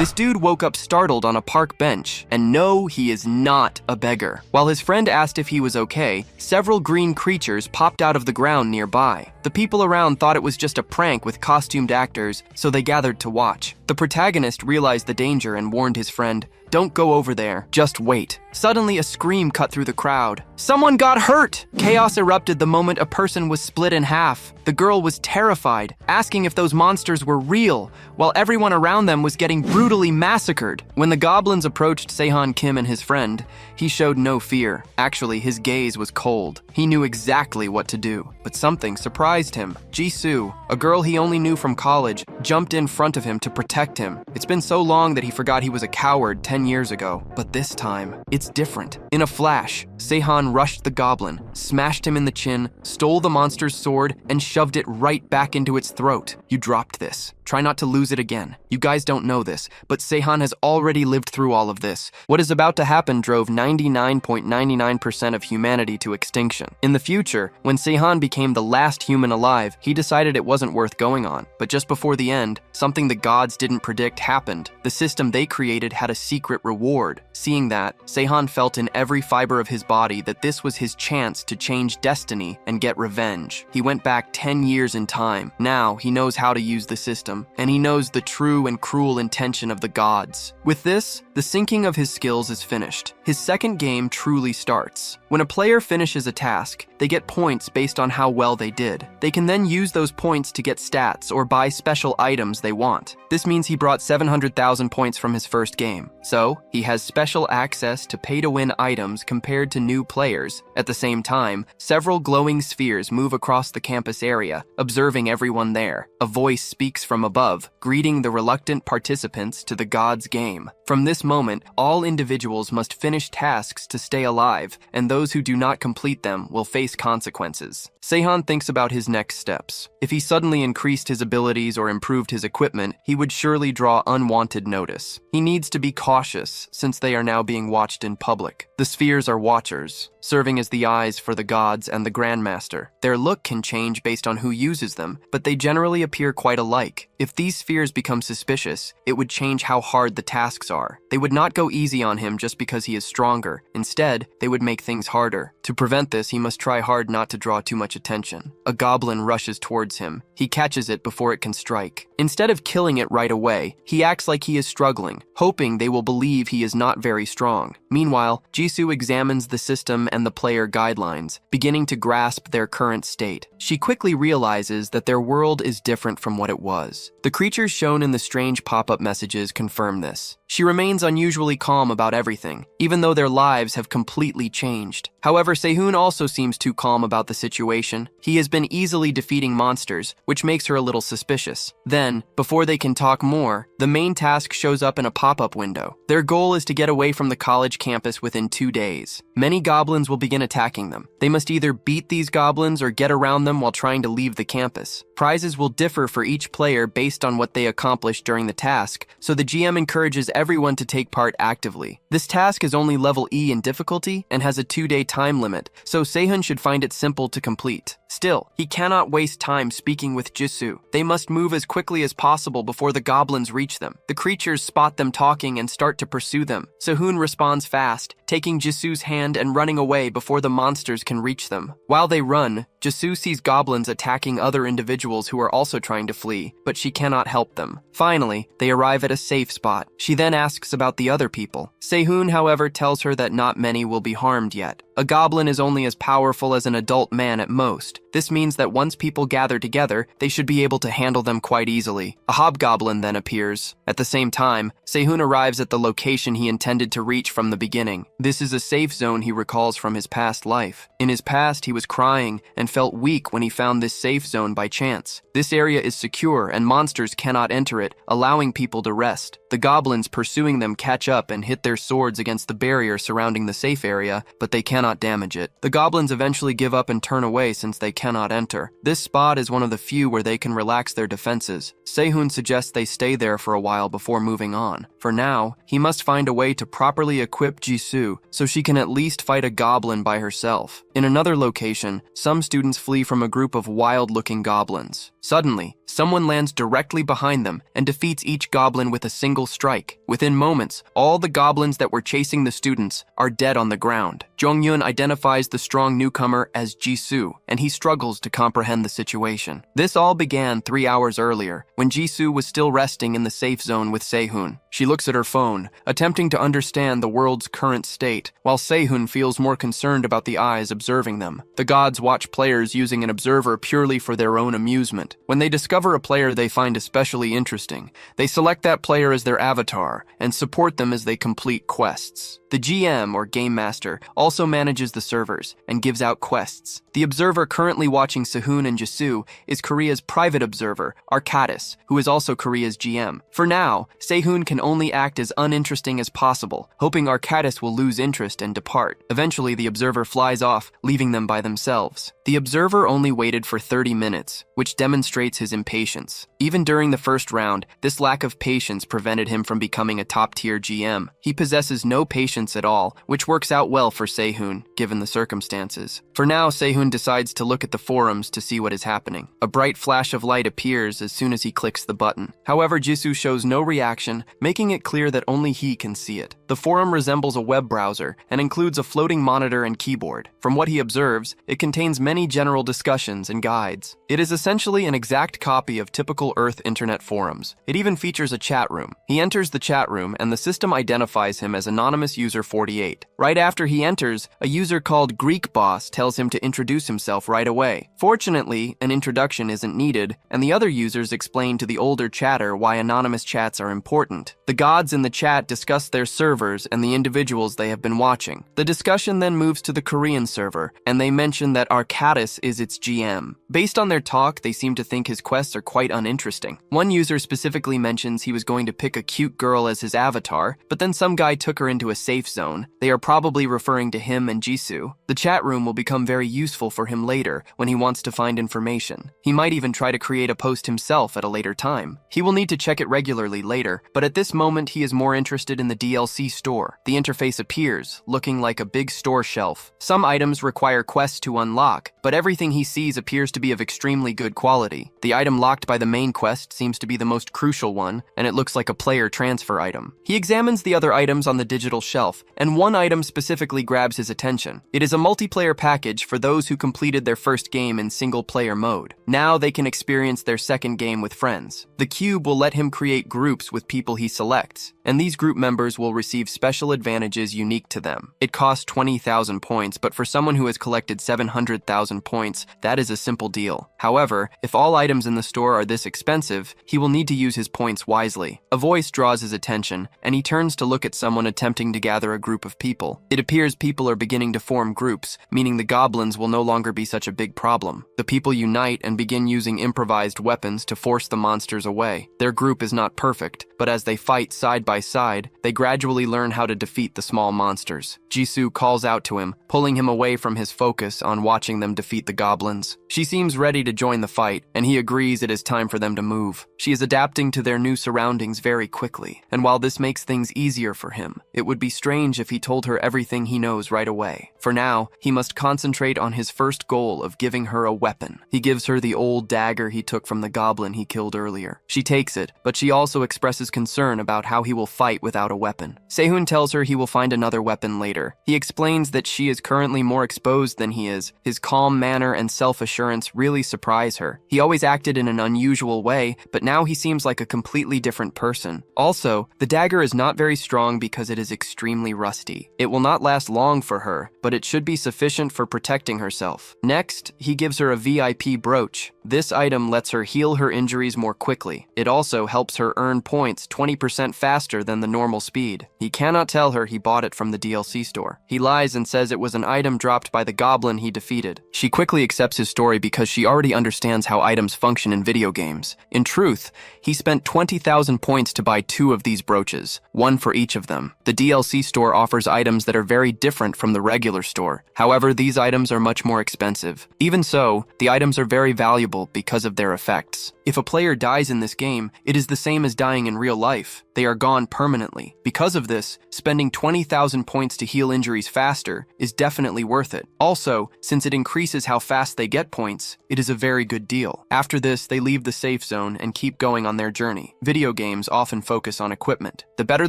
This dude woke up startled on a park bench, and no, he is not a beggar. While his friend asked if he was okay, several green creatures popped out of the ground nearby. The people around thought it was just a prank with costumed actors, so they gathered to watch. The protagonist realized the danger and warned his friend, "Don't go over there, just wait." Suddenly, a scream cut through the crowd. Someone got hurt! Chaos erupted the moment a person was split in half. The girl was terrified, asking if those monsters were real, while everyone around them was getting brutally massacred. When the goblins approached Sehun Kim and his friend, he showed no fear. Actually, his gaze was cold. He knew exactly what to do, but something surprised him. Jisoo, a girl he only knew from college, jumped in front of him to protect him. It's been so long that he forgot he was a coward 10 years ago, but this time, it's different. In a flash, Sehun rushed the goblin, smashed him in the chin, stole the monster's sword, and shoved it right back into its throat. "You dropped this. Try not to lose it again. You guys don't know this, but Sehun has already lived through all of this. What is about to happen drove 99.99% of humanity to extinction. In the future, when Sehun became the last human alive, he decided it wasn't worth going on. But just before the end, something the gods didn't predict happened. The system they created had a secret reward. Seeing that, Sehun felt in every fiber of his body that this was his chance to change destiny and get revenge. He went back 10 years in time. Now, he knows how to use the system, and he knows the true and cruel intention of the gods. With this, the sinking of his skills is finished. His second game truly starts. When a player finishes a task, they get points based on how well they did. They can then use those points to get stats or buy special items they want. This means he brought 700,000 points from his first game. So, he has special access to pay-to-win items compared to new players. At the same time, several glowing spheres move across the campus area, observing everyone there. A voice speaks from above, greeting the reluctant participants to the gods' game. From this moment, all individuals must finish tasks to stay alive, and those who do not complete them will face consequences. Sehun thinks about his next steps. If he suddenly increased his abilities or improved his equipment, he would surely draw unwanted notice. He needs to be cautious, since they are now being watched in public. The spheres are watchers, serving as the eyes for the gods and the Grandmaster. Their look can change based on who uses them, but they generally appear quite alike. If these spheres become suspicious, it would change how hard the tasks are. They would not go easy on him just because he is stronger. Instead, they would make things harder. To prevent this, he must try hard not to draw too much attention. A goblin rushes towards him. He catches it before it can strike. Instead of killing it right away, he acts like he is struggling, hoping they will believe he is not very strong. Meanwhile, Jisoo examines the system and the player guidelines, beginning to grasp their current state. She quickly realizes that their world is different from what it was. The creatures shown in the strange pop-up messages confirm this. She remains unusually calm about everything, even though their lives have completely changed. However, Sehun also seems too calm about the situation. He has been easily defeating monsters, which makes her a little suspicious. Then, before they can talk more, the main task shows up in a pop-up window. Their goal is to get away from the college campus within 2 days. Many goblins will begin attacking them. They must either beat these goblins or get around them while trying to leave the campus. Prizes will differ for each player based on what they accomplish during the task, so the GM encourages everyone to take part actively. This task is only level E in difficulty and has a 2-day time limit, so Sehun should find it simple to complete. Still, he cannot waste time speaking with Jisoo. They must move as quickly as possible before the goblins reach them. The creatures spot them talking and start to pursue them. Sehun responds fast, taking Jisoo's hand and running away before the monsters can reach them. While they run, Jisoo sees goblins attacking other individuals who are also trying to flee, but she cannot help them. Finally, they arrive at a safe spot. She then asks about the other people. Sehun, however, tells her that not many will be harmed yet. A goblin is only as powerful as an adult man at most. This means that once people gather together, they should be able to handle them quite easily. A hobgoblin then appears. At the same time, Sehun arrives at the location he intended to reach from the beginning. This is a safe zone he recalls from his past life. In his past, he was crying and felt weak when he found this safe zone by chance. This area is secure and monsters cannot enter it, allowing people to rest. The goblins pursuing them catch up and hit their swords against the barrier surrounding the safe area, but they cannot damage it. The goblins eventually give up and turn away since they cannot enter. This spot is one of the few where they can relax their defenses. Sehun suggests they stay there for a while before moving on. For now, he must find a way to properly equip Jisoo so she can at least fight a goblin by herself. In another location, some students flee from a group of wild-looking goblins. Suddenly, someone lands directly behind them and defeats each goblin with a single strike. Within moments, all the goblins that were chasing the students are dead on the ground. Jong-yun identifies the strong newcomer as Jisoo, and he struggles to comprehend the situation. This all began 3 hours earlier, when Jisoo was still resting in the safe zone with Sehun. She looks at her phone, attempting to understand the world's current state, while Sehun feels more concerned about the eyes observing them. The gods watch players using an observer purely for their own amusement. When they discover a player they find especially interesting, they select that player as their avatar and support them as they complete quests. The GM, or Game Master, also manages the servers and gives out quests. The observer currently watching Sehun and Jisoo is Korea's private observer, Arcadis, who is also Korea's GM. For now, Sehun can only act as uninteresting as possible, hoping Arcadis will lose interest and depart. Eventually, the observer flies off, leaving them by themselves. The observer only waited for 30 minutes, which demonstrates his impatience. Even during the first round, this lack of patience prevented him from becoming a top-tier GM. He possesses no patience at all, which works out well for Sehun, given the circumstances. For now, Sehun decides to look at the forums to see what is happening. A bright flash of light appears as soon as he clicks the button. However, Jisoo shows no reaction, making it clear that only he can see it. The forum resembles a web browser and includes a floating monitor and keyboard. From what he observes, it contains many general discussions and guides. It is essentially an exact copy of typical Earth internet forums. It even features a chat room. He enters the chat room and the system identifies him as Anonymous User 48. Right after he enters, a user called Greek Boss tells him to introduce himself right away. Fortunately, an introduction isn't needed, and the other users explain to the older chatter why anonymous chats are important. The gods in the chat discuss their servers and the individuals they have been watching. The discussion then moves to the Korean server, and they mention that Arcadis is its GM. Based on their talk, they seem to think his quests are quite uninteresting. One user specifically mentions he was going to pick a cute girl as his avatar, but then some guy took her into a safe zone. They are probably referring to him and Jisoo. The chat room will become very useful for him later when he wants to find information. He might even try to create a post himself at a later time. He will need to check it regularly later, but at this moment he is more interested in the DLC store. The interface appears, looking like a big store shelf. Some items require quests to unlock, but everything he sees appears to be of extremely good quality. The item locked by the main quest seems to be the most crucial one, and it looks like a player transfer item. He examines the other items on the digital shelf, and one item specifically grabs his attention. It is a multiplayer package for those who completed their first game in single-player mode. Now they can experience their second game with friends. The cube will let him create groups with people he selects, and these group members will receive special advantages unique to them. It costs 20,000 points, but for someone who has collected 700,000 points, that is a simple deal. However, if all items in the store are this expensive, he will need to use his points wisely. A voice draws his attention, and he turns to look at someone attempting to gather a group of people. It appears people are beginning to form groups, meaning the goblins will no longer be such a big problem. The people unite and begin using improvised weapons to force the monsters away. Their group is not perfect, but as they fight side by side, they gradually learn how to defeat the small monsters. Jisoo calls out to him, pulling him away from his focus on watching them defeat the goblins. She seems ready to join the fight, and he agrees it is time for them to move. She is adapting to their new surroundings very quickly, and while this makes things easier for him, it would be strange if he told her everything he knows right away. For now, he must concentrate on his first goal of giving her a weapon. He gives her the old dagger he took from the goblin he killed earlier. She takes it, but she also expresses concern about how he will fight without a weapon. Sehun tells her he will find another weapon later. He explains that she is currently more exposed than he is. His calm manner and self-assurance really surprise her. He always acted in an unusual way, but now he seems like a completely different person. Also, the dagger is not very strong because it is extremely rusty. It will not last long for her, but it should be sufficient for protecting herself. Next, he gives her a VIP brooch. This item lets her heal her injuries more quickly. It also helps her earn points 20% faster than the normal speed. He cannot tell her he bought it from the DLC store. He lies and says it was an item dropped by the goblin he defeated. She quickly accepts his story because she already understands how items function in video games. In truth, he spent 20,000 points to buy 2 of these brooches, one for each of them. The DLC store offers items that are very different from the regular regular store. However, these items are much more expensive. Even so, the items are very valuable because of their effects. If a player dies in this game, it is the same as dying in real life. They are gone permanently. Because of this, spending 20,000 points to heal injuries faster is definitely worth it. Also, since it increases how fast they get points, it is a very good deal. After this, they leave the safe zone and keep going on their journey. Video games often focus on equipment. The better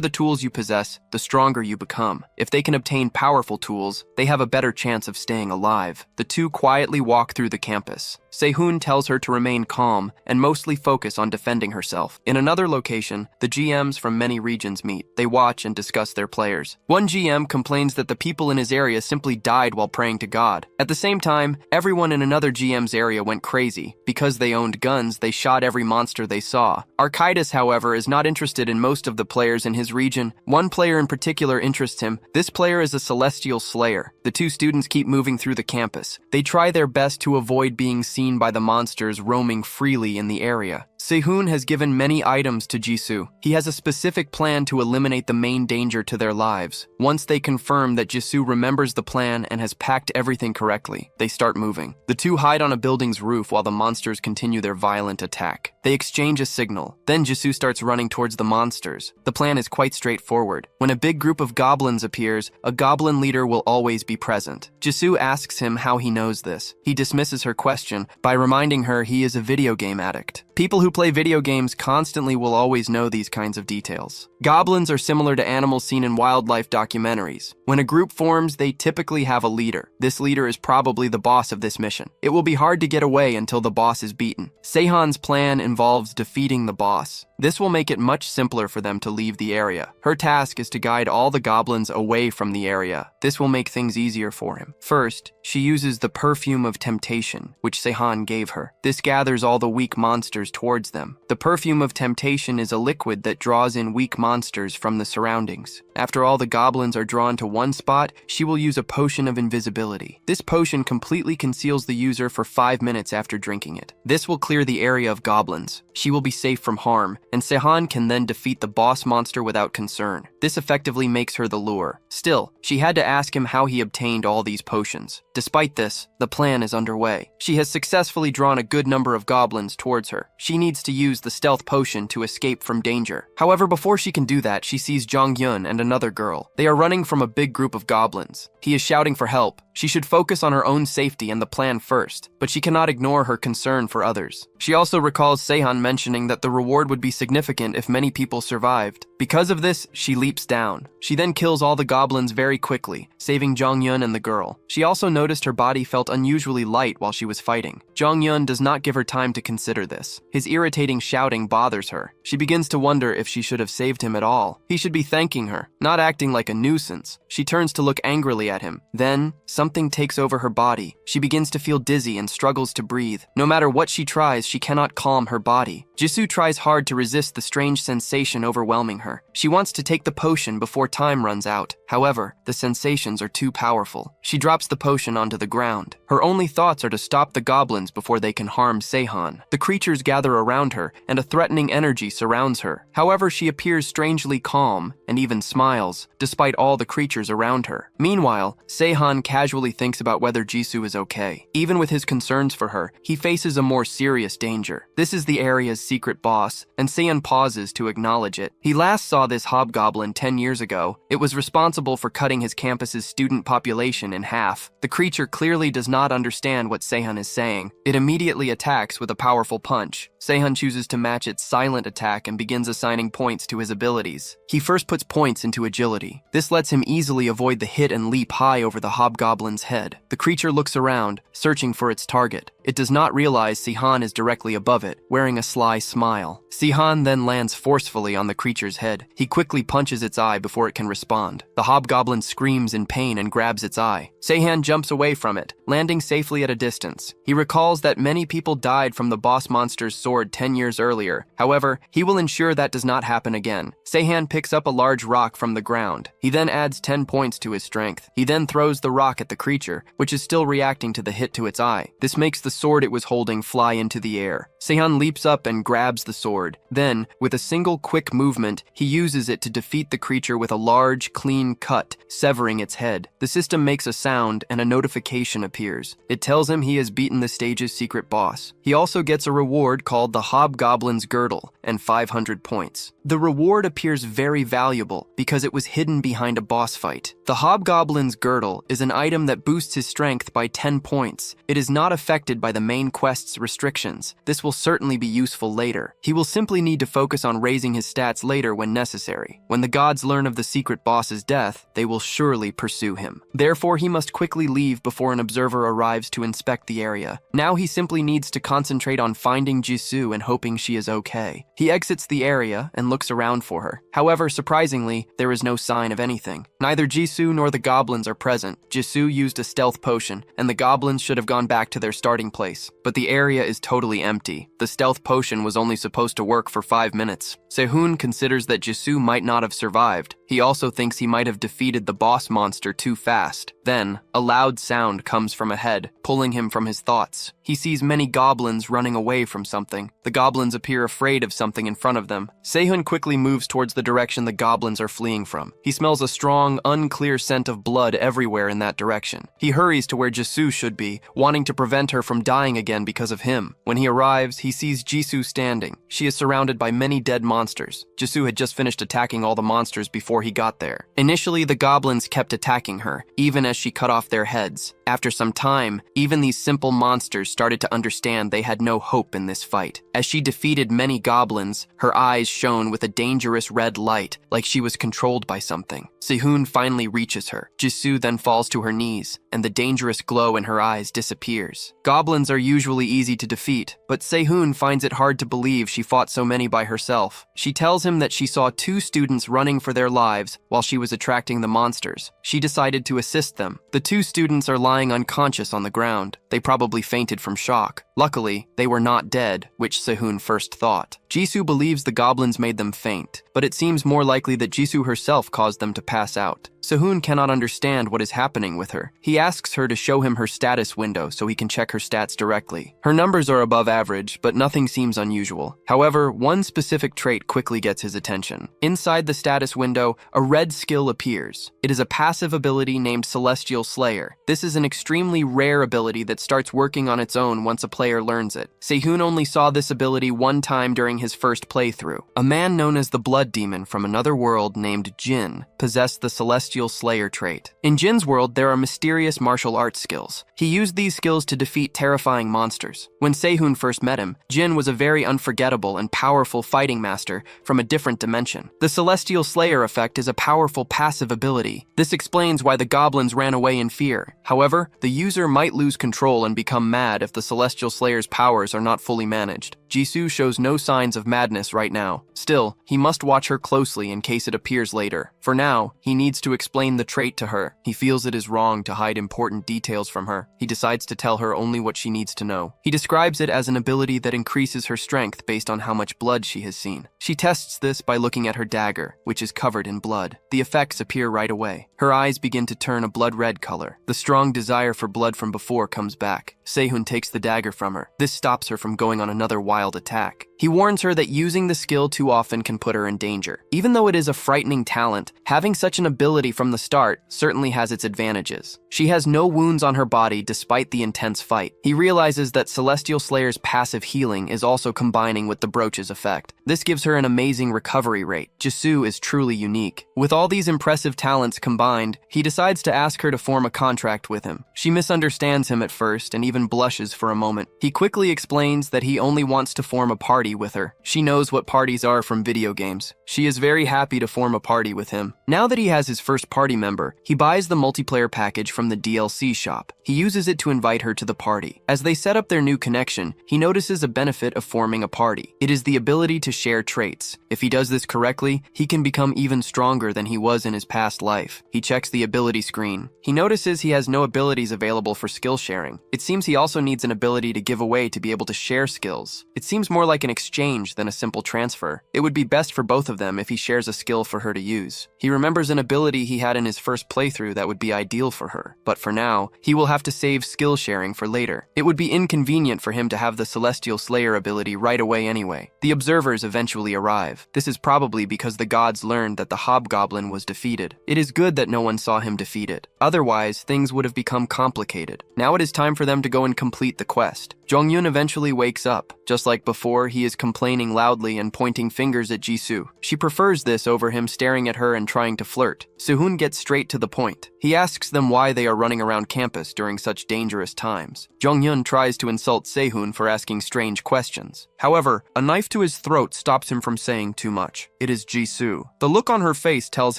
the tools you possess, the stronger you become. If they can obtain powerful tools, they have a better chance of staying alive. The two quietly walk through the campus. Sehun tells her to remain calm and mostly focus on defending herself. In another location, the GMs from many regions meet. They watch and discuss their players. One GM complains that the people in his area simply died while praying to God. At the same time, everyone in another GM's area went crazy. Because they owned guns, they shot every monster they saw. Archidas, however, is not interested in most of the players in his region. One player in particular interests him. This player is a celestial slayer. The two students keep moving through the campus. They try their best to avoid being seen by the monsters roaming freely in the area. Sehun has given many items to Jisoo. He has a specific plan to eliminate the main danger to their lives. Once they confirm that Jisoo remembers the plan and has packed everything correctly, they start moving. The two hide on a building's roof while the monsters continue their violent attack. They exchange a signal. Then Jisoo starts running towards the monsters. The plan is quite straightforward. When a big group of goblins appears, a goblin leader will always be present. Jisoo asks him how he knows this. He dismisses her question by reminding her he is a video game addict. People who play video games constantly will always know these kinds of details. Goblins are similar to animals seen in wildlife documentaries. When a group forms, they typically have a leader. This leader is probably the boss of this mission. It will be hard to get away until the boss is beaten. Seihan's plan involves defeating the boss. This will make it much simpler for them to leave the area. Her task is to guide all the goblins away from the area. This will make things easier for him. First, she uses the perfume of temptation, which Seihan gave her. This gathers all the weak monsters towards them. The perfume of temptation is a liquid that draws in weak monsters from the surroundings. After all the goblins are drawn to one spot, she will use a potion of invisibility. This potion completely conceals the user for 5 minutes after drinking it. This will clear the area of goblins. She will be safe from harm, and Seihan can then defeat the boss monster without concern. This effectively makes her the lure. Still, she had to ask him how he obtained all these potions. Despite this, the plan is underway. She has successfully drawn a good number of goblins towards her. She needs to use the stealth potion to escape from danger. However, before she can do that, she sees Jong-yun and another girl. They are running from a big group of goblins. He is shouting for help. She should focus on her own safety and the plan first, but she cannot ignore her concern for others. She also recalls Seihan mentioning that the reward would be significant if many people survived. Because of this, she leaps down. She then kills all the goblins very quickly, saving Jong-yun and the girl. She also noticed her body felt unusually light while she was fighting. Jong-yun does not give her time to consider this. His irritating shouting bothers her. She begins to wonder if she should have saved him at all. He should be thanking her, not acting like a nuisance. She turns to look angrily at him. Then, something takes over her body. She begins to feel dizzy and struggles to breathe. No matter what she tries, she cannot calm her body. Jisoo tries hard to resist the strange sensation overwhelming her. She wants to take the potion before time runs out. However, the sensations are too powerful. She drops the potion onto the ground. Her only thoughts are to stop the goblins before they can harm Seihan. The creatures gather around her, and a threatening energy surrounds her. However, she appears strangely calm and even smiles, despite all the creatures around her. Meanwhile, Seihan casually thinks about whether Jisoo is okay. Even with his concerns for her, he faces a more serious danger. This is the area's secret boss, and Seihan pauses to acknowledge it. He last saw this hobgoblin 10 years ago. It was responsible for cutting his campus's student population in half. The creature clearly does not understand what Seihan is saying. It immediately attacks with a powerful punch. Seihan chooses to match its silent attack and begins assigning points to his abilities. He first puts points into agility. This lets him easily avoid the hit and leap high over the hobgoblin's head. The creature looks around, searching for its target. It does not realize Seihan is directly above it, wearing a sly smile. Seihan then lands forcefully on the creature's head. He quickly punches its eye before it can respond. The hobgoblin screams in pain and grabs its eye. Seihan jumps away from it, landing safely at a distance. He recalls that many people died from the boss monster's sword sword 10 years earlier. However, he will ensure that does not happen again. Seihan picks up a large rock from the ground. He then adds 10 points to his strength. He then throws the rock at the creature, which is still reacting to the hit to its eye. This makes the sword it was holding fly into the air. Seihan leaps up and grabs the sword. Then, with a single quick movement, he uses it to defeat the creature with a large, clean cut, severing its head. The system makes a sound and a notification appears. It tells him he has beaten the stage's secret boss. He also gets a reward called the Hobgoblin's Girdle and 500 points. The reward appears very valuable because it was hidden behind a boss fight. The Hobgoblin's Girdle is an item that boosts his strength by 10 points. It is not affected by the main quest's restrictions. This will certainly be useful later. He will simply need to focus on raising his stats later when necessary. When the gods learn of the secret boss's death, they will surely pursue him. Therefore, he must quickly leave before an observer arrives to inspect the area. Now he simply needs to concentrate on finding Jisoo and hoping she is okay. He exits the area and looks around for her. However, surprisingly, there is no sign of anything. Neither Jisoo nor the goblins are present. Jisoo used a stealth potion, and the goblins should have gone back to their starting place. But the area is totally empty. The stealth potion was only supposed to work for 5 minutes. Sehun considers that Jisoo might not have survived. He also thinks he might have defeated the boss monster too fast. Then, a loud sound comes from ahead, pulling him from his thoughts. He sees many goblins running away from something. The goblins appear afraid of something in front of them. Sehun quickly moves towards the direction the goblins are fleeing from. He smells a strong, unclear scent of blood everywhere in that direction. He hurries to where Jisoo should be, wanting to prevent her from dying again because of him. When he arrives, he sees Jisoo standing. She is surrounded by many dead monsters. Jisoo had just finished attacking all the monsters before he got there. Initially, the goblins kept attacking her, even as she cut off their heads. After some time, even these simple monsters started to understand they had no hope in this fight. As she defeated many goblins, her eyes shone with a dangerous red light, like she was controlled by something. Sehun finally reaches her. Jisoo then falls to her knees, and the dangerous glow in her eyes disappears. Goblins are usually easy to defeat, but Sehun finds it hard to believe she fought so many by herself. She tells him that she saw 2 students running for their lives while she was attracting the monsters. She decided to assist them. The 2 students are lying unconscious on the ground. They probably fainted from shock. Luckily, they were not dead, which Sehun first thought. Jisoo believes the goblins made them faint, but it seems more likely that Jisoo herself caused them to pass out. Sehun cannot understand what is happening with her. He asks her to show him her status window so he can check her stats directly. Her numbers are above average, but nothing seems unusual. However, one specific trait quickly gets his attention. Inside the status window, a red skill appears. It is a passive ability named Celestial Slayer. This is an extremely rare ability that starts working on its own once a player learns it. Sehun only saw this ability one time during his first playthrough. A man known as the Blood Demon from another world named Jin possessed the Celestial Slayer trait. In Jin's world, there are mysterious martial arts skills. He used these skills to defeat terrifying monsters. When Sehun first met him, Jin was a very unforgettable and powerful fighting master from a different dimension. The Celestial Slayer effect is a powerful passive ability. This explains why the goblins ran away in fear. However, the user might lose control and become mad if the Celestial Slayer's powers are not fully managed. Jisoo shows no signs of madness right now. Still, he must watch her closely in case it appears later. For now, he needs to explain the trait to her. He feels it is wrong to hide important details from her. He decides to tell her only what she needs to know. He describes it as an ability that increases her strength based on how much blood she has seen. She tests this by looking at her dagger, which is covered in blood. The effects appear right away. Her eyes begin to turn a blood-red color. The strong desire for blood from before comes back. Sehun takes the dagger from her. This stops her from going on another wild attack. He warns her that using the skill too often can put her in danger. Even though it is a frightening talent, having such an ability from the start certainly has its advantages. She has no wounds on her body despite the intense fight. He realizes that Celestial Slayer's passive healing is also combining with the brooch's effect. This gives her an amazing recovery rate. Jisoo is truly unique. With all these impressive talents combined, he decides to ask her to form a contract with him. She misunderstands him at first and even blushes for a moment. He quickly explains that he only wants to form a party party with her. She knows what parties are from video games. She is very happy to form a party with him. Now that he has his first party member, he buys the multiplayer package from the DLC shop. He uses it to invite her to the party. As they set up their new connection, he notices a benefit of forming a party. It is the ability to share traits. If he does this correctly, he can become even stronger than he was in his past life. He checks the ability screen. He notices he has no abilities available for skill sharing. It seems he also needs an ability to give away to be able to share skills. It seems more like an exchange than a simple transfer. It would be best for both of them if he shares a skill for her to use. He remembers an ability he had in his first playthrough that would be ideal for her. But for now, he will have to save skill sharing for later. It would be inconvenient for him to have the Celestial Slayer ability right away anyway. The observers eventually arrive. This is probably because the gods learned that the hobgoblin was defeated. It is good that no one saw him defeated. Otherwise, things would have become complicated. Now it is time for them to go and complete the quest. Jong-yun eventually wakes up. Just like before, he is complaining loudly and pointing fingers at Jisoo. She prefers this over him staring at her and trying to flirt. Soo-hoon gets straight to the point. He asks them why they are running around campus during such dangerous times. Jong-yun tries to insult Se-hoon for asking strange questions. However, a knife to his throat stops him from saying too much. It is Jisoo. The look on her face tells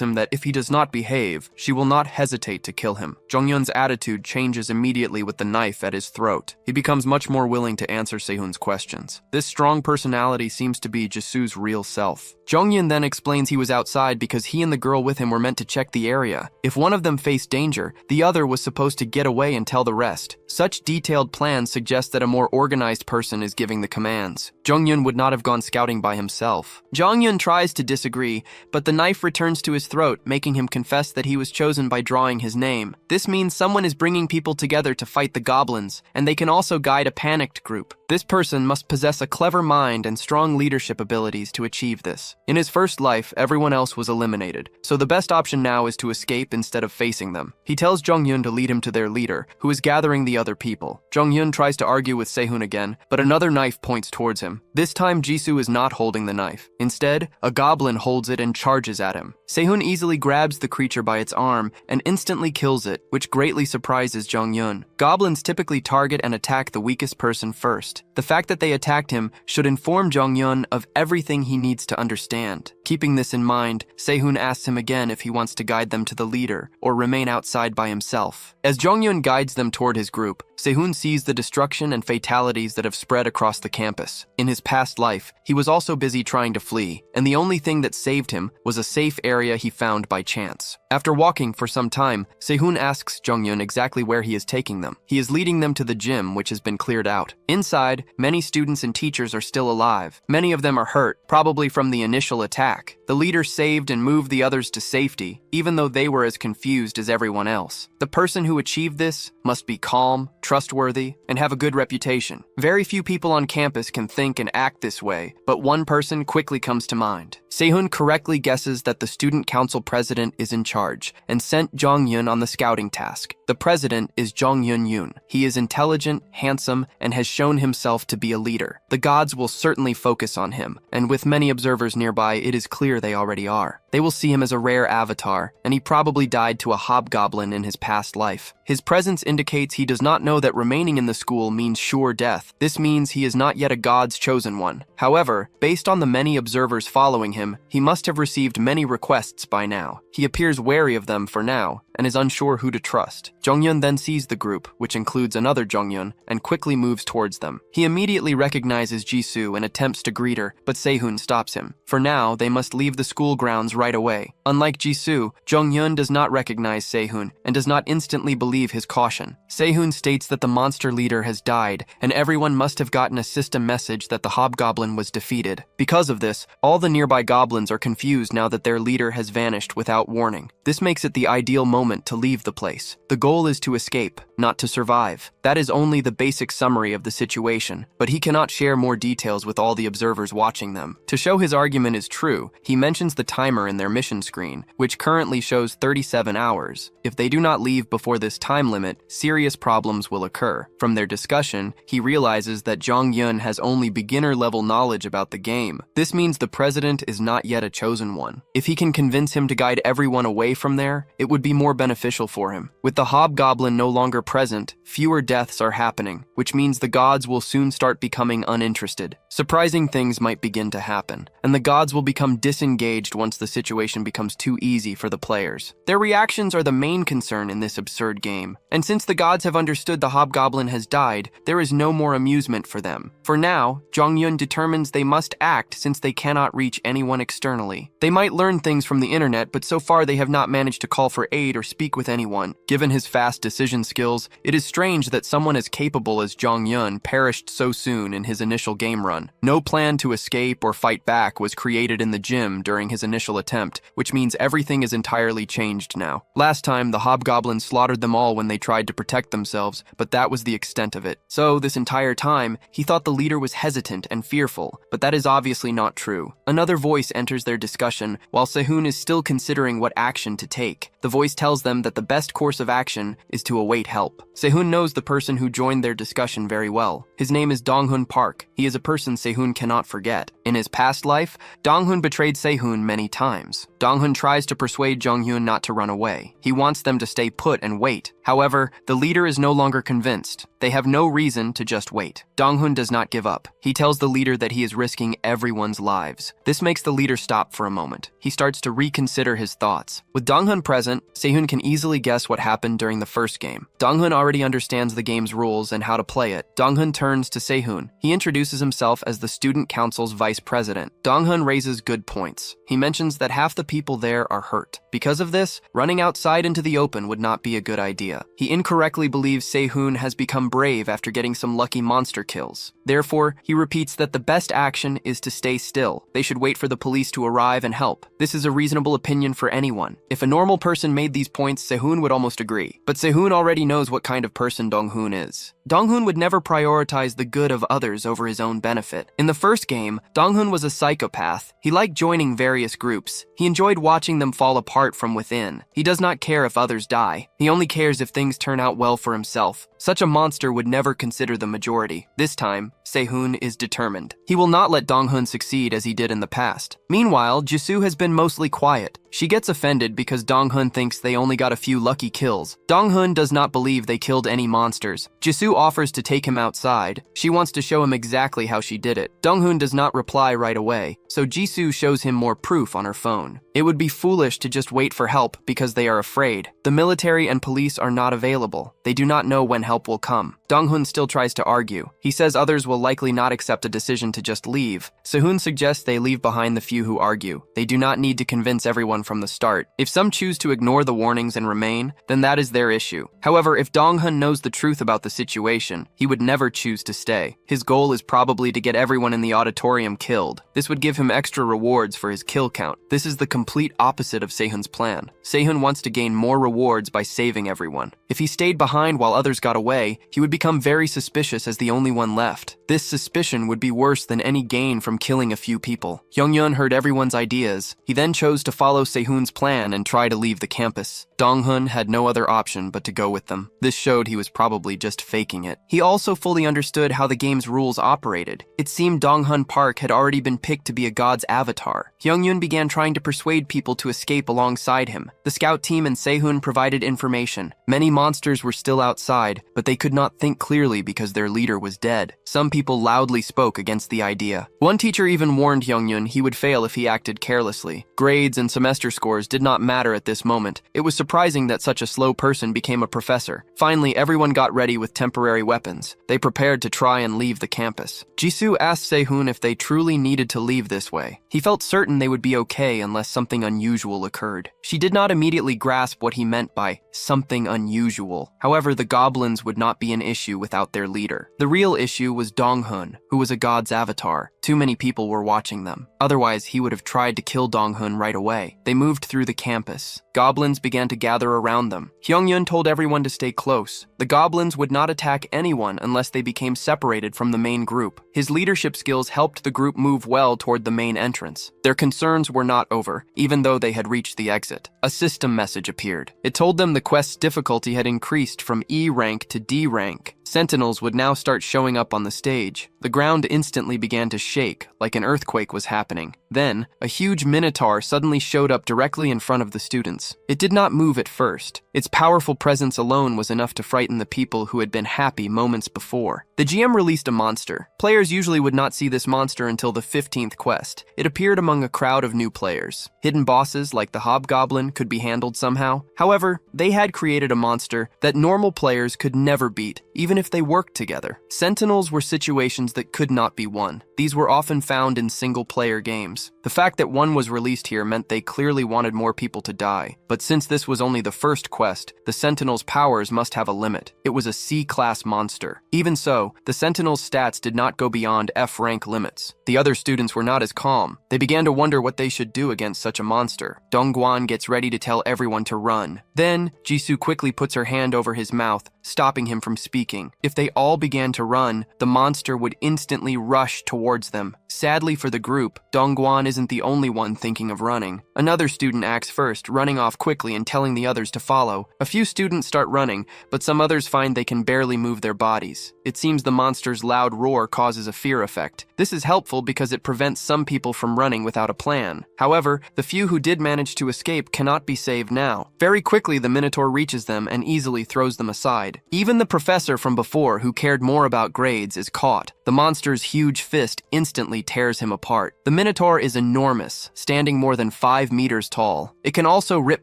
him that if he does not behave, she will not hesitate to kill him. Jong-yun's attitude changes immediately with the knife at his throat. He becomes much more willing to answer Se-hoon's questions. This strong personality seems to be Jisoo's real self. Jong-yun then explains he was outside because he and the girl with him were meant to check the area. If one of them faced danger, the other was supposed to get away and tell the rest. Such detailed plans suggest that a more organized person is giving the commands. Jong-yun would not have gone scouting by himself. Jong-yun tries to disagree, but the knife returns to his throat, making him confess that he was chosen by drawing his name. This means someone is bringing people together to fight the goblins, and they can also guide a panicked group. This person must possess a clever mind and strong leadership abilities to achieve this. In his first life, everyone else was eliminated, so the best option now is to escape instead of facing them. He tells Jong-yun to lead him to their leader, who is gathering the other people. Jong-yun tries to argue with Se-hoon again, but another knife points towards him. This time, Jisoo is not holding the knife. Instead, a goblin holds it and charges at him. Se-hoon easily grabs the creature by its arm and instantly kills it, which greatly surprises Jong-yun. Goblins typically target and attack the weakest person first. The fact that they attacked him should inform Jong-yun of everything he needs to understand. Keeping this in mind, Se-hoon asks him again if he wants to guide them to the leader or remain outside by himself. As Jong-yun guides them toward his group, Se-hoon sees the destruction and fatalities that have spread across the campus. In his past life, he was also busy trying to flee, and the only thing that saved him was a safe area he found by chance. After walking for some time, Se-hoon asks Jong-yun exactly where he is taking them. He is leading them to the gym, which has been cleared out. Inside, many students and teachers are still alive. Many of them are hurt, probably from the initial attack. The leader saved and moved the others to safety, even though they were as confused as everyone else. The person who achieved this must be calm, trustworthy, and have a good reputation. Very few people on campus can think and act this way, but one person quickly comes to mind. Se-hoon correctly guesses that the student council president is in charge and sent Jong-yun on the scouting task. The president is Jong-yun. He is intelligent, handsome, and has shown himself to be a leader. The gods will certainly focus on him, and with many observers nearby, it is clear they already are. They will see him as a rare avatar, and he probably died to a hobgoblin in his past life. His presence indicates he does not know that remaining in the school means sure death. This means he is not yet a god's chosen one. However, based on the many observers following him, he must have received many requests by now. He appears wary of them for now, and is unsure who to trust. Jong-yun then sees the group, which includes another Jong-yun, and quickly moves towards them. He immediately recognizes Jisoo and attempts to greet her, but Se-hoon stops him. For now, they must leave the school grounds right away. Unlike Jisoo, Jong-yun does not recognize Se-hoon and does not instantly believe his caution. Se-hoon states that the monster leader has died, and everyone must have gotten a system message that the hobgoblin was defeated. Because of this, all the nearby goblins are confused now that their leader has vanished without warning. This makes it the ideal moment to leave the place. The goal is to escape, not to survive. That is only the basic summary of the situation, but he cannot share more details with all the observers watching them. To show his argument is true, he mentions the timer in their mission screen, which currently shows 37 hours. If they do not leave before this time limit, serious problems will occur. From their discussion, he realizes that Jong Yun has only beginner-level knowledge about the game. This means the president is not yet a chosen one. If he can convince him to guide everyone away from there, it would be more beneficial for him. With the hobgoblin no longer present, fewer deaths are happening, which means the gods will soon start becoming uninterested. Surprising things might begin to happen, and the gods will become disengaged once the situation becomes too easy for the players. Their reactions are the main concern in this absurd game, and since the gods have understood the hobgoblin has died, there is no more amusement for them. For now, Jong Yun determines they must act since they cannot reach anyone externally. They might learn things from the internet, but so far they have not managed to call for aid or speak with anyone. Given his fast decision skills, it is strange that someone as capable as Jong Yun perished so soon in his initial game run. No plan to escape or fight back was created in the gym during his initial attempt, which means everything is entirely changed now. Last time, the hobgoblin slaughtered them all when they tried to protect themselves, but that was the extent of it. So, this entire time, he thought the leader was hesitant and fearful, but that is obviously not true. Another voice enters their discussion, while Sehun is still considering what action to take. The voice tells them that the best course of action is to await help. Sehun knows the person who joined their discussion very well. His name is Donghun Park. He is a person Sehun cannot forget. In his past life, Donghun betrayed Sehun many times. Donghun tries to persuade Jonghyun not to run away. He wants them to stay put and wait. However, the leader is no longer convinced. They have no reason to just wait. Donghun does not give up. He tells the leader that he is risking everyone's lives. This makes the leader stop for a moment. He starts to reconsider his thoughts. With Donghun present, Sehun can easily guess what happened during the first game. Donghun already understands the game's rules and how to play it. Donghun turns to Sehun. He introduces himself as the student council's vice president. Donghun raises good points. He mentions that half the people there are hurt. Because of this, running outside into the open would not be a good idea. He incorrectly believes Sehun has become brave after getting some lucky monster kills. Therefore, he repeats that the best action is to stay still. They should wait for the police to arrive and help. This is a reasonable opinion for anyone. If a normal person made these points, Sehun would almost agree. But Sehun already knows what kind of person Donghun is. Donghun would never prioritize the good of others over his own benefit. In the first game, Donghun was a psychopath. He liked joining various groups. He enjoyed watching them fall apart from within. He does not care if others die. He only cares if things turn out well for himself. Such a monster would never consider the majority. This time, Sehun is determined. He will not let Donghun succeed as he did in the past. Meanwhile, Jisoo has been mostly quiet. She gets offended because Donghun thinks they only got a few lucky kills. Donghun does not believe they killed any monsters. Jisoo offers to take him outside. She wants to show him exactly how she did it. Donghun does not reply right away, so Jisoo shows him more proof on her phone. It would be foolish to just wait for help because they are afraid. The military and police are not available. They do not know when help will come. Donghun still tries to argue. He says others will likely not accept a decision to just leave. Sehun suggests they leave behind the few who argue. They do not need to convince everyone from the start. If some choose to ignore the warnings and remain, then that is their issue. However, if Donghun knows the truth about the situation, he would never choose to stay. His goal is probably to get everyone in the auditorium killed. This would give him extra rewards for his kill count. This is the complete opposite of Sehun's plan. Sehun wants to gain more rewards by saving everyone. If he stayed behind while others got away, he would become very suspicious as the only one left. This suspicion would be worse than any gain from killing a few people. Yongyun heard everyone's ideas. He then chose to follow Sehun's plan and try to leave the campus. Donghun had no other option but to go with them. This showed he was probably just faking it. He also fully understood how the game's rules operated. It seemed Donghun Park had already been picked to be a god's avatar. Yongyun began trying to persuade people to escape alongside him. The scout team and Sehun provided information. Many monsters were still outside, but they could not think clearly because their leader was dead. Some people loudly spoke against the idea. One teacher even warned Yongyun he would fail if he acted carelessly. Grades and semester scores did not matter at this moment. It was surprising that such a slow person became a professor. Finally, everyone got ready with temporary weapons. They prepared to try and leave the campus. Jisoo asked Sehun if they truly needed to leave this way. He felt certain they would be okay unless something unusual occurred. She did not immediately grasp what he meant by something unusual. However, the goblins would not be an issue without their leader. The real issue was Donghun, who was a god's avatar. Too many people were watching them. Otherwise, he would have tried to kill Donghun right away. They moved through the campus. Goblins began to gather around them. Hyungyun told everyone to stay close. The goblins would not attack anyone unless they became separated from the main group. His leadership skills helped the group move well toward the main entrance. Their concerns were not over, even though they had reached the exit. A system message appeared. It told them the quest's difficulty had increased from E rank to D rank. Sentinels would now start showing up on the stage. The ground instantly began to shake, like an earthquake was happening. Then, a huge minotaur suddenly showed up directly in front of the students. It did not move at first. Its powerful presence alone was enough to frighten the people who had been happy moments before. The GM released a monster. Players usually would not see this monster until the 15th quest. It appeared among a crowd of new players. Hidden bosses like the hobgoblin could be handled somehow. However, they had created a monster that normal players could never beat, even if they worked together. Sentinels were situations that could not be won. These were often found in single-player games. The fact that one was released here meant they clearly wanted more people to die. But since this was only the first quest, the Sentinel's powers must have a limit. It was a C-class monster. Even so, the Sentinel's stats did not go beyond F-rank limits. The other students were not as calm. They began to wonder what they should do against such a monster. Dongguan gets ready to tell everyone to run. Then, Jisoo quickly puts her hand over his mouth, stopping him from speaking. If they all began to run, the monster would instantly rush towards them. Sadly for the group, Dongguan isn't the only one thinking of running. Another student acts first, running off quickly and telling the others to follow. A few students start running, but some others find they can barely move their bodies. It seems the monster's loud roar causes a fear effect. This is helpful because it prevents some people from running without a plan. However, the few who did manage to escape cannot be saved now. Very quickly, the Minotaur reaches them and easily throws them aside. Even the professor from before, who cared more about grades, is caught. The monster's huge fist instantly tears him apart. The Minotaur is enormous, standing more than 5 meters tall. It can also rip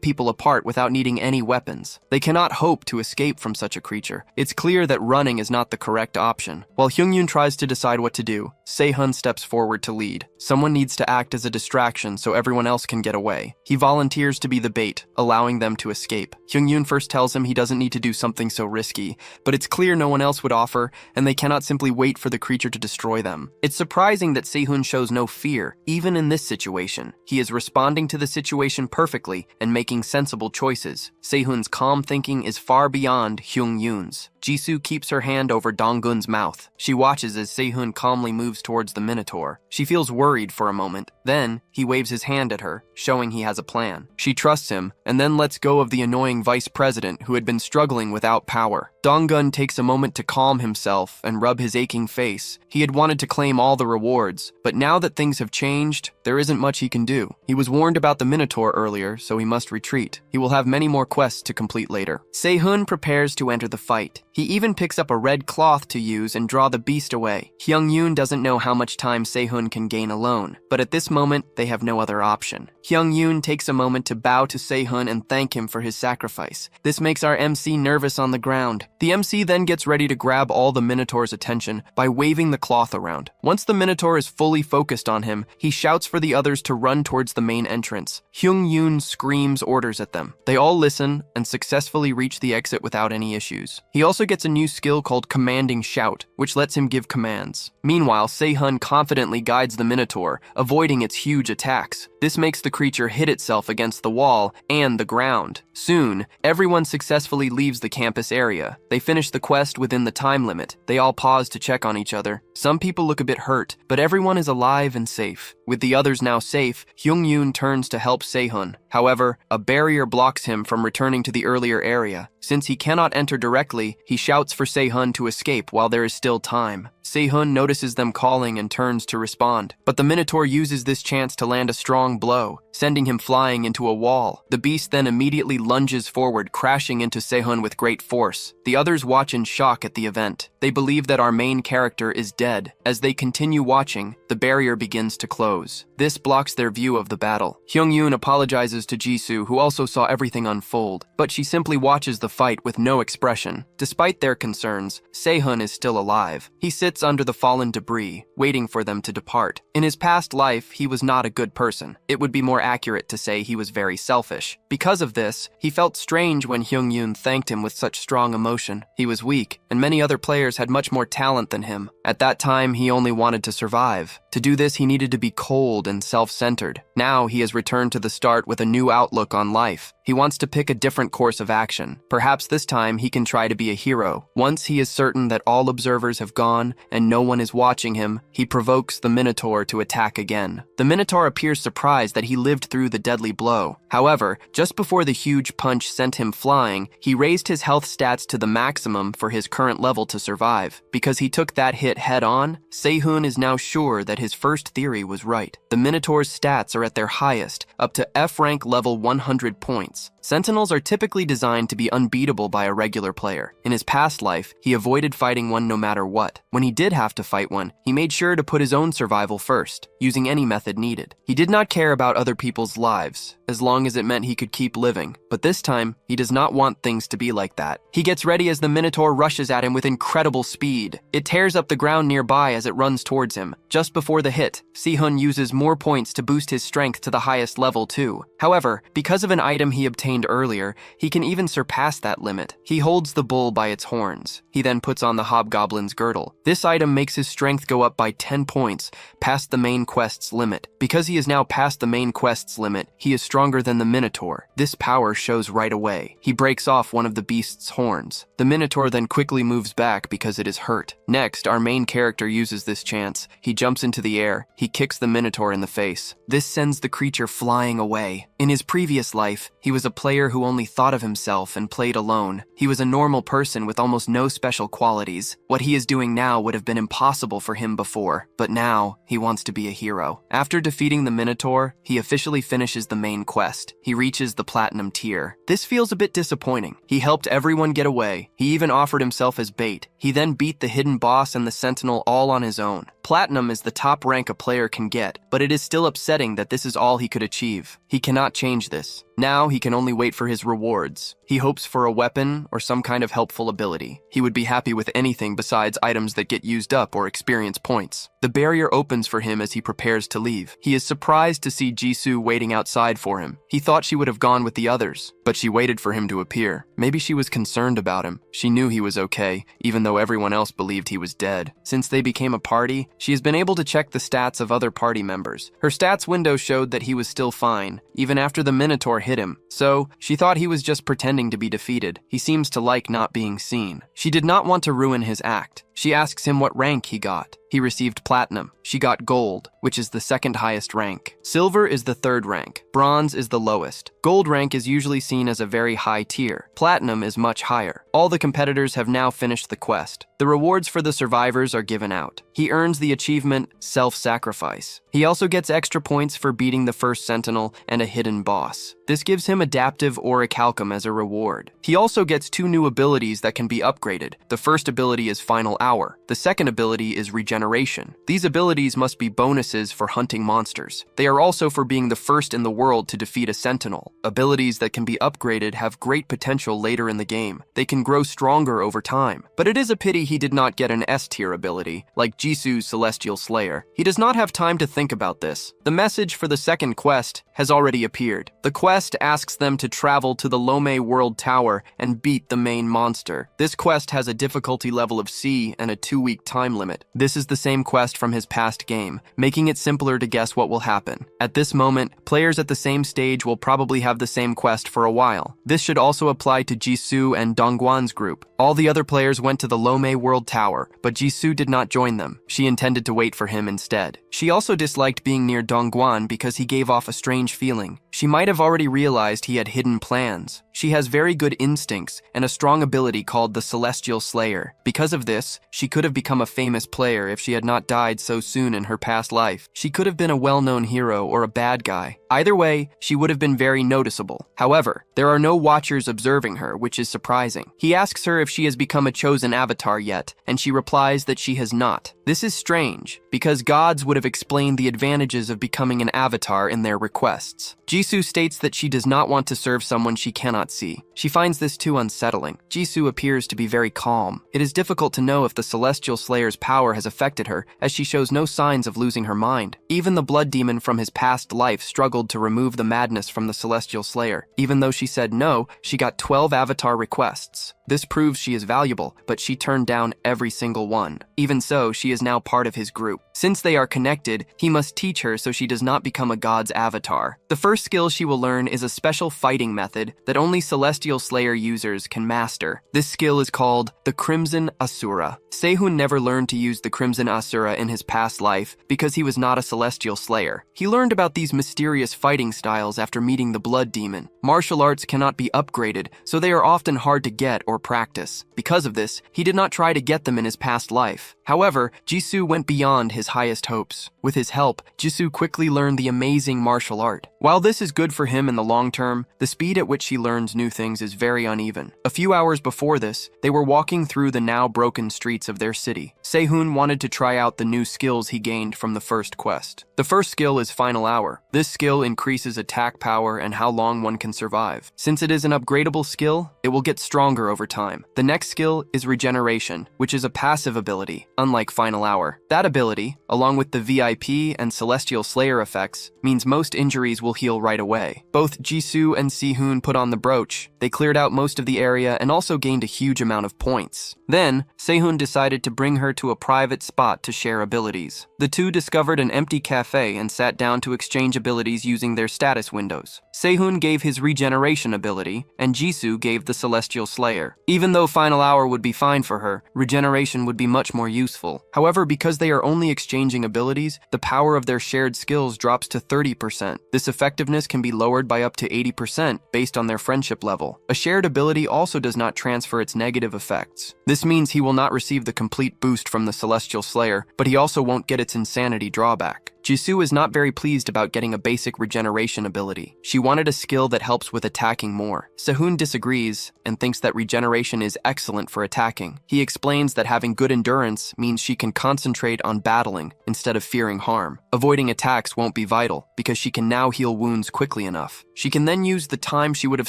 people apart without needing any weapons. They cannot hope to escape from such a creature. It's clear that running is not the correct option. While Hyungyun tries to decide what to do, Sehun steps forward to lead. Someone needs to act as a distraction so everyone else can get away. He volunteers to be the bait, allowing them to escape. Hyungyun first tells him he doesn't need to do something so risky, but it's clear no one else would offer, and they cannot simply wait for the creature to destroy them. It's surprising that Sehun shows no fear, even in this situation. He is responding to the situation perfectly and making sensible choices. Sehun's calm thinking is far beyond Hyungyun's. Jisoo keeps her hand over Donggun's mouth. She watches as Sehun calmly moves towards the Minotaur. She feels worried for a moment. Then, he waves his hand at her, showing he has a plan. She trusts him, and then lets go of the annoying vice president who had been struggling without power. Donggun takes a moment to calm himself and rub his aching face. He had wanted to claim all the rewards, but now that things have changed, there isn't much he can do. He was warned about the Minotaur earlier, so he must retreat. He will have many more quests to complete later. Sehun prepares to enter the fight. He even picks up a red cloth to use and draw the beast away. Hyungyun doesn't know how much time Sehun can gain alone, but at this moment, they have no other option. Hyungyun takes a moment to bow to Sehun and thank him for his sacrifice. This makes our MC nervous on the ground. The MC then gets ready to grab all the Minotaur's attention by waving the cloth around. Once the Minotaur is fully focused on him, he shouts for the others to run towards the main entrance. Hyungyun screams orders at them. They all listen and successfully reach the exit without any issues. He also gets a new skill called Commanding Shout, which lets him give commands. Meanwhile, Sehun confidently guides the Minotaur, avoiding its huge attacks. This makes the creature hit itself against the wall and the ground. Soon, everyone successfully leaves the campus area. They finish the quest within the time limit. They all pause to check on each other. Some people look a bit hurt, but everyone is alive and safe. With the others now safe, Hyungyun turns to help Sehun. However, a barrier blocks him from returning to the earlier area. Since he cannot enter directly, he shouts for Sehun to escape while there is still time. Sehun notices them calling and turns to respond, but the Minotaur uses this chance to land a strong blow, sending him flying into a wall. The beast then immediately lunges forward, crashing into Sehun with great force. The others watch in shock at the event. They believe that our main character is dead. As they continue watching, the barrier begins to close. This blocks their view of the battle. Hyungyun apologizes to Jisoo, who also saw everything unfold, but she simply watches the fight with no expression. Despite their concerns, Sehun is still alive. He sits under the fallen debris, waiting for them to depart. In his past life, he was not a good person. It would be more accurate to say he was very selfish. Because of this, he felt strange when Hyungyun thanked him with such strong emotion. He was weak, and many other players had much more talent than him. At that time, he only wanted to survive. To do this, he needed to be cold and self-centered. Now, he has returned to the start with a new outlook on life. He wants to pick a different course of action. Perhaps this time he can try to be a hero. Once he is certain that all observers have gone and no one is watching him, he provokes the Minotaur to attack again. The Minotaur appears surprised that he lived through the deadly blow. However, just before the huge punch sent him flying, he raised his health stats to the maximum for his current level to survive. Because he took that hit head-on, Sehun is now sure that his first theory was right. The Minotaur's stats are at their highest, up to F rank level 100 points. Sentinels are typically designed to be unbeatable by a regular player. In his past life, he avoided fighting one no matter what. When he did have to fight one, he made sure to put his own survival first, using any method needed. He did not care about other people's lives, as long as it meant he could keep living. But this time, he does not want things to be like that. He gets ready as the Minotaur rushes at him with incredible speed. It tears up the ground nearby as it runs towards him. Just before the hit, Sehun uses more points to boost his strength to the highest level too. However, because of an item he obtained earlier, he can even surpass that limit. He holds the bull by its horns. He then puts on the hobgoblin's girdle. This item makes his strength go up by 10 points, past the main quest's limit. Because he is now past the main quest's limit, he is stronger than the Minotaur. This power shows right away. He breaks off one of the beast's horns. The Minotaur then quickly moves back because it is hurt. Next, our main character uses this chance. He jumps into the air. He kicks the Minotaur in the face. This sends the creature flying away. In his previous life, he was a player who only thought of himself and played alone. He was a normal person with almost no special qualities. What he is doing now would have been impossible for him before, but now he wants to be a hero. After defeating the Minotaur, he officially finishes the main quest. He reaches the platinum tier. This feels a bit disappointing. He helped everyone get away. He even offered himself as bait. He then beat the hidden boss and the sentinel all on his own. Platinum is the top rank a player can get, but it is still upsetting that this is all he could achieve. He cannot change this. Now he can only wait for his rewards. He hopes for a weapon or some kind of helpful ability. He would be happy with anything besides items that get used up or experience points. The barrier opens for him as he prepares to leave. He is surprised to see Jisoo waiting outside for him. He thought she would have gone with the others, but she waited for him to appear. Maybe she was concerned about him. She knew he was okay, even though everyone else believed he was dead. Since they became a party, she has been able to check the stats of other party members. Her stats window showed that he was still fine, even after the Minotaur hit him. So, she thought he was just pretending to be defeated. He seems to like not being seen. She did not want to ruin his act. She asks him what rank he got. He received platinum. She got gold, which is the second highest rank. Silver is the third rank. Bronze is the lowest. Gold rank is usually seen as a very high tier. Platinum is much higher. All the competitors have now finished the quest. The rewards for the survivors are given out. He earns the achievement Self-Sacrifice. He also gets extra points for beating the first sentinel and a hidden boss. This gives him adaptive orichalcum as a reward. He also gets 2 new abilities that can be upgraded. The first ability is Final Hour. The second ability is Regeneration. These abilities must be bonuses for hunting monsters. They are also for being the first in the world to defeat a sentinel. Abilities that can be upgraded have great potential later in the game. They can grow stronger over time. But it is a pity he did not get an S-tier ability, like Jisoo's Celestial Slayer. He does not have time to think about this. The message for the second quest has already appeared. The quest asks them to travel to the Lome World Tower and beat the main monster. This quest has a difficulty level of C and a 2-week time limit. This is the same quest from his past game, making it simpler to guess what will happen. At this moment, players at the same stage will probably have the same quest for a while. This should also apply to Jisoo and Dongguan's group. All the other players went to the Lome World Tower, but Jisoo did not join them. She intended to wait for him instead. She also disliked being near Dongguan because he gave off a strange feeling. She might have already realized he had hidden plans. She has very good instincts and a strong ability called the Celestial Slayer. Because of this, she could have become a famous player if she had not died so soon in her past life. She could have been a well-known hero or a bad guy. Either way, she would have been very noticeable. However, there are no watchers observing her, which is surprising. He asks her if she has become a chosen avatar yet, and she replies that she has not. This is strange, because gods would have explained the advantages of becoming an avatar in their requests. Jisoo states that she does not want to serve someone she cannot see. She finds this too unsettling. Jisoo appears to be very calm. It is difficult to know if the Celestial Slayer's power has affected her, as she shows no signs of losing her mind. Even the blood demon from his past life struggles guild to remove the madness from the Celestial Slayer. Even though she said no, she got 12 avatar requests. This proves she is valuable, but she turned down every single one. Even so, she is now part of his group. Since they are connected, he must teach her so she does not become a god's avatar. The first skill she will learn is a special fighting method that only Celestial Slayer users can master. This skill is called the Crimson Asura. Sehun never learned to use the Crimson Asura in his past life because he was not a Celestial Slayer. He learned about these mysterious fighting styles after meeting the Blood Demon. Martial arts cannot be upgraded, so they are often hard to get or practice. Because of this, he did not try to get them in his past life. However, Jisoo went beyond his highest hopes. With his help, Jisoo quickly learned the amazing martial art. While this is good for him in the long term, the speed at which he learns new things is very uneven. A few hours before this, they were walking through the now broken streets of their city. Sehun wanted to try out the new skills he gained from the first quest. The first skill is Final Hour. This skill increases attack power and how long one can survive. Since it is an upgradable skill, it will get stronger over time. The next skill is Regeneration, which is a passive ability, unlike Final Hour. That ability, along with the VIP and Celestial Slayer effects, means most injuries will heal right away. Both Jisoo and Sehun put on the brooch. They cleared out most of the area and also gained a huge amount of points. Then, Sehun decided to bring her to a private spot to share abilities. The two discovered an empty cafe and sat down to exchange abilities using their status windows. Sehun gave his Regeneration ability, and Jisoo gave the Celestial Slayer. Even though Final Hour would be fine for her, Regeneration would be much more useful. However, because they are only exchanging abilities, the power of their shared skills drops to 30%. This effectiveness can be lowered by up to 80% based on their friendship level. A shared ability also does not transfer its negative effects. This means he will not receive the complete boost from the Celestial Slayer, but he also won't get its insanity drawback. Jisoo is not very pleased about getting a basic regeneration ability. She wanted a skill that helps with attacking more. Sehun disagrees and thinks that regeneration is excellent for attacking. He explains that having good endurance means she can concentrate on battling instead of fearing harm. Avoiding attacks won't be vital because she can now heal wounds quickly enough. She can then use the time she would have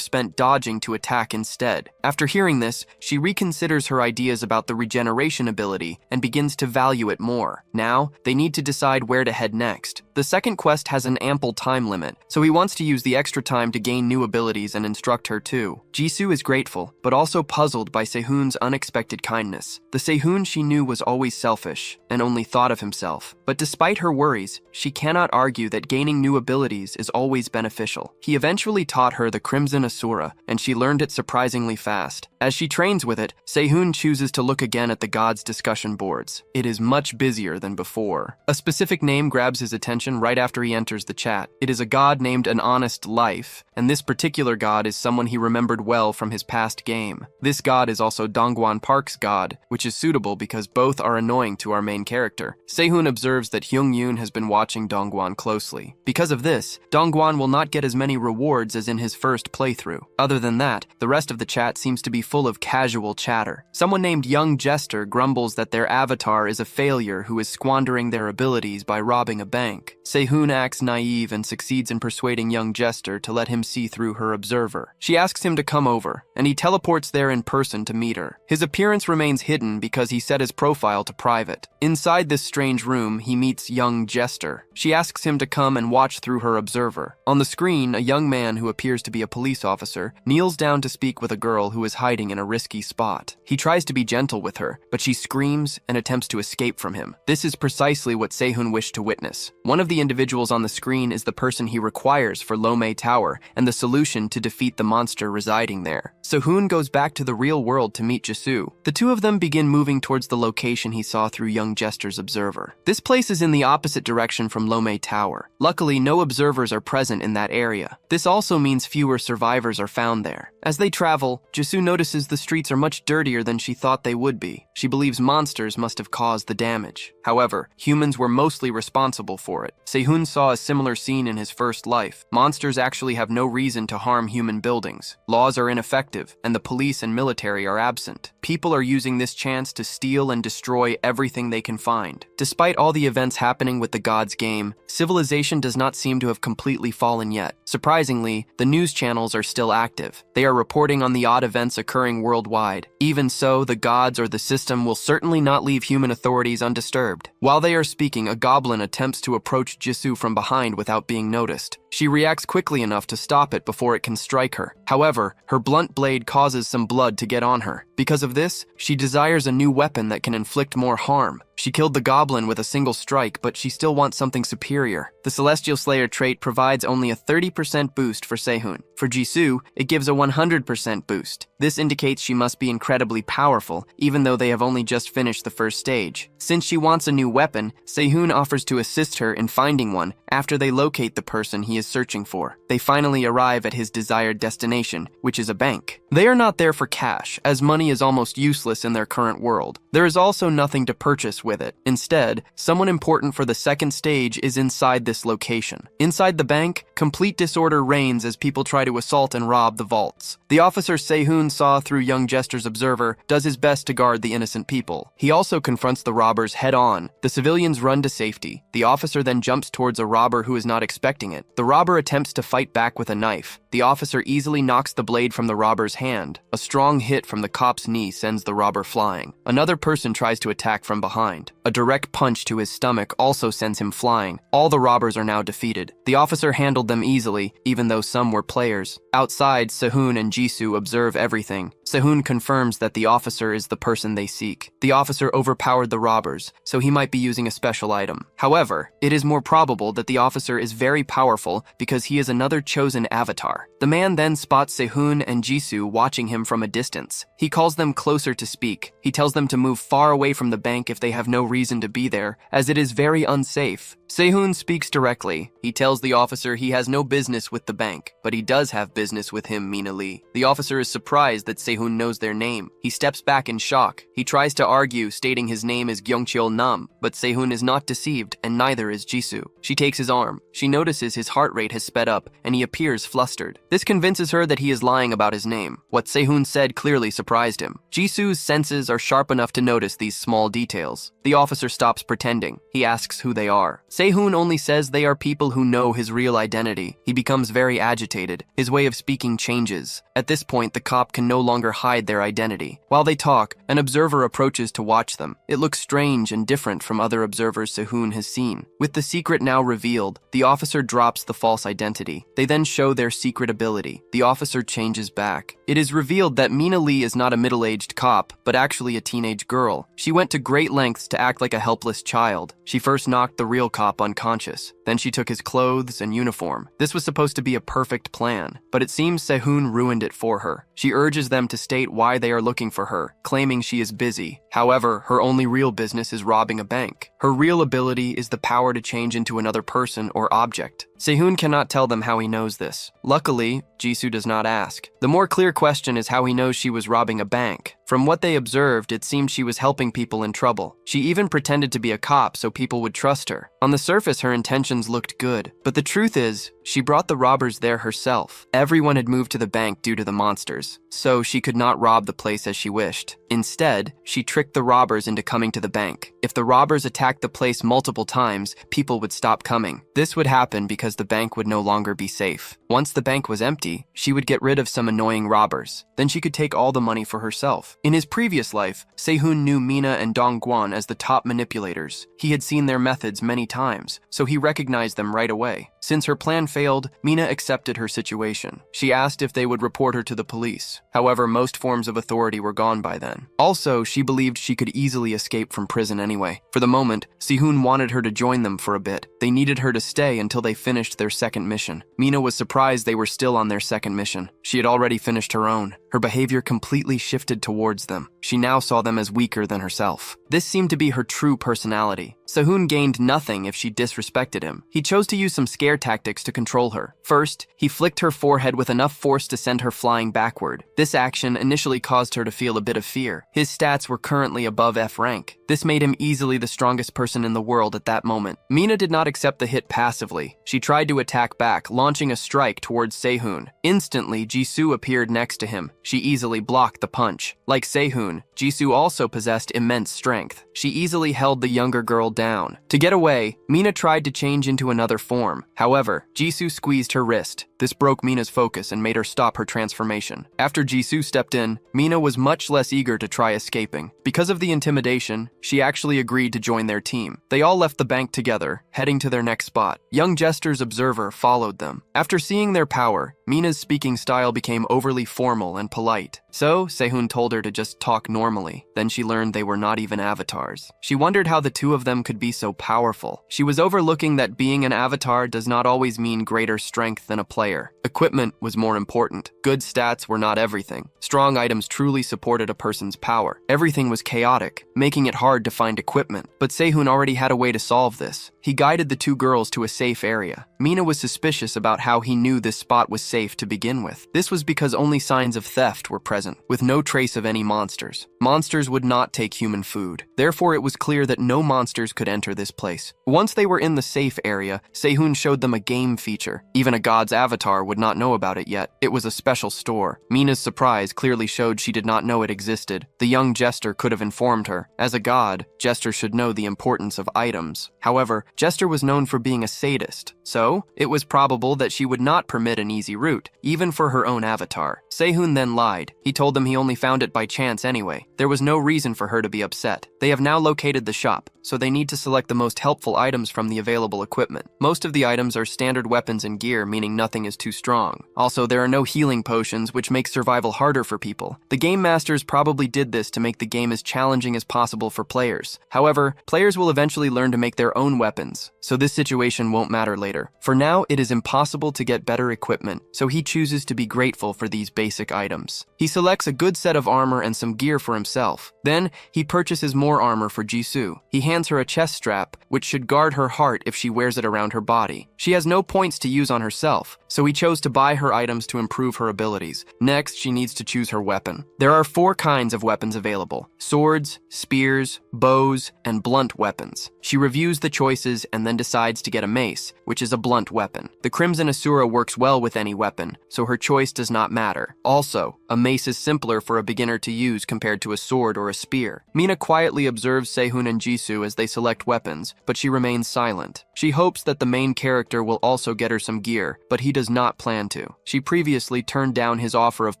spent dodging to attack instead. After hearing this, she reconsiders her ideas about the regeneration ability and begins to value it more. Now, they need to decide where to head next. The second quest has an ample time limit, so he wants to use the extra time to gain new abilities and instruct her too. Jisoo is grateful, but also puzzled by Sehun's unexpected kindness. The Sehun she knew was always selfish and only thought of himself. But despite her worries, she cannot argue that gaining new abilities is always beneficial. He eventually taught her the Crimson Asura, and she learned it surprisingly fast. As she trains with it, Sehun chooses to look again at the gods' discussion boards. It is much busier than before. A specific name grabs his attention right after he enters the chat. It is a god named An Honest Life, and this particular god is someone he remembered well from his past game. This god is also Dongwon Park's god, which is suitable because both are annoying to our main character. Sehun observes that Hyung Yoon has been watching Dongwon closely. Because of this, Dongwon will not get as many rewards as in his first playthrough. Other than that, the rest of the chat seems to be full of casual chatter. Someone named Young Jester grumbles that their avatar is a failure who is squandering their abilities by robbing a bank. Sehun acts naive and succeeds in persuading Young Jester to let him see through her observer. She asks him to come over, and he teleports there in person to meet her. His appearance remains hidden because he set his profile to private. Inside this strange room, he meets Young Jester. She asks him to come and watch through her observer. On the screen, a young man who appears to be a police officer kneels down to speak with a girl who is hiding in a risky spot. He tries to be gentle with her, but she screams and attempts to escape from him. This is precisely what Sehun wished to witness. One of the individuals on the screen is the person he requires for Lome Tower and the solution to defeat the monster residing there. Sehun goes back to the real world to meet Jisoo. The two of them begin moving towards the location he saw through Young Jester's observer. This place is in the opposite direction from Lome Tower. Luckily, no observers are present in that area. This also means fewer survivors are found there. As they travel, Jisoo notices the streets are much dirtier than she thought they would be. She believes monsters must have caused the damage. However, humans were mostly responsible for it. Sehun saw a similar scene in his first life. Monsters actually have no reason to harm human buildings. Laws are ineffective, and the police and military are absent. People are using this chance to steal and destroy everything they can find. Despite all the events happening with the gods' game, civilization does not seem to have completely fallen yet. Surprisingly, the news channels are still active. They are reporting on the odd events occurring worldwide. Even so, the gods or the system will certainly not leave human authorities undisturbed. While they are speaking, a goblin attempts to approach Jisoo from behind without being noticed. She reacts quickly enough to stop it before it can strike her. However, her blunt blade causes some blood to get on her. Because of this, she desires a new weapon that can inflict more harm. She killed the goblin with a single strike, but she still wants something superior. The Celestial Slayer trait provides only a 30% boost for Sehun. For Jisoo, it gives a 100% boost. This indicates she must be incredibly powerful, even though they have only just finished the first stage. Since she wants a new weapon, Sehun offers to assist her in finding one after they locate the person he is searching for. They finally arrive at his desired destination, which is a bank. They are not there for cash, as money is almost useless in their current world. There is also nothing to purchase with it. Instead, someone important for the second stage is inside this location. Inside the bank, complete disorder reigns as people try to assault and rob the vaults. The officer Sehun saw through young Jester's observer does his best to guard the innocent people. He also confronts the robbers head-on. The civilians run to safety. The officer then jumps towards a robber who is not expecting it. The robber attempts to fight back with a knife. The officer easily knocks the blade from the robber's hand. A strong hit from the cop's knee sends the robber flying. Another person tries to attack from behind. A direct punch to his stomach also sends him flying. All the robbers are now defeated. The officer handled them easily, even though some were players. Outside, Sehun and Jisoo observe everything. Sehun confirms that the officer is the person they seek. The officer overpowered the robbers, so he might be using a special item. However, it is more probable that the officer is very powerful because he is another chosen avatar. The man then spots Sehun and Jisoo watching him from a distance. He calls them closer to speak. He tells them to move far away from the bank if they have no reason to be there, as it is very unsafe. Sehun speaks directly. He tells the officer he has no business with the bank, but he does have business with him, Mina Lee. The officer is surprised that Sehun knows their name. He steps back in shock. He tries to argue, stating his name is Gyeongcheol Nam, but Sehun is not deceived, and neither is Jisoo. She takes his arm. She notices his heart rate has sped up, and he appears flustered. This convinces her that he is lying about his name. What Sehun said clearly surprised him. Jisoo's senses are sharp enough to notice these small details. The officer stops pretending. He asks who they are. Sehun only says they are people who know his real identity. He becomes very agitated. His way of speaking changes. At this point, the cop can no longer hide their identity. While they talk, an observer approaches to watch them. It looks strange and different from other observers Sehun has seen. With the secret now revealed, the officer drops the false identity. They then show their secret ability. The officer changes back. It is revealed that Mina Lee is not a middle-aged cop, but actually a teenage girl. She went to great lengths to act like a helpless child. She first knocked the real cop unconscious. Then she took his clothes and uniform. This was supposed to be a perfect plan, but it seems Sehun ruined it for her. She urges them to state why they are looking for her, claiming she is busy. However, her only real business is robbing a bank. Her real ability is the power to change into another person or object. Sehun cannot tell them how he knows this. Luckily, Jisoo does not ask. The more clear question is how he knows she was robbing a bank. From what they observed, it seemed she was helping people in trouble. She even pretended to be a cop so people would trust her. On the surface, her intentions looked good, but the truth is, she brought the robbers there herself. Everyone had moved to the bank due to the monsters, so she could not rob the place as she wished. Instead, she tricked the robbers into coming to the bank. If the robbers attacked the place multiple times, people would stop coming. This would happen because the bank would no longer be safe. Once the bank was empty, she would get rid of some annoying robbers. Then she could take all the money for herself. In his previous life, Sehun knew Mina and Dongguan as the top manipulators. He had seen their methods many times, so he recognized them right away. Since her plan failed, Mina accepted her situation. She asked if they would report her to the police. However, most forms of authority were gone by then. Also, she believed she could easily escape from prison anyway. For the moment, Sehun wanted her to join them for a bit. They needed her to stay until they finished their second mission. Mina was surprised they were still on their second mission. She had already finished her own. Her behavior completely shifted towards them. She now saw them as weaker than herself. This seemed to be her true personality. Sehun gained nothing if she disrespected him. He chose to use some scare tactics to control her. First, he flicked her forehead with enough force to send her flying backward. This action initially caused her to feel a bit of fear. His stats were currently above F rank. This made him easily the strongest person in the world at that moment. Mina did not accept the hit passively. She tried to attack back, launching a strike towards Sehun. Instantly, Jisoo appeared next to him. She easily blocked the punch. Like Sehun, Jisoo also possessed immense strength. She easily held the younger girl down. To get away, Mina tried to change into another form. However, Jisoo squeezed her wrist. This broke Mina's focus and made her stop her transformation. After Jisoo stepped in, Mina was much less eager to try escaping. Because of the intimidation, she actually agreed to join their team. They all left the bank together, heading to their next spot. Young Jester's observer followed them. After seeing their power, Mina's speaking style became overly formal and polite. So, Sehun told her to just talk normally. Then she learned they were not even avatars. She wondered how the two of them could be so powerful. She was overlooking that being an avatar does not always mean greater strength than a player. Equipment was more important. Good stats were not everything. Strong items truly supported a person's power. Everything was chaotic, making it hard to find equipment. But Sehun already had a way to solve this. He guided the two girls to a safe area. Mina was suspicious about how he knew this spot was safe to begin with. This was because only signs of theft were present, with no trace of any monsters. Monsters would not take human food. Therefore, it was clear that no monsters could enter this place. Once they were in the safe area, Sehun showed them a game feature. Even a god's avatar would not know about it yet. It was a special store. Mina's surprise clearly showed she did not know it existed. The young jester could have informed her. As a god, Jester should know the importance of items. However, Jester was known for being a sadist, so it was probable that she would not permit an easy route, even for her own avatar. Sehun then lied. He told them he only found it by chance anyway. There was no reason for her to be upset. They have now located the shop, so they need to select the most helpful items from the available equipment. Most of the items are standard weapons and gear, meaning nothing is too strong. Also, there are no healing potions, which makes survival harder for people. The game masters probably did this to make the game as challenging as possible for players. However, players will eventually learn to make their own weapons, so this situation won't matter later. For now, it is impossible to get better equipment, so he chooses to be grateful for these basic items. He selects a good set of armor and some gear for himself. Then, he purchases more armor for Jisoo. He hands her a chest strap, which should guard her heart if she wears it around her body. She has no points to use on herself, so he chose to buy her items to improve her abilities. Next, she needs to choose her weapon. There are 4 kinds of weapons available: swords, spears, bows, and blunt weapons. She reviews the choices and then decides to get a mace, which is a blunt weapon. The Crimson Asura works well with any weapon, so her choice does not matter. Also, a mace is simpler for a beginner to use compared to a sword or a spear. Mina quietly observes Sehun and Jisoo as they select weapons, but she remains silent. She hopes that the main character will also get her some gear, but he does not plan to. She previously turned down his offer of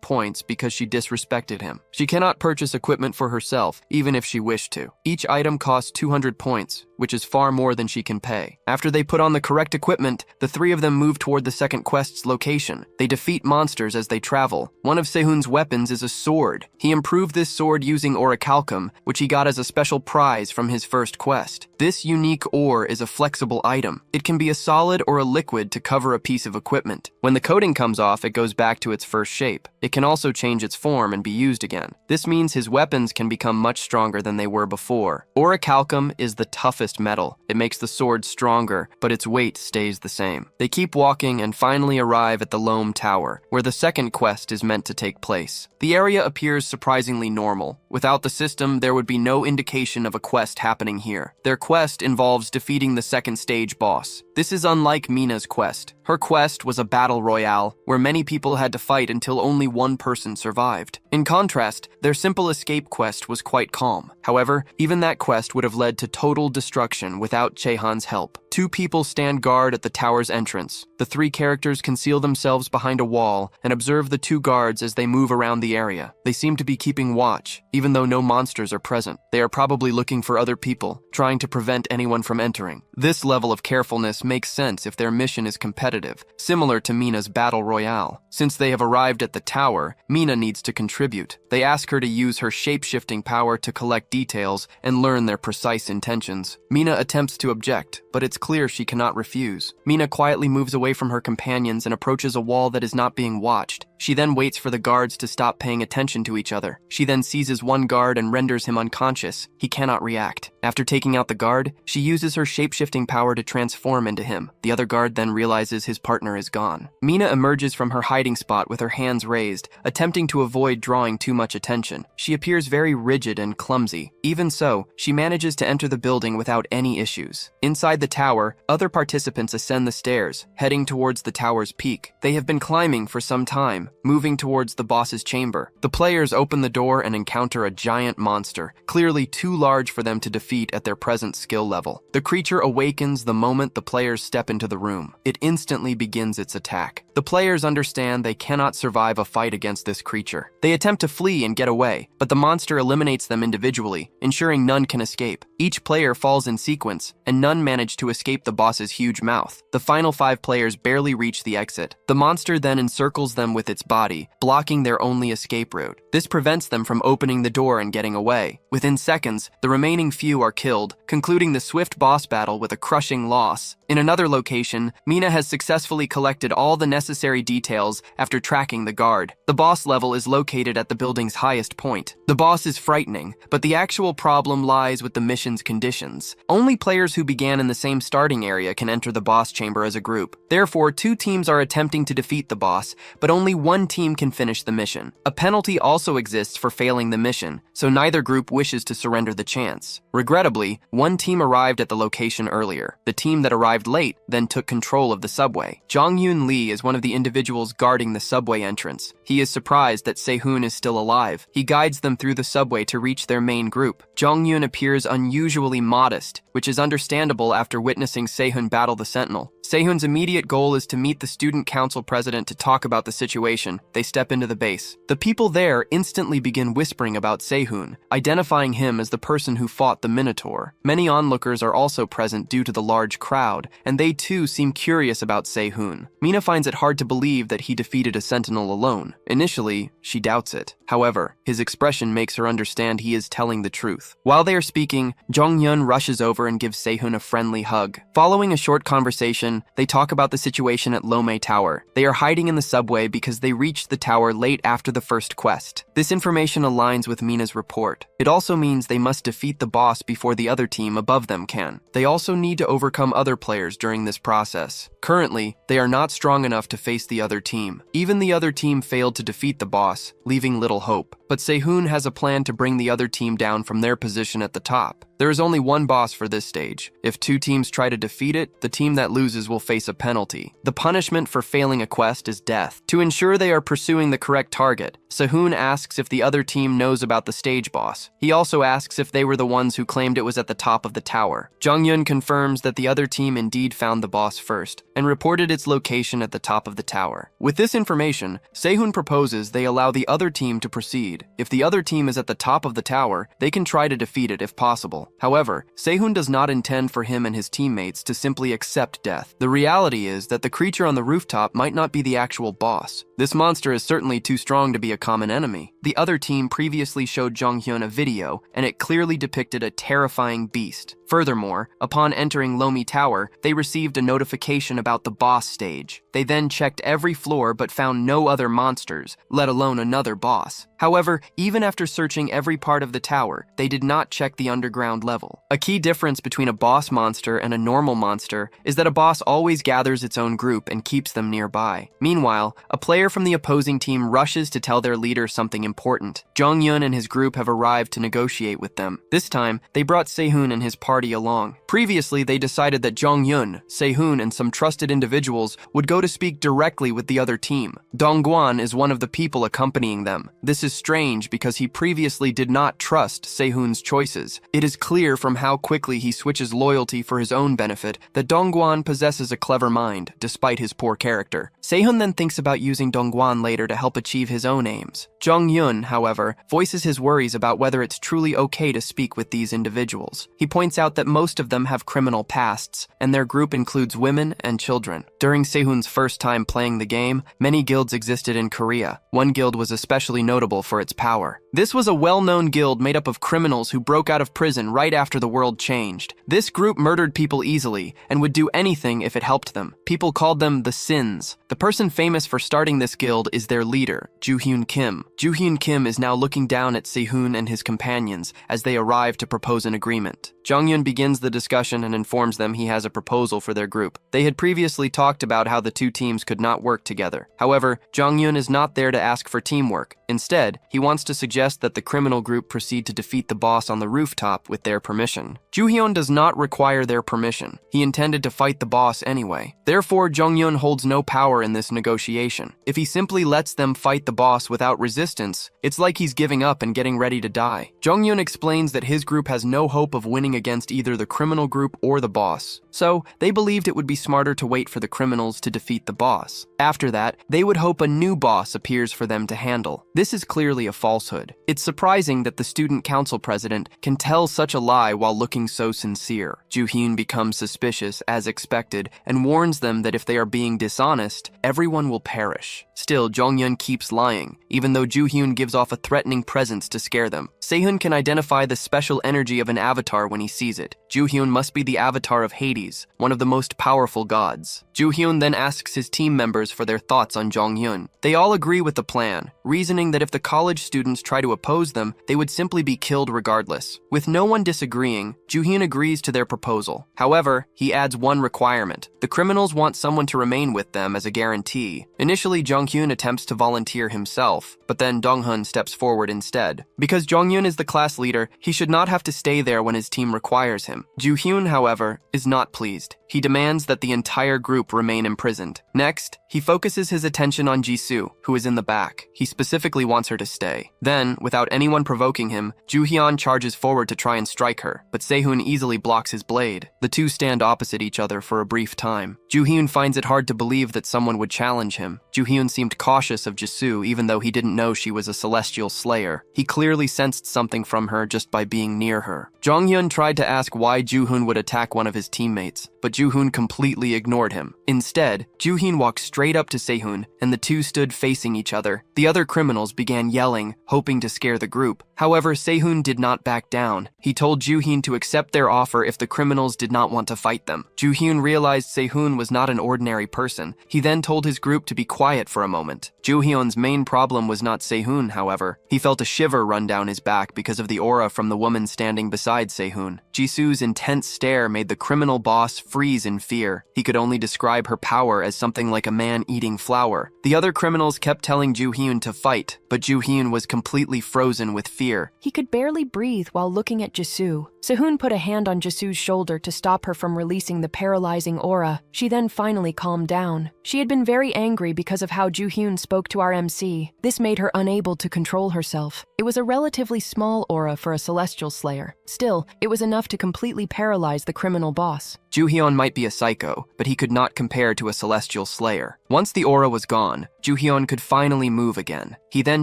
points because she disrespected him. She cannot purchase equipment for herself, even if she wished to. Each item costs 200 points, which is far more than she can pay. After they put on the correct equipment, the 3 of them move toward the second quest's location. They defeat monsters as they travel. One of Sehun's weapons is a sword. He improved this sword using orichalcum, which he got as a special prize from his first quest. This unique ore is a flexible item. It can be a solid or a liquid to cover a piece of equipment. When the coating comes off, it goes back to its first shape. It can also change its form and be used again. This means his weapons can become much stronger than they were before. Orichalcum is the toughest metal. It makes the sword stronger, but its weight stays the same. They keep walking and finally arrive at the Loam Tower, where the second quest is meant to take place. The area appears surprisingly normal. Without the system, there would be no indication of a quest happening here. Their quest involves defeating the second stage boss. This is unlike Mina's quest. Her quest was a battle royale, where many people had to fight until only one person survived. In contrast, their simple escape quest was quite calm. However, even that quest would have led to total destruction without Chehan's help. 2 people stand guard at the tower's entrance. The 3 characters conceal themselves behind a wall and observe the 2 guards as they move around the area. They seem to be keeping watch, even though no monsters are present. They are probably looking for other people, trying to prevent anyone from entering. This level of carefulness makes sense if their mission is competitive, similar to Mina's battle royale. Since they have arrived at the tower, Mina needs to contribute. They ask her to use her shape-shifting power to collect details and learn their precise intentions. Mina attempts to object, but it's clear she cannot refuse. Mina quietly moves away from her companions and approaches a wall that is not being watched. She then waits for the guards to stop paying attention to each other. She then seizes one guard and renders him unconscious. He cannot react. After taking out the guard, she uses her shape-shifting power to transform into him. The other guard then realizes his partner is gone. Mina emerges from her hiding spot with her hands raised, attempting to avoid drawing too much attention. She appears very rigid and clumsy. Even so, she manages to enter the building without any issues. Inside the tower, tower, other participants ascend the stairs, heading towards the tower's peak. They have been climbing for some time, moving towards the boss's chamber. The players open the door and encounter a giant monster, clearly too large for them to defeat at their present skill level. The creature awakens the moment the players step into the room. It instantly begins its attack. The players understand they cannot survive a fight against this creature. They attempt to flee and get away, but the monster eliminates them individually, ensuring none can escape. Each player falls in sequence, and none manage to escape the boss's huge mouth. The final 5 players barely reach the exit. The monster then encircles them with its body, blocking their only escape route. This prevents them from opening the door and getting away. Within seconds, the remaining few are killed, concluding the swift boss battle with a crushing loss. In another location, Mina has successfully collected all the necessary details after tracking the guard. The boss level is located at the building's highest point. The boss is frightening, but the actual problem lies with the mission's conditions. Only players who began in the same starting area can enter the boss chamber as a group. Therefore, 2 teams are attempting to defeat the boss, but only one team can finish the mission. A penalty also exists for failing the mission, so neither group wishes to surrender the chance. Regrettably, one team arrived at the location earlier. The team that arrived late then took control of the subway. Jong-Yoon Lee is one of the individuals guarding the subway entrance. He is surprised that Se-hoon is still alive. He guides them through the subway to reach their main group. Jong-Yoon appears unusually modest, which is understandable after witnessing Se-hoon battle the sentinel. Se-hoon's immediate goal is to meet the student council president to talk about the situation. They step into the base. The people there instantly begin whispering about Se-hoon, identifying him as the person who fought the Minotaur. Many onlookers are also present due to the large crowd, and they too seem curious about Se-hoon. Mina finds it hard to believe that he defeated a sentinel alone. Initially, she doubts it. However, his expression makes her understand he is telling the truth. While they are speaking, Jong-Yeon rushes over and gives Se-hoon a friendly hug. Following a short conversation, they talk about the situation at Lome Tower. They are hiding in the subway because they reached the tower late after the first quest. This information aligns with Mina's report. It also means they must defeat the boss before the other team above them can. They also need to overcome other players during this process. Currently, they are not strong enough to face the other team. Even the other team failed to defeat the boss, leaving little hope. But Se-hoon has a plan to bring the other team down from their position at the top. There is only one boss for this stage. If 2 teams try to defeat it, the team that loses will face a penalty. The punishment for failing a quest is death. To ensure they are pursuing the correct target, Se-hoon asks if the other team knows about the stage boss. He also asks if they were the ones who claimed it was at the top of the tower. Jong-yeon confirms that the other team indeed found the boss first, and reported its location at the top of the tower. With this information, Se-hoon proposes they allow the other team to proceed. If the other team is at the top of the tower, they can try to defeat it if possible. However, Se-hoon does not intend for him and his teammates to simply accept death. The reality is that the creature on the rooftop might not be the actual boss. This monster is certainly too strong to be a common enemy. The other team previously showed Jong-hyun a video, and it clearly depicted a terrifying beast. Furthermore, upon entering Lomi Tower, they received a notification about the boss stage. They then checked every floor but found no other monsters, let alone another boss. However, even after searching every part of the tower, they did not check the underground level. A key difference between a boss monster and a normal monster is that a boss always gathers its own group and keeps them nearby. Meanwhile, a player from the opposing team rushes to tell their leader something important. Jong-yeon and his group have arrived to negotiate with them. This time, they brought Se-hoon and his party along. Previously, they decided that Jong-yeon, Se-hoon, and some trusted individuals would go to speak directly with the other team. Dong-gwan is one of the people accompanying them. This is strange because he previously did not trust Se-hoon's choices. It is clear from how quickly he switches loyalty for his own benefit that Dong-gwan possesses a clever mind, despite his poor character. Se-hoon then thinks about using Dong-gwan later to help achieve his own aims. Jong-yeon, however, voices his worries about whether it's truly okay to speak with these individuals. He points out that most of them have criminal pasts, and their group includes women and children. During Se-hoon's first time playing the game, many guilds existed in Korea. One guild was especially notable for its power. This was a well-known guild made up of criminals who broke out of prison right after the world changed. This group murdered people easily and would do anything if it helped them. People called them the Sins. The person famous for starting this guild is their leader, Joo-hyun Kim. Joo-hyun Kim is now looking down at Se-hoon and his companions as they arrive to propose an agreement. Jong-yeon begins the discussion discussion and informs them he has a proposal for their group. They had previously talked about how the two teams could not work together. However, Jong-hyun is not there to ask for teamwork. Instead, he wants to suggest that the criminal group proceed to defeat the boss on the rooftop with their permission. Joo-hyun does not require their permission. He intended to fight the boss anyway. Therefore, Jong-hyun holds no power in this negotiation. If he simply lets them fight the boss without resistance, it's like he's giving up and getting ready to die. Jong-hyun explains that his group has no hope of winning against either the criminal group or the boss. So, they believed it would be smarter to wait for the criminals to defeat the boss. After that, they would hope a new boss appears for them to handle. This is clearly a falsehood. It's surprising that the student council president can tell such a lie while looking so sincere. Joo-hyun becomes suspicious, as expected, and warns them that if they are being dishonest, everyone will perish. Still, Jong-hyun keeps lying, even though Joo-hyun gives off a threatening presence to scare them. Se-hyun can identify the special energy of an avatar when he sees it. Joo-hyun must be the avatar of Hades, one of the most powerful gods. Joo-hyun then asks his team members for their thoughts on Jong-hyun. They all agree with the plan, reasoning that if the college students try to oppose them, they would simply be killed regardless. With no one disagreeing, Joo-hyun agrees to their proposal. However, he adds one requirement. The criminals want someone to remain with them as a guarantee. Initially, Jong-hyun attempts to volunteer himself, but then Dong-hun steps forward instead. Because Jong-hyun is the class leader, he should not have to stay there when his team requires him. Joo-hyun, however, is not pleased. He demands that the entire group remain imprisoned. Next, he focuses his attention on Jisoo, who is in the back. He specifically wants her to stay. Then, without anyone provoking him, Joo-hyun charges forward to try and strike her, but Se-hyun easily blocks his blade. The two stand opposite each other for a brief time. Joo-hyun finds it hard to believe that someone would challenge him. Joo-hyun seemed cautious of Jisoo even though he didn't know she was a celestial slayer. He clearly sensed something from her just by being near her. Jong-hyun tried to ask why Joo-hyun would attack one of his teammates, but Joo-hyun completely ignored him. Instead, Joo-hyun walked straight up to Se-hyun, and the two stood facing each other. The other criminals began yelling, hoping to scare the group. However, Se-hyun did not back down. He told Joo-hyun to accept their offer if the criminals did not want to fight them. Joo-hyun realized Se-hyun was not an ordinary person. He then told his group to be quiet for a moment. Joo-hyun's main problem was not Se-hyun, however. He felt a shiver run down his back because of the aura from the woman standing beside Se-hyun. Jisoo's intense stare made the criminal boss freeze in fear. He could only describe her power as something like a man eating flour. The other criminals kept telling Joo-hyun to fight, but Joo-hyun was completely frozen with fear. He could barely breathe while looking at Jisoo. Se-hyun put a hand on Jisoo's shoulder to stop her from releasing the paralyzing aura. She then finally calmed down. She had been very angry because of how Joo-hyun spoke to our MC. This made her unable to control herself. It was a relatively small aura for a celestial slayer. Still, it was enough to completely paralyze the criminal boss. Joo-hyun might be a psycho, but he could not compare to a celestial slayer. Once the aura was gone, Joo-hyun could finally move again. He then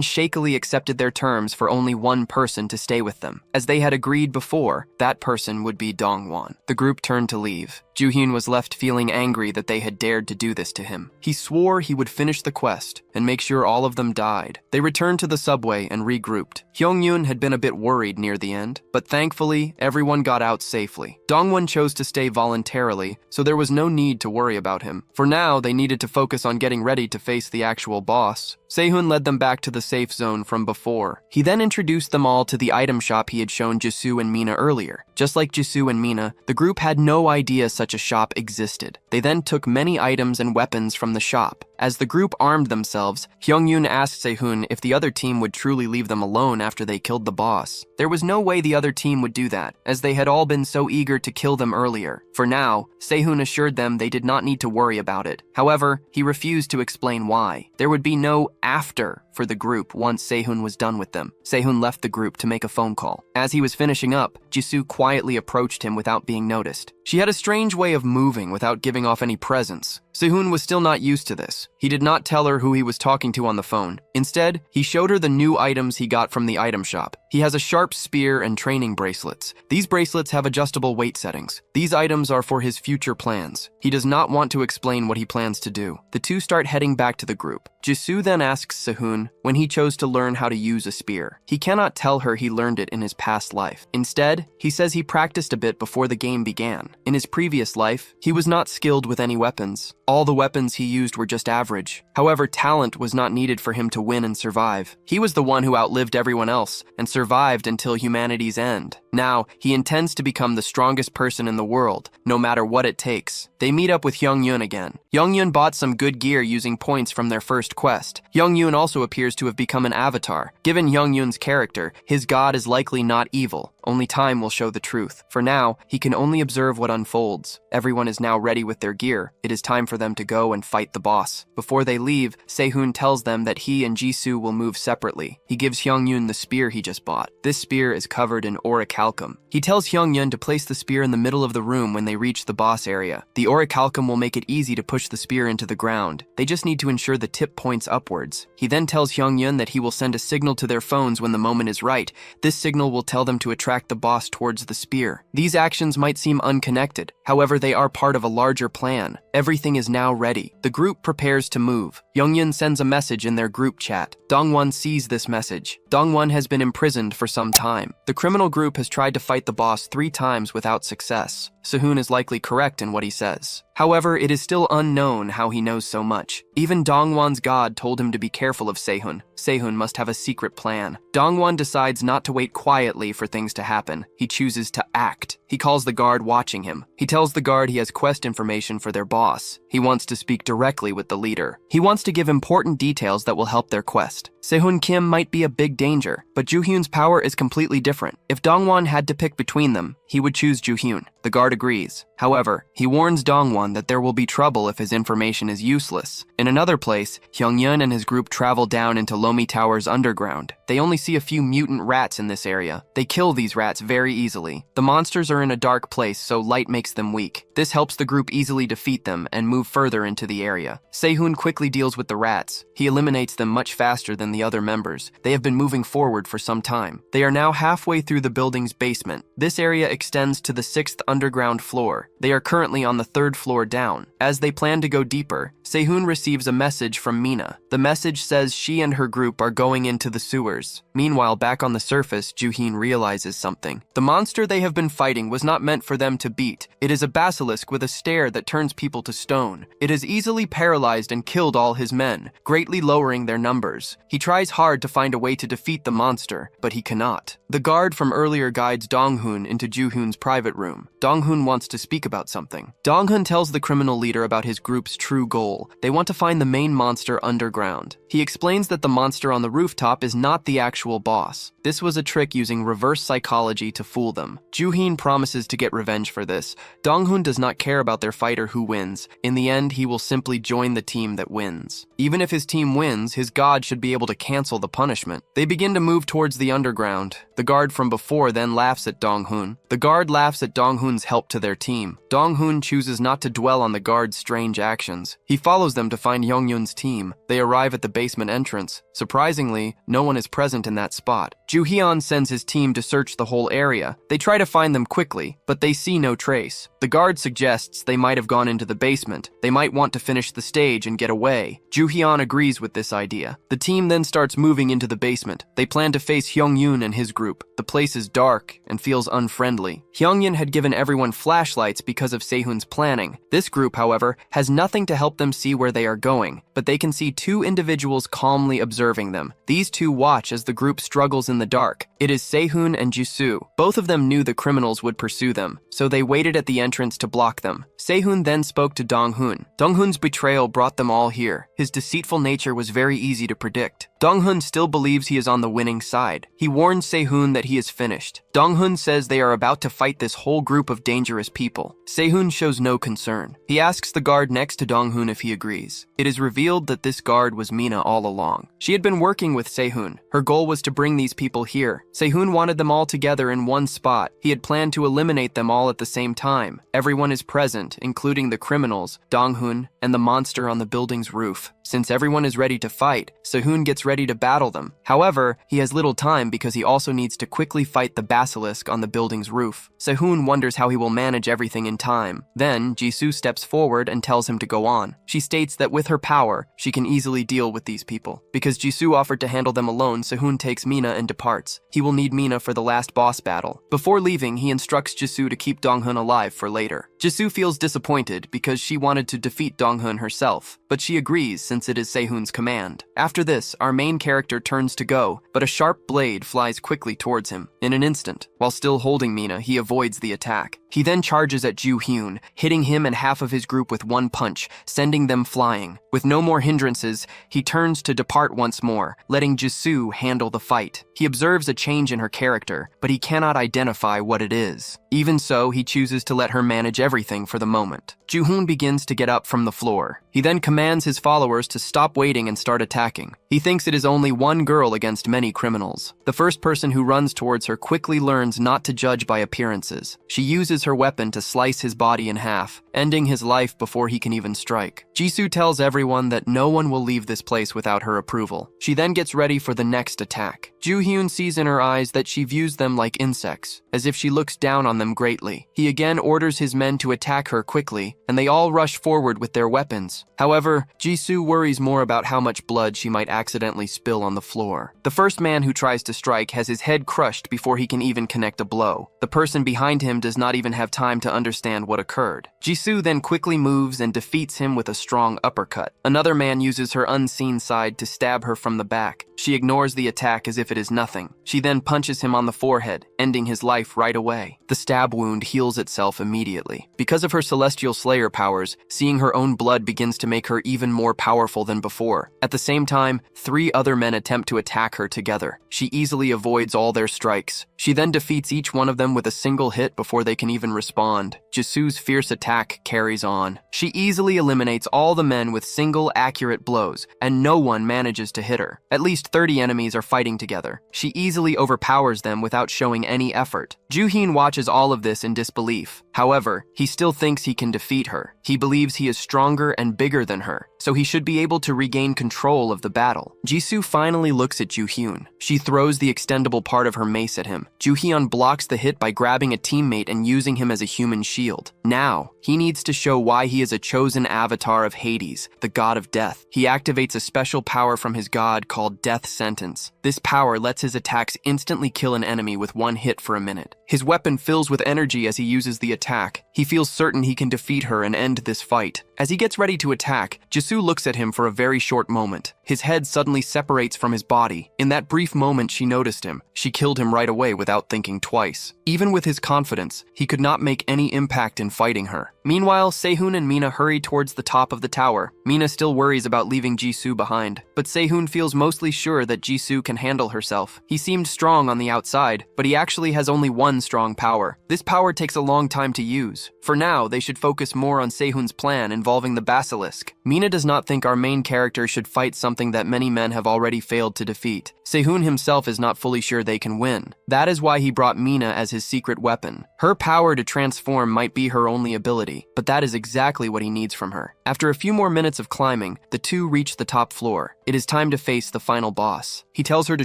shakily accepted their terms for only one person to stay with them. As they had agreed before, that person would be Dong-won. The group turned to leave. Joo-hyun was left feeling angry that they had dared to do this to him. He swore he would finish the quest and make sure all of them died. They returned to the subway and regrouped. Hyung-yoon had been a bit worried near the end, but thankfully, everyone got out safely. Dong-won chose to stay voluntarily, so there was no need to worry about him. For now, they needed to focus on getting ready to face the actual boss. Se-hyun led them back to the safe zone from before. He then introduced them all to the item shop he had shown Jisoo and Mina earlier. Just like Jisoo and Mina, the group had no idea such a shop existed. They then took many items and weapons from the shop. As the group armed themselves, Hyung-yoon asked Se-hyun if the other team would truly leave them alone after they killed the boss. There was no way the other team would do that, as they had all been so eager to kill them earlier. For now, Se-hyun assured them they did not need to worry about it. However, he refused to explain why. There would be no after for the group once Se-hyun was done with them. Se-hyun left the group to make a phone call. As he was finishing up, Jisoo quietly approached him without being noticed. She had a strange way of moving without giving off any presence. Se-hyun was still not used to this. He did not tell her who he was talking to on the phone. Instead, he showed her the new items he got from the item shop. He has a sharp spear and training bracelets. These bracelets have adjustable weight settings. These items are for his future plans. He does not want to explain what he plans to do. The two start heading back to the group. Jisoo then asks Se-hyun when he chose to learn how to use a spear. He cannot tell her he learned it in his past life. Instead, he says he practiced a bit before the game began. In his previous life, he was not skilled with any weapons. All the weapons he used were just average. However, talent was not needed for him to win and survive. He was the one who outlived everyone else and survived survived until humanity's end. Now, he intends to become the strongest person in the world, no matter what it takes. They meet up with Young-Yun again. Young-Yun bought some good gear using points from their first quest. Young-Yun also appears to have become an avatar. Given Young-Yun's character, his god is likely not evil. Only time will show the truth. For now, he can only observe what unfolds. Everyone is now ready with their gear. It is time for them to go and fight the boss. Before they leave, Sehun tells them that he and Jisoo will move separately. He gives Hyung-Yun the spear he just bought. This spear is covered in orichalcum. He tells Hyung-Yun to place the spear in the middle of the room when they reach the boss area. The orichalcum will make it easy to push the spear into the ground. They just need to ensure the tip points upwards. He then tells Hyung-Yun that he will send a signal to their phones when the moment is right. This signal will tell them to attract the boss towards the spear. These actions might seem unconnected. However, they are part of a larger plan. Everything is now ready. The group prepares to move. Young-Yun sends a message in their group chat. Dong-Won sees this message. Dong-Won has been imprisoned for some time. The criminal group has tried to fight the boss 3 times without success. Sehun is likely correct in what he says. However, it is still unknown how he knows so much. Even Dong-Won's god told him to be careful of Sehun. Sehun must have a secret plan. Dong-Won decides not to wait quietly for things to happen. He chooses to act. He calls the guard watching him. He tells the guard he has quest information for their boss. He wants to speak directly with the leader. He wants to give important details that will help their quest. Sehun Kim might be a big danger, but Joo-Hyun's power is completely different. If Dong-Won had to pick between them, he would choose Joo-Hyun. The guard agrees. However, he warns Dong-Won that there will be trouble if his information is useless. In another place, Hyung-Yun and his group travel down into Lomi Tower's underground. They only see a few mutant rats in this area. They kill these rats very easily. The monsters are in a dark place, so light makes them weak. This helps the group easily defeat them and move further into the area. Sehun quickly deals with the rats. He eliminates them much faster than the other members. They have been moving forward for some time. They are now halfway through the building's basement. This area extends to the 6th underground floor. They are currently on the 3rd floor down. As they plan to go deeper, Sehun receives a message from Mina. The message says she and her group are going into the sewers. Meanwhile, back on the surface, Joo-Hyun realizes something. The monster they have been fighting was not meant for them to beat. It is a basilisk with a stare that turns people to stone. It has easily paralyzed and killed all his men, greatly lowering their numbers. He tries hard to find a way to defeat the monster, but he cannot. The guard from earlier guides Dong-Hun into Joo-Hyun's private room. Dong-Hun wants to speak about something. Dong-Hun tells the criminal leader about his group's true goal. They want to find the main monster underground. He explains that the monster on the rooftop is not the actual boss. This was a trick using reverse psychology to fool them. Joo-Hyun promises to get revenge for this. Dong-Hun does not care about their fighter who wins. In the end, he will simply join the team that wins. Even if his team wins, his god should be able to cancel the punishment. They begin to move towards the underground. The guard from before then laughs at Dong-Hun. The guard laughs at Dong-Hun's help to their team. Dong-Hun chooses not to dwell on the guard's strange actions. He follows them to find Young-Yun's team. They arrive at the basement entrance. Surprisingly, no one is present in that spot. Joo-Hyun sends his team to search the whole area. They try to find them quickly, but they see no trace. The guard suggests they might have gone into the basement. They might want to finish the stage and get away. Joo-Hyun agrees with this idea. The team then starts moving into the basement. They plan to face Hyung-Yun and his group. The place is dark and feels unfriendly. Hyung-Yun had given everyone flashlights because of Sehun's planning. This group, however, has nothing to help them see where they are going, but they can see 2 individuals calmly observing them. These 2 watch as the group struggles in the dark. It is Sehun and Jisoo. Both of them knew the criminals would pursue them, so they waited at the entrance to block them. Sehun then spoke to Dong-Hun. Dong-Hun's betrayal brought them all here. His deceitful nature was very easy to predict. Dong-Hun still believes he is on the winning side. He warns Sehun that he is finished. Dong-Hun says they are about to fight this whole group of dangerous people. Sehun shows no concern. He asks the guard next to Dong-Hun if he agrees. It is revealed that this guard was Mina all along. She had been working with Sehun. Her goal was to bring these people here. Sehun wanted them all together in one spot. He had planned to eliminate them all at the same time. Everyone is present, including the criminals, Dong-Hun, and the monster on the building's roof. Since everyone is ready to fight, Sehun gets ready to battle them. However, he has little time because he also needs to quickly fight the basilisk on the building's roof. Sehun wonders how he will manage everything in time. Then, Jisoo steps forward and tells him to go on. She states that with her power, she can easily deal with these people. Because Jisoo offered to handle them alone, Sehun takes Mina and departs. He will need Mina for the last boss battle. Before leaving, he instructs Jisoo to keep Dong-Hun alive for later. Jisoo feels disappointed because she wanted to defeat Dong-Hun herself, but she agrees since since it is Sehun's command. After this, our main character turns to go, but a sharp blade flies quickly towards him. In an instant, while still holding Mina, he avoids the attack. He then charges at Ju-hyun, hitting him and half of his group with one punch, sending them flying. With no more hindrances, he turns to depart once more, letting Jisoo handle the fight. He observes a change in her character, but he cannot identify what it is. Even so, he chooses to let her manage everything for the moment. Ju-hyun begins to get up from the floor. He then commands his followers to stop waiting and start attacking. He thinks it is only one girl against many criminals. The first person who runs towards her quickly learns not to judge by appearances. She uses her weapon to slice his body in half, ending his life before he can even strike. Jisoo tells everyone that no one will leave this place without her approval. She then gets ready for the next attack. Ju-hyun sees in her eyes that she views them like insects, as if she looks down on them greatly. He again orders his men to attack her quickly, and they all rush forward with their weapons. However, Jisoo worries more about how much blood she might accidentally spill on the floor. The first man who tries to strike has his head crushed before he can even connect a blow. The person behind him does not even have time to understand what occurred. Jisoo then quickly moves and defeats him with a strong uppercut. Another man uses her unseen side to stab her from the back. She ignores the attack as if it is nothing. She then punches him on the forehead, ending his life right away. The stab wound heals itself immediately. Because of her Celestial Slayer powers, seeing her own blood begins to make her even more powerful than before. At the same time, 3 other men attempt to attack her together. She easily avoids all their strikes. She then defeats each one of them with a single hit before they can even respond. Jisoo's fierce attack carries on. She easily eliminates all the men with single accurate blows, and no one manages to hit her. At least 30 enemies are fighting together. She easily overpowers them without showing any effort. Ju-hyun watches all of this in disbelief. However, he still thinks he can defeat her. He believes he is stronger and bigger than her, so he should be able to regain control of the battle. Jisoo finally looks at Ju-hyun. She throws the extendable part of her mace at him. Ju-hyun blocks the hit by grabbing a teammate and using him as a human shield. Now, he needs to show why he is a chosen avatar of Hades, the god of death. He activates a special power from his god called Death Sentence. This power lets his attacks instantly kill an enemy with one hit for a minute. His weapon fills with energy as he uses the attack. He feels certain he can defeat her and end this fight. As he gets ready to attack, Jisoo looks at him for a very short moment. His head suddenly separates from his body. In that brief moment, she noticed him. She killed him right away without thinking twice. Even with his confidence, he could not make any impact in fighting her. Meanwhile, Sehun and Mina hurry towards the top of the tower. Mina still worries about leaving Jisoo behind, but Sehun feels mostly sure that Jisoo can handle herself. He seemed strong on the outside, but he actually has only one strong power. This power takes a long time to use. For now, they should focus more on Sehun's plan involving the basilisk. Mina does not think our main character should fight something that many men have already failed to defeat. Sehun himself is not fully sure they can win. That is why he brought Mina as his secret weapon. Her power to transform might be her only ability, but that is exactly what he needs from her. After a few more minutes of climbing, the two reach the top floor. It is time to face the final boss. He tells her to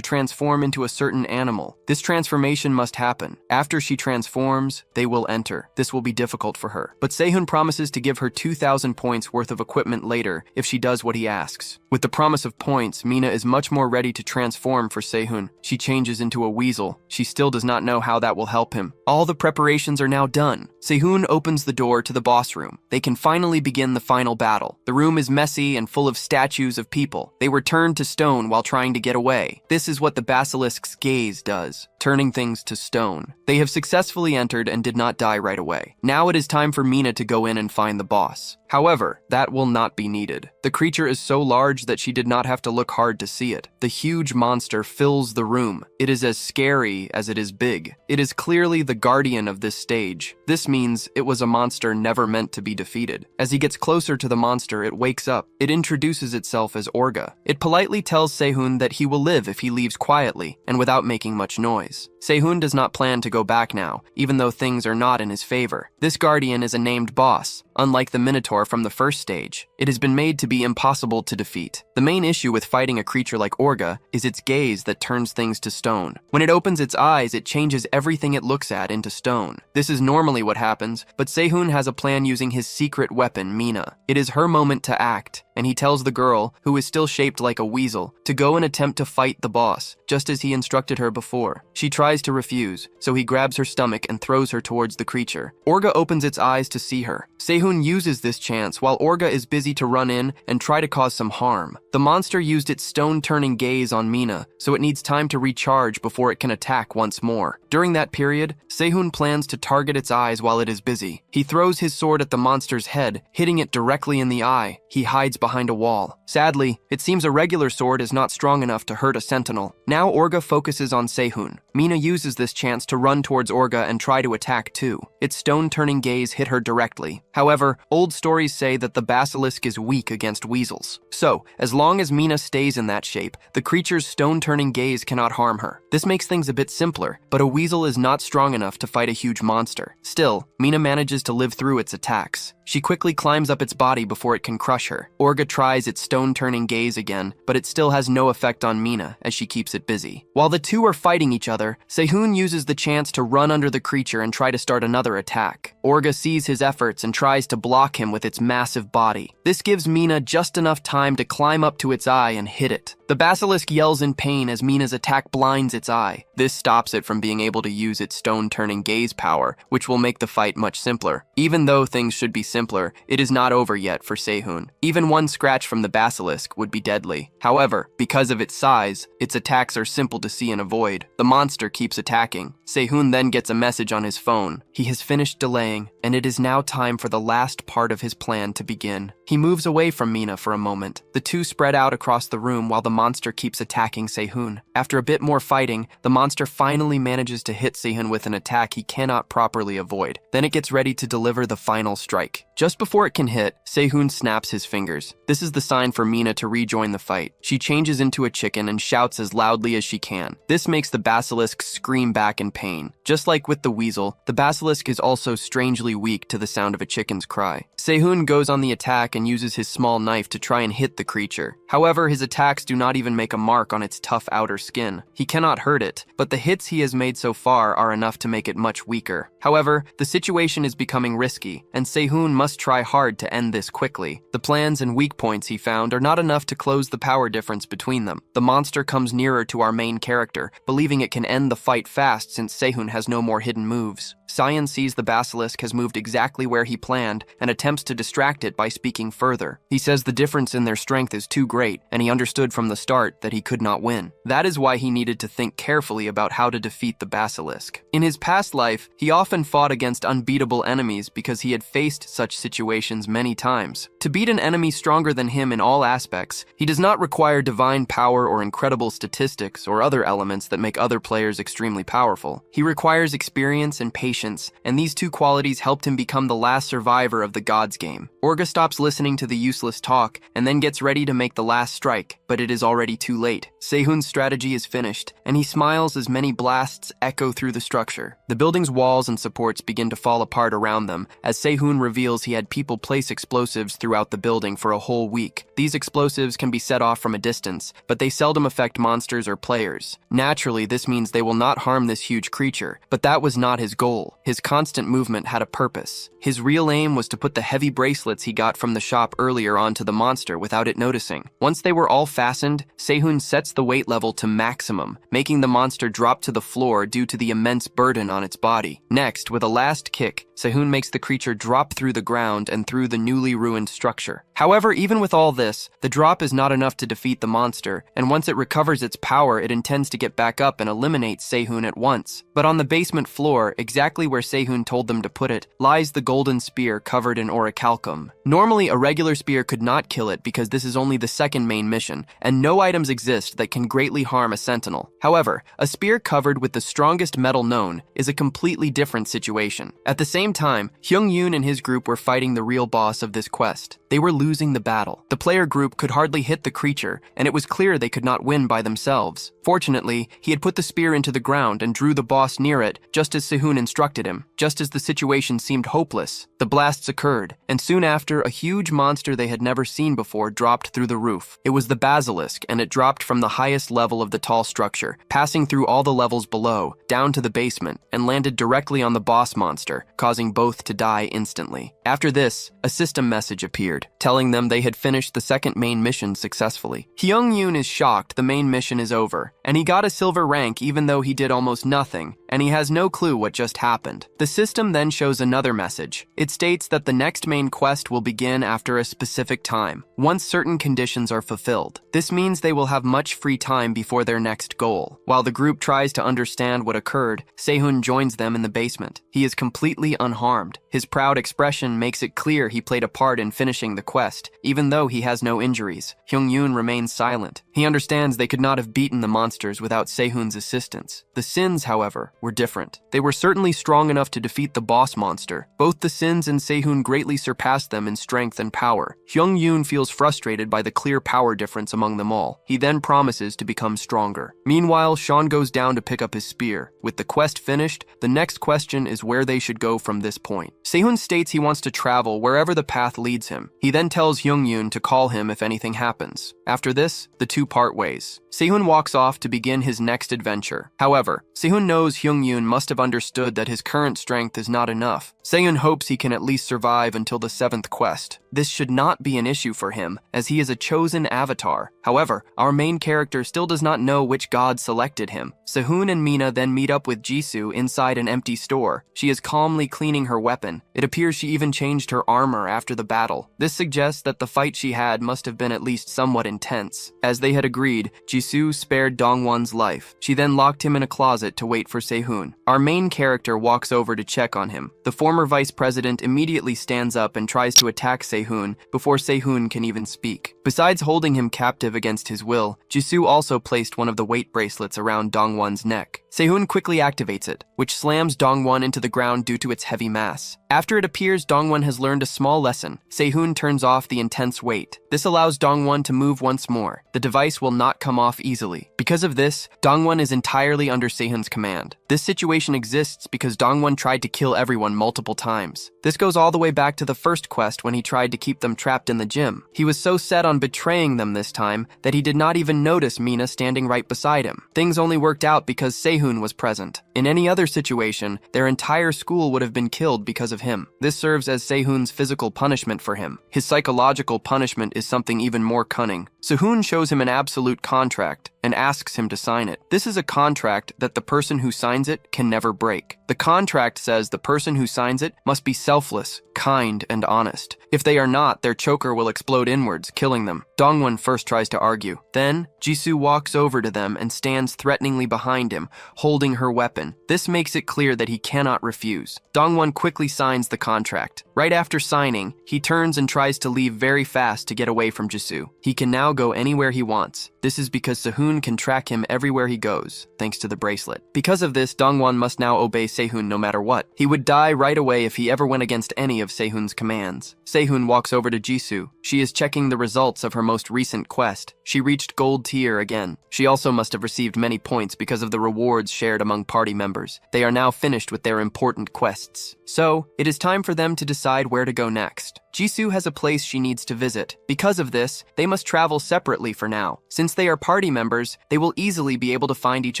transform into a certain animal. This transformation must happen. After she transforms, they will enter. This will be difficult for her, but Sehun promises to give her 2,000 points worth of equipment later if she does what he asks. With the promise of points, Mina is much more ready to transform for Sehun. She changes into a weasel. She still does not know how that will help him. All the preparations are now done. Sehun opens the door to the boss room. They can finally begin the final battle. The room is messy and full of statues of people. They were turned to stone while trying to get away. This is what the basilisk's gaze does, turning things to stone. They have successfully entered and did not die right away. Now it is time for Mina to go in and find the boss. However, that will not be needed. The creature is so large that she did not have to look hard to see it. The huge monster fills the room. It is as scary as it is big. It is clearly the guardian of this stage. This means it was a monster never meant to be defeated. As he gets closer to the monster, it wakes up. It introduces itself as Orga. It politely tells Sehun that he will live if he leaves quietly and without making much noise. Sehun does not plan to go back now, even though things are not in his favor. This guardian is a named boss. Unlike the Minotaur from the first stage, it has been made to be impossible to defeat. The main issue with fighting a creature like Orga is its gaze that turns things to stone. When it opens its eyes, it changes everything it looks at into stone. This is normally what happens, but Sehun has a plan using his secret weapon, Mina. It is her moment to act, and he tells the girl, who is still shaped like a weasel, to go and attempt to fight the boss, just as he instructed her before. She tries to refuse, so he grabs her stomach and throws her towards the creature. Orga opens its eyes to see her. Sehun uses this chance while Orga is busy to run in and try to cause some harm. The monster used its stone-turning gaze on Mina, so it needs time to recharge before it can attack once more. During that period, Sehun plans to target its eyes while it is busy. He throws his sword at the monster's head, hitting it directly in the eye. He hides behind a wall. Sadly, it seems a regular sword is not strong enough to hurt a sentinel. Now Orga focuses on Sehun. Mina uses this chance to run towards Orga and try to attack too. Its stone-turning gaze hit her directly. However, old stories say that the basilisk is weak against weasels. So, as long as Mina stays in that shape, the creature's stone-turning gaze cannot harm her. This makes things a bit simpler, but a weasel is not strong enough to fight a huge monster. Still, Mina manages to live through its attacks. She quickly climbs up its body before it can crush her. Orga tries its stone-turning gaze again, but it still has no effect on Mina as she keeps it busy. While the two are fighting each other, Sehun uses the chance to run under the creature and try to start another attack. Orga sees his efforts and tries to block him with its massive body. This gives Mina just enough time to climb up to its eye and hit it. The basilisk yells in pain as Mina's attack blinds its eye. This stops it from being able to use its stone-turning gaze power, which will make the fight much simpler. Even though things should be simpler, it is not over yet for Sehun. Even one scratch from the basilisk would be deadly. However, because of its size, its attacks are simple to see and avoid. The monster keeps attacking. Sehun then gets a message on his phone. He has finished delaying, and it is now time for the last part of his plan to begin. He moves away from Mina for a moment. The two spread out across the room while the monster keeps attacking Sehun. After a bit more fighting, the monster finally manages to hit Sehun with an attack he cannot properly avoid. Then it gets ready to deliver the final strike. Just before it can hit, Sehun snaps his fingers. This is the sign for Mina to rejoin the fight. She changes into a chicken and shouts as loudly as she can. This makes the basilisk scream back in pain. Just like with the weasel, the basilisk is also strangely weak to the sound of a chicken's cry. Sehun goes on the attack and uses his small knife to try and hit the creature. However, his attacks do not even make a mark on its tough outer skin. He cannot hurt it, but the hits he has made so far are enough to make it much weaker. However, the situation is becoming risky, and Sehun must try hard to end this quickly. The plans and weak points he found are not enough to close the power difference between them. The monster comes nearer to our main character, believing it can end the fight fast since Sehun has no more hidden moves. Cyan sees the basilisk has moved exactly where he planned and attempts to distract it by speaking further. He says the difference in their strength is too great, and he understood from the start that he could not win. That is why he needed to think carefully about how to defeat the basilisk. In his past life, he often fought against unbeatable enemies because he had faced such situations many times. To beat an enemy stronger than him in all aspects, he does not require divine power or incredible statistics or other elements that make other players extremely powerful. He requires experience and patience, and these two qualities helped him become the last survivor of the Gods game. Orga stops listening to the useless talk and then gets ready to make the last strike, but it is already too late. Sehun's strategy is finished, and he smiles as many blasts echo through the structure. The building's walls and supports begin to fall apart around them as Sehun reveals he had people place explosives throughout the building for a whole week. These explosives can be set off from a distance, but they seldom affect monsters or players. Naturally, this means they will not harm this huge creature, but that was not his goal. His constant movement had a purpose. His real aim was to put the heavy bracelets he got from the shop earlier onto the monster without it noticing. Once they were all fastened, Sehun sets the weight level to maximum, making the monster drop to the floor due to the immense burden on its body. Next, with a last kick, Sehun makes the creature drop through the ground and through the newly ruined structure. However, even with all this, the drop is not enough to defeat the monster, and once it recovers its power, it intends to get back up and eliminate Sehun at once. But on the basement floor, exactly where Sehun told them to put it, lies the golden spear covered in orichalcum. Normally, a regular spear could not kill it because this is only the second main mission, and no items exist that can greatly harm a sentinel. However, a spear covered with the strongest metal known is a completely different situation. At the same time, Hyung-yoon and his group were fighting the real boss of this quest. They were losing the battle. The player group could hardly hit the creature, and it was clear they could not win by themselves. Fortunately, he had put the spear into the ground and drew the boss near it, just as Sehun instructed him. Just as the situation seemed hopeless, the blasts occurred, and soon after, a huge monster they had never seen before dropped through the roof. It was the basilisk, and it dropped from the highest level of the tall structure, passing through all the levels below, down to the basement, and landed directly on the boss monster, causing both to die instantly. After this, a system message appeared, telling them they had finished the second main mission successfully. Hyung-yoon is shocked the main mission is over, and he got a silver rank even though he did almost nothing, and he has no clue what just happened. The system then shows another message. It states that the next main quest will begin after a specific time, once certain conditions are fulfilled. This means they will have much free time before their next goal. While the group tries to understand what occurred, Sehun joins them in the basement. He is completely unharmed. His proud expression makes it clear he played a part in finishing the quest, even though he has no injuries. Hyung-yoon remains silent. He understands they could not have beaten the monsters without Sehun's assistance. The Sins, however, were different. They were certainly strong enough to defeat the boss monster. Both the Sins and Sehun greatly surpassed them in strength and power. Hyung-yoon feels frustrated by the clear power difference among them all. He then promises to become stronger. Meanwhile, Sean goes down to pick up his spear. With the quest finished, the next question is where they should go from this point. Sehun states he wants to travel wherever the path leads him. He then tells Hyung-yoon to call him if anything happens. After this, the two part ways. Sehun walks off to begin his next adventure. However, Sehun knows Hyung-yoon must have understood that his current strength is not enough. Sehun hopes he can at least survive until the 7th quest. This should not be an issue for him, as he is a chosen avatar. However, our main character still does not know which god selected him. Sehun and Mina then meet up with Jisoo inside an empty store. She is calmly cleaning her weapon. It appears she even changed her armor after the battle. This suggests that the fight she had must have been at least somewhat intense. As they had agreed, Jisoo spared Dongwon's life. She then locked him in a closet to wait for Sehun. Our main character walks over to check on him. The former vice president immediately stands up and tries to attack Sehun before Sehun can even speak. Besides holding him captive against his will, Jisoo also placed one of the weight bracelets around Dongwon's neck. Sehun quickly activates it, which slams Dongwon into the ground due to its heavy mass. After it appears Dongwon has learned a small lesson, Sehun turns off the intense weight. This allows Dongwon to move once more. The device will not come off easily. Because of this, Dongwon is entirely under Sehun's command. This situation exists because Dongwon tried to kill everyone multiple times. This goes all the way back to the first quest when he tried to keep them trapped in the gym. He was so set on betraying them this time that he did not even notice Mina standing right beside him. Things only worked out because Sehun was present. In any other situation, their entire school would have been killed because of him. This serves as Sehun's physical punishment for him. His psychological punishment is something even more cunning. Sehun shows him an absolute contract and asks him to sign it. This is a contract that the person who signs it can never break. The contract says the person who signs it must be selfless, kind, and honest. If they are not, their choker will explode inwards, killing them. Dongwon first tries to argue. Then, Jisoo walks over to them and stands threateningly behind him, holding her weapon. This makes it clear that he cannot refuse. Dongwon quickly signs the contract. Right after signing, he turns and tries to leave very fast to get away from Jisoo. He can now go anywhere he wants. This is because Sehun can track him everywhere he goes, thanks to the bracelet. Because of this, Dongwon must now obey Sehun no matter what. He would die right away if he ever went against any of Sehun's commands. Sehun walks over to Jisoo. She is checking the results of her most recent quest. She reached gold tier again. She also must have received many points because of the rewards shared among party members. They are now finished with their important quests. So, it is time for them to decide where to go next. Jisoo has a place she needs to visit. Because of this, they must travel separately for now. Since they are party members, they will easily be able to find each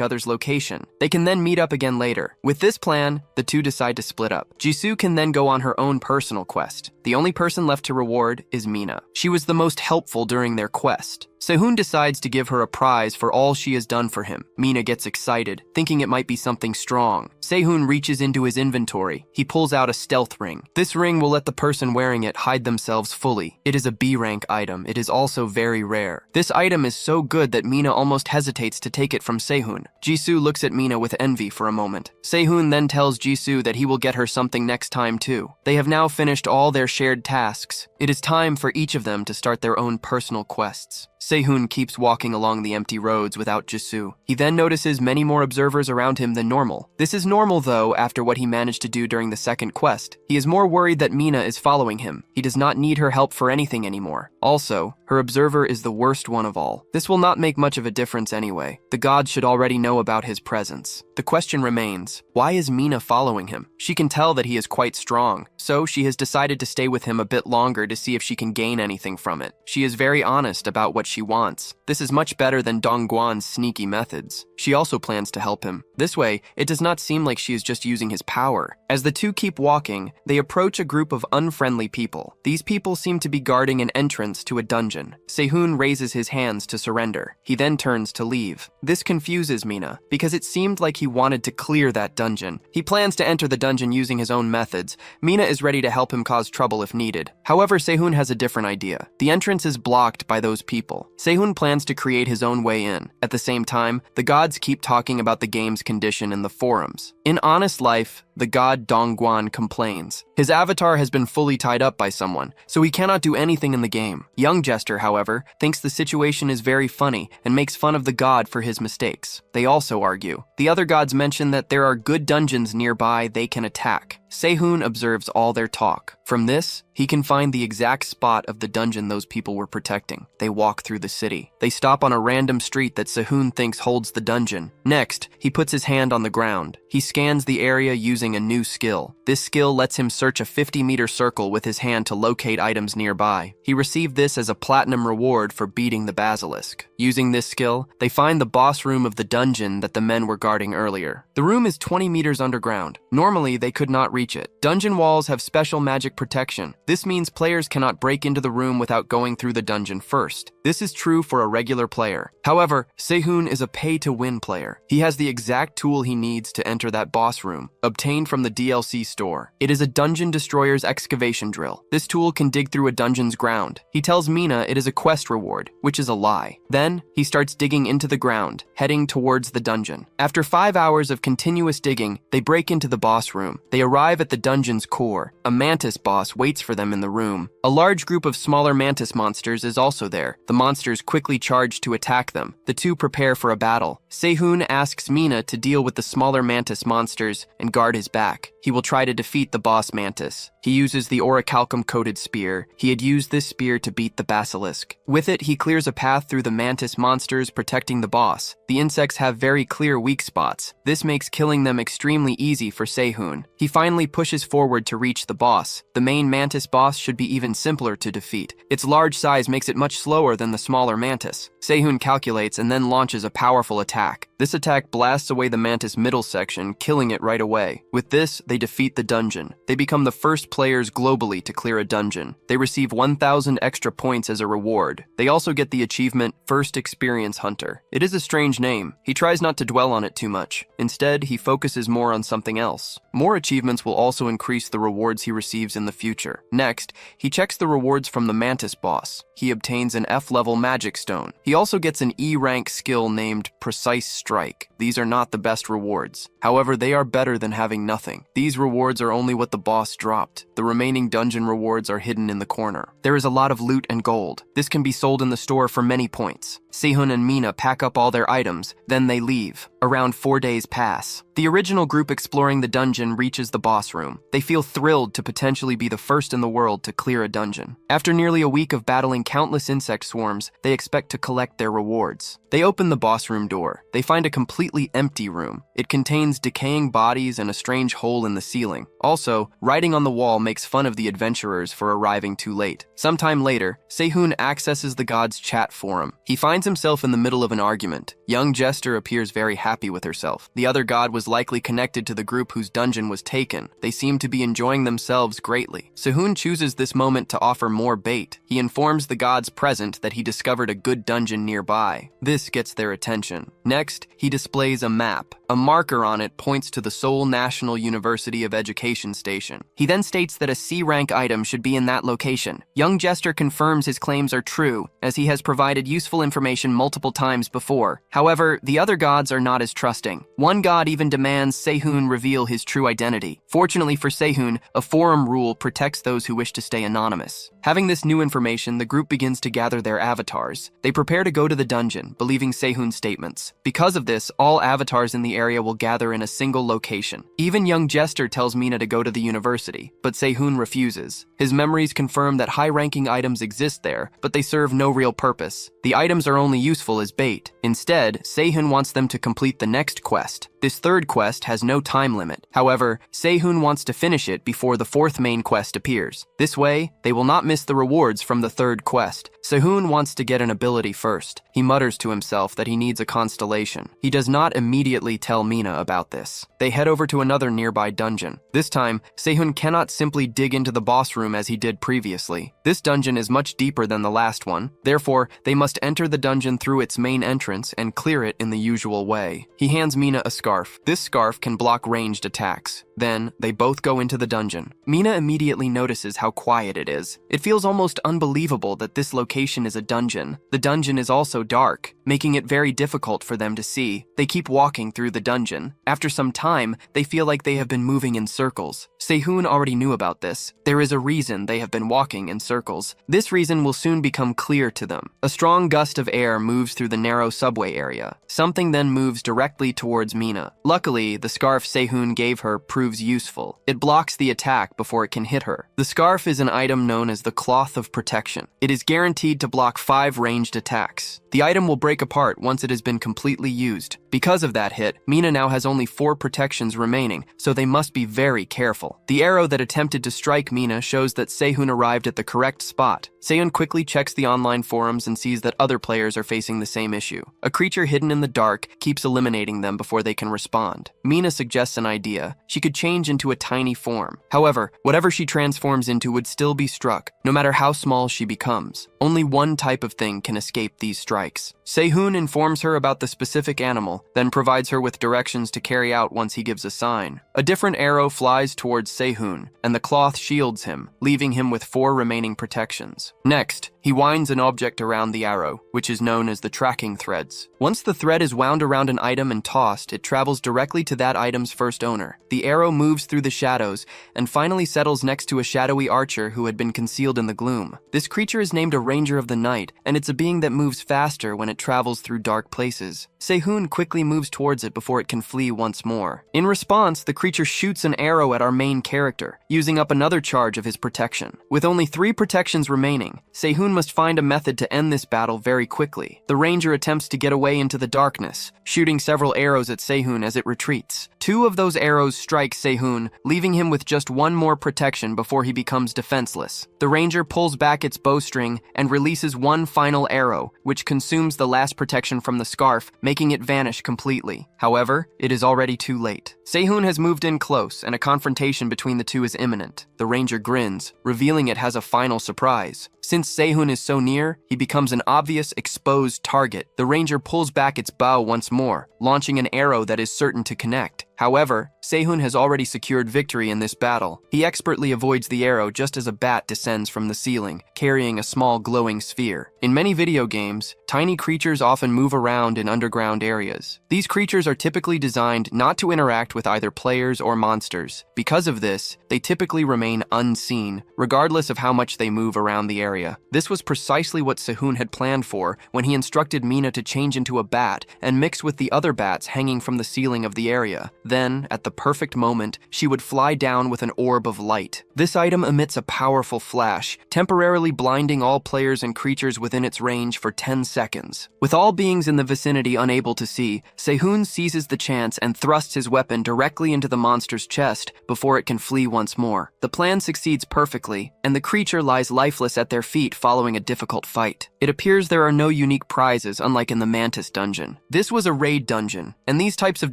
other's location. They can then meet up again later. With this plan, the two decide to split up. Jisoo can then go on her own personal quest. The only person left to reward is Mina. She was the most helpful during their quest. Sehun decides to give her a prize for all she has done for him. Mina gets excited, thinking it might be something strong. Sehun reaches into his inventory. He pulls out a stealth ring. This ring will let the person wearing it hide themselves fully. It is a B rank item. It is also very rare. This item is so good that Mina almost hesitates to take it from Sehun. Jisoo looks at Mina with envy for a moment. Sehun then tells Jisoo that he will get her something next time too. They have now finished all their shared tasks. It is time for each of them to start their own personal quests. Sehun keeps walking along the empty roads without Jisoo. He then notices many more observers around him than normal. This is normal though after what he managed to do during the second quest. He is more worried that Mina is following him. He does not need her help for anything anymore. Also, her observer is the worst one of all. This will not make much of a difference anyway. The gods should already know about his presence. The question remains, why is Mina following him? She can tell that he is quite strong, so she has decided to stay with him a bit longer to see if she can gain anything from it. She is very honest about what she wants. This is much better than Dongguan's sneaky methods. She also plans to help him. This way, it does not seem like she is just using his power. As the two keep walking, they approach a group of unfriendly people. These people seem to be guarding an entrance to a dungeon. Sehun raises his hands to surrender. He then turns to leave. This confuses Mina, because it seemed like he wanted to clear that dungeon. He plans to enter the dungeon using his own methods. Mina is ready to help him cause trouble if needed. However, Sehun has a different idea. The entrance is blocked by those people. Sehun plans to create his own way in. At the same time, the gods keep talking about the game's condition in the forums. In honest life, the god Dongguan complains. His avatar has been fully tied up by someone, so he cannot do anything in the game. Young Jester, however, thinks the situation is very funny and makes fun of the god for his mistakes. They also argue. The other gods mention that there are good dungeons nearby they can attack. Sehun observes all their talk. From this, he can find the exact spot of the dungeon those people were protecting. They walk through the city. They stop on a random street that Sehun thinks holds the dungeon. Next, he puts his hand on the ground. He scans the area using a new skill. This skill lets him search a 50-meter circle with his hand to locate items nearby. He received this as a platinum reward for beating the basilisk. Using this skill, they find the boss room of the dungeon that the men were guarding earlier. The room is 20 meters underground. Normally, they could not reach it. Dungeon walls have special magic protection. This means players cannot break into the room without going through the dungeon first. This is true for a regular player. However, Sehun is a pay-to-win player. He has the exact tool he needs to enter that boss room, obtained from the DLC store. It is a dungeon destroyer's excavation drill. This tool can dig through a dungeon's ground. He tells Mina it is a quest reward, which is a lie. Then, he starts digging into the ground, heading towards the dungeon. After 5 hours of continuous digging, they break into the boss room. They arrive at the dungeon's core. A mantis boss waits for them in the room. A large group of smaller mantis monsters is also there. The monsters quickly charge to attack them. The two prepare for a battle. Sehun asks Mina to deal with the smaller mantis monsters and guard his back. He will try to defeat the boss mantis. He uses the orichalcum-coated spear. He had used this spear to beat the basilisk. With it, he clears a path through the mantis monsters, protecting the boss. The insects have very clear weak spots. This makes killing them extremely easy for Sehun. He finally pushes forward to reach the boss. The main mantis boss should be even simpler to defeat. Its large size makes it much slower than the smaller mantis. Sehun calculates and then launches a powerful attack. This attack blasts away the mantis middle section, killing it right away. With this, they defeat the dungeon. They become the first players globally to clear a dungeon. They receive 1,000 extra points as a reward. They also get the achievement First Experience Hunter. It is a strange name. He tries not to dwell on it too much. Instead, he focuses more on something else. More achievements will also increase the rewards he receives in the future. Next, he checks the rewards from the mantis boss. He obtains an F-level magic stone. He also gets an E-rank skill named Precise Strike. These are not the best rewards. However, they are better than having nothing. These rewards are only what the boss dropped. The remaining dungeon rewards are hidden in the corner. There is a lot of loot and gold. This can be sold in the store for many points. Sehun and Mina pack up all their items, then they leave. Around 4 days pass. The original group exploring the dungeon reaches the boss room. They feel thrilled to potentially be the first in the world to clear a dungeon. After nearly a week of battling countless insect swarms, they expect to collect their rewards. They open the boss room door. They find a completely empty room. It contains decaying bodies and a strange hole in the ceiling. Also, writing on the wall makes fun of the adventurers for arriving too late. Sometime later, Sehun accesses the god's chat forum. He finds himself in the middle of an argument. Young Jester appears very happy with herself. The other god was likely connected to the group whose dungeon was taken. They seem to be enjoying themselves greatly. Sehun chooses this moment to offer more bait. He informs the gods present that he discovered a good dungeon dungeon nearby. This gets their attention. Next, he displays a map. A marker on it points to the Seoul National University of Education station. He then states that a C-rank item should be in that location. Young Jester confirms his claims are true, as he has provided useful information multiple times before. However, the other gods are not as trusting. One god even demands Sehun reveal his true identity. Fortunately for Sehun, a forum rule protects those who wish to stay anonymous. Having this new information, the group begins to gather their avatars. They prepare to go to the dungeon, believing Sehun's statements. Because of this, all avatars in the area will gather in a single location. Even young Jester tells Mina to go to the university, but Sehun refuses. His memories confirm that high-ranking items exist there, but they serve no real purpose. The items are only useful as bait. Instead, Sehun wants them to complete the next quest. This third quest has no time limit. However, Sehun wants to finish it before the fourth main quest appears. This way, they will not miss the rewards from the third quest. Sehun wants to get an ability first. He mutters to himself that he needs a constellation. He does not immediately tell Mina about this. They head over to another nearby dungeon. This time, Sehun cannot simply dig into the boss room as he did previously. This dungeon is much deeper than the last one. Therefore, they must enter the dungeon through its main entrance and clear it in the usual way. He hands Mina a scarf. This scarf can block ranged attacks. Then, they both go into the dungeon. Mina immediately notices how quiet it is. It feels almost unbelievable that this location is a dungeon. The dungeon is also dark, making it very difficult for them to see. They keep walking through the dungeon. After some time, they feel like they have been moving in circles. Sehun already knew about this. There is a reason they have been walking in circles. This reason will soon become clear to them. A strong gust of air moves through the narrow subway area. Something then moves directly towards Mina. Luckily, the scarf Sehun gave her proves useful. It blocks the attack before it can hit her. The scarf is an item known as the Cloth of Protection. It is guaranteed to block 5 ranged attacks. The item will break apart once it has been completely used. Because of that hit, Mina now has only 4 protections remaining, so they must be very careful. The arrow that attempted to strike Mina shows that Sehun arrived at the correct spot. Sehun quickly checks the online forums and sees that other players are facing the same issue. A creature hidden in the dark keeps eliminating them before they can respond. Mina suggests an idea. She could change into a tiny form. However, whatever she transforms into would still be struck, no matter how small she becomes. Only one type of thing can escape these strikes. Sehun informs her about the specific animal, then provides her with directions to carry out once he gives a sign. A different arrow flies towards Sehun, and the cloth shields him, leaving him with 4 remaining protections. Next, he winds an object around the arrow, which is known as the tracking threads. Once the thread is wound around an item and tossed, it travels directly to that item's first owner. The arrow moves through the shadows and finally settles next to a shadowy archer who had been concealed in the gloom. This creature is named a Ranger of the Night, and it's a being that moves faster when it travels through dark places. Sehun quickly moves towards it before it can flee once more. In response, the creature shoots an arrow at our main character, using up another charge of his protection. With only 3 protections remaining, Sehun must find a method to end this battle very quickly. The ranger attempts to get away into the darkness, shooting several arrows at Sehun as it retreats. 2 of those arrows strike Sehun, leaving him with just 1 more protection before he becomes defenseless. The ranger pulls back its bowstring and releases 1 final arrow, which consumes the last protection from the scarf, making it vanish completely. However, it is already too late. Sehun has moved in close, and a confrontation between the two is imminent. The ranger grins, revealing it has a final surprise. Since Sehun is so near, he becomes an obvious, exposed target. The ranger pulls back its bow once more, launching an arrow that is certain to connect. However, Sehun has already secured victory in this battle. He expertly avoids the arrow just as a bat descends from the ceiling, carrying a small glowing sphere. In many video games, tiny creatures often move around in underground areas. These creatures are typically designed not to interact with either players or monsters. Because of this, they typically remain unseen, regardless of how much they move around the area. This was precisely what Sehun had planned for when he instructed Mina to change into a bat and mix with the other bats hanging from the ceiling of the area. Then, at the perfect moment, she would fly down with an orb of light. This item emits a powerful flash, temporarily blinding all players and creatures within its range for 10 seconds. With all beings in the vicinity unable to see, Sehun seizes the chance and thrusts his weapon directly into the monster's chest before it can flee once more. The plan succeeds perfectly, and the creature lies lifeless at their feet following a difficult fight. It appears there are no unique prizes, unlike in the Mantis dungeon. This was a raid dungeon, and these types of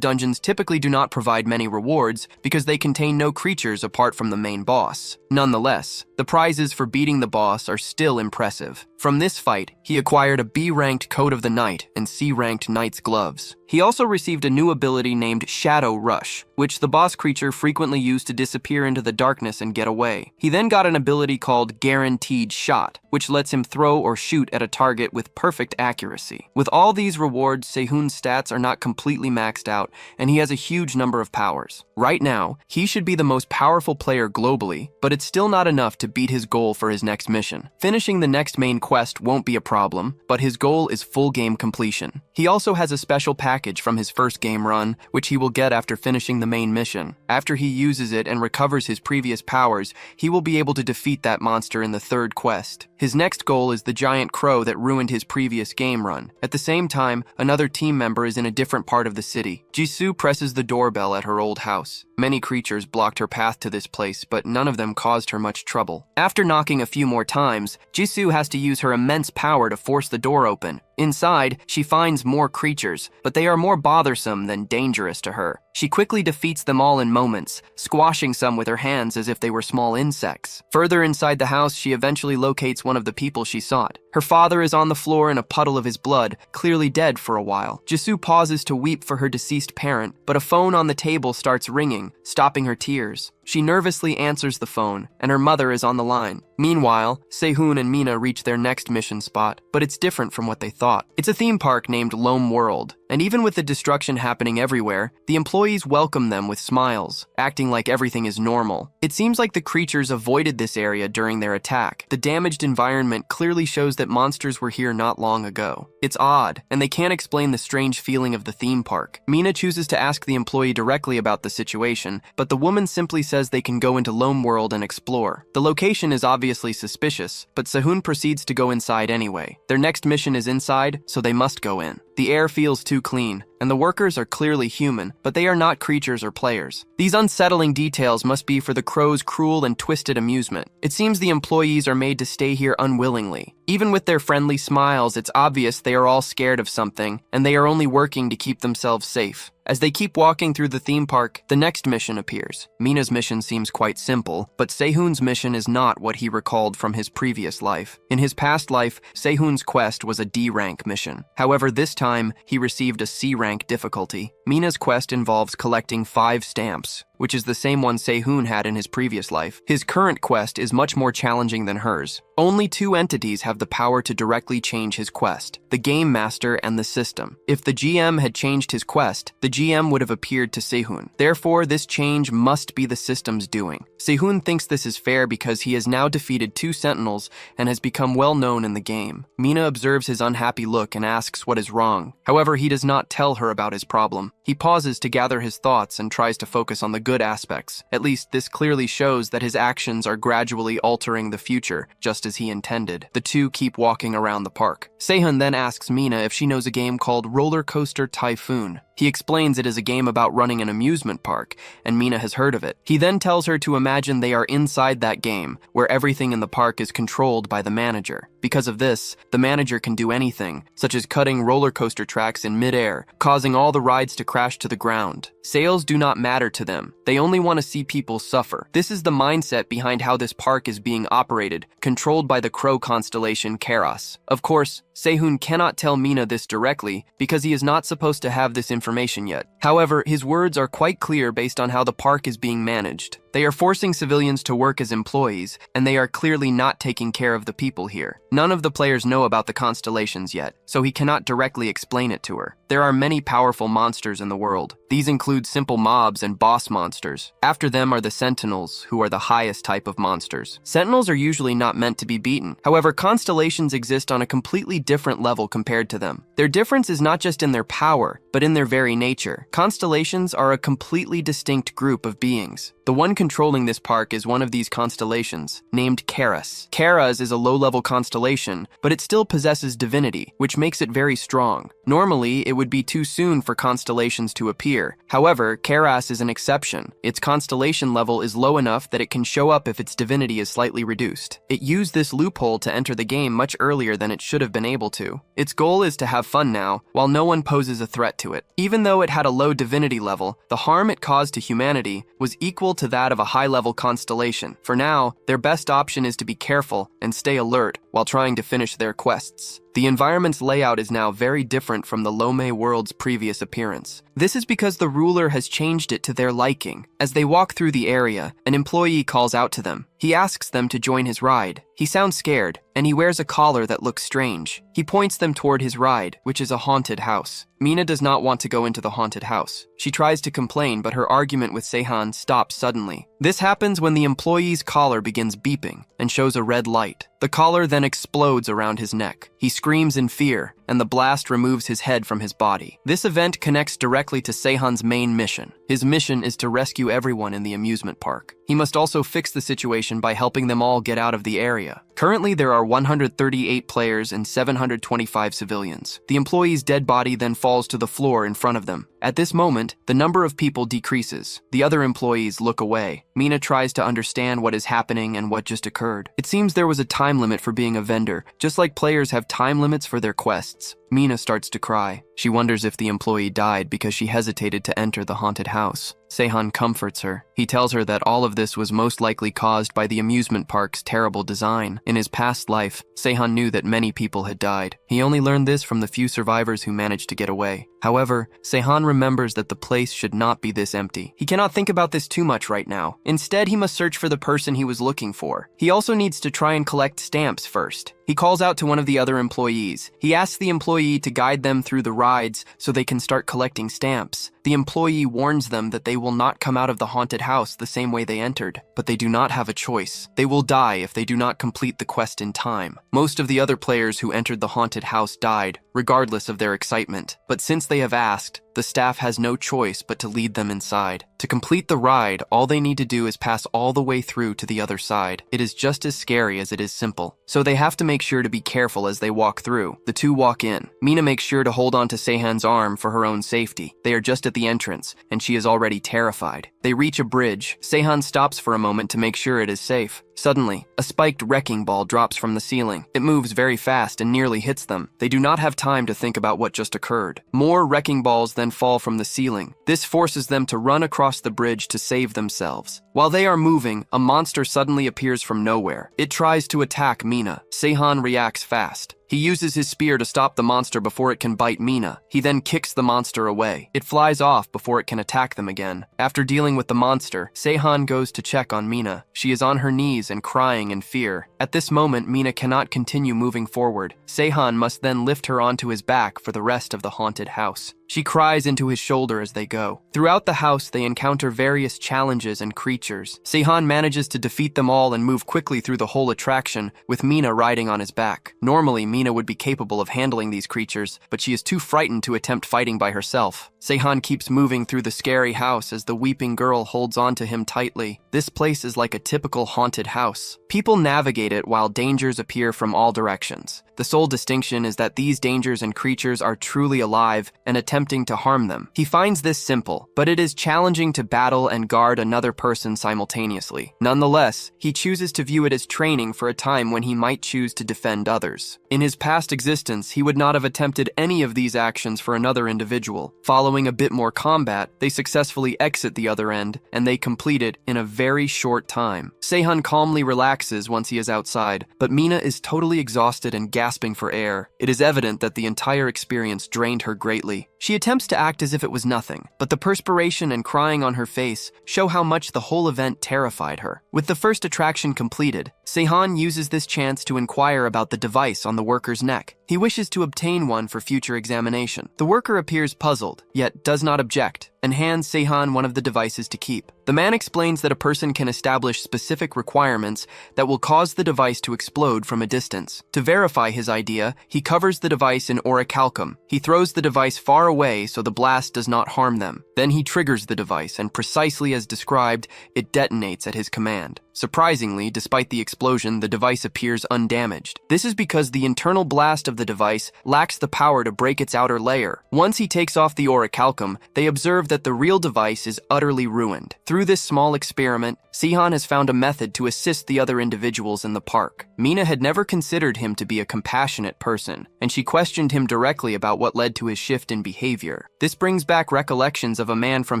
dungeons typically do not not provide many rewards because they contain no creatures apart from the main boss. Nonetheless, the prizes for beating the boss are still impressive. From this fight, he acquired a B-ranked Coat of the Night and C-ranked Knight's Gloves. He also received a new ability named Shadow Rush, which the boss creature frequently used to disappear into the darkness and get away. He then got an ability called Guaranteed Shot, which lets him throw or shoot at a target with perfect accuracy. With all these rewards, Se-hoon's stats are not completely maxed out, and he has a huge number of powers. Right now, he should be the most powerful player globally, but it's still not enough to beat his goal for his next mission. Finishing the next main quest won't be a problem, but his goal is full game completion. He also has a special package from his first game run, which he will get after finishing the main mission. After he uses it and recovers his previous powers, he will be able to defeat that monster in the third quest. His next goal is the giant crow that ruined his previous game run. At the same time, another team member is in a different part of the city. Jisoo presses the doorbell at her old house. Many creatures blocked her path to this place, but none of them caused her much trouble. After knocking a few more times, Jisoo has to use her immense power to force the door open. Inside, she finds more creatures, but they are more bothersome than dangerous to her. She quickly defeats them all in moments, squashing some with her hands as if they were small insects. Further inside the house, she eventually locates one of the people she sought. Her father is on the floor in a puddle of his blood, clearly dead for a while. Jisoo pauses to weep for her deceased parent, but a phone on the table starts ringing, stopping her tears. She nervously answers the phone, and her mother is on the line. Meanwhile, Se-hoon and Mina reach their next mission spot, but it's different from what they thought. It's a theme park named Loam World, and even with the destruction happening everywhere, the employees welcome them with smiles, acting like everything is normal. It seems like the creatures avoided this area during their attack. The damaged environment clearly shows that monsters were here not long ago. It's odd, and they can't explain the strange feeling of the theme park. Mina chooses to ask the employee directly about the situation, but the woman simply says they can go into Loam World and explore. The location is obviously suspicious, but Se-hoon proceeds to go inside anyway. Their next mission is inside, so they must go in. The air feels too clean, and the workers are clearly human, but they are not creatures or players. These unsettling details must be for the crow's cruel and twisted amusement. It seems the employees are made to stay here unwillingly. Even with their friendly smiles, it's obvious they are all scared of something, and they are only working to keep themselves safe. As they keep walking through the theme park, the next mission appears. Mina's mission seems quite simple, but Se-hoon's mission is not what he recalled from his previous life. In his past life, Se-hoon's quest was a D-rank mission. However, this time, he received a C-rank difficulty. Mina's quest involves collecting 5 stamps, which is the same one Se-hoon had in his previous life. His current quest is much more challenging than hers. Only 2 entities have the power to directly change his quest, the Game Master and the system. If the GM had changed his quest, the GM would have appeared to Se-hoon. Therefore, this change must be the system's doing. Se-hoon thinks this is fair because he has now defeated 2 sentinels and has become well known in the game. Mina observes his unhappy look and asks what is wrong. However, he does not tell her about his problem. He pauses to gather his thoughts and tries to focus on the good aspects. At least this clearly shows that his actions are gradually altering the future, just as he intended. The two keep walking around the park. Se-hoon then asks Mina if she knows a game called Roller Coaster Typhoon. He explains it is a game about running an amusement park, and Mina has heard of it. He then tells her to imagine they are inside that game, where everything in the park is controlled by the manager. Because of this, the manager can do anything, such as cutting roller coaster tracks in midair, causing all the rides to crash to the ground. Sales do not matter to them. They only want to see people suffer. This is the mindset behind how this park is being operated, controlled by the crow constellation Keras. Of course, Se-hoon cannot tell Mina this directly because he is not supposed to have this information yet. However, his words are quite clear based on how the park is being managed. They are forcing civilians to work as employees, and they are clearly not taking care of the people here. None of the players know about the constellations yet, so he cannot directly explain it to her. There are many powerful monsters in the world. These include simple mobs and boss monsters. After them are the sentinels, who are the highest type of monsters. Sentinels are usually not meant to be beaten. However, constellations exist on a completely different level compared to them. Their difference is not just in their power, but in their very nature. Constellations are a completely distinct group of beings. The one controlling this park is one of these constellations, named Keras. Keras is a low-level constellation, but it still possesses divinity, which makes it very strong. Normally, it would be too soon for constellations to appear. However, Keras is an exception. Its constellation level is low enough that it can show up if its divinity is slightly reduced. It used this loophole to enter the game much earlier than it should have been able able to. Its goal is to have fun now, while no one poses a threat to it. Even though it had a low divinity level, the harm it caused to humanity was equal to that of a high-level constellation. For now, their best option is to be careful and stay alert while trying to finish their quests. The environment's layout is now very different from the Lome world's previous appearance. This is because the ruler has changed it to their liking. As they walk through the area, an employee calls out to them. He asks them to join his ride. He sounds scared, and he wears a collar that looks strange. He points them toward his ride, which is a haunted house. Mina does not want to go into the haunted house. She tries to complain, but her argument with Seihan stops suddenly. This happens when the employee's collar begins beeping and shows a red light. The collar then explodes around his neck. He screams in fear, and the blast removes his head from his body. This event connects directly to Seihan's main mission. His mission is to rescue everyone in the amusement park. He must also fix the situation by helping them all get out of the area. Currently, there are 138 players and 725 civilians. The employee's dead body then falls to the floor in front of them. At this moment, the number of people decreases. The other employees look away. Mina tries to understand what is happening and what just occurred. It seems there was a time limit for being a vendor, just like players have time limits for their quests. Mina starts to cry. She wonders if the employee died because she hesitated to enter the haunted house. Seihan comforts her. He tells her that all of this was most likely caused by the amusement park's terrible design. In his past life, Seihan knew that many people had died. He only learned this from the few survivors who managed to get away. However, Seihan remembers that the place should not be this empty. He cannot think about this too much right now. Instead, he must search for the person he was looking for. He also needs to try and collect stamps first. He calls out to one of the other employees. He asks the employee to guide them through the rides so they can start collecting stamps. The employee warns them that they will not come out of the haunted house the same way they entered, but they do not have a choice. They will die if they do not complete the quest in time. Most of the other players who entered the haunted house died, regardless of their excitement. But since they have asked, the staff has no choice but to lead them inside. To complete the ride, all they need to do is pass all the way through to the other side. It is just as scary as it is simple. So they have to make sure to be careful as they walk through. The two walk in. Mina makes sure to hold on to Seihan's arm for her own safety. They are just at the entrance, and she is already terrified. They reach a bridge. Seihan stops for a moment to make sure it is safe. Suddenly, a spiked wrecking ball drops from the ceiling. It moves very fast and nearly hits them. They do not have time to think about what just occurred. More wrecking balls then fall from the ceiling. This forces them to run across the bridge to save themselves. While they are moving, a monster suddenly appears from nowhere. It tries to attack Mina. Seihan reacts fast. He uses his spear to stop the monster before it can bite Mina. He then kicks the monster away. It flies off before it can attack them again. After dealing with the monster, Seihan goes to check on Mina. She is on her knees and crying in fear. At this moment, Mina cannot continue moving forward. Seihan must then lift her onto his back for the rest of the haunted house. She cries into his shoulder as they go. Throughout the house, they encounter various challenges and creatures. Seihan manages to defeat them all and move quickly through the whole attraction, with Mina riding on his back. Normally, Mina would be capable of handling these creatures, but she is too frightened to attempt fighting by herself. Seihan keeps moving through the scary house as the weeping girl holds on to him tightly. This place is like a typical haunted house. People navigate it while dangers appear from all directions. The sole distinction is that these dangers and creatures are truly alive and attempting to harm them. He finds this simple, but it is challenging to battle and guard another person simultaneously. Nonetheless, he chooses to view it as training for a time when he might choose to defend others. In his past existence, he would not have attempted any of these actions for another individual. Following a bit more combat, they successfully exit the other end, and they complete it in a very short time. Seihan calmly relaxes once he is outside, but Mina is totally exhausted and gasping for air. It is evident that the entire experience drained her greatly. She attempts to act as if it was nothing, but the perspiration and crying on her face show how much the whole event terrified her. With the first attraction completed, Seihan uses this chance to inquire about the device on the worker's neck. He wishes to obtain one for future examination. The worker appears puzzled, yet does not object, and hands Seihan one of the devices to keep. The man explains that a person can establish specific requirements that will cause the device to explode from a distance. To verify his idea, he covers the device in orichalcum. He throws the device far away so the blast does not harm them. Then he triggers the device, and precisely as described, it detonates at his command. Surprisingly, despite the explosion, the device appears undamaged. This is because the internal blast of the device lacks the power to break its outer layer. Once he takes off the orichalcum, they observe that the real device is utterly ruined. Through this small experiment, Sihan has found a method to assist the other individuals in the park. Mina had never considered him to be a compassionate person, and she questioned him directly about what led to his shift in behavior. This brings back recollections of a man from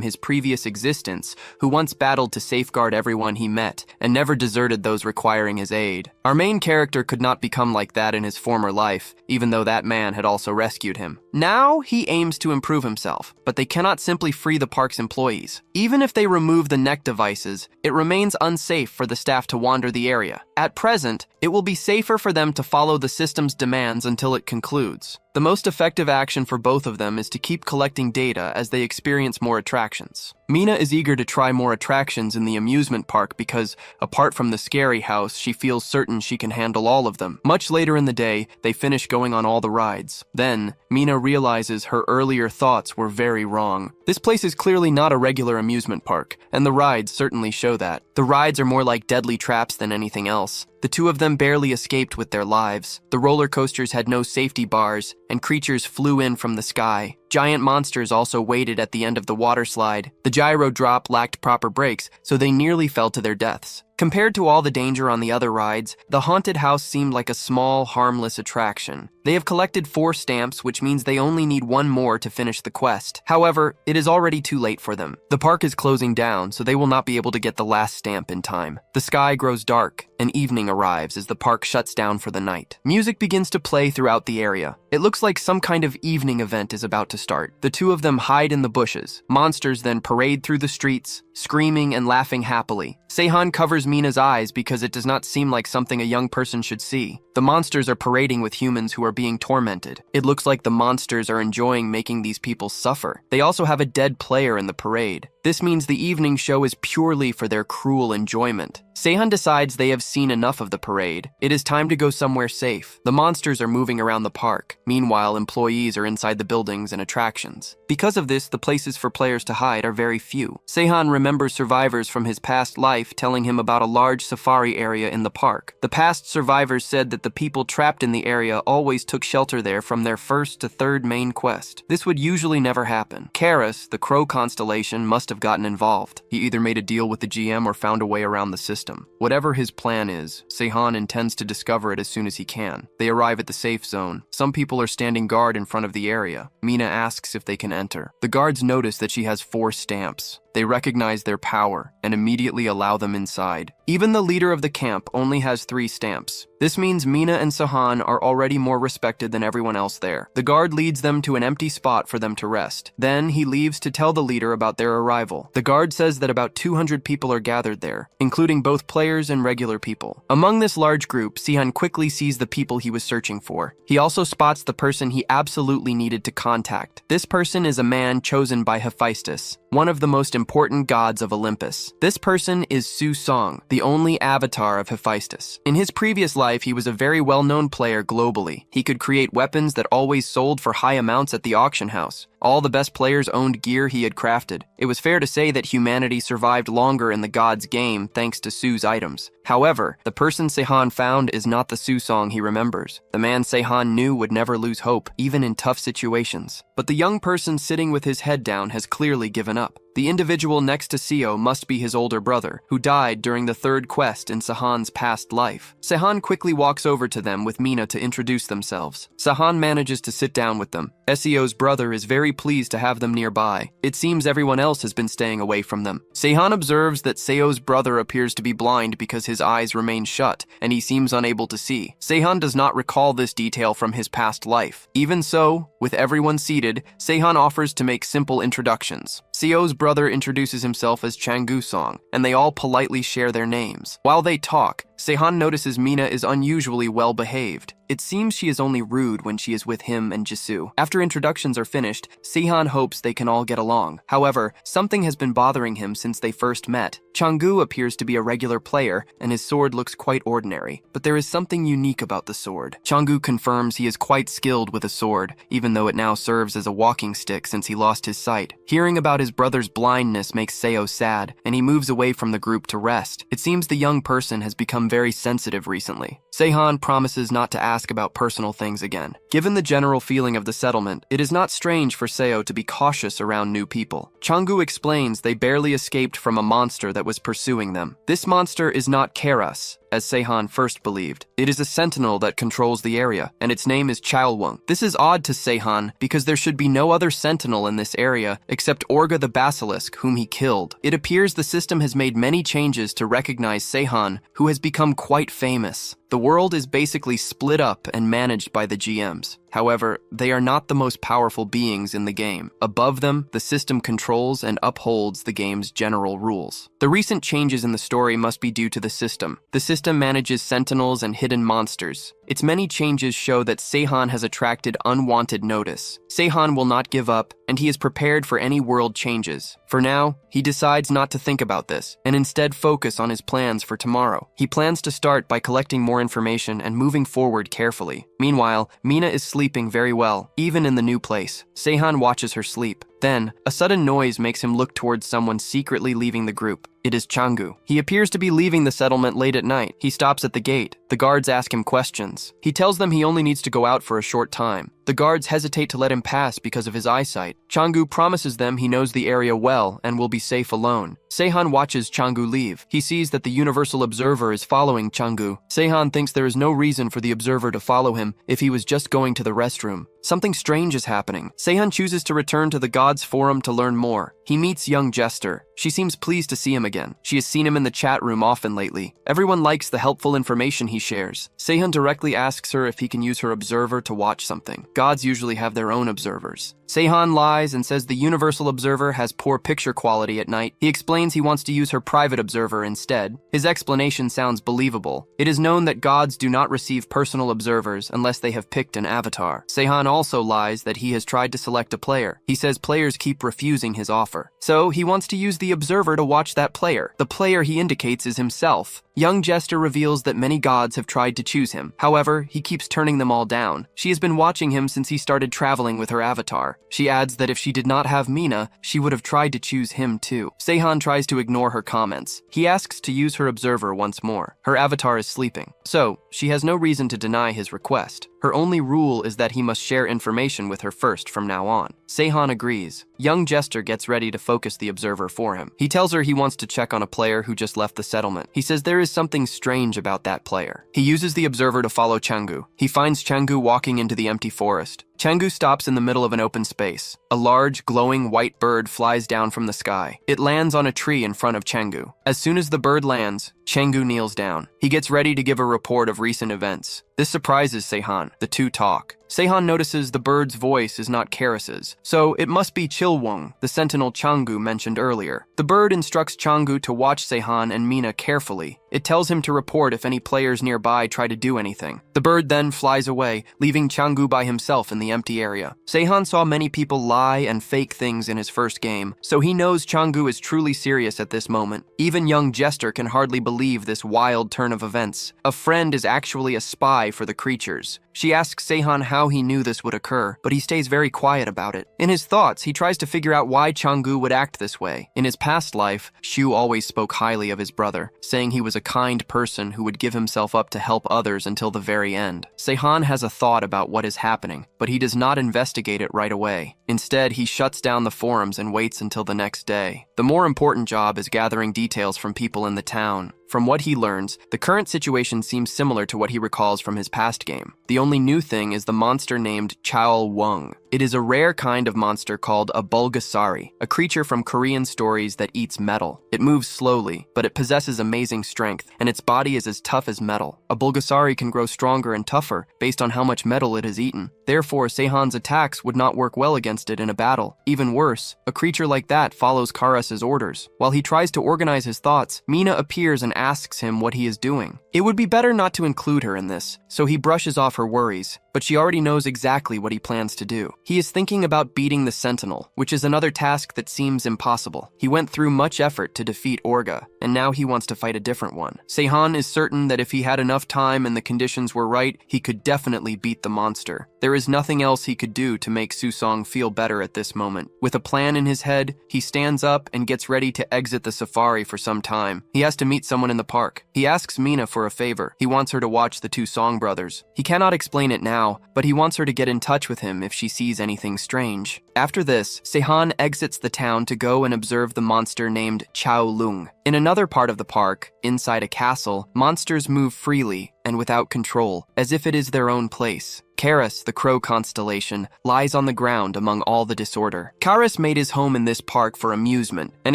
his previous existence who once battled to safeguard everyone he met and never deserted those requiring his aid. Our main character could not become like that in his former life, even though that man had also rescued him. Now he aims to improve himself, but they cannot simply free the park's employees. Even if they remove the neck devices, it remains unsafe for the staff to wander the area. At present, it will be safer for them to follow the system's demands until it concludes. The most effective action for both of them is to keep collecting data as they experience more attractions. Mina is eager to try more attractions in the amusement park because, apart from the scary house, she feels certain she can handle all of them. Much later in the day, they finish going on all the rides. Then, Mina realizes her earlier thoughts were very wrong. This place is clearly not a regular amusement park, and the rides certainly show that. The rides are more like deadly traps than anything else. The two of them barely escaped with their lives. The roller coasters had no safety bars, and creatures flew in from the sky. Giant monsters also waited at the end of the water slide. The gyro drop lacked proper brakes, so they nearly fell to their deaths. Compared to all the danger on the other rides, the haunted house seemed like a small, harmless attraction. They have collected 4 stamps, which means they only need 1 more to finish the quest. However, it is already too late for them. The park is closing down, so they will not be able to get the last stamp in time. The sky grows dark, and evening arrives as the park shuts down for the night. Music begins to play throughout the area. It looks like some kind of evening event is about to start. The two of them hide in the bushes. Monsters then parade through the streets, screaming and laughing happily. Seihan covers Mina's eyes because it does not seem like something a young person should see. The monsters are parading with humans who are being tormented. It looks like the monsters are enjoying making these people suffer. They also have a dead player in the parade. This means the evening show is purely for their cruel enjoyment. Seihan decides they have seen enough of the parade. It is time to go somewhere safe. The monsters are moving around the park. Meanwhile, employees are inside the buildings and attractions. Because of this, the places for players to hide are very few. Seihan remembers survivors from his past life telling him about a large safari area in the park. The past survivors said that the people trapped in the area always took shelter there from their first to third main quest. This would usually never happen. Karis, the crow constellation, must have gotten involved. He either made a deal with the GM or found a way around the system. Whatever his plan is, Seihan intends to discover it as soon as he can. They arrive at the safe zone. Some people are standing guard in front of the area. Mina asks if they can enter. The guards notice that she has 4 stamps. They recognize their power and immediately allow them inside. Even the leader of the camp only has 3 stamps. This means Mina and Seihan are already more respected than everyone else there. The guard leads them to an empty spot for them to rest. Then he leaves to tell the leader about their arrival. The guard says that about 200 people are gathered there, including both players and regular people. Among this large group, Seihan quickly sees the people he was searching for. He also spots the person he absolutely needed to contact. This person is a man chosen by Hephaestus, one of the most important gods of Olympus. This person is Su Song, the only avatar of Hephaestus. In his previous life, he was a very well-known player globally. He could create weapons that always sold for high amounts at the auction house. All the best players owned gear he had crafted. It was fair to say that humanity survived longer in the god's game thanks to Su's items. However, the person Seihan found is not the Su Song he remembers. The man Seihan knew would never lose hope, even in tough situations. But the young person sitting with his head down has clearly given up. The individual next to Seo must be his older brother, who died during the 3rd quest in Seihan's past life. Seihan quickly walks over to them with Mina to introduce themselves. Seihan manages to sit down with them. Seo's brother is very pleased to have them nearby. It seems everyone else has been staying away from them. Seihan observes that Seo's brother appears to be blind because his eyes remain shut, and he seems unable to see. Seihan does not recall this detail from his past life. Even so, with everyone seated, Seihan offers to make simple introductions. Seo's brother introduces himself as Changu Song, and they all politely share their names. While they talk, Seihan notices Mina is unusually well behaved. It seems she is only rude when she is with him and Jisoo. After introductions are finished, Sehun hopes they can all get along. However, something has been bothering him since they first met. Chung appears to be a regular player, and his sword looks quite ordinary, but there is something unique about the sword. Chung confirms he is quite skilled with a sword, even though it now serves as a walking stick since he lost his sight. Hearing about his brother's blindness makes Seo sad, and he moves away from the group to rest. It seems the young person has become very sensitive recently. Sehun promises not to ask about personal things again. Given the general feeling of the settlement, it is not strange for Seo to be cautious around new people. Chung explains they barely escaped from a monster that was pursuing them. This monster is not Keras, as Sehun first believed. It is a sentinel that controls the area, and its name is Chalwung. This is odd to Sehun because there should be no other sentinel in this area except Orga the Basilisk, whom he killed. It appears the system has made many changes to recognize Sehun, who has become quite famous. The world is basically split up and managed by the GMs. However, they are not the most powerful beings in the game. Above them, the system controls and upholds the game's general rules. The recent changes in the story must be due to the system. The system manages sentinels and hidden monsters. Its many changes show that Sehun has attracted unwanted notice. Sehun will not give up, and he is prepared for any world changes. For now, he decides not to think about this, and instead focus on his plans for tomorrow. He plans to start by collecting more information and moving forward carefully. Meanwhile, Mina is sleeping very well, even in the new place. Sehun watches her sleep. Then, a sudden noise makes him look towards someone secretly leaving the group. It is Chung. He appears to be leaving the settlement late at night. He stops at the gate. The guards ask him questions. He tells them he only needs to go out for a short time. The guards hesitate to let him pass because of his eyesight. Chung promises them he knows the area well and will be safe alone. Sehun watches Chung leave. He sees that the Universal Observer is following Chung. Sehun thinks there is no reason for the Observer to follow him if he was just going to the restroom. Something strange is happening. Sehun chooses to return to the Gods Forum to learn more. He meets young Jester. She seems pleased to see him again. She has seen him in the chat room often lately. Everyone likes the helpful information he shares. Sehun directly asks her if he can use her observer to watch something. Gods usually have their own observers. Sehun lies and says the Universal Observer has poor picture quality at night. He explains he wants to use her private observer instead. His explanation sounds believable. It is known that gods do not receive personal observers unless they have picked an avatar. Sehun also lies that he has tried to select a player. He says players keep refusing his offer. So he wants to use the observer to watch that player. The player he indicates is himself. Young Jester reveals that many gods have tried to choose him. However, he keeps turning them all down. She has been watching him since he started traveling with her avatar. She adds that if she did not have Mina, she would have tried to choose him too. Sehun tries to ignore her comments. He asks to use her observer once more. Her avatar is sleeping, so she has no reason to deny his request. Her only rule is that he must share information with her first from now on. Sehun agrees. Young Jester gets ready to focus the observer for him. He tells her he wants to check on a player who just left the settlement. He says there is something strange about that player. He uses the observer to follow Changu. He finds Changu walking into the empty forest. Changu stops in the middle of an open space. A large, glowing white bird flies down from the sky. It lands on a tree in front of Changu. As soon as the bird lands, Changu kneels down. He gets ready to give a report of recent events. This surprises Sehun. The two talk. Sehun notices the bird's voice is not Keras's, so it must be Chilwung, the sentinel Changu mentioned earlier. The bird instructs Changu to watch Sehun and Mina carefully. It tells him to report if any players nearby try to do anything. The bird then flies away, leaving Changu by himself in the empty area. Sehun saw many people lie and fake things in his first game, so he knows Changu is truly serious at this moment. Even young Jester can hardly believe this wild turn of events. A friend is actually a spy for the creatures. She asks Sehun how he knew this would occur, but he stays very quiet about it. In his thoughts, he tries to figure out why Changu would act this way. In his past life, Shu always spoke highly of his brother, saying he was a kind person who would give himself up to help others until the very end. Sehun has a thought about what is happening, but he does not investigate it right away. Instead, he shuts down the forums and waits until the next day. The more important job is gathering details from people in the town. From what he learns, the current situation seems similar to what he recalls from his past game. The only new thing is the monster named Chal Wung. It is a rare kind of monster called a Bulgasari, a creature from Korean stories that eats metal. It moves slowly, but it possesses amazing strength, and its body is as tough as metal. A Bulgasari can grow stronger and tougher based on how much metal it has eaten. Therefore, Sehun's attacks would not work well against it in a battle. Even worse, a creature like that follows Karas's orders. While he tries to organize his thoughts, Mina appears and asks him what he is doing. It would be better not to include her in this, so he brushes off her worries, but she already knows exactly what he plans to do. He is thinking about beating the sentinel, which is another task that seems impossible. He went through much effort to defeat Orga, and now he wants to fight a different one. Seihan is certain that if he had enough time and the conditions were right, he could definitely beat the monster. There is nothing else he could do to make Susong feel better at this moment. With a plan in his head, he stands up and gets ready to exit the safari for some time. He has to meet someone in the park. He asks Mina for a favor. He wants her to watch the two Song brothers. He cannot explain it now, but he wants her to get in touch with him if she sees anything strange. After this, Seihan exits the town to go and observe the monster named Chao Lung. In another part of the park, inside a castle, monsters move freely and without control, as if it is their own place. Karis, the crow constellation, lies on the ground among all the disorder. Karis made his home in this park for amusement, and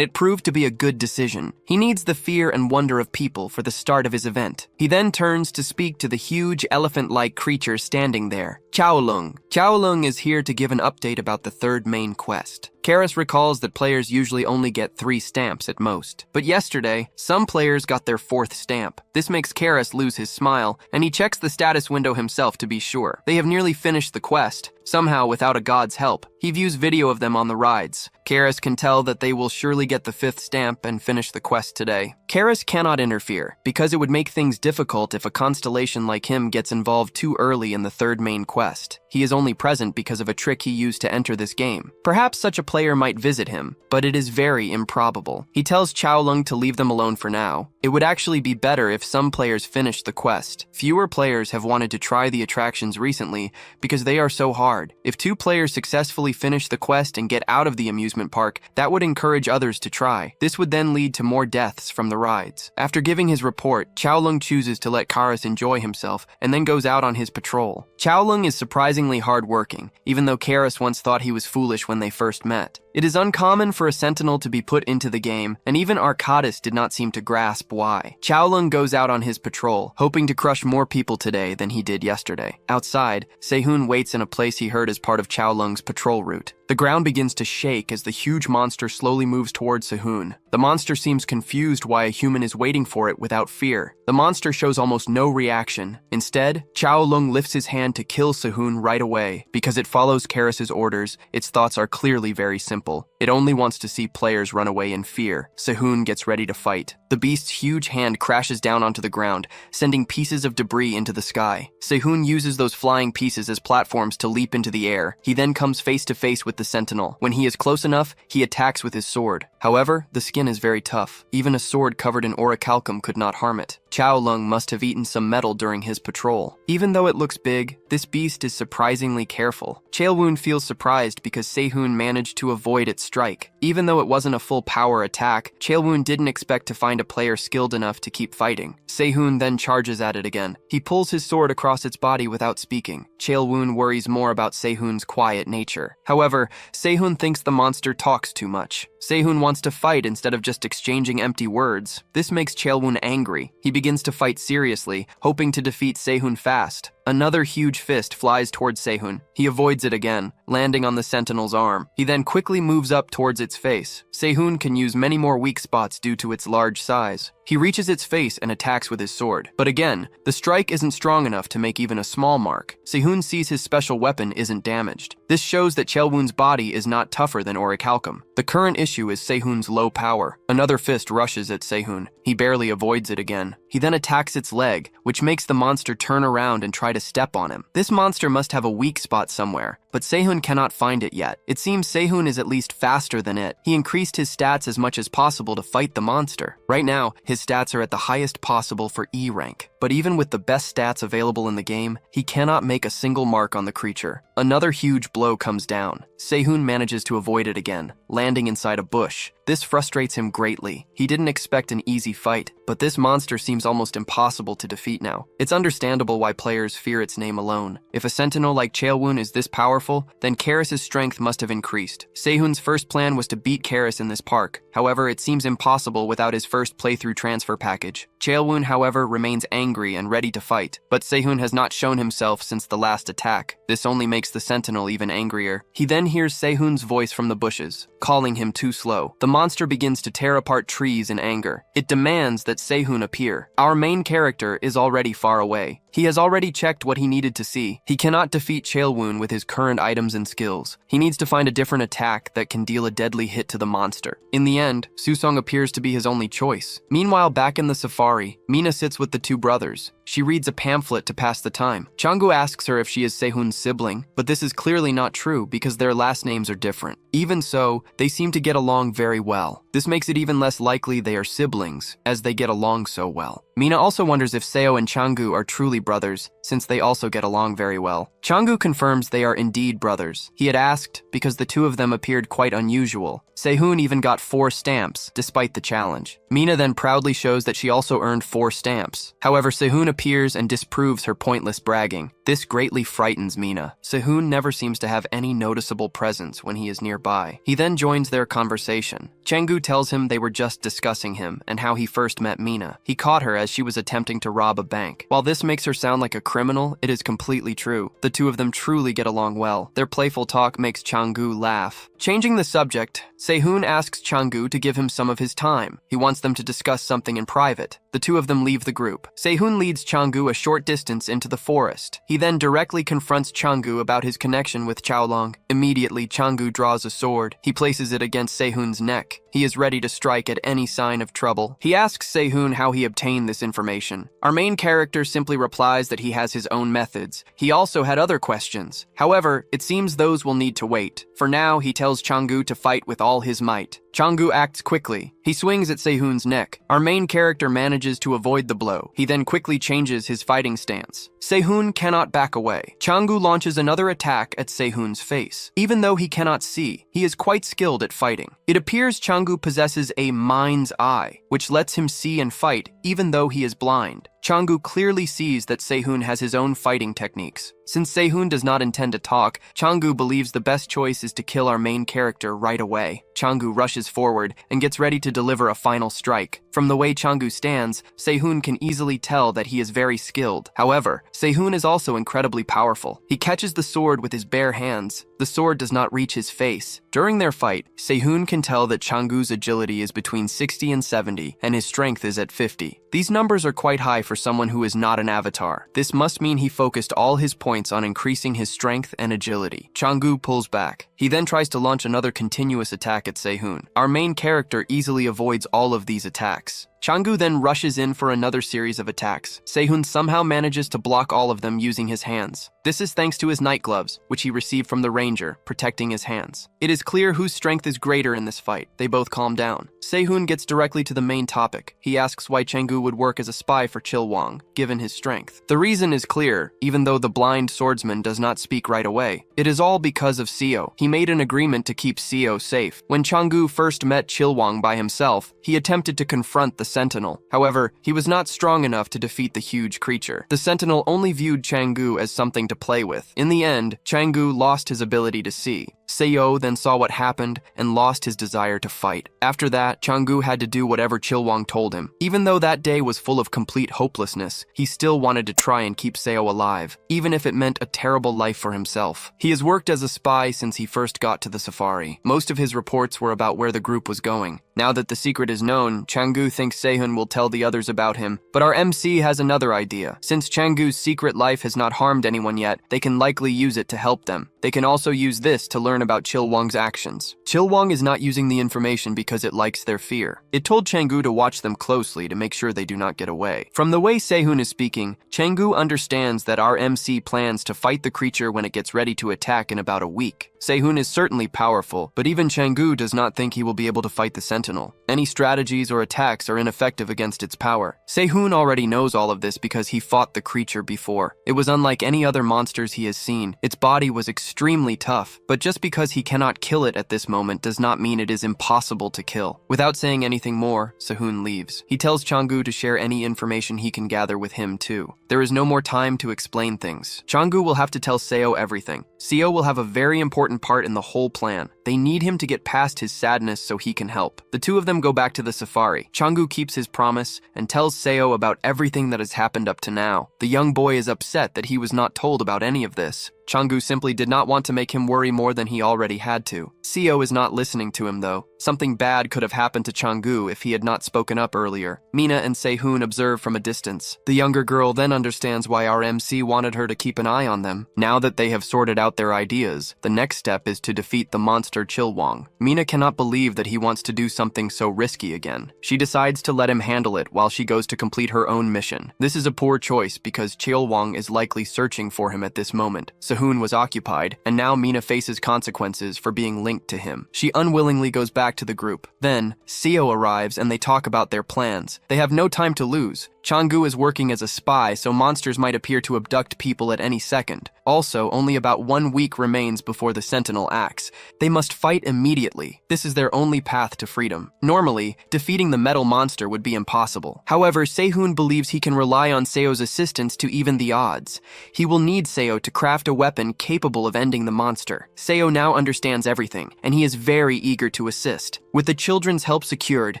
it proved to be a good decision. He needs the fear and wonder of people for the start of his event. He then turns to speak to the huge elephant-like creature standing there, Chaolung. Chaolung is here to give an update about the third main quest. Karis recalls that players usually only get 3 stamps at most. But yesterday, some players got their 4th stamp. This makes Karis lose his smile, and he checks the status window himself to be sure. They have nearly finished the quest, somehow without a god's help. He views video of them on the rides. Karis can tell that they will surely get the 5th stamp and finish the quest today. Karis cannot interfere, because it would make things difficult if a constellation like him gets involved too early in the third main quest. He is only present because of a trick he used to enter this game. Perhaps such a player might visit him, but it is very improbable. He tells Chaolung to leave them alone for now. It would actually be better if some players finished the quest. Fewer players have wanted to try the attractions recently because they are so hard. If 2 players successfully finish the quest and get out of the amusement park, that would encourage others to try. This would then lead to more deaths from the rides. After giving his report, Chaolung chooses to let Karis enjoy himself and then goes out on his patrol. Chaolung is surprisingly hardworking, even though Karis once thought he was foolish when they first met. It is uncommon for a sentinel to be put into the game, and even Arcadis did not seem to grasp why. Chaolung goes out on his patrol, hoping to crush more people today than he did yesterday. Outside, Sehun waits in a place he heard as part of Chaolung's patrol route. The ground begins to shake as the huge monster slowly moves towards Sehun. The monster seems confused why a human is waiting for it without fear. The monster shows almost no reaction. Instead, Chaolung lifts his hand to kill Sehun right away. Because it follows Karis's orders, its thoughts are clearly very simple. It only wants to see players run away in fear. Sehun gets ready to fight. The beast's huge hand crashes down onto the ground, sending pieces of debris into the sky. Sehun uses those flying pieces as platforms to leap into the air. He then comes face to face with the sentinel. When he is close enough, he attacks with his sword. However, the skin is very tough. Even a sword covered in orichalcum could not harm it. Chaolung must have eaten some metal during his patrol. Even though it looks big, this beast is surprisingly careful. Chaelwoon feels surprised because Sehun managed to avoid its strike. Even though it wasn't a full power attack, Chaelwoon didn't expect to find a player skilled enough to keep fighting. Sehun then charges at it again. He pulls his sword across its body without speaking. Chaelwoon worries more about Sehun's quiet nature. However, Sehun thinks the monster talks too much. Sehun wants to fight instead of just exchanging empty words. This makes Chaelwoon angry. He begins to fight seriously, hoping to defeat Sehun fast. Another huge fist flies towards Sehun. He avoids it again, landing on the sentinel's arm. He then quickly moves up towards its face. Sehun can use many more weak spots due to its large size. He reaches its face and attacks with his sword. But again, the strike isn't strong enough to make even a small mark. Sehun sees his special weapon isn't damaged. This shows that Chaelwoon's body is not tougher than orichalcum. The current issue is Sehun's low power. Another fist rushes at Sehun. He barely avoids it again. He then attacks its leg, which makes the monster turn around and try to step on him. This monster must have a weak spot somewhere, but Sehun cannot find it yet. It seems Sehun is at least faster than it. He increased his stats as much as possible to fight the monster. Right now, his stats are at the highest possible for E rank. But even with the best stats available in the game, he cannot make a single mark on the creature. Another huge blow comes down. Sehun manages to avoid it again, landing inside a bush. This frustrates him greatly. He didn't expect an easy fight, but this monster seems almost impossible to defeat now. It's understandable why players fear its name alone. If a sentinel like Chaelwoon is this powerful, then Karis's strength must have increased. Sehun's first plan was to beat Karis in this park. However, it seems impossible without his first playthrough transfer package. Chaelwoon, however, remains angry and ready to fight, but Sehun has not shown himself since the last attack. This only makes the sentinel even angrier. He then hears Sehun's voice from the bushes, calling him too slow. The monster begins to tear apart trees in anger. It demands that Sehun appear. Our main character is already far away. He has already checked what he needed to see. He cannot defeat Chaelwoon with his current items and skills. He needs to find a different attack that can deal a deadly hit to the monster. In the end, Susong appears to be his only choice. Meanwhile, back in the safari, Mina sits with the two brothers. She reads a pamphlet to pass the time. Changu asks her if she is Sehun's sibling, but this is clearly not true because their last names are different. Even so, they seem to get along very well. This makes it even less likely they are siblings, as they get along so well. Mina also wonders if Seo and Changu are truly brothers, since they also get along very well. Changu confirms they are indeed brothers. He had asked because the two of them appeared quite unusual. Sehun even got 4 stamps, despite the challenge. Mina then proudly shows that she also earned 4 stamps. However, Sehun appears and disproves her pointless bragging. This greatly frightens Mina. Sehun never seems to have any noticeable presence when he is nearby. He then joins their conversation. Changu tells him they were just discussing him and how he first met Mina. He caught her as she was attempting to rob a bank. While this makes her sound like a criminal, it is completely true. The two of them truly get along well. Their playful talk makes Changu laugh. Changing the subject, Sehun asks Changu to give him some of his time. He wants them to discuss something in private. The two of them leave the group. Sehun leads Changu a short distance into the forest. He then directly confronts Changu about his connection with Chaolong. Immediately, Changu draws a sword. He places it against Sehun's neck. He is ready to strike at any sign of trouble. He asks Sehun how he obtained this information. Our main character simply replies that he has his own methods. He also had other questions. However, it seems those will need to wait. For now, he tells Changu to fight with all his might. Changu acts quickly. He swings at Sehun's neck. Our main character manages to avoid the blow. He then quickly changes his fighting stance. Sehun cannot back away. Changu launches another attack at Sehun's face. Even though he cannot see, he is quite skilled at fighting. It appears Changu possesses a mind's eye, which lets him see and fight even though he is blind. Changu clearly sees that Sehun has his own fighting techniques. Since Sehun does not intend to talk, Changu believes the best choice is to kill our main character right away. Changu rushes forward and gets ready to deliver a final strike. From the way Changu stands, Sehun can easily tell that he is very skilled. However, Sehun is also incredibly powerful. He catches the sword with his bare hands. The sword does not reach his face. During their fight, Sehun can tell that Changu's agility is between 60 and 70, and his strength is at 50. These numbers are quite high for someone who is not an avatar. This must mean he focused all his points on increasing his strength and agility. Changu pulls back. He then tries to launch another continuous attack at Sehun. Our main character easily avoids all of these attacks. Changu then rushes in for another series of attacks. Sehun somehow manages to block all of them using his hands. This is thanks to his night gloves, which he received from the ranger, protecting his hands. It is clear whose strength is greater in this fight. They both calm down. Sehun gets directly to the main topic. He asks why Changu would work as a spy for Chilwang, given his strength. The reason is clear, even though the blind swordsman does not speak right away. It is all because of Seo. He made an agreement to keep Seo safe. When Changu first met Chilwang by himself, he attempted to confront the sentinel. However, he was not strong enough to defeat the huge creature. The sentinel only viewed Changu as something to play with. In the end, Changu lost his ability to see. Seo then saw what happened and lost his desire to fight. After that, Changu had to do whatever Chilwang told him. Even though that day was full of complete hopelessness, he still wanted to try and keep Seo alive, even if it meant a terrible life for himself. He has worked as a spy since he first got to the safari. Most of his reports were about where the group was going. Now that the secret is known, Changu thinks Sehun will tell the others about him, but our MC has another idea. Since Changu's secret life has not harmed anyone yet, they can likely use it to help them. They can also use this to learn about Chilwang's actions. Chilwang is not using the information because it likes their fear. It told Changu to watch them closely to make sure they do not get away. From the way Sehun is speaking, Changu understands that our MC plans to fight the creature when it gets ready to attack in about a week. Sehun is certainly powerful, but even Changu does not think he will be able to fight the sentinel. Any strategies or attacks are ineffective against its power. Sehun already knows all of this because he fought the creature before. It was unlike any other monsters he has seen. Its body was extremely tough, but just because he cannot kill it at this moment does not mean it is impossible to kill. Without saying anything more, Sehun leaves. He tells Changu to share any information he can gather with him too. There is no more time to explain things. Changu will have to tell Seo everything. Seo will have a very important part in the whole plan. They need him to get past his sadness so he can help. The two of them go back to the safari. Changu keeps his promise and tells Seo about everything that has happened up to now. The young boy is upset that he was not told about any of this. Changu simply did not want to make him worry more than he already had to. Seo is not listening to him though. Something bad could have happened to Changu if he had not spoken up earlier. Mina and Sehun observe from a distance. The younger girl then understands why our MC wanted her to keep an eye on them. Now that they have sorted out their ideas, the next step is to defeat the monster Chilwong. Mina cannot believe that he wants to do something so risky again. She decides to let him handle it while she goes to complete her own mission. This is a poor choice because Chilwong is likely searching for him at this moment. Sehun was occupied, and now Mina faces consequences for being linked to him. She unwillingly goes back to the group. Then, Seo arrives and they talk about their plans. They have no time to lose. Changu is working as a spy, so monsters might appear to abduct people at any second. Also, only about 1 week remains before the sentinel acts. They must fight immediately. This is their only path to freedom. Normally, defeating the metal monster would be impossible. However, Sehun believes he can rely on Seo's assistance to even the odds. He will need Seo to craft a weapon capable of ending the monster. Seo now understands everything, and he is very eager to assist. With the children's help secured,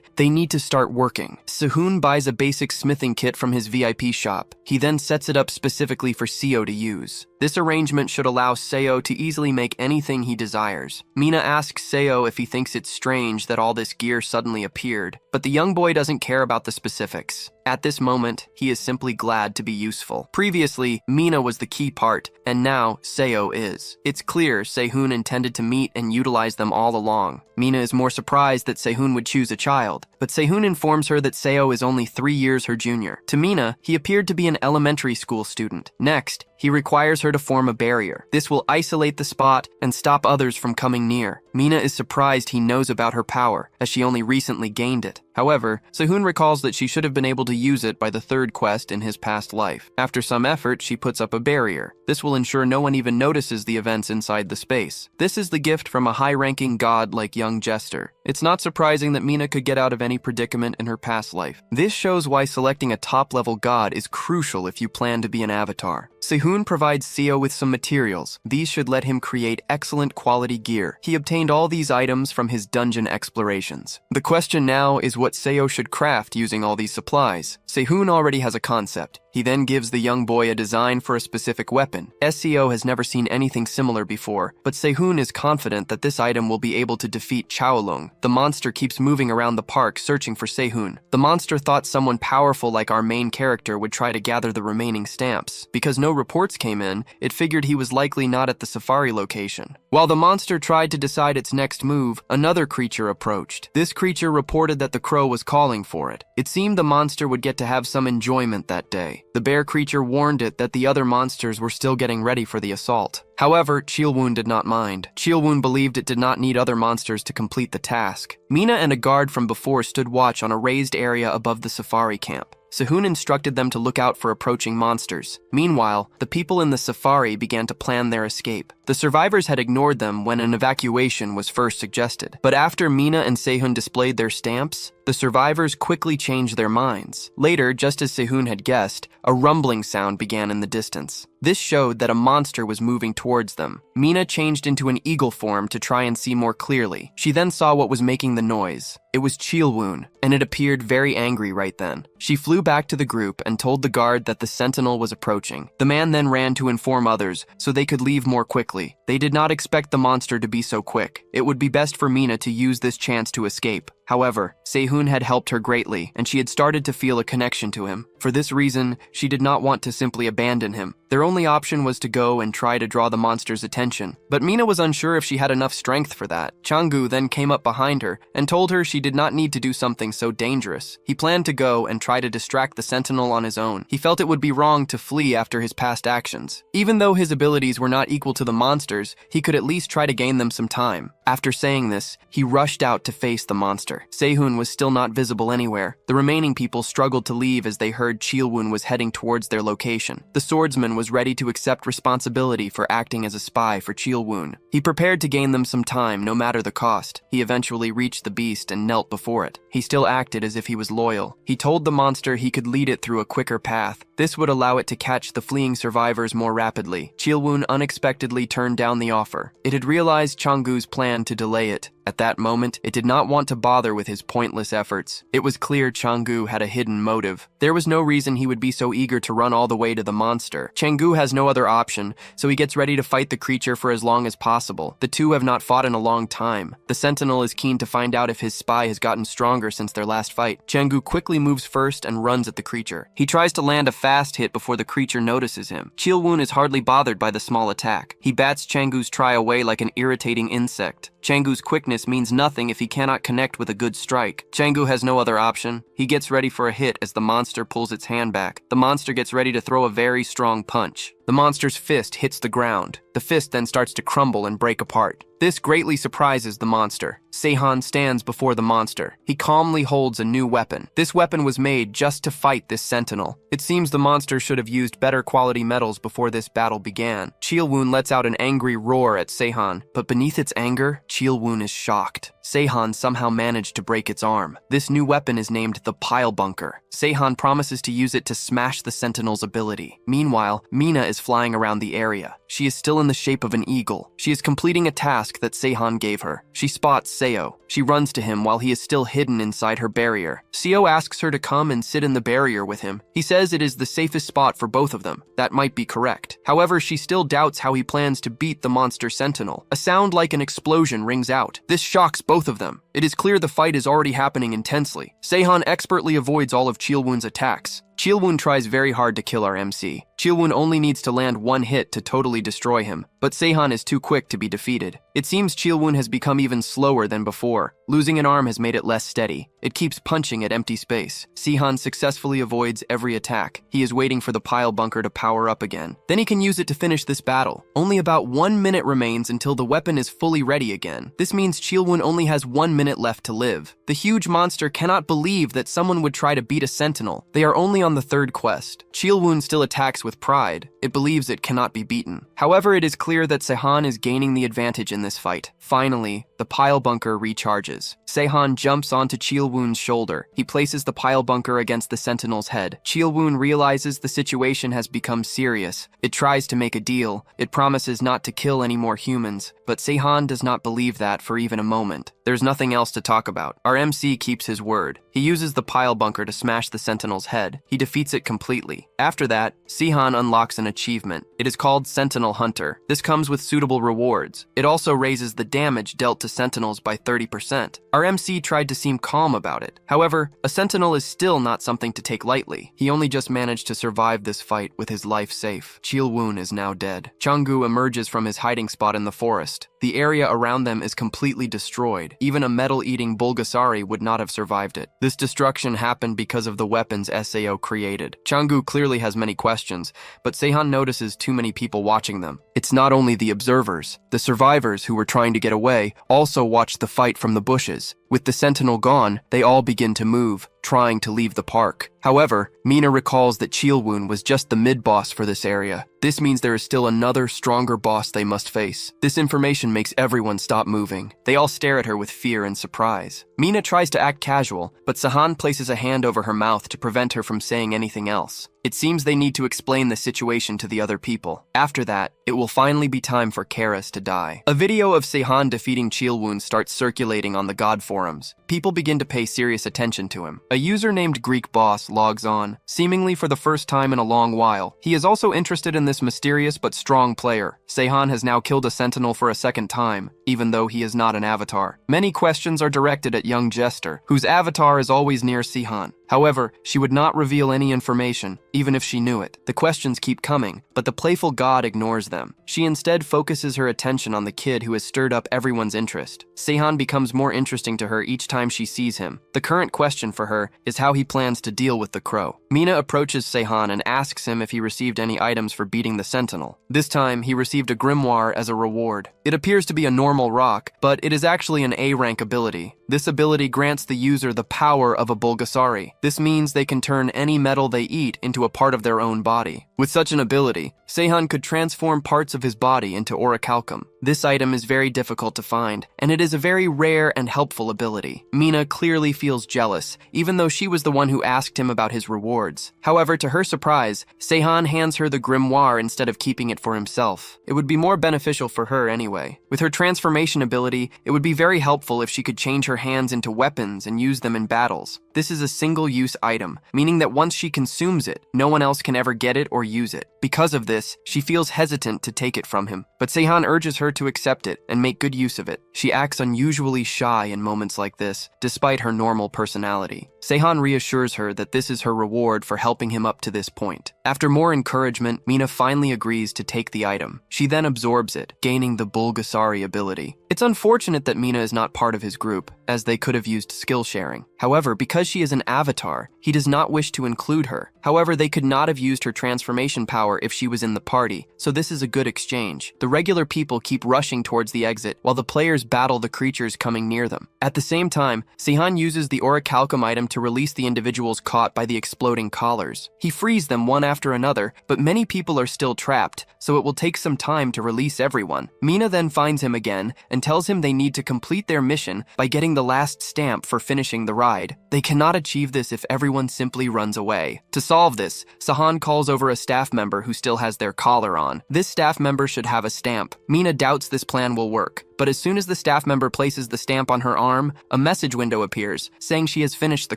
they need to start working. Sehun buys a basic smithing kit from his VIP shop. He then sets it up specifically for Seo to use. This arrangement should allow Seo to easily make anything he desires. Mina asks Seo if he thinks it's strange that all this gear suddenly appeared, but the young boy doesn't care about the specifics. At this moment, he is simply glad to be useful. Previously, Mina was the key part, and now Seo is. It's clear Sehun intended to meet and utilize them all along. Mina is more surprised that Sehun would choose a child, but Sehun informs her that Seo is only 3 years her junior. To Mina, he appeared to be an elementary school student. Next, he requires her to form a barrier. This will isolate the spot and stop others from coming near. Mina is surprised he knows about her power, as she only recently gained it. However, Sehun recalls that she should have been able to use it by the third quest in his past life. After some effort, she puts up a barrier. This will ensure no one even notices the events inside the space. This is the gift from a high-ranking god like young Jester. It's not surprising that Mina could get out of any predicament in her past life. This shows why selecting a top-level god is crucial if you plan to be an avatar. Sehun provides Seo with some materials. These should let him create excellent quality gear. He obtained all these items from his dungeon explorations. The question now is what Seo should craft using all these supplies. Sehun already has a concept. He then gives the young boy a design for a specific weapon. Seo has never seen anything similar before, but Sehun is confident that this item will be able to defeat Chaolong. The monster keeps moving around the park searching for Sehun. The monster thought someone powerful like our main character would try to gather the remaining stamps. Because no reports came in, it figured he was likely not at the safari location. While the monster tried to decide its next move, another creature approached. This creature reported that the crow was calling for it. It seemed the monster would get to have some enjoyment that day. The bear creature warned it that the other monsters were still getting ready for the assault. However, Chilwun did not mind. Chilwun believed it did not need other monsters to complete the task. Mina and a guard from before stood watch on a raised area above the safari camp. Sehun instructed them to look out for approaching monsters. Meanwhile, the people in the safari began to plan their escape. The survivors had ignored them when an evacuation was first suggested. But after Mina and Sehun displayed their stamps, the survivors quickly changed their minds. Later, just as Sehun had guessed, a rumbling sound began in the distance. This showed that a monster was moving towards them. Mina changed into an eagle form to try and see more clearly. She then saw what was making the noise. It was Chilwun, and it appeared very angry right then. She flew back to the group and told the guard that the sentinel was approaching. The man then ran to inform others so they could leave more quickly. They did not expect the monster to be so quick. It would be best for Mina to use this chance to escape. However, Sehun had helped her greatly, and she had started to feel a connection to him. For this reason, she did not want to simply abandon him. Their only option was to go and try to draw the monster's attention. But Mina was unsure if she had enough strength for that. Changu then came up behind her and told her she did not need to do something so dangerous. He planned to go and try to distract the sentinel on his own. He felt it would be wrong to flee after his past actions. Even though his abilities were not equal to the monsters, he could at least try to gain them some time. After saying this, he rushed out to face the monster. Sehun was still not visible anywhere. The remaining people struggled to leave as they heard Chilwun was heading towards their location. The swordsman was ready to accept responsibility for acting as a spy for Chilwun. He prepared to gain them some time, no matter the cost. He eventually reached the beast and knelt before it. He still acted as if he was loyal. He told the monster he could lead it through a quicker path. This would allow it to catch the fleeing survivors more rapidly. Chilwun unexpectedly turned down the offer. It had realized Changu's plan to delay it. At that moment, it did not want to bother with his pointless efforts. It was clear Changgu had a hidden motive. There was no reason he would be so eager to run all the way to the monster. Changgu has no other option, so he gets ready to fight the creature for as long as possible. The two have not fought in a long time. The sentinel is keen to find out if his spy has gotten stronger since their last fight. Changgu quickly moves first and runs at the creature. He tries to land a fast hit before the creature notices him. Chilwoon is hardly bothered by the small attack. He bats Changgu's try away like an irritating insect. Changgu's quickness means nothing if he cannot connect with a good strike. Changgu has no other option. He gets ready for a hit as the monster pulls its hand back. The monster gets ready to throw a very strong punch. The monster's fist hits the ground. The fist then starts to crumble and break apart. This greatly surprises the monster. Seihan stands before the monster. He calmly holds a new weapon. This weapon was made just to fight this sentinel. It seems the monster should have used better quality metals before this battle began. Chilwoon lets out an angry roar at Seihan, but beneath its anger, Chilwoon is shocked. Seihan somehow managed to break its arm. This new weapon is named the Pile Bunker. Seihan promises to use it to smash the sentinel's ability. Meanwhile, Mina is flying around the area. She is still in the shape of an eagle. She is completing a task that Seihan gave her. She spots Seo. She runs to him while he is still hidden inside her barrier. Seo asks her to come and sit in the barrier with him. He says it is the safest spot for both of them. That might be correct. However, she still doubts how he plans to beat the monster sentinel. A sound like an explosion rings out. This shocks both of them. It is clear the fight is already happening intensely. Seihan expertly avoids all of Chilwoon's attacks. Chilwoon tries very hard to kill our MC. Chilwoon only needs to land one hit to totally destroy him, but Seihan is too quick to be defeated. It seems Chilwoon has become even slower than before. Losing an arm has made it less steady. It keeps punching at empty space. Seihan successfully avoids every attack. He is waiting for the pile bunker to power up again. Then he can use it to finish this battle. Only about 1 minute remains until the weapon is fully ready again. This means Chilwoon only has 1 minute left to live. The huge monster cannot believe that someone would try to beat a sentinel. They are only on the third quest. Chilwoon still attacks with pride. It believes it cannot be beaten. However, it is clear that Seihan is gaining the advantage in this fight. Finally, the pile bunker recharges. Seihan jumps onto Chilwoon's shoulder. He places the pile bunker against the sentinel's head. Chilwoon realizes the situation has become serious. It tries to make a deal. It promises not to kill any more humans, but Seihan does not believe that for even a moment. There's nothing else to talk about. Our MC keeps his word. He uses the pile bunker to smash the sentinel's head. He defeats it completely. After that, Seihan unlocks an achievement. It is called Sentinel Hunter. This comes with suitable rewards. It also raises the damage dealt to sentinels by 30%. Our MC tried to seem calm about it. However, a sentinel is still not something to take lightly. He only just managed to survive this fight with his life safe. Chilwoon is now dead. Changgu emerges from his hiding spot in the forest. The area around them is completely destroyed. Even a metal-eating Bulgasari would not have survived it. This destruction happened because of the weapons Sao created. Changgu clearly has many questions, but Seihan notices too many people watching them. It's not only the observers. The survivors who were trying to get away also watched the fight from the bushes. With the sentinel gone, they all begin to move, trying to leave the park. However, Mina recalls that Chilwoon was just the mid-boss for this area. This means there is still another, stronger boss they must face. This information makes everyone stop moving. They all stare at her with fear and surprise. Mina tries to act casual, but Seihan places a hand over her mouth to prevent her from saying anything else. It seems they need to explain the situation to the other people. After that, it will finally be time for Karas to die. A video of Seihan defeating Chilwoon starts circulating on the God forums. People begin to pay serious attention to him. A user named Greek Boss logs on, seemingly for the first time in a long while. He is also interested in this mysterious but strong player. Seihan has now killed a sentinel for a second time, even though he is not an avatar. Many questions are directed at young Jester, whose avatar is always near Seihan. However, she would not reveal any information, even if she knew it. The questions keep coming, but the playful god ignores them. She instead focuses her attention on the kid who has stirred up everyone's interest. Seihan becomes more interesting to her each time she sees him. The current question for her is how he plans to deal with the crow. Mina approaches Seihan and asks him if he received any items for beating the sentinel. This time, he received a grimoire as a reward. It appears to be a normal rock, but it is actually an A-rank ability. This ability grants the user the power of a Bulgasari. This means they can turn any metal they eat into a part of their own body. With such an ability, Seihan could transform parts of his body into orichalcum. This item is very difficult to find, and it is a very rare and helpful ability. Mina clearly feels jealous, even though she was the one who asked him about his rewards. However, to her surprise, Seihan hands her the grimoire instead of keeping it for himself. It would be more beneficial for her anyway. With her transformation ability, it would be very helpful if she could change her hands into weapons and use them in battles. This is a single-use item, meaning that once she consumes it, no one else can ever get it or use it. Because of this, she feels hesitant to take it from him, but Seihan urges her to accept it and make good use of it. She acts unusually shy in moments like this, despite her normal personality. Seihan reassures her that this is her reward for helping him up to this point. After more encouragement, Mina finally agrees to take the item. She then absorbs it, gaining the Bulgasari ability. It's unfortunate that Mina is not part of his group, as they could have used skill sharing. However, because she is an avatar, he does not wish to include her. However, they could not have used her transformation power if she was in the party, so this is a good exchange. The regular people keep rushing towards the exit, while the players battle the creatures coming near them. At the same time, Seihan uses the orichalcum item to release the individuals caught by the exploding collars. He frees them one after another, but many people are still trapped, so it will take some time to release everyone. Mina then finds him again and tells him they need to complete their mission by getting the last stamp for finishing the ride. They cannot achieve this if everyone simply runs away. To solve this, Seihan calls over a staff member who still has their collar on. This staff member should have a stamp. Mina doubts this plan will work, but as soon as the staff member places the stamp on her arm, a message window appears, saying she has finished the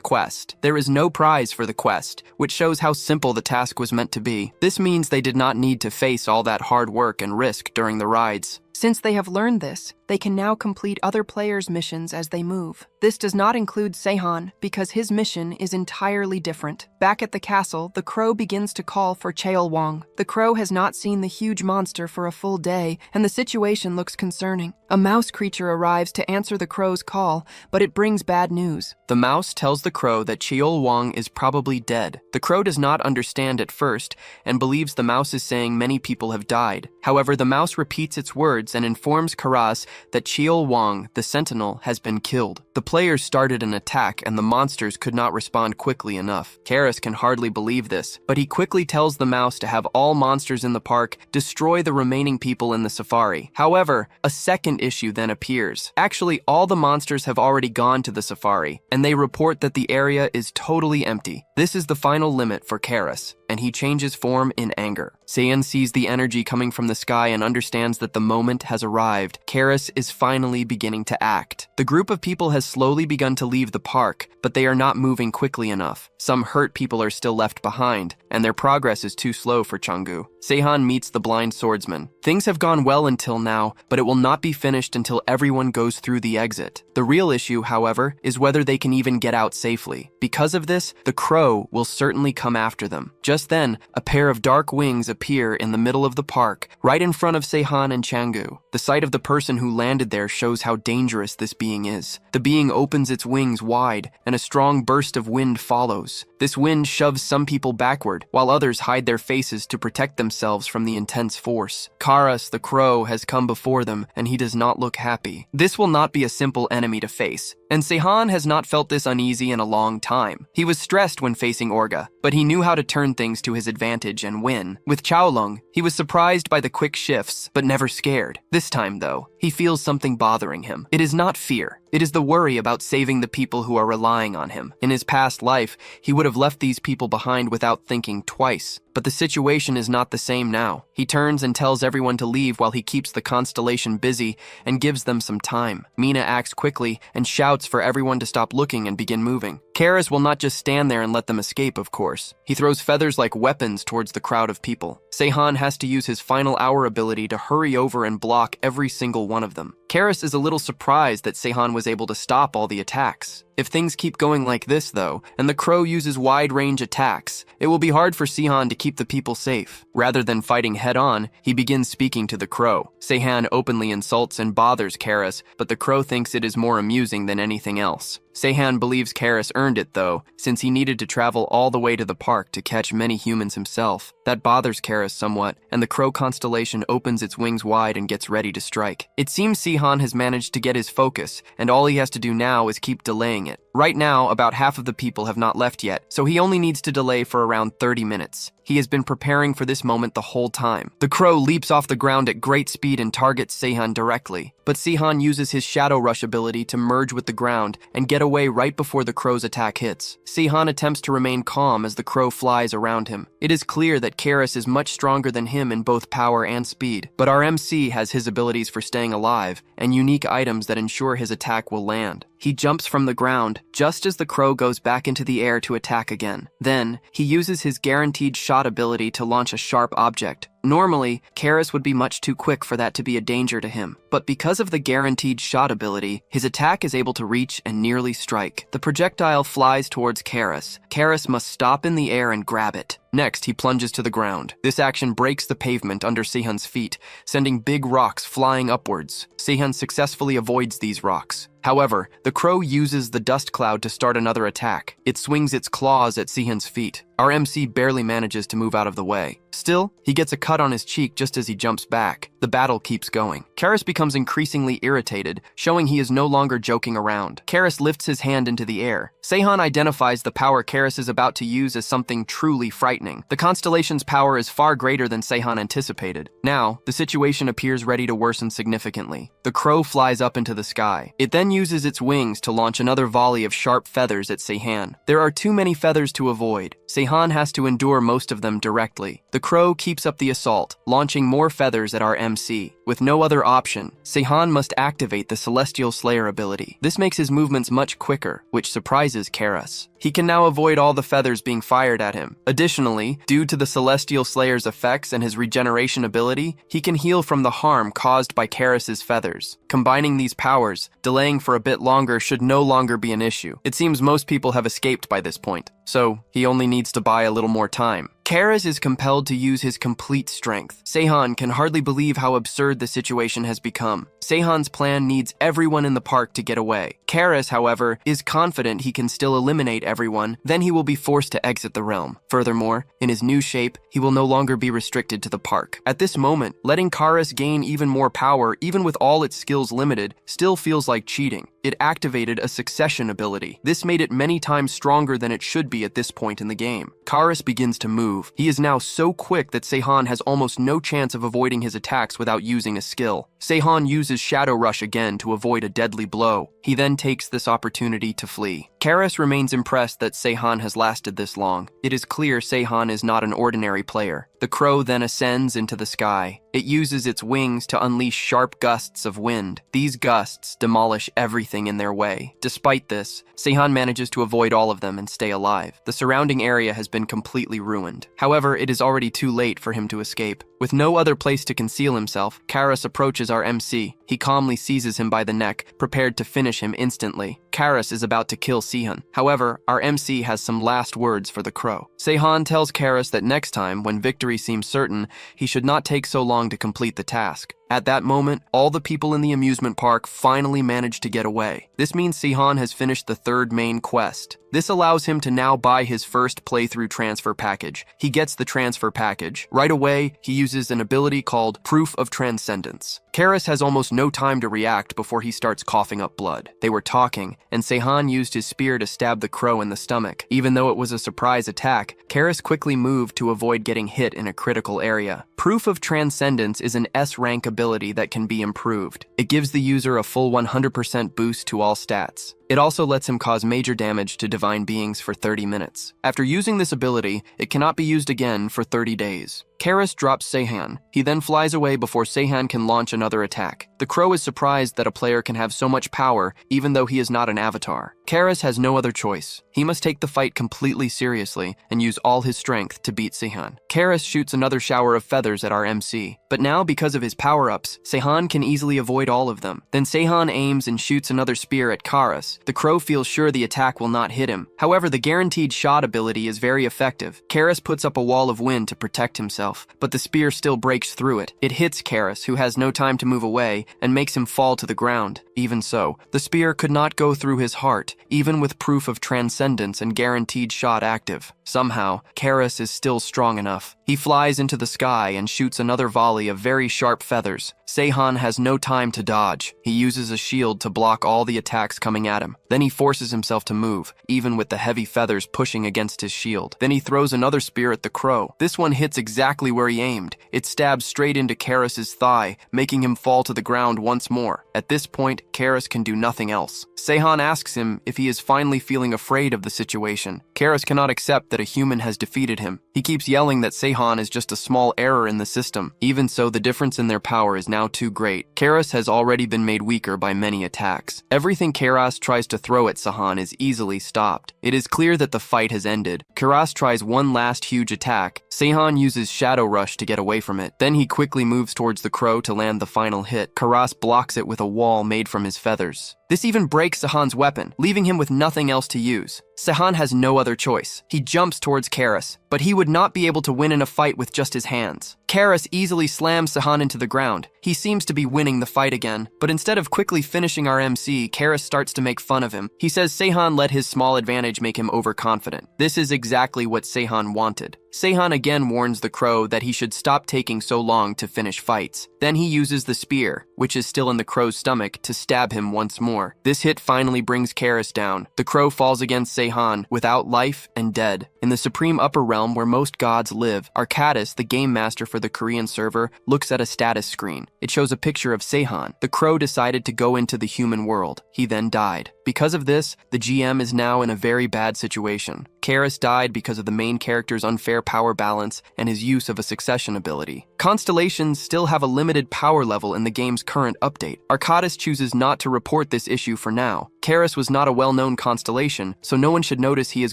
quest. There is no prize for the quest, which shows how simple the task was meant to be. This means they did not need to face all that hard work and risk during the rides. Since they have learned this, they can now complete other players' missions as they move. This does not include Seihan, because his mission is entirely different. Back at the castle, the crow begins to call for Cheolwong. The crow has not seen the huge monster for a full day, and the situation looks concerning. A mouse creature arrives to answer the crow's call, but it brings bad news. The mouse tells the crow that Cheolwong is probably dead. The crow does not understand at first, and believes the mouse is saying many people have died. However, the mouse repeats its words and informs Karas that Cheolwong, the sentinel, has been killed. The players started an attack and the monsters could not respond quickly enough. Karas can hardly believe this, but he quickly tells the mouse to have all monsters in the park destroy the remaining people in the safari. However, a second issue then appears. Actually, all the monsters have already gone to the safari, and they report that the area is totally empty. This is the final limit for Karas, and he changes form in anger. Seihan sees the energy coming from the sky and understands that the moment has arrived. Karas is finally beginning to act. The group of people has slowly begun to leave the park, but they are not moving quickly enough. Some hurt people are still left behind, and their progress is too slow for Chungu. Seihan meets the blind swordsman. Things have gone well until now, but it will not be finished until everyone goes through the exit. The real issue, however, is whether they can even get out safely. Because of this, the crow will certainly come after them. Just then, a pair of dark wings appear in the middle of the park, right in front of Seihan and Changgu. The sight of the person who landed there shows how dangerous this being is. The being opens its wings wide, and a strong burst of wind follows. This wind shoves some people backward, while others hide their faces to protect themselves from the intense force. Karas, the crow, has come before them, and he does not look happy. This will not be a simple enemy to face, and Seihan has not felt this uneasy in a long time. He was stressed when facing Orga, but he knew how to turn things to his advantage and win. With Chaolong, he was surprised by the quick shifts, but never scared. This time, though, he feels something bothering him. It is not fear. It is the worry about saving the people who are relying on him. In his past life, he would have left these people behind without thinking twice. But the situation is not the same now. He turns and tells everyone to leave while he keeps the constellation busy and gives them some time. Mina acts quickly and shouts for everyone to stop looking and begin moving. Karas will not just stand there and let them escape, of course. He throws feathers like weapons towards the crowd of people. Seihan has to use his final hour ability to hurry over and block every single one of them. Karas is a little surprised that Seihan was able to stop all the attacks. If things keep going like this, though, and the crow uses wide-range attacks, it will be hard for Seihan to keep the people safe. Rather than fighting head-on, he begins speaking to the crow. Seihan openly insults and bothers Karas, but the crow thinks it is more amusing than anything else. Seihan believes Karas earned it, though, since he needed to travel all the way to the park to catch many humans himself. That bothers Karas somewhat, and the crow constellation opens its wings wide and gets ready to strike. It seems Seihan has managed to get his focus, and all he has to do now is keep delaying it. Right now, about half of the people have not left yet, so he only needs to delay for around 30 minutes. He has been preparing for this moment the whole time. The crow leaps off the ground at great speed and targets Seihan directly, but Seihan uses his Shadow Rush ability to merge with the ground and get away right before the crow's attack hits. Seihan attempts to remain calm as the crow flies around him. It is clear that Karis is much stronger than him in both power and speed, but our MC has his abilities for staying alive and unique items that ensure his attack will land. He jumps from the ground just as the crow goes back into the air to attack again. Then, he uses his guaranteed shot ability to launch a sharp object. Normally, Karis would be much too quick for that to be a danger to him, but because of the guaranteed shot ability, his attack is able to reach and nearly strike. The projectile flies towards Karis. Karis must stop in the air and grab it. Next, he plunges to the ground. This action breaks the pavement under Seihan's feet, sending big rocks flying upwards. Seihan successfully avoids these rocks. However, the crow uses the dust cloud to start another attack. It swings its claws at Seihan's feet. Our MC barely manages to move out of the way. Still, he gets a cut on his cheek just as he jumps back. The battle keeps going. Karis becomes increasingly irritated, showing he is no longer joking around. Karis lifts his hand into the air. Seihan identifies the power Karis is about to use as something truly frightening. The constellation's power is far greater than Seihan anticipated. Now, the situation appears ready to worsen significantly. The crow flies up into the sky. It then uses its wings to launch another volley of sharp feathers at Seihan. There are too many feathers to avoid. Seihan has to endure most of them directly. The crow keeps up the assault, launching more feathers at our MC. With no other option, Seihan must activate the Celestial Slayer ability. This makes his movements much quicker, which surprises Karis. He can now avoid all the feathers being fired at him. Additionally, due to the Celestial Slayer's effects and his regeneration ability, he can heal from the harm caused by Karis's feathers. Combining these powers, delaying for a bit longer should no longer be an issue. It seems most people have escaped by this point, so he only needs to buy a little more time. Karis is compelled to use his complete strength. Seihan can hardly believe how absurd the situation has become. Seihan's plan needs everyone in the park to get away. Karis, however, is confident he can still eliminate everyone, then he will be forced to exit the realm. Furthermore, in his new shape, he will no longer be restricted to the park. At this moment, letting Karis gain even more power, even with all its skills limited, still feels like cheating. It activated a succession ability. This made it many times stronger than it should be at this point in the game. Karis begins to move. He is now so quick that Seihan has almost no chance of avoiding his attacks without using a skill. Seihan uses Shadow Rush again to avoid a deadly blow. He then takes this opportunity to flee. Karis remains impressed that Seihan has lasted this long. It is clear Seihan is not an ordinary player. The crow then ascends into the sky. It uses its wings to unleash sharp gusts of wind. These gusts demolish everything in their way. Despite this, Seihan manages to avoid all of them and stay alive. The surrounding area has been completely ruined. However, it is already too late for him to escape. With no other place to conceal himself, Karis approaches our MC. He calmly seizes him by the neck, prepared to finish him instantly. Karis is about to kill Seihan. However, our MC has some last words for the crow. Seihan tells Karis that next time, when victory seems certain, he should not take so long to complete the task. At that moment, all the people in the amusement park finally manage to get away. This means Seihan has finished the third main quest. This allows him to now buy his first playthrough transfer package. He gets the transfer package. Right away, he uses an ability called Proof of Transcendence. Karis has almost no time to react before he starts coughing up blood. They were talking, and Seihan used his spear to stab the crow in the stomach. Even though it was a surprise attack, Karis quickly moved to avoid getting hit in a critical area. Proof of Transcendence is an S-rank ability that can be improved. It gives the user a full 100% boost to all stats. It also lets him cause major damage to divine beings for 30 minutes. After using this ability, it cannot be used again for 30 days. Karis drops Seihan. He then flies away before Seihan can launch another attack. The crow is surprised that a player can have so much power, even though he is not an avatar. Karis has no other choice. He must take the fight completely seriously and use all his strength to beat Seihan. Karis shoots another shower of feathers at our MC. But now, because of his power-ups, Seihan can easily avoid all of them. Then Seihan aims and shoots another spear at Karis. The crow feels sure the attack will not hit him. However, the guaranteed shot ability is very effective. Karis puts up a wall of wind to protect himself, but the spear still breaks through it. It hits Karis, who has no time to move away, and makes him fall to the ground. Even so, the spear could not go through his heart, even with Proof of Transcendence and guaranteed shot active. Somehow, Karis is still strong enough. He flies into the sky and shoots another volley of very sharp feathers. Seihan has no time to dodge. He uses a shield to block all the attacks coming at him. him. Then he forces himself to move, even with the heavy feathers pushing against his shield. Then he throws another spear at the crow. This one hits exactly where he aimed. It stabs straight into Karas's thigh, making him fall to the ground once more. At this point, Karas can do nothing else. Seihan asks him if he is finally feeling afraid of the situation. Karas cannot accept that a human has defeated him. He keeps yelling that Seihan is just a small error in the system. Even so, the difference in their power is now too great. Karas has already been made weaker by many attacks. Everything Karas tries to throw at Seihan is easily stopped. It is clear that the fight has ended. Karas tries one last huge attack. Seihan uses Shadow Rush to get away from it. Then he quickly moves towards the crow to land the final hit. Karas blocks it with a wall made from his feathers. This even breaks Seihan's weapon, leaving him with nothing else to use. Seihan has no other choice. He jumps towards Karas, but he would not be able to win in a fight with just his hands. Karas easily slams Seihan into the ground. He seems to be winning the fight again, but instead of quickly finishing our MC, Karas starts to make fun of him. He says Seihan let his small advantage make him overconfident. This is exactly what Seihan wanted. Seihan again warns the crow that he should stop taking so long to finish fights. Then he uses the spear, which is still in the crow's stomach, to stab him once more. This hit finally brings Karas down. The crow falls against Seihan, without life and dead. In the supreme upper realm where most gods live, Arcadis, the game master for the Korean server, looks at a status screen. It shows a picture of Seihan. The crow decided to go into the human world. He then died. Because of this, the GM is now in a very bad situation. Karas died because of the main character's unfair power balance and his use of a succession ability. Constellations still have a limited power level in the game's current update. Arcadis chooses not to report this issue for now. Karas was not a well-known constellation, so no one should notice he is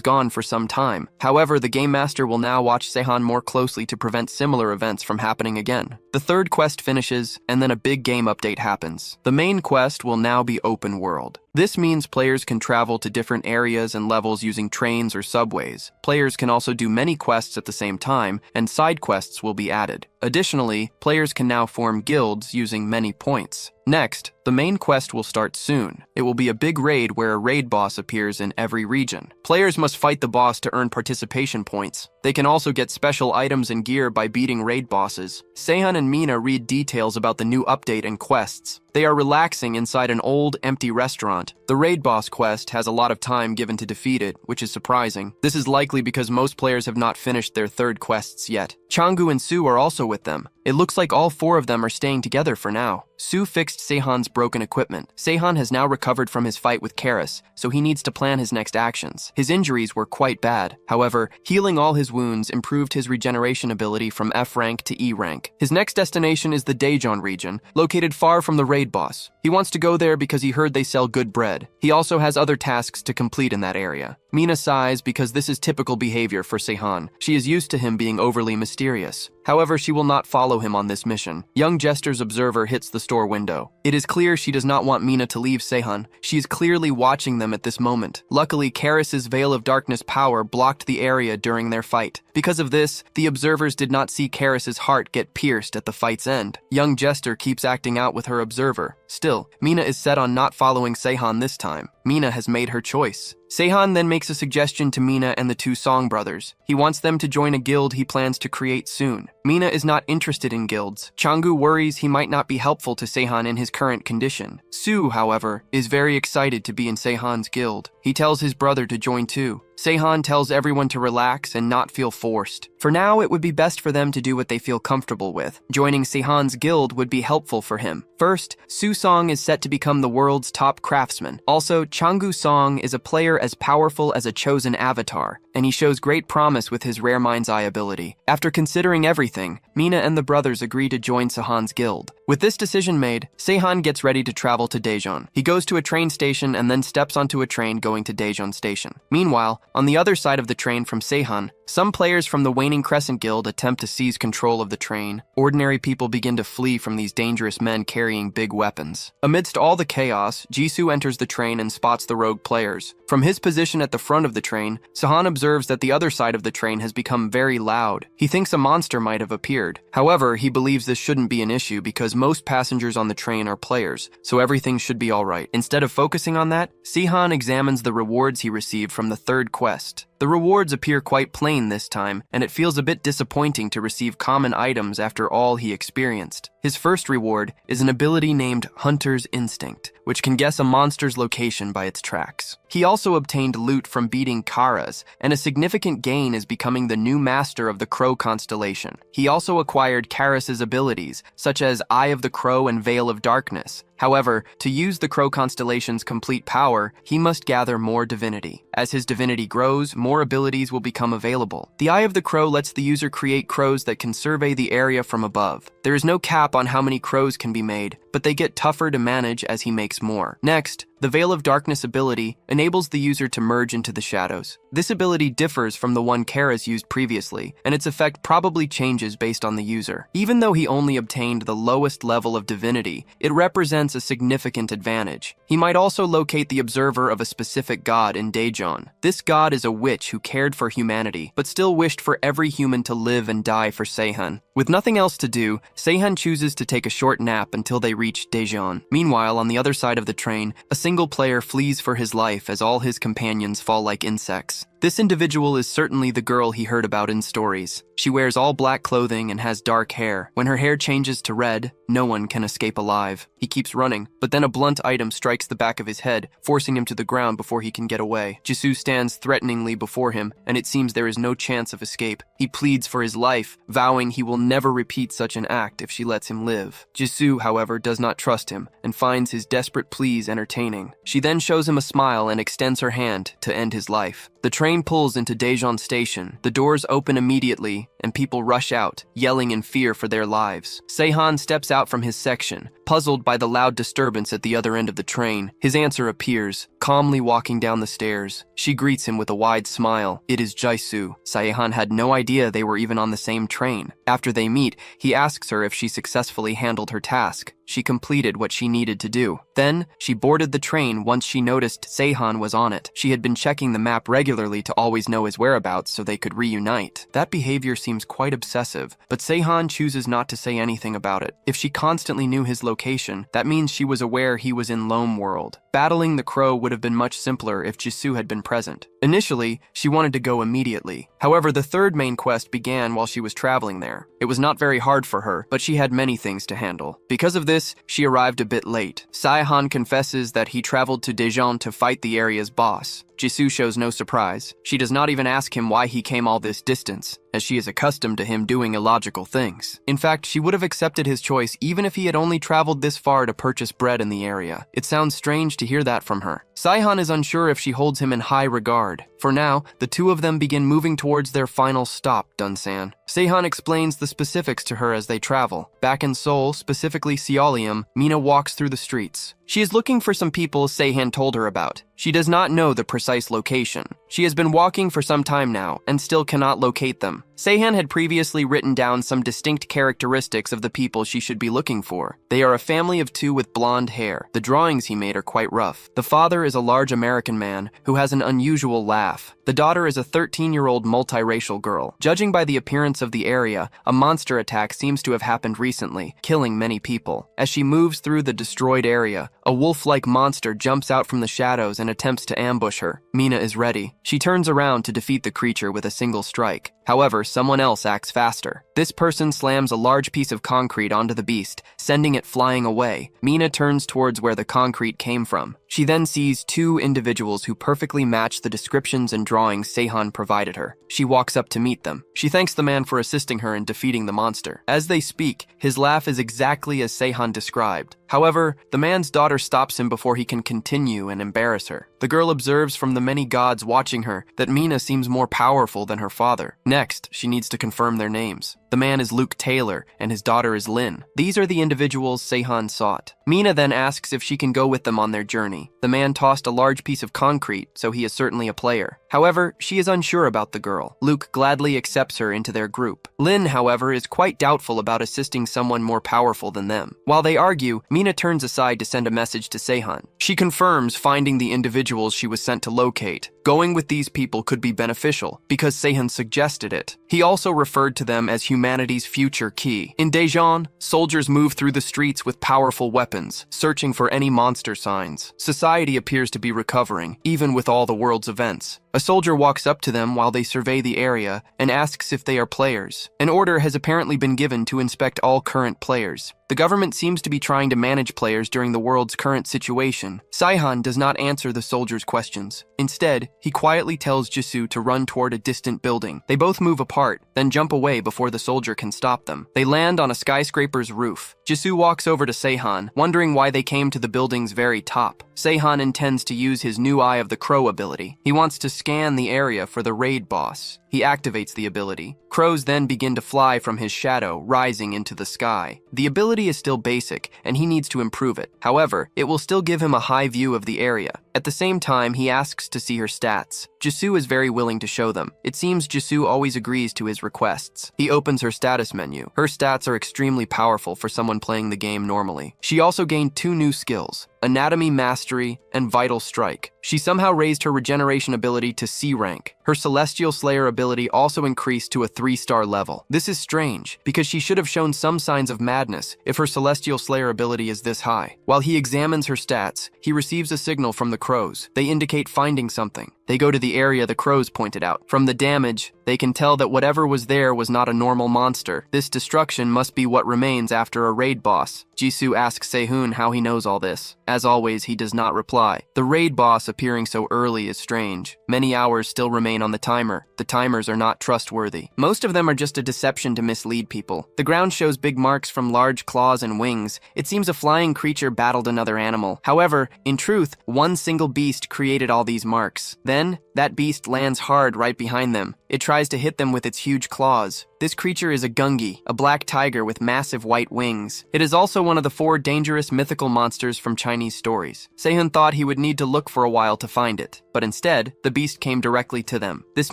gone for some time. However, the Game Master will now watch Seihan more closely to prevent similar events from happening again. The third quest finishes, and then a big game update happens. The main quest will now be open world. This means players can travel to different areas and levels using trains or subways. Players can also do many quests at the same time, and side quests will be added. Additionally, players can now form guilds using many points. Next, the main quest will start soon. It will be a big raid where a raid boss appears in every region. Players must fight the boss to earn participation points. They can also get special items and gear by beating raid bosses. Seihan and Mina read details about the new update and quests. They are relaxing inside an old, empty restaurant. The raid boss quest has a lot of time given to defeat it, which is surprising. This is likely because most players have not finished their third quests yet. Changu and Su are also with them. It looks like all four of them are staying together for now. Su fixed Seihan's broken equipment. Seihan has now recovered from his fight with Karas, so he needs to plan his next actions. His injuries were quite bad. However, healing all his wounds improved his regeneration ability from F rank to E rank. His next destination is the Daejeon region, located far from the raid boss. He wants to go there because he heard they sell good bread. He also has other tasks to complete in that area. Mina sighs because this is typical behavior for Seihan. She is used to him being overly mysterious. However, she will not follow him on this mission. Young Jester's observer hits the store window. It is clear she does not want Mina to leave Seihan. She is clearly watching them at this moment. Luckily, Karas's Veil of Darkness power blocked the area during their fight. Because of this, the observers did not see Karas's heart get pierced at the fight's end. Young Jester keeps acting out with her observer. Still, Mina is set on not following Seihan this time. Mina has made her choice. Seihan then makes a suggestion to Mina and the two Song brothers. He wants them to join a guild he plans to create soon. Mina is not interested in guilds. Changu worries he might not be helpful to Seihan in his current condition. Su, however, is very excited to be in Seihan's guild. He tells his brother to join too. Seihan tells everyone to relax and not feel forced. For now, it would be best for them to do what they feel comfortable with. Joining Seihan's guild would be helpful for him. First, Su Song is set to become the world's top craftsman. Also, Changu Song is a player as powerful as a chosen avatar, and he shows great promise with his Rare Mind's Eye ability. After considering everything, Mina and the brothers agree to join Seihan's guild. With this decision made, Seihan gets ready to travel to Daejeon. He goes to a train station and then steps onto a train going to Daejeon Station. Meanwhile, on the other side of the train from Seihan, some players from the Waning Crescent Guild attempt to seize control of the train. Ordinary people begin to flee from these dangerous men carrying big weapons. Amidst all the chaos, Jisoo enters the train and spots the rogue players. From his position at the front of the train, Seihan observes that the other side of the train has become very loud. He thinks a monster might have appeared. However, he believes this shouldn't be an issue because most passengers on the train are players, so everything should be alright. Instead of focusing on that, Seihan examines the rewards he received from the third quest. The The rewards appear quite plain this time, and it feels a bit disappointing to receive common items after all he experienced. His first reward is an ability named Hunter's Instinct, which can guess a monster's location by its tracks. He also obtained loot from beating Karas, and a significant gain is becoming the new master of the Crow constellation. He also acquired Karas' abilities, such as Eye of the Crow and Veil of Darkness. However, to use the Crow constellation's complete power, he must gather more divinity. As his divinity grows, more abilities will become available. The Eye of the Crow lets the user create crows that can survey the area from above. There is no cap on how many crows can be made, but they get tougher to manage as he makes more. Next, the Veil of Darkness ability enables the user to merge into the shadows. This ability differs from the one Karas used previously, and its effect probably changes based on the user. Even though he only obtained the lowest level of divinity, it represents a significant advantage. He might also locate the observer of a specific god in Daejeon. This god is a witch who cared for humanity, but still wished for every human to live and die for Seihan. With nothing else to do, Seihan chooses to take a short nap until they reach Daejeon. Meanwhile, on the other side of the train, a single player flees for his life as all his companions fall like insects. This individual is certainly the girl he heard about in stories. She wears all black clothing and has dark hair. When her hair changes to red, no one can escape alive. He keeps running, but then a blunt item strikes the back of his head, forcing him to the ground before he can get away. Jisoo stands threateningly before him, and it seems there is no chance of escape. He pleads for his life, vowing he will never repeat such an act if she lets him live. Jisoo, however, does not trust him and finds his desperate pleas entertaining. She then shows him a smile and extends her hand to end his life. The train pulls into Daejeon Station. The doors open immediately, and people rush out, yelling in fear for their lives. Seihan steps out from his section, puzzled by the loud disturbance at the other end of the train. His answer appears, calmly walking down the stairs. She greets him with a wide smile. It is Jisoo. Seihan had no idea they were even on the same train. After they meet, he asks her if she successfully handled her task. She completed what she needed to do. Then, she boarded the train once she noticed Seihan was on it. She had been checking the map regularly to always know his whereabouts so they could reunite. That behavior seems quite obsessive, but Seihan chooses not to say anything about it. If she constantly knew his location, that means she was aware he was in Loam World. Battling the crow would have been much simpler if Jisoo had been present. Initially, she wanted to go immediately. However, the third main quest began while she was traveling there. It was not very hard for her, but she had many things to handle. Because of this, she arrived a bit late. Seihan confesses that he traveled to Daejeon to fight the area's boss. Jisoo shows no surprise. She does not even ask him why he came all this distance, as she is accustomed to him doing illogical things. In fact, she would have accepted his choice even if he had only traveled this far to purchase bread in the area. It sounds strange to hear that from her. Seihan is unsure if she holds him in high regard. For now, the two of them begin moving towards their final stop, Dunsan. Seihan explains the specifics to her as they travel. Back in Seoul, specifically Seolium, Mina walks through the streets. She is looking for some people Seihan told her about. She does not know the precise location. She has been walking for some time now and still cannot locate them. Seihan had previously written down some distinct characteristics of the people she should be looking for. They are a family of two with blonde hair. The drawings he made are quite rough. The father is a large American man who has an unusual laugh. The daughter is a 13-year-old multiracial girl. Judging by the appearance of the area, a monster attack seems to have happened recently, killing many people. As she moves through the destroyed area, a wolf-like monster jumps out from the shadows and attempts to ambush her. Mina is ready. She turns around to defeat the creature with a single strike. However, someone else acts faster. This person slams a large piece of concrete onto the beast, sending it flying away. Mina turns towards where the concrete came from. She then sees two individuals who perfectly match the descriptions and drawings Seihan provided her. She walks up to meet them. She thanks the man for assisting her in defeating the monster. As they speak, his laugh is exactly as Seihan described. However, the man's daughter stops him before he can continue and embarrass her. The girl observes from the many gods watching her that Mina seems more powerful than her father. Next, she needs to confirm their names. The man is Luke Taylor, and his daughter is Lynn. These are the individuals Seihan sought. Mina then asks if she can go with them on their journey. The man tossed a large piece of concrete, so he is certainly a player. However, she is unsure about the girl. Luke gladly accepts her into their group. Lynn, however, is quite doubtful about assisting someone more powerful than them. While they argue, Mina Mina turns aside to send a message to Sehun. She confirms finding the individuals she was sent to locate. Going with these people could be beneficial, because Sehun suggested it. He also referred to them as humanity's future key. In Daejeon, soldiers move through the streets with powerful weapons, searching for any monster signs. Society appears to be recovering, even with all the world's events. A soldier walks up to them while they survey the area and asks if they are players. An order has apparently been given to inspect all current players. The government seems to be trying to manage players during the world's current situation. Saihan does not answer the soldier's questions. Instead, he quietly tells Jisoo to run toward a distant building. They both move apart, then jump away before the soldier can stop them. They land on a skyscraper's roof. Jisoo walks over to Seihan, wondering why they came to the building's very top. Seihan intends to use his new Eye of the Crow ability. He wants to scan the area for the raid boss. He activates the ability. Crows then begin to fly from his shadow, rising into the sky. The ability is still basic, and he needs to improve it. However, it will still give him a high view of the area. At the same time, he asks to see her stats. Jisoo is very willing to show them. It seems Jisoo always agrees to his requests. He opens her status menu. Her stats are extremely powerful for someone playing the game normally. She also gained 2 new skills: Anatomy Mastery and Vital Strike. She somehow raised her regeneration ability to C rank. Her Celestial Slayer ability also increased to a 3-star level. This is strange, because she should have shown some signs of madness if her Celestial Slayer ability is this high. While he examines her stats, he receives a signal from the crows. They indicate finding something. They go to the area the crows pointed out. From the damage, they can tell that whatever was there was not a normal monster. This destruction must be what remains after a raid boss. Jisoo asks Sehun how he knows all this. As always, he does not reply. The raid boss appearing so early is strange. Many hours still remain on the timer. The timers are not trustworthy. Most of them are just a deception to mislead people. The ground shows big marks from large claws and wings. It seems a flying creature battled another animal. However, in truth, one single beast created all these marks. Then, that beast lands hard right behind them. It tries to hit them with its huge claws. This creature is a gungi, a black tiger with massive white wings. It is also one of the 4 dangerous mythical monsters from Chinese stories. Sehun thought he would need to look for a while to find it, but instead, the beast came directly to them. This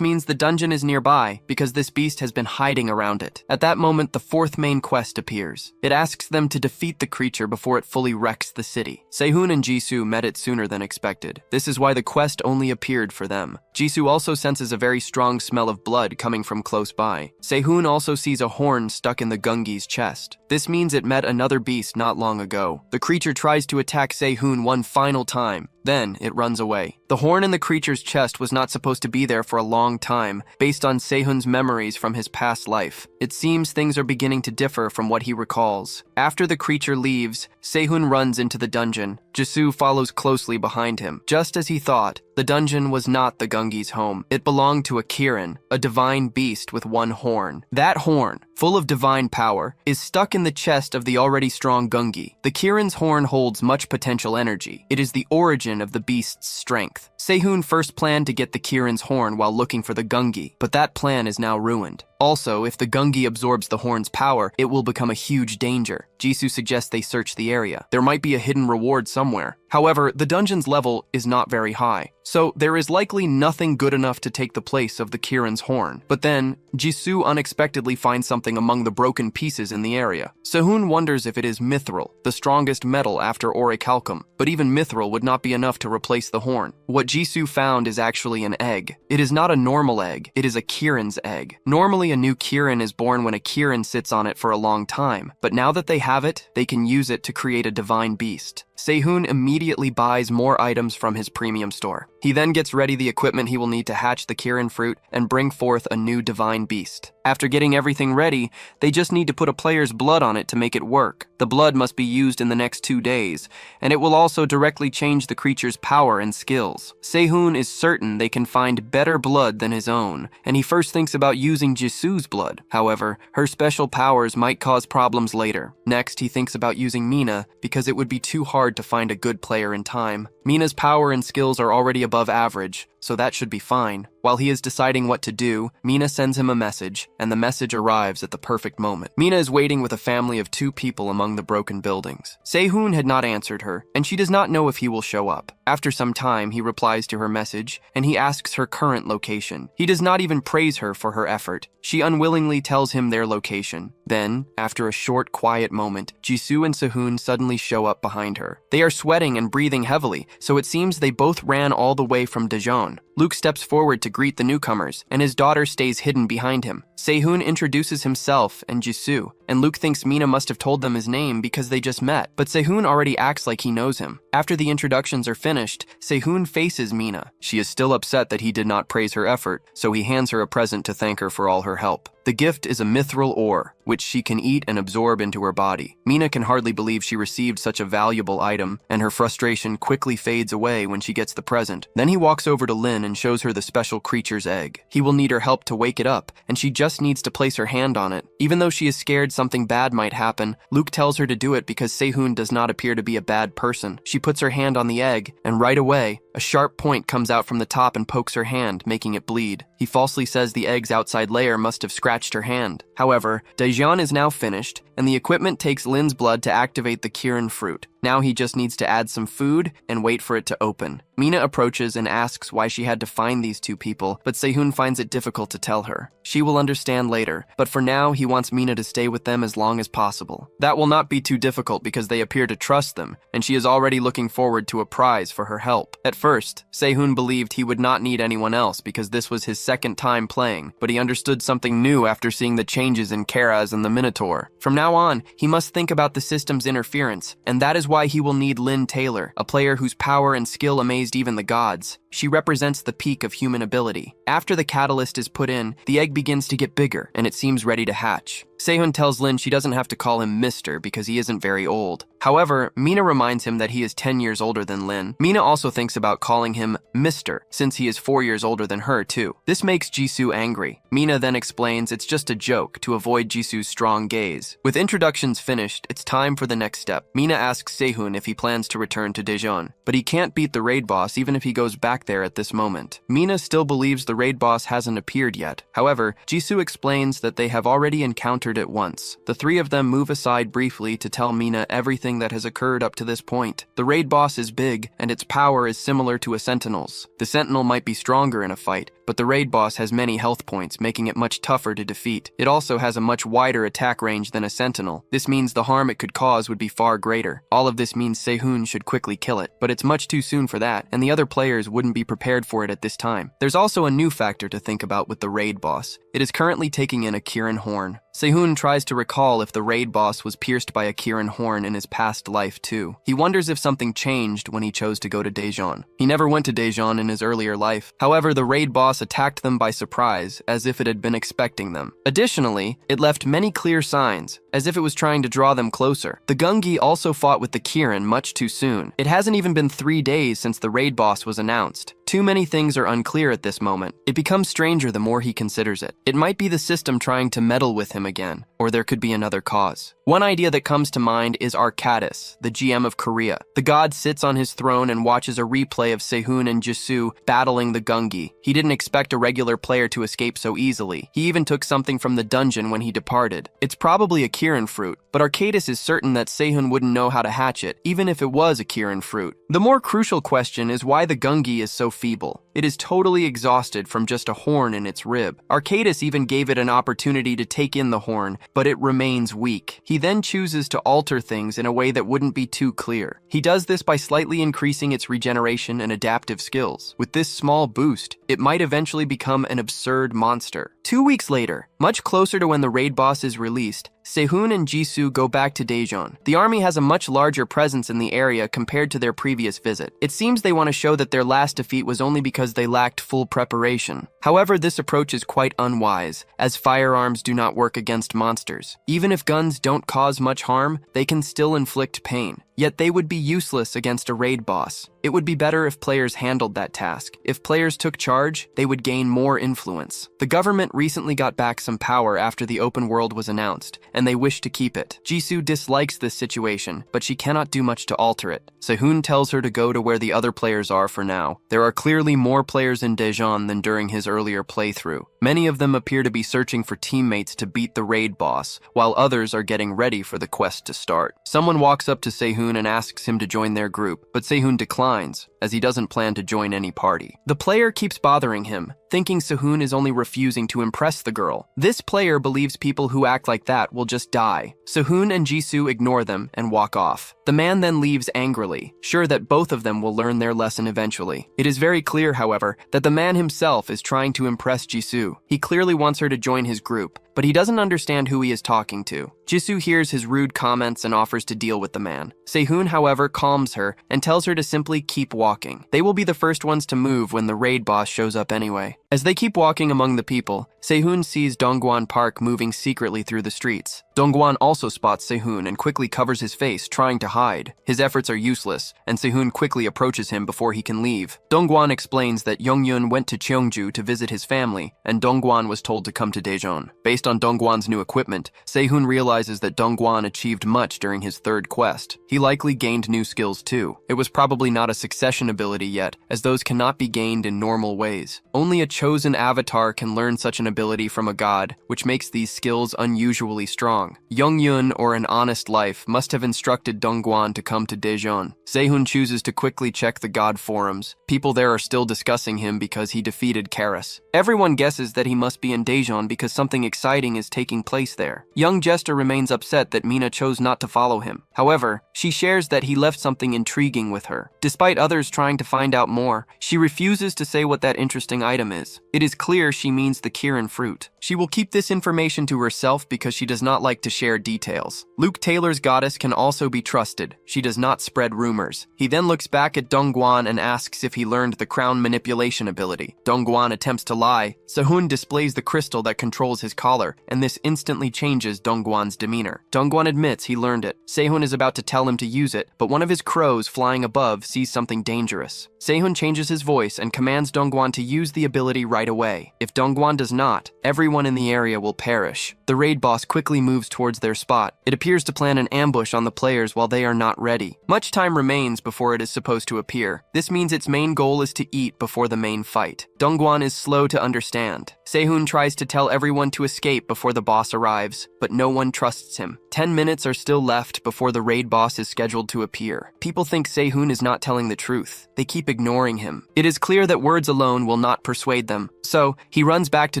means the dungeon is nearby, because this beast has been hiding around it. At that moment, the 4th main quest appears. It asks them to defeat the creature before it fully wrecks the city. Sehun and Jisoo met it sooner than expected. This is why the quest only appeared for them. Jisoo also senses a very strong smell of blood coming from close by. Sehun also sees a horn stuck in the gungi's chest. This means it met another beast not long ago. The creature tries to attack Sehun one final time. Then, it runs away. The horn in the creature's chest was not supposed to be there for a long time, based on Sehun's memories from his past life. It seems things are beginning to differ from what he recalls. After the creature leaves, Sehun runs into the dungeon. Jisoo follows closely behind him. Just as he thought, the dungeon was not the gungi's home. It belonged to a Kirin, a divine beast with 1 horn. That horn, full of divine power, is stuck in the chest of the already strong gungi. The Kirin's horn holds much potential energy. It is the origin of the beast's strength. Sehun first planned to get the Kirin's horn while looking for the gungi, but that plan is now ruined. Also, if the gungi absorbs the horn's power, it will become a huge danger. Jisoo suggests they search the area. There might be a hidden reward somewhere. However, the dungeon's level is not very high, so there is likely nothing good enough to take the place of the Kirin's horn. But then, Jisoo unexpectedly finds something among the broken pieces in the area. Sehun wonders if it is mithril, the strongest metal after orichalcum, but even mithril would not be enough to replace the horn. What Jisoo found is actually an egg. It is not a normal egg, it is a Kirin's egg. Normally, a new Kirin is born when a Kirin sits on it for a long time, but now that they have it, they can use it to create a divine beast. Sehun immediately buys more items from his premium store. He then gets ready the equipment he will need to hatch the Kirin fruit and bring forth a new divine beast. After getting everything ready, they just need to put a player's blood on it to make it work. The blood must be used in the next 2 days, and it will also directly change the creature's power and skills. Sehun is certain they can find better blood than his own, and he first thinks about using Jisoo's blood. However, her special powers might cause problems later. Next, he thinks about using Mina, because it would be too hard to find a good player in time. Mina's power and skills are already above average, so that should be fine. While he is deciding what to do, Mina sends him a message, and the message arrives at the perfect moment. Mina is waiting with a family of 2 people among the broken buildings. Sehun had not answered her, and she does not know if he will show up. After some time, he replies to her message, and he asks her current location. He does not even praise her for her effort. She unwillingly tells him their location. Then, after a short, quiet moment, Jisoo and Sehun suddenly show up behind her. They are sweating and breathing heavily, so it seems they both ran all the way from Daejeon. Luke steps forward to greet the newcomers, and his daughter stays hidden behind him. Sehun introduces himself and Jisoo, and Luke thinks Mina must have told them his name because they just met, but Sehun already acts like he knows him. After the introductions are finished, Sehun faces Mina. She is still upset that he did not praise her effort, so he hands her a present to thank her for all her help. The gift is a mithril ore, which she can eat and absorb into her body. Mina can hardly believe she received such a valuable item, and her frustration quickly fades away when she gets the present. Then he walks over to Lin and shows her the special creature's egg. He will need her help to wake it up, and she just needs to place her hand on it. Even though she is scared something bad might happen, Luke tells her to do it because Sehun does not appear to be a bad person. She puts her hand on the egg, and right away, a sharp point comes out from the top and pokes her hand, making it bleed. He falsely says the egg's outside layer must have scratched her hand. However, Daejeon is now finished, and the equipment takes Lin's blood to activate the Kirin fruit. Now he just needs to add some food and wait for it to open. Mina approaches and asks why she had to find these 2 people, but Sehun finds it difficult to tell her. She will understand later, but for now he wants Mina to stay with them as long as possible. That will not be too difficult because they appear to trust them, and she is already looking forward to a prize for her help. At first, Sehun believed he would not need anyone else because this was his second time playing, but he understood something new after seeing the changes in Karaz and the Minotaur. From now on, he must think about the system's interference, and that is why he will need Lin Taylor, a player whose power and skill amazed even the gods. She represents the peak of human ability. After the catalyst is put in, the egg begins to get bigger, and it seems ready to hatch. Sehun tells Lin she doesn't have to call him Mr. because he isn't very old. However, Mina reminds him that he is 10 years older than Lin. Mina also thinks about calling him Mr., since he is 4 years older than her too. This makes Jisoo angry. Mina then explains it's just a joke to avoid Jisoo's strong gaze. With introductions finished, it's time for the next step. Mina asks Sehun if he plans to return to Daejeon, but he can't beat the raid boss even if he goes back there at this moment. Mina still believes the raid boss hasn't appeared yet. However, Jisoo explains that they have already encountered it once. The 3 of them move aside briefly to tell Mina everything that has occurred up to this point. The raid boss is big, and its power is similar to a sentinel's. The sentinel might be stronger in a fight, but the raid boss has many health points, making it much tougher to defeat. It also has a much wider attack range than a sentinel. This means the harm it could cause would be far greater. All of this means Sehun should quickly kill it, but it's much too soon for that, and the other players wouldn't be prepared for it at this time. There's also a new factor to think about with the raid boss. It is currently taking in a Kirin horn. Sehun tries to recall if the raid boss was pierced by a Kirin horn in his past life too. He wonders if something changed when he chose to go to Daejeon. He never went to Daejeon in his earlier life. However, the raid boss attacked them by surprise, as if it had been expecting them. Additionally, it left many clear signs, as if it was trying to draw them closer. The Gungi also fought with the Kirin much too soon. It hasn't even been 3 days since the raid boss was announced. Too many things are unclear at this moment. It becomes stranger the more he considers it. It might be the system trying to meddle with him again, or there could be another cause. One idea that comes to mind is Arcadis, the GM of Korea. The god sits on his throne and watches a replay of Sehun and Jisoo battling the Gungi. He didn't expect a regular player to escape so easily. He even took something from the dungeon when he departed. It's probably a Kirin fruit, but Arcadis is certain that Sehun wouldn't know how to hatch it, even if it was a Kirin fruit. The more crucial question is why the Gungi is so feeble. It is totally exhausted from just a horn in its rib. Arcadis even gave it an opportunity to take in the horn, but it remains weak. He then chooses to alter things in a way that wouldn't be too clear. He does this by slightly increasing its regeneration and adaptive skills. With this small boost, it might eventually become an absurd monster. 2 weeks later, much closer to when the raid boss is released, Sehun and Jisoo go back to Daejeon. The army has a much larger presence in the area compared to their previous visit. It seems they want to show that their last defeat was only because they lacked full preparation. However, this approach is quite unwise, as firearms do not work against monsters. Even if guns don't cause much harm, they can still inflict pain. Yet they would be useless against a raid boss. It would be better if players handled that task. If players took charge, they would gain more influence. The government recently got back some some power after the open world was announced, and they wish to keep it. Jisoo dislikes this situation, but she cannot do much to alter it. Sehun tells her to go to where the other players are for now. There are clearly more players in Daejeon than during his earlier playthrough. Many of them appear to be searching for teammates to beat the raid boss, while others are getting ready for the quest to start. Someone walks up to Sehun and asks him to join their group, but Sehun declines, as he doesn't plan to join any party. The player keeps bothering him, thinking Sehun is only refusing to impress the girl. This player believes people who act like that will just die. Sehun and Jisoo ignore them and walk off. The man then leaves angrily, sure that both of them will learn their lesson eventually. It is very clear, however, that the man himself is trying to impress Jisoo. He clearly wants her to join his group, but he doesn't understand who he is talking to. Jisoo hears his rude comments and offers to deal with the man. Sehun, however, calms her and tells her to simply keep walking. They will be the first ones to move when the raid boss shows up anyway. As they keep walking among the people, Sehun sees Dongguan Park moving secretly through the streets. Dongguan also spots Sehun and quickly covers his face, trying to hide. His efforts are useless, and Sehun quickly approaches him before he can leave. Dongguan explains that Yongyun went to Cheongju to visit his family, and Dongguan was told to come to Daejeon. Based on Dongguan's new equipment, Sehun realizes that Dongguan achieved much during his third quest. He likely gained new skills too. It was probably not a succession ability yet, as those cannot be gained in normal ways. Only a chosen avatar can learn such an ability from a god, which makes these skills unusually strong. Yongyun, or an honest life, must have instructed Dongguan to come to Daejeon. Sehun chooses to quickly check the god forums. People there are still discussing him because he defeated Karas. Everyone guesses that he must be in Daejeon because something exciting is taking place there. Young Jester remains upset that Mina chose not to follow him. However, she shares that he left something intriguing with her. Despite others trying to find out more, she refuses to say what that interesting item is. It is clear she means the Kirin fruit. She will keep this information to herself because she does not like to share details. Luke Taylor's goddess can also be trusted. She does not spread rumors. He then looks back at Dongguan and asks if he learned the crown manipulation ability. Dongguan attempts to lie. Sehun displays the crystal that controls his collar, and this instantly changes Dongguan's demeanor. Dongguan admits he learned it. Sehun is about to tell him to use it, but one of his crows flying above sees something dangerous. Sehun changes his voice and commands Dongguan to use the ability right away. If Dongguan does not, everyone in the area will perish. The raid boss quickly moves towards their spot. It appears to plan an ambush on the players while they are not ready. Much time remains before it is supposed to appear. This means its main goal is to eat before the main fight. Dongguan is slow to understand. Sehun tries to tell everyone to escape before the boss arrives, but no one trusts him. 10 minutes are still left before the raid boss is scheduled to appear. People think Sehun is not telling the truth. They keep ignoring him. It is clear that words alone will not persuade them, so he runs back to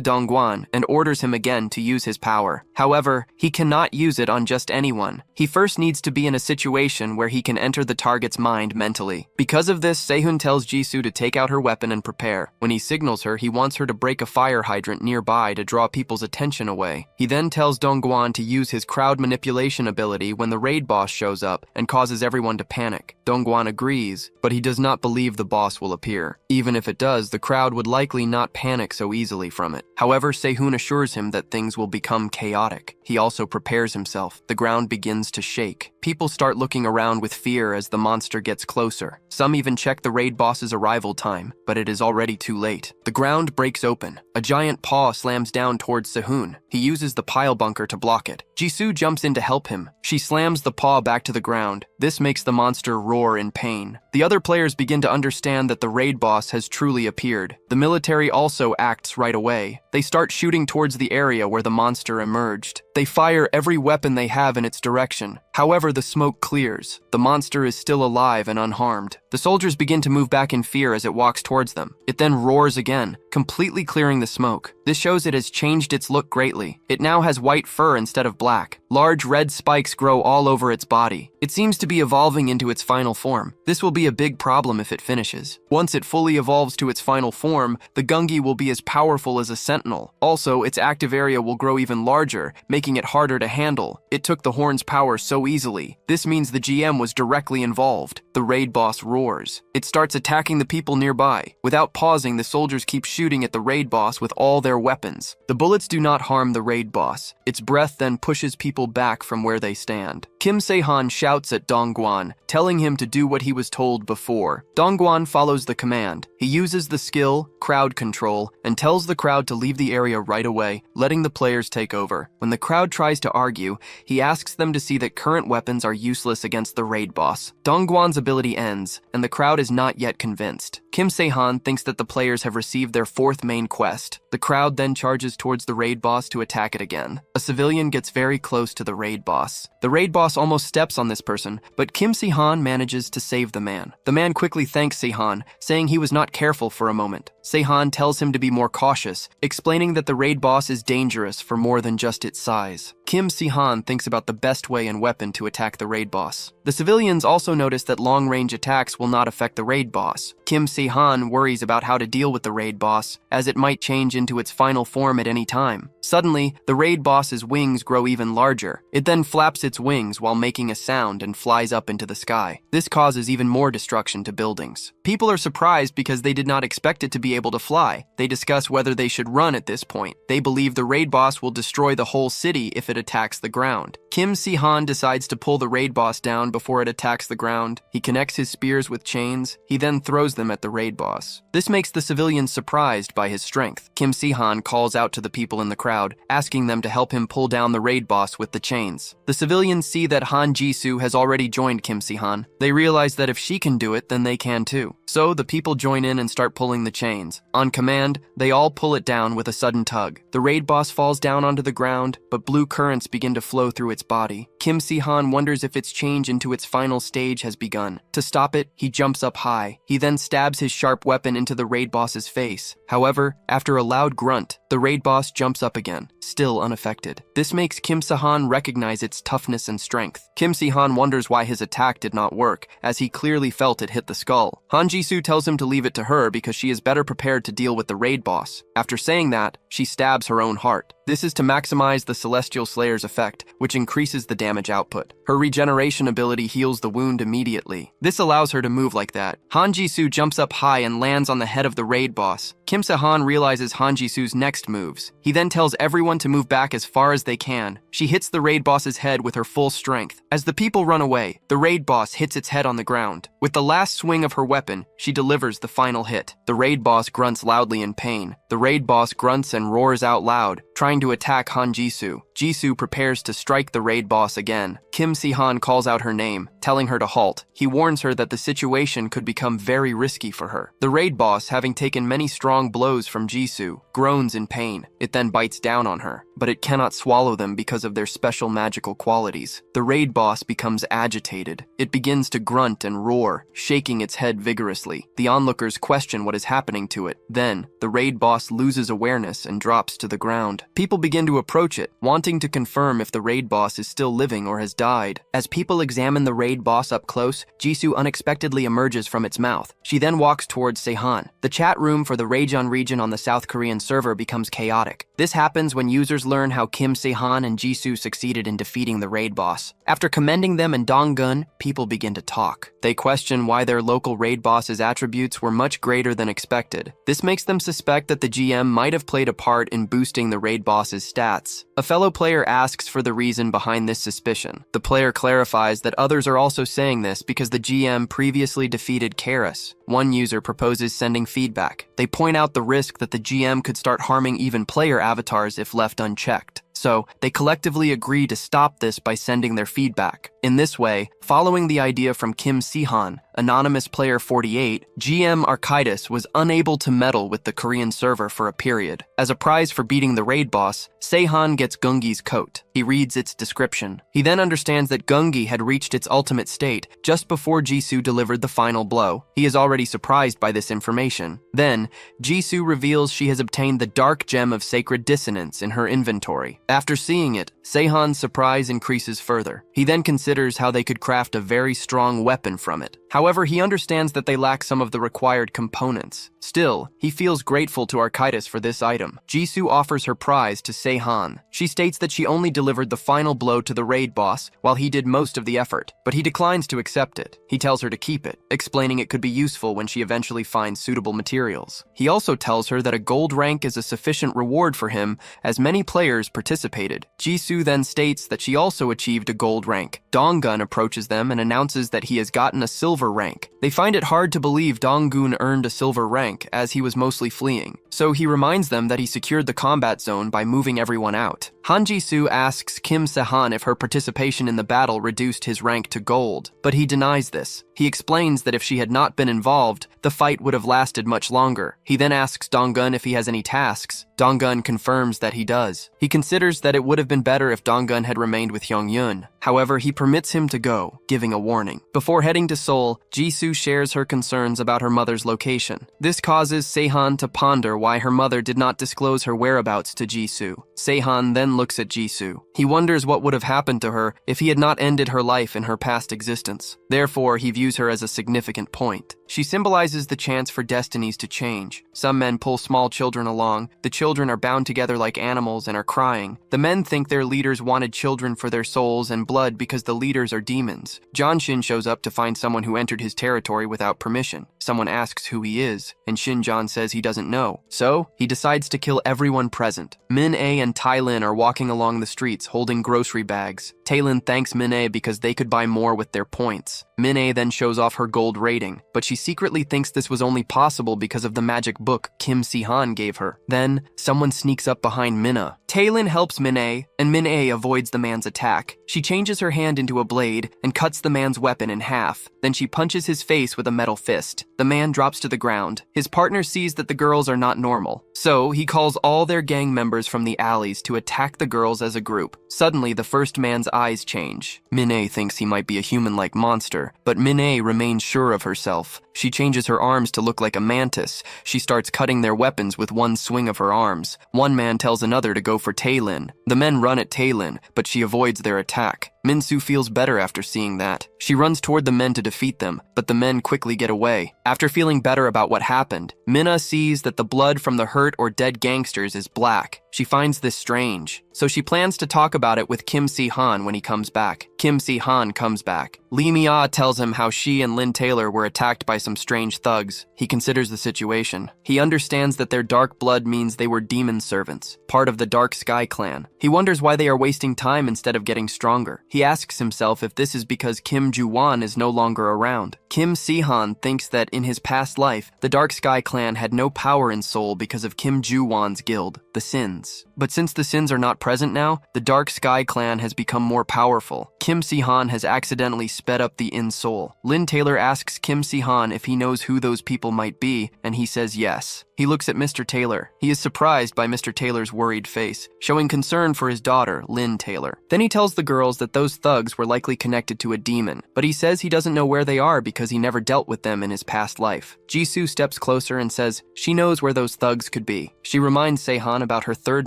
Dongguan and orders him again to use his power. However, he cannot use it on just anyone. He first needs to be in a situation where he can enter the target's mind mentally. Because of this, Sehun tells Jisoo to take out her weapon and prepare. When he signals her, he wants her to break a fire hydrant nearby to draw people's attention away. He then tells Dongguan to use his crowd manipulation ability when the raid boss shows up and causes everyone to panic. Dongguan agrees, but he does not believe the boss will appear. Even if it does, the crowd would likely not panic so easily from it. However, Sehun assures him that things will become chaotic. He also prepares himself. The ground begins to shake. People start looking around with fear as the monster gets closer. Some even check the raid boss's arrival time, but it is already too late. The ground breaks open. A giant paw slams down towards Sehun. He uses the pile bunker to block it. Jisoo jumps in to help him. She slams the paw back to the ground. This makes the monster roar in pain. The other players begin to understand that the raid boss has truly appeared. The military also acts right away. They start shooting towards the area where the monster emerged. They fire every weapon they have in its direction. However, the smoke clears. The monster is still alive and unharmed. The soldiers begin to move back in fear as it walks towards them. It then roars again, completely clearing the smoke. This shows it has changed its look greatly. It now has white fur instead of black. Large red spikes grow all over its body. It seems to be evolving into its final form. This will be a big problem if it finishes. Once it fully evolves to its final form, the Gungi will be as powerful as a sentinel. Also, its active area will grow even larger, making it harder to handle. It took the horn's power so easily. This means the GM was directly involved. The raid boss roars. It starts attacking the people nearby. Without pausing, the soldiers keep shooting at the raid boss with all their weapons. The bullets do not harm the raid boss. Its breath then pushes people back from where they stand. Kim Se-han shouts at Dongguan, telling him to do what he was told before. Dongguan follows the command. He uses the skill, crowd control, and tells the crowd to leave the area right away, letting the players take over. When the crowd tries to argue, he asks them to see that current weapons are useless against the raid boss. Dongguan's ability ends, and the crowd is not yet convinced. Kim Se-han thinks that the players have received their fourth main quest. The crowd then charges towards the raid boss to attack it again. A civilian gets very close to the raid boss. The raid boss almost steps on this person, but Kim Se-han manages to save the man. The man quickly thanks Se-han, saying he was not careful for a moment. Se-han tells him to be more cautious, explaining that the raid boss is dangerous for more than just its size. Kim Se-han thinks about the best way and weapon to attack the raid boss. The civilians also notice that long-range attacks will not affect the raid boss. Kim Se-han worries about how to deal with the raid boss, as it might change into its final form at any time. Suddenly, the raid boss's wings grow even larger. It then flaps its wings while making a sound and flies up into the sky. This causes even more destruction to buildings. People are surprised because they did not expect it to be able to fly. They discuss whether they should run at this point. They believe the raid boss will destroy the whole city if it attacks the ground. Kim Se-han decides to pull the raid boss down before it attacks the ground. He connects his spears with chains. He then throws them at the raid boss. This makes the civilians surprised by his strength. Kim Se-han calls out to the people in the crowd, asking them to help him pull down the raid boss with the chains. The civilians see that Han Jisoo has already joined Kim Se-han. They realize that if she can do it, then they can too. So the people join in and start pulling the chains. On command, they all pull it down with a sudden tug. The raid boss falls down onto the ground, but blue currents begin to flow through its body. Kim Se-han wonders if its change into its final stage has begun. To stop it, he jumps up high. He then stabs his sharp weapon into the raid boss's face. However, after a loud grunt, the raid boss jumps up again, still unaffected. This makes Kim Se-han recognize its toughness and strength. Kim Se-han wonders why his attack did not work, as he clearly felt it hit the skull. Han Jisoo tells him to leave it to her because she is better prepared to deal with the raid boss. After saying that, she stabs her own heart. This is to maximize the Celestial Slayer's effect, which increases the damage output. Her regeneration ability heals the wound immediately. This allows her to move like that. Han Jisoo jumps up high and lands on the head of the raid boss. Kim Se-han realizes Han Jisoo's next moves. He then tells everyone to move back as far as they can. She hits the raid boss's head with her full strength. As the people run away, the raid boss hits its head on the ground. With the last swing of her weapon, she delivers the final hit. The raid boss grunts loudly in pain. The raid boss grunts and roars out loud, trying to attack Han Jisoo. Jisoo prepares to strike the raid boss again. Kim Se-han calls out her name, telling her to halt. He warns her that the situation could become very risky for her. The raid boss, having taken many strong blows from Jisoo, groans in pain. It then bites down on her, but it cannot swallow them because of their special magical qualities. The raid boss becomes agitated. It begins to grunt and roar, shaking its head vigorously. The onlookers question what is happening to it. Then, the raid boss loses awareness and drops to the ground. People begin to approach it, wanting to confirm if the raid boss is still living or has died. As people examine the raid boss up close, Jisoo unexpectedly emerges from its mouth. She then walks towards Se-han. The chat room for the Raejeon region on the South Korean server becomes chaotic. This happens when users learn how Kim Se-han and Jisoo succeeded in defeating the raid boss. After commending them and Donggun, people begin to talk. They question why their local raid boss's attributes were much greater than expected. This makes them suspect that the GM might have played a part in boosting the raid boss's stats. A fellow player asks for the reason behind this suspicion. The player clarifies that others are also saying this because the GM previously defeated Karis. One user proposes sending feedback. They point out the risk that the GM could start harming even player avatars if left unchecked. So, they collectively agree to stop this by sending their feedback. In this way, following the idea from Kim Se-han, Anonymous Player 48, GM Architis was unable to meddle with the Korean server for a period. As a prize for beating the raid boss, Se-han gets Gungi's coat. He reads its description. He then understands that Gungi had reached its ultimate state just before Jisoo delivered the final blow. He is already surprised by this information. Then, Jisoo reveals she has obtained the Dark Gem of Sacred Dissonance in her inventory. After seeing it, Se-han's surprise increases further. He then considers how they could craft a very strong weapon from it. However, he understands that they lack some of the required components. Still, he feels grateful to Architis for this item. Jisoo offers her prize to Se-han. She states that she only delivered the final blow to the raid boss, while he did most of the effort, but he declines to accept it. He tells her to keep it, explaining it could be useful when she eventually finds suitable materials. He also tells her that a gold rank is a sufficient reward for him, as many players participated. Jisoo then states that she also achieved a gold rank. Donggun approaches them and announces that he has gotten a silver rank. They find it hard to believe Donggun earned a silver rank, as he was mostly fleeing. So he reminds them that he secured the combat zone by moving everyone out. Han Ji-soo asks Kim Se-han if her participation in the battle reduced his rank to gold, but he denies this. He explains that if she had not been involved, the fight would have lasted much longer. He then asks Donggun if he has any tasks. Donggun confirms that he does. He considers that it would have been better if Donggun had remained with Hyung-yun. However, he permits him to go, giving a warning. Before heading to Seoul, Ji-soo shares her concerns about her mother's location. This causes Se-han to ponder why her mother did not disclose her whereabouts to Ji-soo. Se-han then looks at Ji-soo. He wonders what would have happened to her if he had not ended her life in her past existence. Therefore, he views her as a significant point. She symbolizes the chance for destinies to change. Some men pull small children along. The children are bound together like animals and are crying. The men think their leaders wanted children for their souls and blood because the leaders are demons. John-shin shows up to find someone who entered his territory without permission. Someone asks who he is, and Shin-jan says he doesn't know. So, he decides to kill everyone present. Min-ae and Tai-lin are walking along the streets holding grocery bags. Tai-lin thanks Min-ae because they could buy more with their points. Min-ae then shows off her gold rating, but she secretly thinks this was only possible because of the magic book Kim Se-han gave her. Then, someone sneaks up behind Mina. Tai-lin helps Min-ae, and Min-ae avoids the man's attack. She changes her hand into a blade and cuts the man's weapon in half. Then she punches his face with a metal fist. The man drops to the ground. His partner sees that the girls are not normal, so he calls all their gang members from the alleys to attack the girls as a group. Suddenly, the first man's eyes change. Min-ae thinks he might be a human-like monster, but Min-ae remains sure of herself. She changes her arms to look like a mantis. She starts cutting their weapons with one swing of her arms. One man tells another to go for Tai-lin. The men run at Tai-lin, but she avoids their attack. Min-soo feels better after seeing that. She runs toward the men to defeat them, but the men quickly get away. After feeling better about what happened, Mina sees that the blood from the hurt or dead gangsters is black. She finds this strange, so she plans to talk about it with Kim Se-han when he comes back. Kim Se-han comes back. Lee Mi-ah tells him how she and Lynn Taylor were attacked by some strange thugs. He considers the situation. He understands that their dark blood means they were demon servants, part of the Dark Sky clan. He wonders why they are wasting time instead of getting stronger. He asks himself if this is because Kim Ju-won is no longer around. Kim Se-han thinks that in his past life, the Dark Sky clan had no power in Seoul because of Kim Ju-won's guild, the Sins. But since the Sins are not present now, the Dark Sky clan has become more powerful. Kim Se-han has accidentally sped up the In-Seoul. Lynn Taylor asks Kim Se-han if he knows who those people might be, and he says yes. He looks at Mr. Taylor. He is surprised by Mr. Taylor's worried face, showing concern for his daughter, Lynn Taylor. Then he tells the girls that those thugs were likely connected to a demon, but he says he doesn't know where they are because he never dealt with them in his past life. Ji-soo steps closer and says she knows where those thugs could be. She reminds Se-han about her third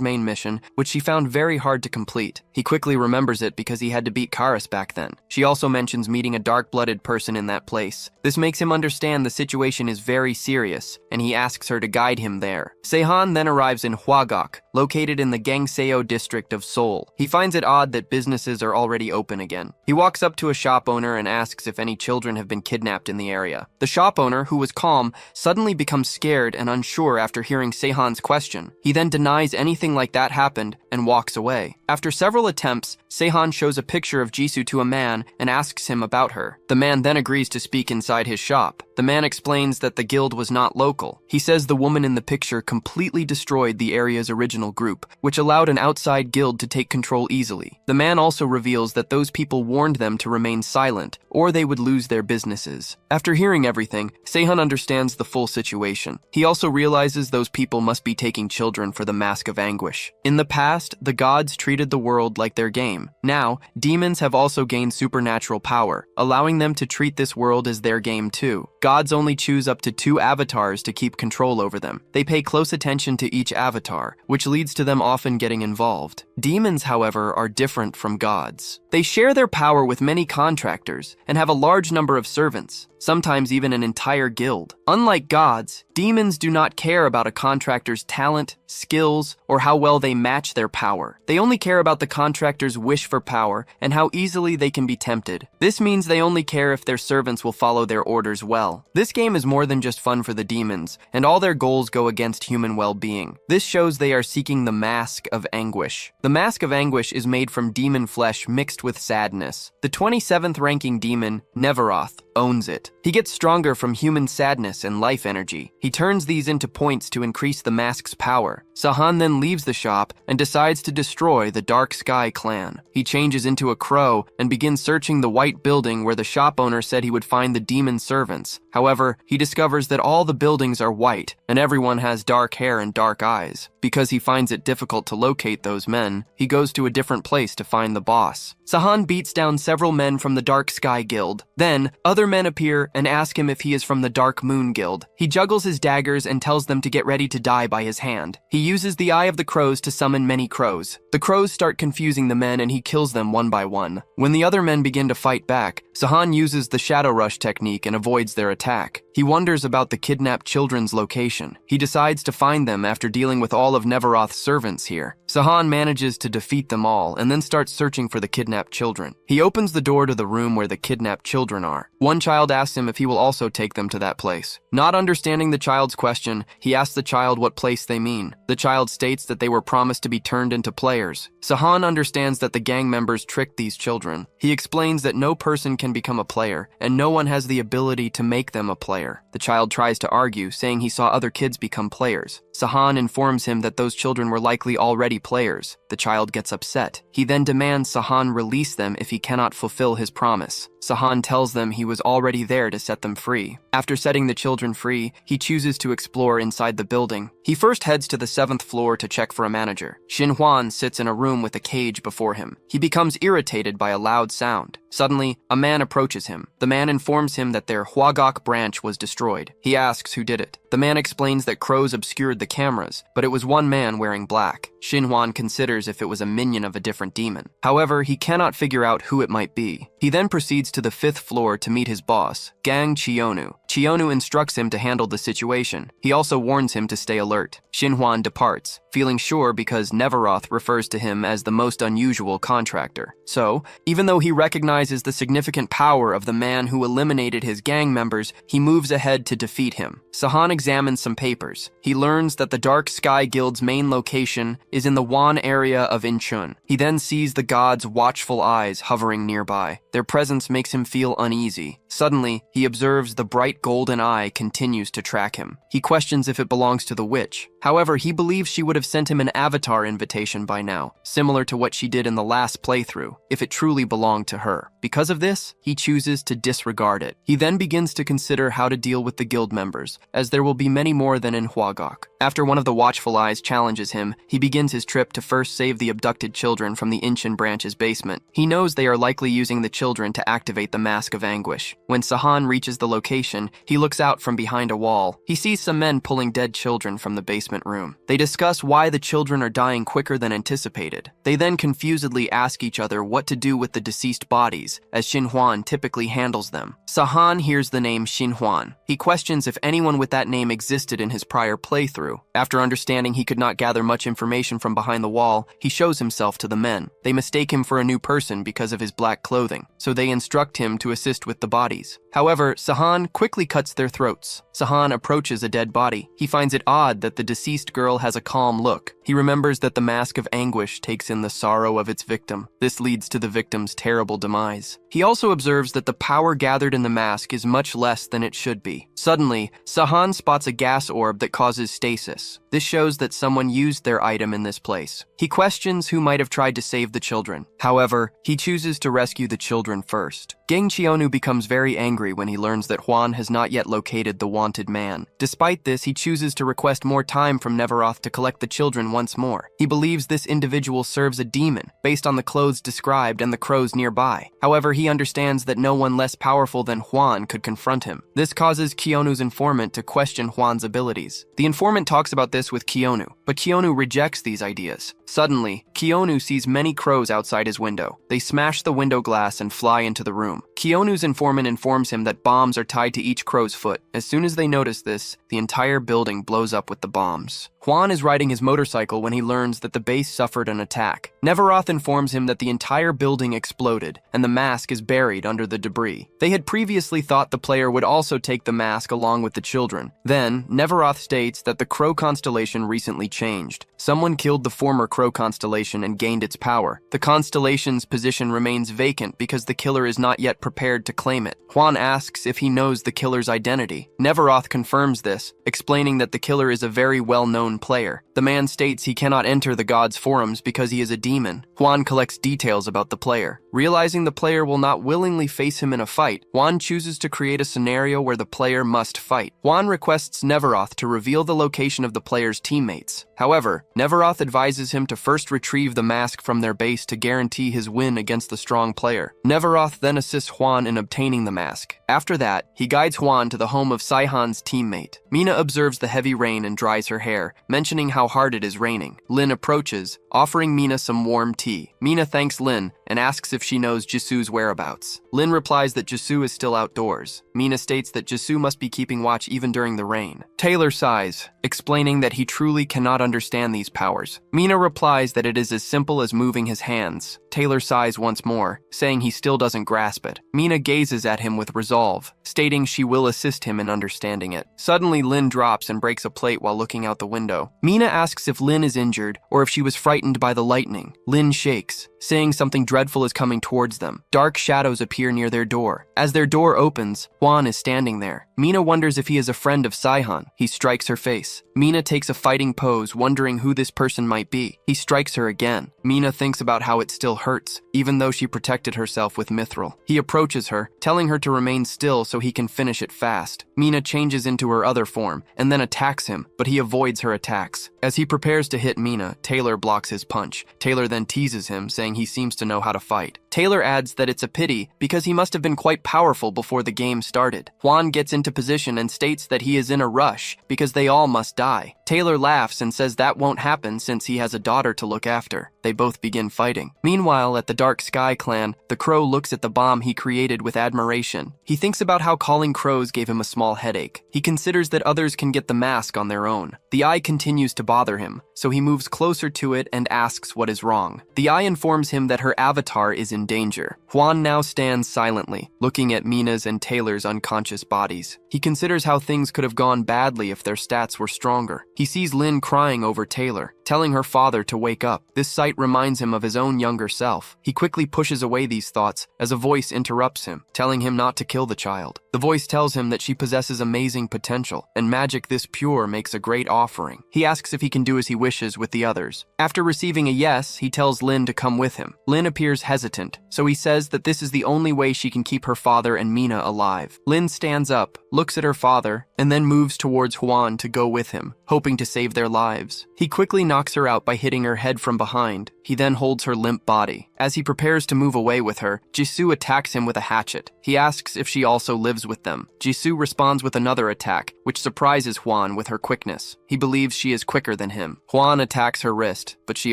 main mission, which she found very hard to complete. He quickly remembers it because he had to beat Karis back then. She also mentions meeting a dark-blooded person in that place. This makes him understand the situation is very serious, and he asks her to guide him there. Se-han then arrives in Hwagok, located in the Gangseo district of Seoul. He finds it odd that businesses are already open again. He walks up to a shop owner and asks if any children have been kidnapped in the area. The shop owner, who was calm, suddenly becomes scared and unsure after hearing Se-han's question. He then denies anything like that happened and walks away. After several attempts, Se-han shows a picture of Jisoo to a man and asks him about her. The man then agrees to speak inside his shop. The man explains that the guild was not local. He says the woman in the picture completely destroyed the area's original group, which allowed an outside guild to take control easily. The man also reveals that those people warned them to remain silent, or they would lose their businesses. After hearing everything, Se-han understands the full situation. He also realizes those people must be taking children for the Mask of Anguish. In the past, the gods treated the world like their game. Now, demons have also gained supernatural power, allowing them to treat this world as their game too. Gods only choose up to 2 avatars to keep control over them. They pay close attention to each avatar, which leads to them often getting involved. Demons, however, are different from gods. They share their power with many contractors and have a large number of servants. sometimes even an entire guild. Unlike gods, demons do not care about a contractor's talent, skills, or how well they match their power. They only care about the contractor's wish for power and how easily they can be tempted. This means they only care if their servants will follow their orders well. This game is more than just fun for the demons, and all their goals go against human well-being. This shows they are seeking the Mask of Anguish. The Mask of Anguish is made from demon flesh mixed with sadness. The 27th ranking demon, Neveroth, owns it. He gets stronger from human sadness and life energy. He turns these into points to increase the mask's power. Sahan then leaves the shop and decides to destroy the Dark Sky clan. He changes into a crow and begins searching the white building where the shop owner said he would find the demon servants. However, he discovers that all the buildings are white and everyone has dark hair and dark eyes. Because he finds it difficult to locate those men, he goes to a different place to find the boss. Sahan beats down several men from the Dark Sky Guild. Then, other men appear and ask him if he is from the Dark Moon Guild. He juggles his daggers and tells them to get ready to die by his hand. He uses the Eye of the Crows to summon many crows. The crows start confusing the men and he kills them one by one. When the other men begin to fight back, Sahan uses the Shadow Rush technique and avoids their attack. He wonders about the kidnapped children's location. He decides to find them after dealing with all of Neveroth's servants here. Sahan manages to defeat them all and then starts searching for the kidnapped children. He opens the door to the room where the kidnapped children are. One child asks him if he will also take them to that place. Not understanding the child's question, he asks the child what place they mean. The child states that they were promised to be turned into players. Sahan understands that the gang members tricked these children. He explains that no person can become a player, and no one has the ability to make them a player. The child tries to argue, saying he saw other kids become players. Sahan informs him that those children were likely already players. The child gets upset. He then demands Sahan release them if he cannot fulfill his promise. Sahan tells them he was already there to set them free. After setting the children free, he chooses to explore inside the building. He first heads to the 7th floor to check for a manager. Shin Huan sits in a room with a cage before him. He becomes irritated by a loud sound. Suddenly, a man approaches him. The man informs him that their Huagok branch was destroyed. He asks who did it. The man explains that crows obscured the cameras, but it was one man wearing black. Shin Huan considers if it was a minion of a different demon. However, he cannot figure out who it might be. He then proceeds to the 5th floor to meet his boss, Gang Chionu. Chionu instructs him to handle the situation. He also warns him to stay alert. Shin Huan departs, feeling sure because Neveroth refers to him as the most unusual contractor. So, even though he recognizes the significant power of the man who eliminated his gang members, he moves ahead to defeat him. Sahan examines some papers. He learns that the Dark Sky Guild's main location is in the Wan area of Incheon. He then sees the gods' watchful eyes hovering nearby. Their presence makes him feel uneasy. Suddenly, he observes the bright golden eye continues to track him. He questions if it belongs to the witch. However, he believes she would have sent him an avatar invitation by now, similar to what she did in the last playthrough, if it truly belonged to her. Because of this, he chooses to disregard it. He then begins to consider how to deal with the guild members, as there will be many more than in Huagok. After one of the watchful eyes challenges him, he begins his trip to first save the abducted children from the Incheon branch's basement. He knows they are likely using the children to activate the Mask of Anguish. When Sahan reaches the location, he looks out from behind a wall. He sees some men pulling dead children from the basement room. They discuss why the children are dying quicker than anticipated. They then confusedly ask each other what to do with the deceased bodies, as Shin Huan typically handles them. Sahan hears the name Shin Huan. He questions if anyone with that name existed in his prior playthrough. After understanding he could not gather much information from behind the wall, he shows himself to the men. They mistake him for a new person because of his black clothing, so they instruct him to assist with the bodies. However, Sahan quickly cuts their throats. Sahan approaches a dead body. He finds it odd that the deceased girl has a calm look. He remembers that the Mask of Anguish takes in the sorrow of its victim. This leads to the victim's terrible demise. He also observes that the power gathered in the mask is much less than it should be. Suddenly, Sahan spots a gas orb that causes stasis. This shows that someone used their item in this place. He questions who might have tried to save the children. However, he chooses to rescue the children first. Gang Chionu becomes very angry when he learns that Huan has not yet located the wanted man. Despite this, he chooses to request more time from Neveroth to collect the children once more. He believes this individual serves a demon, based on the clothes described and the crows nearby. However, he understands that no one less powerful than Huan could confront him. This causes Kionu's informant to question Huan's abilities. The informant talks about this with Kionu, but Kionu rejects these ideas. Suddenly, Kionu sees many crows outside his window. They smash the window glass and fly into the room. Keonu's informant informs him that bombs are tied to each crow's foot. As soon as they notice this, the entire building blows up with the bombs. Juan is riding his motorcycle when he learns that the base suffered an attack. Neveroth informs him that the entire building exploded, and the mask is buried under the debris. They had previously thought the player would also take the mask along with the children. Then, Neveroth states that the Crow constellation recently changed. Someone killed the former Crow constellation and gained its power. The constellation's position remains vacant because the killer is not yet prepared to claim it. Juan asks if he knows the killer's identity. Neveroth confirms this, explaining that the killer is a very well-known player. The man states he cannot enter the gods' forums because he is a demon. Juan collects details about the player. Realizing the player will not willingly face him in a fight, Juan chooses to create a scenario where the player must fight. Juan requests Neveroth to reveal the location of the player's teammates. However, Neveroth advises him to first retrieve the mask from their base to guarantee his win against the strong player. Neveroth then assists Juan in obtaining the mask. After that, he guides Juan to the home of Saihan's teammate. Mina observes the heavy rain and dries her hair, mentioning how hard it is raining. Lin approaches, offering Mina some warm tea. Mina thanks Lin and asks if she knows Jisoo's whereabouts. Lin replies that Jisoo is still outdoors. Mina states that Jisoo must be keeping watch even during the rain. Taylor sighs, explaining that he truly cannot understand these powers. Mina replies that it is as simple as moving his hands. Taylor sighs once more, saying he still doesn't grasp it. Mina gazes at him with resolve, stating she will assist him in understanding it. Suddenly, Lin drops and breaks a plate while looking out the window. Mina asks if Lin is injured or if she was frightened by the lightning. Lin shakes, saying something dreadful is coming towards them. Dark shadows appear near their door. As their door opens, Juan is standing there. Mina wonders if he is a friend of Saihan. He strikes her face. Mina takes a fighting pose, wondering who this person might be. He strikes her again. Mina thinks about how it still hurts, even though she protected herself with mithril. He approaches her, telling her to remain still so he can finish it fast. Mina changes into her other form, and then attacks him, but he avoids her attacks. As he prepares to hit Mina, Taylor blocks his punch. Taylor then teases him, saying he seems to know how to fight. Taylor adds that it's a pity because he must have been quite powerful before the game started. Juan gets into position and states that he is in a rush because they all must die. Taylor laughs and says that won't happen since he has a daughter to look after. They both begin fighting. Meanwhile, at the Dark Sky clan, the crow looks at the bomb he created with admiration. He thinks about how calling crows gave him a small headache. He considers that others can get the mask on their own. The eye continues to bother him, so he moves closer to it and asks what is wrong. The eye informs him that her avatar is in danger. Juan now stands silently, looking at Mina's and Taylor's unconscious bodies. He considers how things could have gone badly if their stats were stronger. He sees Lin crying over Taylor, telling her father to wake up. This sight reminds him of his own younger self. He quickly pushes away these thoughts as a voice interrupts him, telling him not to kill the child. The voice tells him that she possesses amazing potential, and magic this pure makes a great offering. He asks if he can do as he wishes with the others. After receiving a yes, he tells Lin to come with him. Lin appears hesitant, so he says that this is the only way she can keep her father and Mina alive. Lin stands up, looks at her father, and then moves towards Juan to go with him, hoping to save their lives. He quickly knocks her out by hitting her head from behind. He then holds her limp body. As he prepares to move away with her, Jisoo attacks him with a hatchet. He asks if she also lives with them. Jisoo responds with another attack, which surprises Juan with her quickness. He believes she is quicker than him. Juan attacks her wrist, but she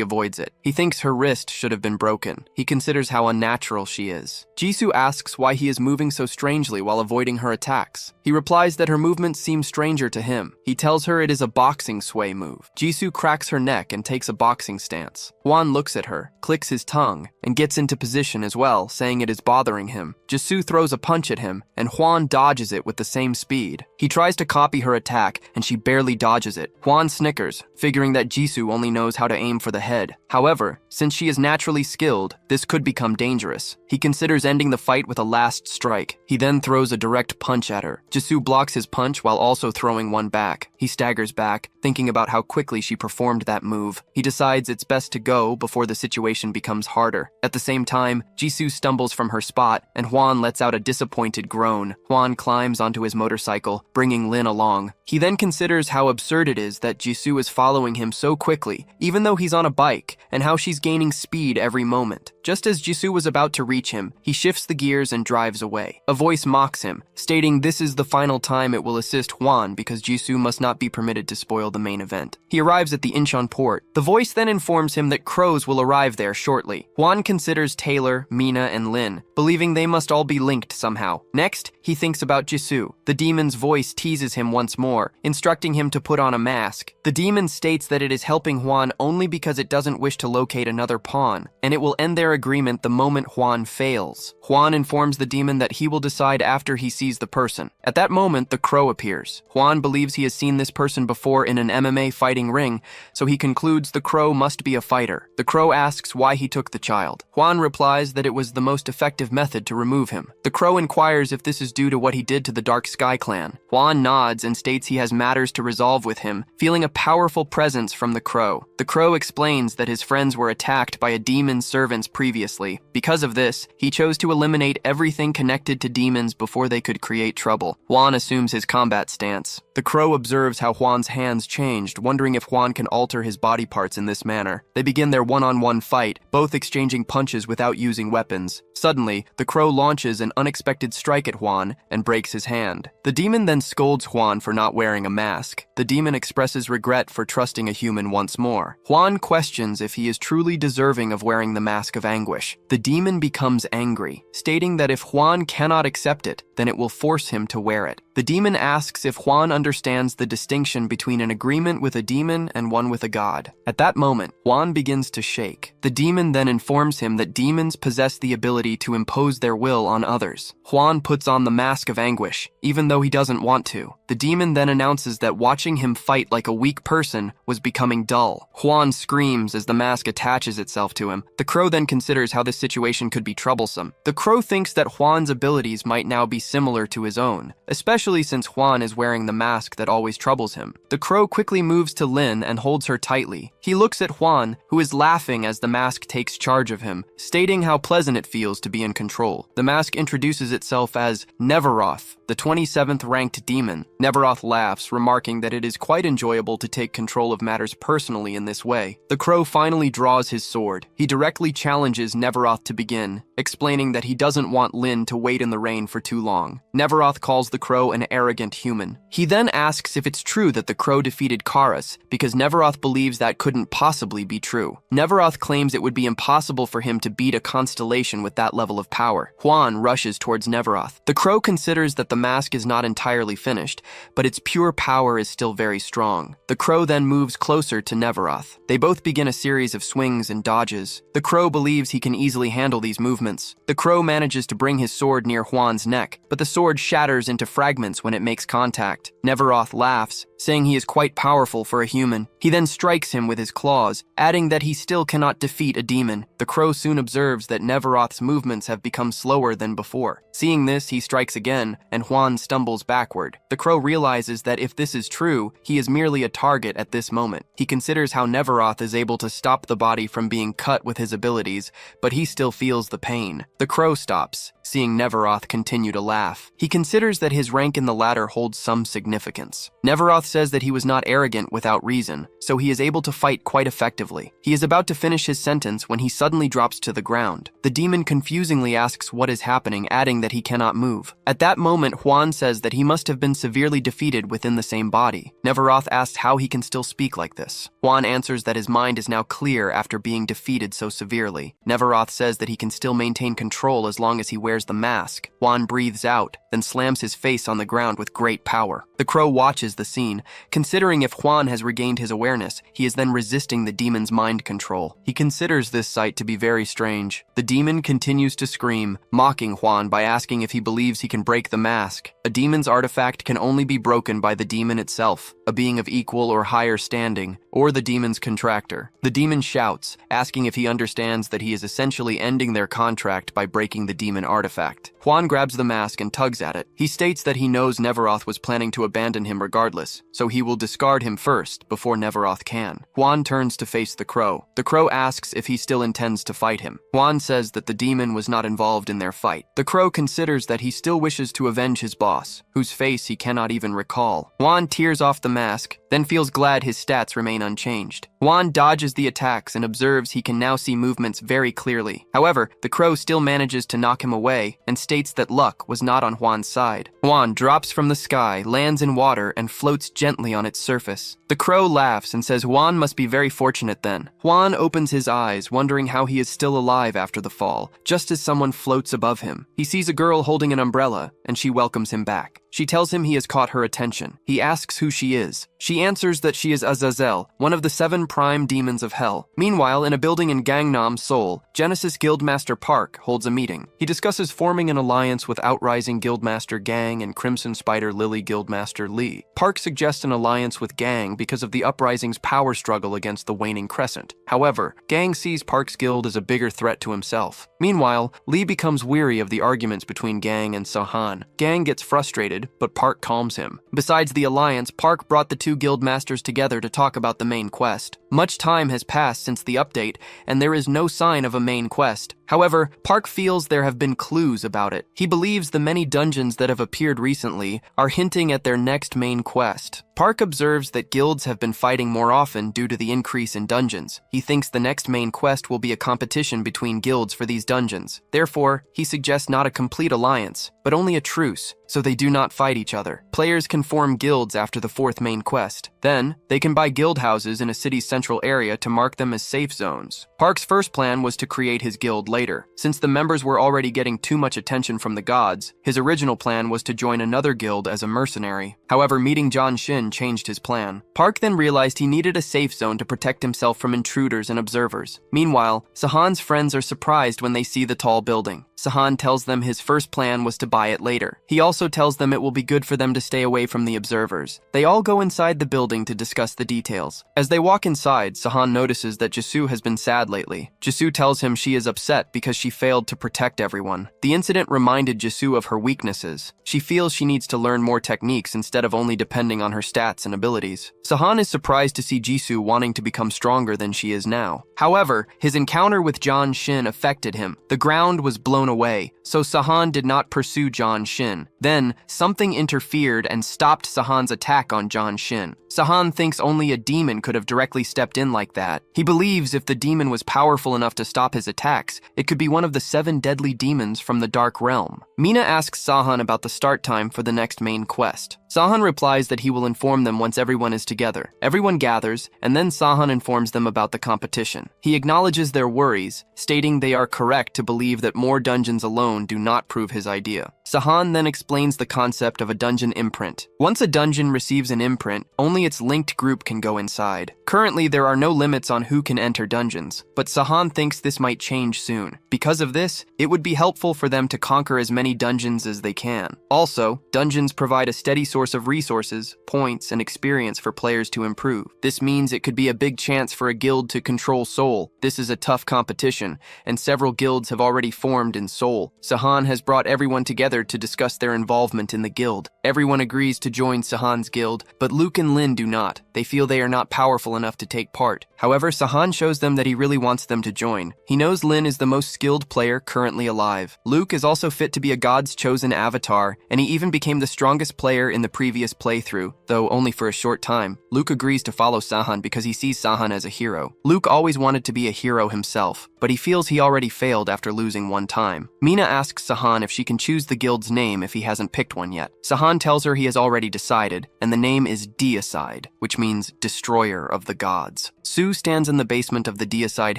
avoids it. He thinks her wrist should have been broken. He considers how unnatural she is. Jisoo asks why he is moving so strangely while avoiding her attacks. He replies that her movements seem stranger to him. He tells her it is a boxing sway move. Jisoo cracks her neck and takes a boxing stance. Juan looks at her, clicks his tongue, and gets into position as well, saying it is bothering him. Jisoo throws a punch at him, and Juan dodges it with the same speed. He tries to copy her attack, and she barely dodges it. Juan snickers, figuring that Jisoo only knows how to aim for the head. However, since she is naturally skilled, this could become dangerous. He considers ending the fight with a last strike. He then throws a direct punch at her. Jisoo blocks his punch while also throwing one back. He staggers back, thinking about how quickly she performed that move. He decides it's best to go before the situation becomes harder. At the same time, Jisoo stumbles from her spot, and Juan lets out a disappointed groan. Juan climbs onto his motorcycle, bringing Lin along. He then considers how absurd it is that Jisoo is following him so quickly, even though he's on a bike, and how she's gaining speed every moment. Just as Jisoo was about to reach him, he shifts the gears and drives away. A voice mocks him, stating this is the final time it will assist Juan because Jisoo must not be permitted to spoil the main event. He arrives at the Incheon port. The voice then informs him that crows will arrive there shortly. Juan Juan considers Taylor, Mina, and Lin, believing they must all be linked somehow. Next, he thinks about Jisoo. The demon's voice teases him once more, instructing him to put on a mask. The demon states that it is helping Juan only because it doesn't wish to locate another pawn, and it will end their agreement the moment Juan fails. Juan informs the demon that he will decide after he sees the person. At that moment, the crow appears. Juan believes he has seen this person before in an MMA fighting ring, so he concludes the crow must be a fighter. The crow asks why he took the child. Juan replies that it was the most effective method to remove him. The crow inquires if this is due to what he did to the Dark Sky clan. Juan nods and states he has matters to resolve with him, feeling a powerful presence from the crow. The crow explains that his friends were attacked by a demon's servants previously. Because of this, he chose to eliminate everything connected to demons before they could create trouble. Juan assumes his combat stance. The crow observes how Juan's hands changed, wondering if Juan can alter his body parts in this manner. They begin their one-on-one fight, both exchanging punches without using weapons. Suddenly, the crow launches an unexpected strike at Juan and breaks his hand. The demon then scolds Juan for not wearing a mask. The demon expresses regret for trusting a human once more. Juan questions if he is truly deserving of wearing the mask of anguish. The demon becomes angry, stating that if Juan cannot accept it, then it will force him to wear it. The demon asks if Juan understands the distinction between an agreement with a demon and one with a god. At that moment, Juan begins to shake. The demon then informs him that demons possess the ability to impose their will on others. Juan puts on the mask of anguish, even though he doesn't want to. The demon then announces that watching him fight like a weak person was becoming dull. Juan screams as the mask attaches itself to him. The crow then considers how this situation could be troublesome. The crow thinks that Juan's abilities might now be similar to his own, especially since Juan is wearing the mask that always troubles him. The crow quickly moves to Lin and holds her tightly. He looks at Juan, who is laughing as the mask takes charge of him, stating how pleasant it feels to be in control. The mask introduces itself as Neveroth, the 27th ranked demon. Neveroth laughs, remarking that it is quite enjoyable to take control of matters personally in this way. The crow finally draws his sword. He directly challenges Neveroth to begin, explaining that he doesn't want Lin to wait in the rain for too long. Neveroth calls the crow an arrogant human. He then asks if it's true that the crow defeated Karas, because Neveroth believes that couldn't possibly be true. Neveroth claims it would be impossible for him to beat a constellation with that level of power. Juan rushes towards Neveroth. The crow considers that the mask is not entirely finished, but its pure power is still very strong. The crow then moves closer to Neveroth. They both begin a series of swings and dodges. The crow believes he can easily handle these movements. The crow manages to bring his sword near Juan's neck, but the sword shatters into fragments when it makes contact. Neveroth laughs, saying he is quite powerful for a human. He then strikes him with his claws, adding that he still cannot defeat a demon. The crow soon observes that Neveroth's movements have become slower than before. Seeing this, he strikes again, and Juan stumbles backward. The crow realizes that if this is true, he is merely a target at this moment. He considers how Neveroth is able to stop the body from being cut with his abilities, but he still feels the pain. The crow stops, seeing Neveroth continue to laugh. He considers that his rank in the ladder holds some significance. Neveroth says that he was not arrogant without reason, so he is able to fight quite effectively. He is about to finish his sentence when he suddenly drops to the ground. The demon confusingly asks what is happening, adding that he cannot move. At that moment, Juan says that he must have been severely defeated within the same body. Neveroth asks how he can still speak like this. Juan answers that his mind is now clear after being defeated so severely. Neveroth says that he can still maintain control as long as he wears the mask. Juan breathes out, then slams his face on the ground with great power. The crow watches the scene. Considering if Juan has regained his awareness, he is then resisting the demon's mind control. He considers this sight to be very strange. The demon continues to scream, mocking Juan by asking if he believes he can break the mask. A demon's artifact can only be broken by the demon itself, a being of equal or higher standing, or the demon's contractor. The demon shouts, asking if he understands that he is essentially ending their contract by breaking the demon artifact. Juan grabs the mask and tugs at it. He states that he knows Neveroth was planning to abandon him regardless, so he will discard him first before Neveroth can. Juan turns to face the crow. The crow asks if he still intends to fight him. Juan says that the demon was not involved in their fight. The crow considers that he still wishes to avenge his boss, whose face he cannot even recall. Juan tears off the mask, then feels glad his stats remain unchanged. Juan dodges the attacks and observes he can now see movements very clearly. However, the crow still manages to knock him away and states that luck was not on Hwan's side. Hwan drops from the sky, lands in water, and floats gently on its surface. The crow laughs and says Hwan must be very fortunate then. Hwan opens his eyes, wondering how he is still alive after the fall, just as someone floats above him. He sees a girl holding an umbrella, and she welcomes him back. She tells him he has caught her attention. He asks who she is. She answers that she is Azazel, one of the 7 prime demons of hell. Meanwhile, in a building in Gangnam, Seoul, Genesis Guildmaster Park holds a meeting. He discusses forming an alliance with Outrising Guildmaster Gang and Crimson Spider Lily Guildmaster Lee. Park suggests an alliance with Gang because of the Uprising's power struggle against the waning Crescent. However, Gang sees Park's guild as a bigger threat to himself. Meanwhile, Lee becomes weary of the arguments between Gang and Sahan. Gang gets frustrated, but Park calms him. Besides the alliance, Park brought the 2 guild masters together to talk about the main quest. Much time has passed since the update, and there is no sign of a main quest. However, Park feels there have been clues about it. He believes the many dungeons that have appeared recently are hinting at their next main quest. Park observes that guilds have been fighting more often due to the increase in dungeons. He thinks the next main quest will be a competition between guilds for these dungeons. Therefore, he suggests not a complete alliance, but only a truce, so they do not fight each other. Players can form guilds after the 4th main quest. Then, they can buy guild houses in a city's central area to mark them as safe zones. Park's first plan was to create his guild later. Since the members were already getting too much attention from the gods, his original plan was to join another guild as a mercenary. However, meeting John Shin changed his plan. Park then realized he needed a safe zone to protect himself from intruders and observers. Meanwhile, Sahan's friends are surprised when they see the tall building. Sahan tells them his first plan was to buy it later. He also tells them it will be good for them to stay away from the observers. They all go inside the building to discuss the details. As they walk inside, Sahan notices that Jisoo has been sad lately. Jisoo tells him she is upset because she failed to protect everyone. The incident reminded Jisoo of her weaknesses. She feels she needs to learn more techniques instead of only depending on her stats and abilities. Sahan is surprised to see Jisoo wanting to become stronger than she is now. However, his encounter with John Shin affected him. The ground was blown away, so Sahan did not pursue John Shin. Then, something interfered and stopped Sahan's attack on John Shin. Sahan thinks only a demon could have directly stepped in like that. He believes if the demon was powerful enough to stop his attacks, it could be one of the 7 deadly demons from the Dark Realm. Mina asks Sahan about the start time for the next main quest. Sahan replies that he will inform them once everyone is together. Everyone gathers, and then Sahan informs them about the competition. He acknowledges their worries, stating they are correct to believe that more dungeons alone do not prove his idea. Sahan then explains the concept of a dungeon imprint. Once a dungeon receives an imprint, only its linked group can go inside. Currently, there are no limits on who can enter dungeons, but Sahan thinks this might change soon. Because of this, it would be helpful for them to conquer as many dungeons as they can. Also, dungeons provide a steady source of resources, points, and experience for players to improve. This means it could be a big chance for a guild to control Seoul. This is a tough competition, and several guilds have already formed in Seoul. Sahan has brought everyone together to discuss their involvement in the guild. Everyone agrees to join Sahan's guild, but Luke and Lin do not. They feel they are not powerful enough to take part. However, Sahan shows them that he really wants them to join. He knows Lin is the most skilled player currently alive. Luke is also fit to be a god's chosen avatar, and he even became the strongest player in the previous playthrough, though only for a short time. Luke agrees to follow Sahan because he sees Sahan as a hero. Luke always wanted to be a hero himself, but he feels he already failed after losing one time. Mina asks Sahan if she can choose the guild's name if he hasn't picked one yet. Sahan tells her he has already decided, and the name is Deicide, which means destroyer of the gods. Sue stands in the basement of the Deicide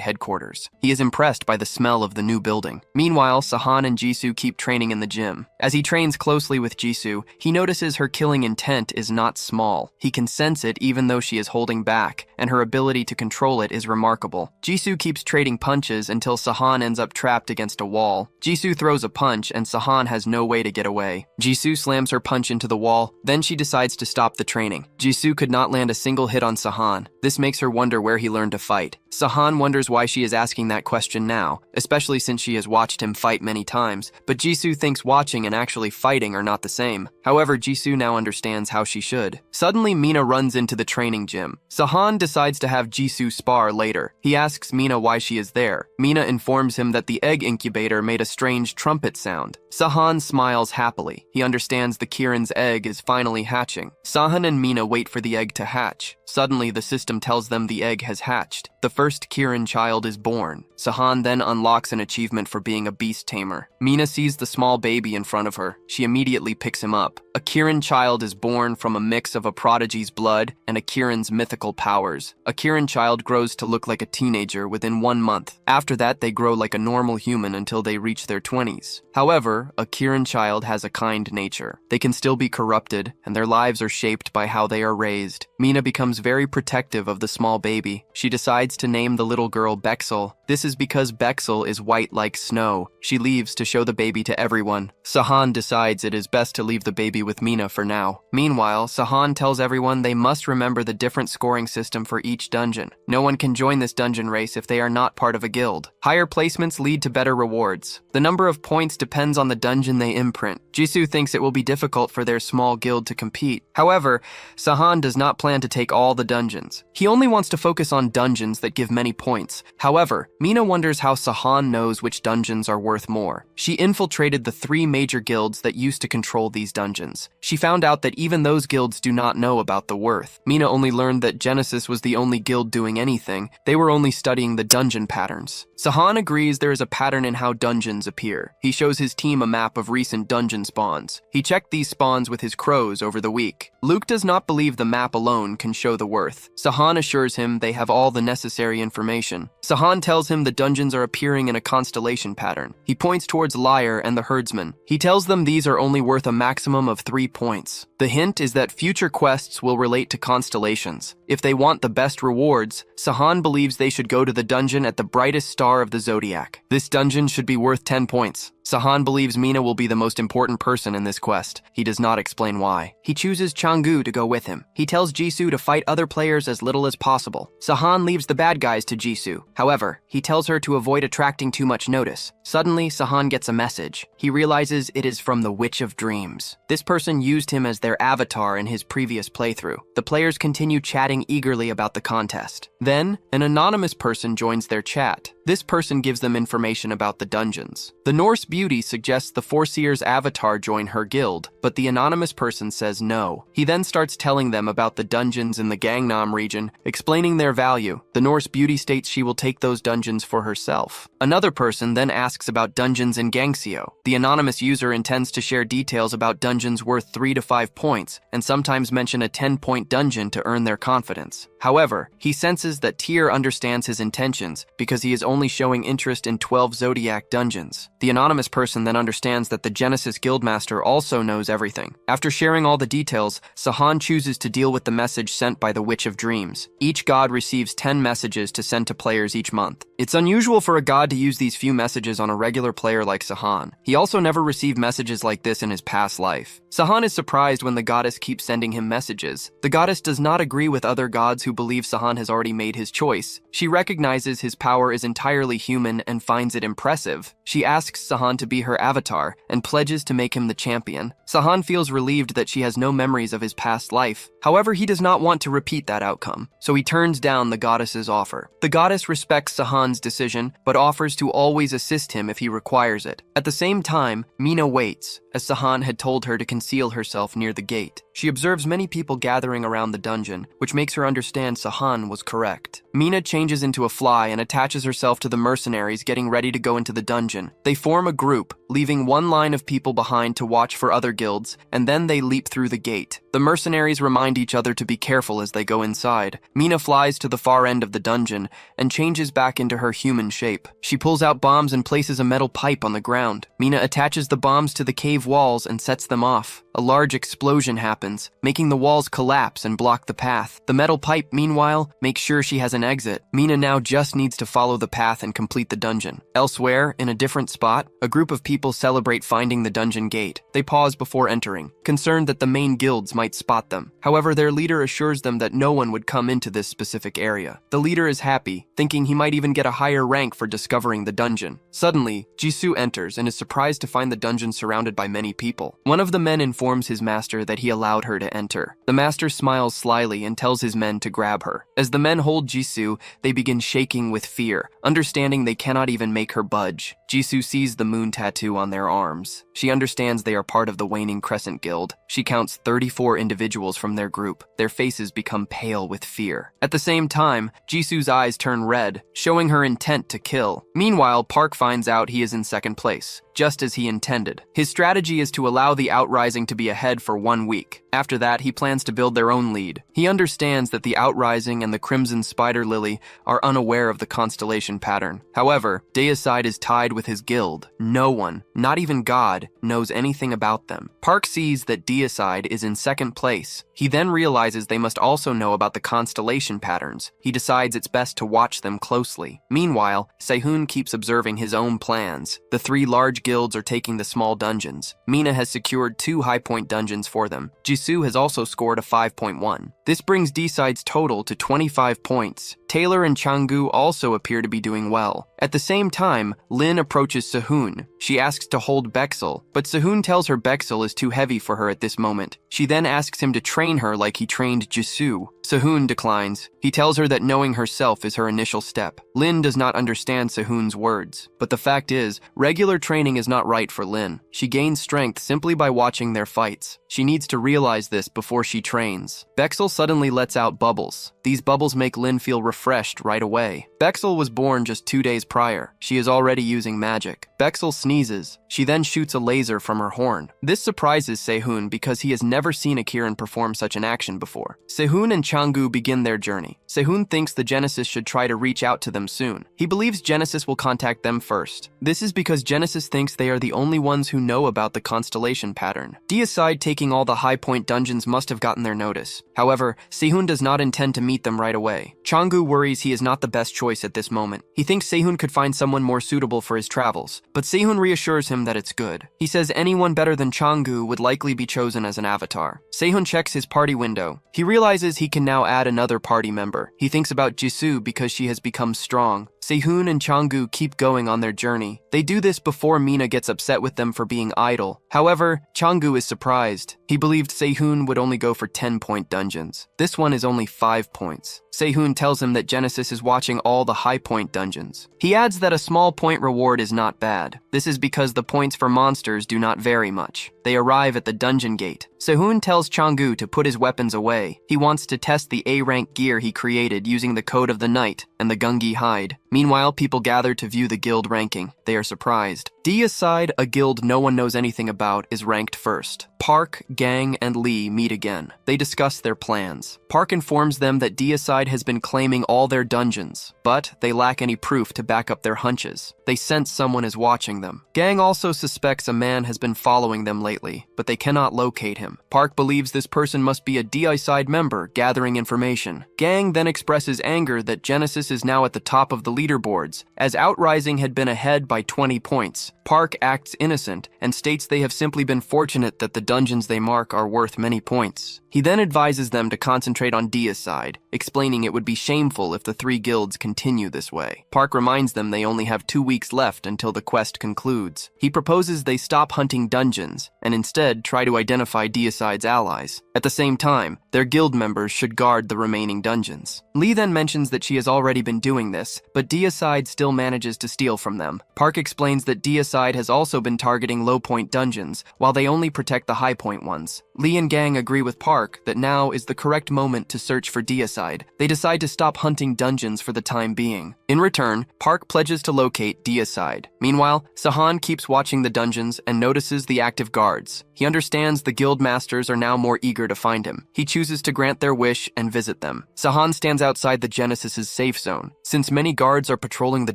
headquarters. He is impressed by the smell of the new building. Meanwhile, Sahan and Jisoo keep training in the gym. As he trains closely with Jisoo, he notices her killing intent is not small. He can sense it even though she is holding back, and her ability to control it is remarkable. Jisoo keeps trading punches until Sahan ends up trapped against a wall. Jisoo throws a punch and Sahan has no way to get away. Jisoo slams her punch into the wall, then she decides to stop the training. Jisoo could not land a single hit on Sahan. This makes her wonder where he learned to fight. Sahan wonders why she is asking that question now, especially since she has watched him fight many times, but Jisoo thinks watching and actually fighting are not the same. However, Jisoo now understands how she should. Suddenly, Mina runs into the training gym. Sahan decides to have Jisoo spar later. He asks Mina why she is there. Mina informs him that the egg incubator made a strange trumpet sound. Sahan smiles happily. He understands the Kirin's egg is finally hatching. Sahan and Mina wait for the egg to hatch. Suddenly, the system tells them the egg has hatched. The first Kirin child is born. Sahan then unlocks an achievement for being a beast tamer. Mina sees the small baby in front of her. She immediately picks him up. A Kirin child is born from a mix of a prodigy's blood and a Kirin's mythical powers. A Kirin child grows to look like a teenager within 1 month. After that, they grow like a normal human until they reach their 20s. However, a Kirin child has a kind nature. They can still be corrupted, and their lives are shaped by how they are raised. Mina becomes very protective of the small baby. She decides to name the little girl Bexel. This is because Bexel is white like snow. She leaves to show the baby to everyone. Sahan decides it is best to leave the baby with Mina for now. Meanwhile, Sahan tells everyone they must remember the different scoring system for each dungeon. No one can join this dungeon race if they are not part of a guild. Higher placements lead to better rewards. The number of points depends on the dungeon they imprint. Jisoo thinks it will be difficult for their small guild to compete. However, Sahan does not plan to take all the dungeons. He only wants to focus on dungeons that give many points. However, Mina wonders how Sahan knows which dungeons are worth more. She infiltrated the 3 major guilds that used to control these dungeons. She found out that even those guilds do not know about the worth. Mina only learned that Genesis was the only guild doing anything. They were only studying the dungeon patterns. Sahan agrees there is a pattern in how dungeons appear. He shows his team a map of recent dungeon spawns. He checked these spawns with his crows over the week. Luke does not believe the map alone can show the worth. Sahan assures him they have all the necessary information. Sahan tells him the dungeons are appearing in a constellation pattern. He points towards Lyre and the herdsman. He tells them these are only worth a maximum of 3 points. The hint is that future quests will relate to constellations. If they want the best rewards, Sahan believes they should go to the dungeon at the brightest star of the zodiac. This dungeon should be worth 10 points. Sahan believes Mina will be the most important person in this quest. He does not explain why. He chooses Changu to go with him. He tells Jisoo to fight other players as little as possible. Sahan leaves the bad guys to Jisoo. However, he tells her to avoid attracting too much notice. Suddenly, Sahan gets a message. He realizes it is from the Witch of Dreams. This person used him as their avatar in his previous playthrough. The players continue chatting eagerly about the contest. Then, an anonymous person joins their chat. This person gives them information about the dungeons. The Norse Beauty suggests the Foreseer's avatar join her guild, but the anonymous person says no. He then starts telling them about the dungeons in the Gangnam region, explaining their value. The Norse Beauty states she will take those dungeons for herself. Another person then asks about dungeons in Gangseo. The anonymous user intends to share details about dungeons worth 3 to 5 points, and sometimes mention a 10-point dungeon to earn their confidence. However, he senses that Tyr understands his intentions because he is only showing interest in 12 Zodiac dungeons. The anonymous person then understands that the Genesis Guildmaster also knows everything. After sharing all the details, Sahan chooses to deal with the message sent by the Witch of Dreams. Each god receives 10 messages to send to players each month. It's unusual for a god to use these few messages on a regular player like Sahan. He also never received messages like this in his past life. Sahan is surprised when the goddess keeps sending him messages. The goddess does not agree with other gods who believe Sahan has already made his choice. She recognizes his power is entirely human and finds it impressive. She asks Sahan to be her avatar and pledges to make him the champion. Sahan feels relieved that she has no memories of his past life. However, he does not want to repeat that outcome, so he turns down the goddess's offer. The goddess respects Sahan's decision, but offers to always assist him if he requires it. At the same time, Mina waits, as Sahan had told her to conceal herself near the gate. She observes many people gathering around the dungeon, which makes her understand Sahan was correct. Mina changes into a fly and attaches herself to the mercenaries getting ready to go into the dungeon. They form a group, leaving one line of people behind to watch for other guilds, and then they leap through the gate. The mercenaries remind each other to be careful as they go inside. Mina flies to the far end of the dungeon and changes back into her human shape. She pulls out bombs and places a metal pipe on the ground. Mina attaches the bombs to the cave walls and sets them off. A large explosion happens, making the walls collapse and block the path. The metal pipe, meanwhile, makes sure she has an exit. Mina now just needs to follow the path and complete the dungeon. Elsewhere, in a different spot, a group of people celebrate finding the dungeon gate. They pause before entering, concerned that the main guilds might spot them. However, their leader assures them that no one would come into this specific area. The leader is happy, thinking he might even get a higher rank for discovering the dungeon. Suddenly, Jisoo enters and is surprised to find the dungeon surrounded by many people. One of the men informs his master that he allowed allowed her to enter. The master smiles slyly and tells his men to grab her. As the men hold Jisoo, they begin shaking with fear, understanding they cannot even make her budge. Jisoo sees the moon tattoo on their arms. She understands they are part of the Waning Crescent Guild. She counts 34 individuals from their group. Their faces become pale with fear. At the same time, Jisoo's eyes turn red, showing her intent to kill. Meanwhile, Park finds out he is in second place, just as he intended. His strategy is to allow the Outrising to be ahead for 1 week. After that, he plans to build their own lead. He understands that the Outrising and the Crimson Spider Lily are unaware of the constellation pattern. However, Deicide is tied with his guild. No one, not even God, knows anything about them. Park sees that Deicide is in second place. He then realizes they must also know about the constellation patterns. He decides it's best to watch them closely. Meanwhile, Sehun keeps observing his own plans. The 3 large guilds are taking the small dungeons. Mina has secured 2 high-point dungeons for them. Jisoo has also scored a 5.1. This brings Deicide's total to 25 points. Taylor and Changu also appear to be doing well. At the same time, Lin approaches Sehun. She asks to hold Bexel, but Sehun tells her Bexel is too heavy for her at this moment. She then asks him to train her like he trained Jisoo. Sehun declines. He tells her that knowing herself is her initial step. Lin does not understand Sehun's words, but the fact is, regular training is not right for Lin. She gains strength simply by watching their fights. She needs to realize this before she trains. Bexel suddenly lets out bubbles. These bubbles make Lin feel refreshed right away. Bexel was born just 2 days prior. She is already using magic. Bexel sneezes. She then shoots a laser from her horn. This surprises Sehun because he has never seen a Kirin perform such an action before. Sehun and Changu begin their journey. Sehun thinks the Genesis should try to reach out to them soon. He believes Genesis will contact them first. This is because Genesis thinks they are the only ones who know about the constellation pattern. Deicide taking all the high-point dungeons must have gotten their notice. However, Sehun does not intend to meet them right away. Changu worries he is not the best choice at this moment. He thinks Sehun could find someone more suitable for his travels, but Sehun reassures him that it's good. He says anyone better than Changu would likely be chosen as an avatar. Sehun checks his party window. He realizes he can now add another party member. He thinks about Jisoo because she has become strong. Sehun and Changu keep going on their journey. They do this before Mina gets upset with them for being idle. However, Changu is surprised. He believed Sehun would only go for 10-point dungeons. This one is only 5 points. Sehun tells him that Genesis is watching all the high-point dungeons. He adds that a small point reward is not bad. This is because the points for monsters do not vary much. They arrive at the dungeon gate. Sehun tells Changu to put his weapons away. He wants to test the A-rank gear he created using the Code of the Night and the Gungi hide. Meanwhile, people gather to view the guild ranking. They are surprised. Deicide, a guild no one knows anything about, is ranked first. Park, Gang, and Lee meet again. They discuss their plans. Park informs them that Deicide has been claiming all their dungeons, but they lack any proof to back up their hunches. They sense someone is watching them. Gang also suspects a man has been following them lately, but they cannot locate him. Park believes this person must be a Deicide member gathering information. Gang then expresses anger that Genesis is now at the top of the leaderboards, as Outrising had been ahead by 20 points. Park acts innocent and states they have simply been fortunate that the dungeons they mark are worth many points. He then advises them to concentrate on Deicide, explaining it would be shameful if the 3 guilds continue this way. Park reminds them they only have 2 weeks left until the quest concludes. He proposes they stop hunting dungeons and instead try to identify Deicide's allies. At the same time, their guild members should guard the remaining dungeons. Lee then mentions that she has already been doing this, but Deicide still manages to steal from them. Park explains that Deicide has also been targeting low-point dungeons, while they only protect the high-point ones. Lee and Gang agree with Park that now is the correct moment to search for Deicide. They decide to stop hunting dungeons for the time being. In return, Park pledges to locate Deicide. Meanwhile, Sahan keeps watching the dungeons and notices the active guards. He understands the guild masters are now more eager to find him. He chooses to grant their wish and visit them. Sahan stands outside the Genesis's safe zone. Since many guards are patrolling the